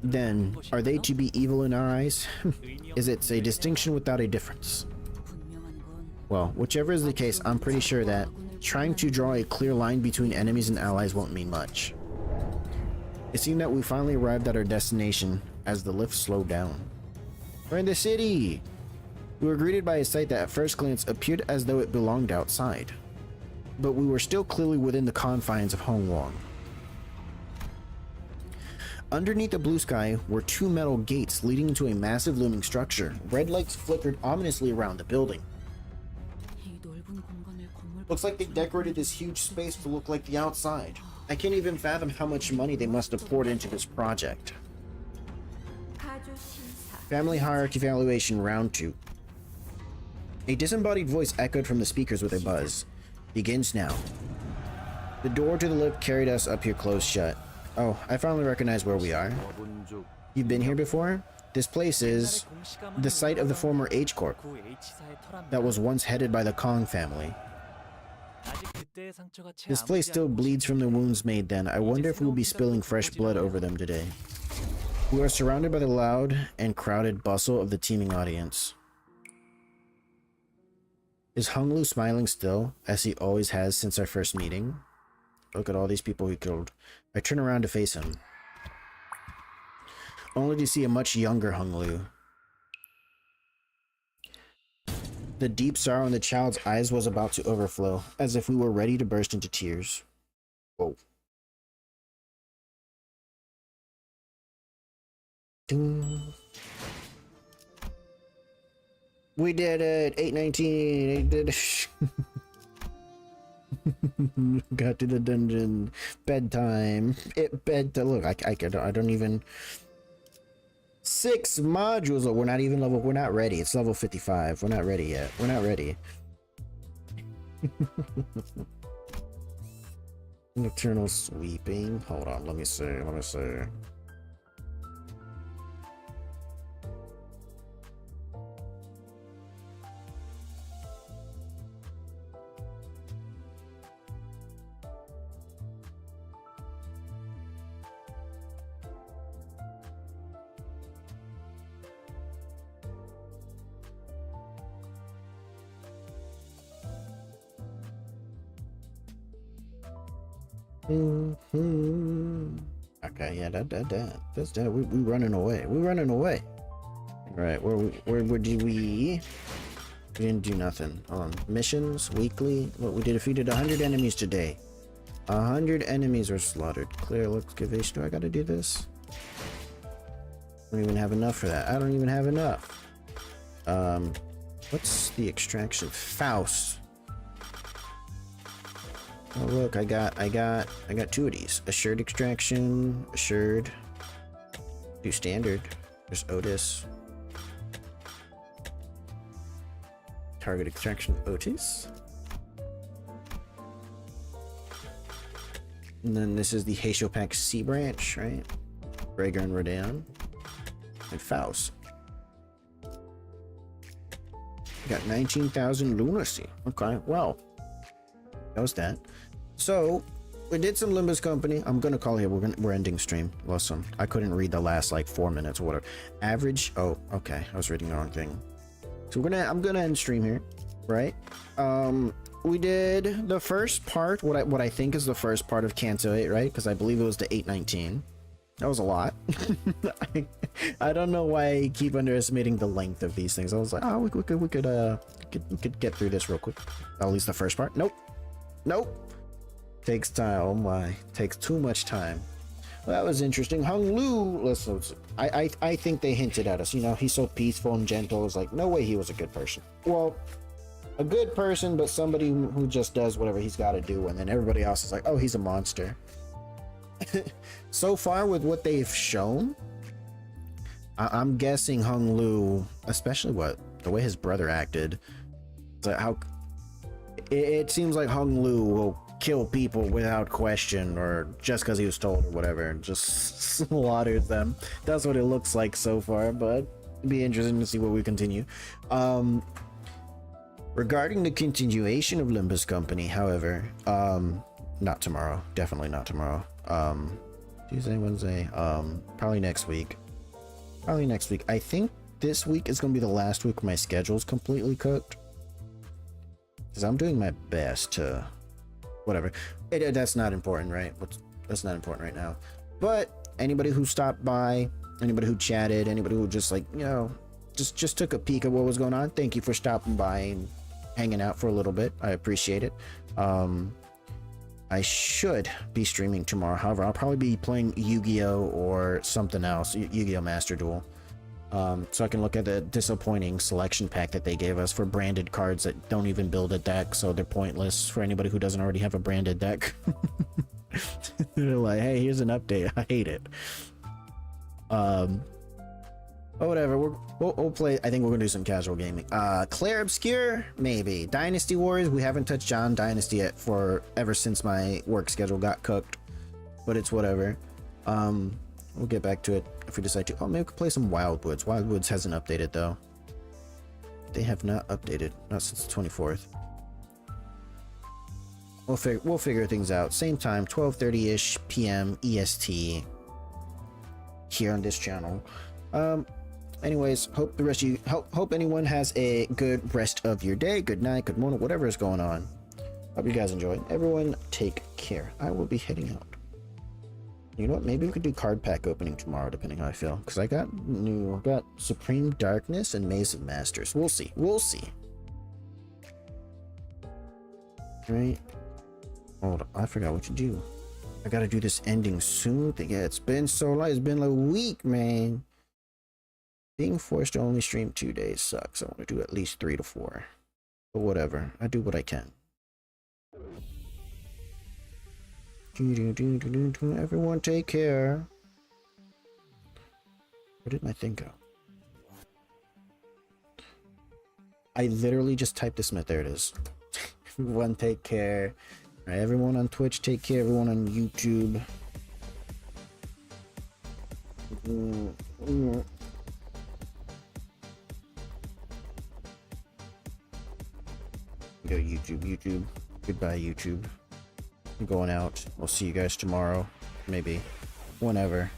S1: Then, are they to be evil in our eyes? Is it a distinction without a difference? Well, whichever is the case, I'm pretty sure that trying to draw a clear line between enemies and allies won't mean much. It seemed that we finally arrived at our destination as the lift slowed down. We're in the city! We were greeted by a sight that at first glance appeared as though it belonged outside. But we were still clearly within the confines of Hongwang. Underneath the blue sky were 2 metal gates leading into a massive looming structure. Red lights flickered ominously around the building. Looks like they decorated this huge space to look like the outside. I can't even fathom how much money they must have poured into this project. Family hierarchy evaluation round 2. A disembodied voice echoed from the speakers with a buzz. Begins now. The door to the lift carried us up here closed shut. Oh, I finally recognize where we are. You've been here before? This place is the site of the former H Corp that was once headed by the Kong family. This place still bleeds from the wounds made then. I wonder if we'll be spilling fresh blood over them today. We are surrounded by the loud and crowded bustle of the teeming audience. Is Hung Lu smiling still, as he always has since our first meeting? Look at all these people he killed. I turn around to face him, only to see a much younger Hung Lu. The deep sorrow in the child's eyes was about to overflow, as if we were ready to burst into tears. Whoa. Ding. We did it! 819! Did it. Got to the dungeon. Bedtime. Look, I don't even... 6 modules. Oh, we're not even level. We're not ready. It's level 55. We're not ready yet. We're not ready. Nocturnal sweeping. Hold on. Let me see. Okay, yeah, that's that. We running away. Right, where did we didn't do nothing. Hold on. Missions, weekly. Look, we defeated 100 enemies today. 100 enemies were slaughtered. Clear excavation. Do I gotta do this? I don't even have enough for that. I don't even have enough. What's the extraction? Faust. Oh look, I got 2 of these. Assured extraction, assured. Do standard. There's Otis. Target extraction, Otis. And then this is the Hachopack C branch, right? Rhaegar and Rodan. And Faust. Got 19,000 lunacy. Okay, well. That was that. So, we did some Limbus Company. I'm gonna call here. We're ending stream. Listen, I couldn't read the last like 4 minutes or whatever. Average. Oh, okay. I was reading the wrong thing. So I'm gonna end stream here, right? We did the first part. What I think is the first part of Canto 8, right? Because I believe it was the 819. That was a lot. I don't know why I keep underestimating the length of these things. I was like, oh, we could get through this real quick. At least the first part. Nope. Takes time. Oh my, takes too much time. Well, that was interesting. Hung Lu, listen, I think they hinted at us. You know, he's so peaceful and gentle. It's like, no way he was a good person. Well, a good person, but somebody who just does whatever he's got to do, and then everybody else is like, oh, he's a monster. So far with what they've shown, I'm guessing Hung Lu, especially the way his brother acted, how it seems like Hung Lu will kill people without question, or just because he was told or whatever, and just slaughters them. That's what it looks like so far, but it'd be interesting to see what we continue. Regarding the continuation of Limbus Company, however, not tomorrow, definitely not tomorrow. Tuesday, Wednesday, probably next week. I think this week is gonna be the last week where my schedule's completely cooked, because I'm doing my best to whatever. That's not important, right? That's not important right now. But anybody who stopped by, anybody who chatted, anybody who just like, you know, just took a peek at what was going on, thank you for stopping by and hanging out for a little bit. I appreciate it. I should be streaming tomorrow. However, I'll probably be playing Yu-Gi-Oh or something else, Yu-Gi-Oh Master Duel. So I can look at the disappointing selection pack that they gave us for branded cards that don't even build a deck, so they're pointless for anybody who doesn't already have a branded deck. They're like, hey, here's an update. I hate it. But whatever, we'll play. I think we're gonna do some casual gaming. Claire Obscure, maybe. Dynasty Warriors, we haven't touched on Dynasty yet ever since my work schedule got cooked, but it's whatever. We'll get back to it if we decide to. Oh, maybe we could play some Wildwoods. Wildwoods hasn't updated though. They have not updated, not since the 24th. We'll figure things out. Same time, 12:30ish p.m. EST here on this channel. Anyways, hope the rest of you hope anyone has a good rest of your day, good night, good morning, whatever is going on. Hope you guys enjoyed. Everyone take care. I will be heading out. You know what, maybe we could do card pack opening tomorrow, depending how I feel, because I got Supreme Darkness and Maze of Masters. We'll see. Right, hold on, I forgot what to do. I gotta do this ending soon. Yeah, it's been so long. It's been like a week, man. Being forced to only stream 2 days sucks. I want to do at least 3 to 4. But whatever. I do what I can. Everyone take care. Where did my thing go? I literally just typed this in. There it is. Everyone take care. All right, everyone on Twitch take care. Everyone on YouTube. Go YouTube. Goodbye, YouTube. I'm going out. We'll see you guys tomorrow. Maybe. Whenever.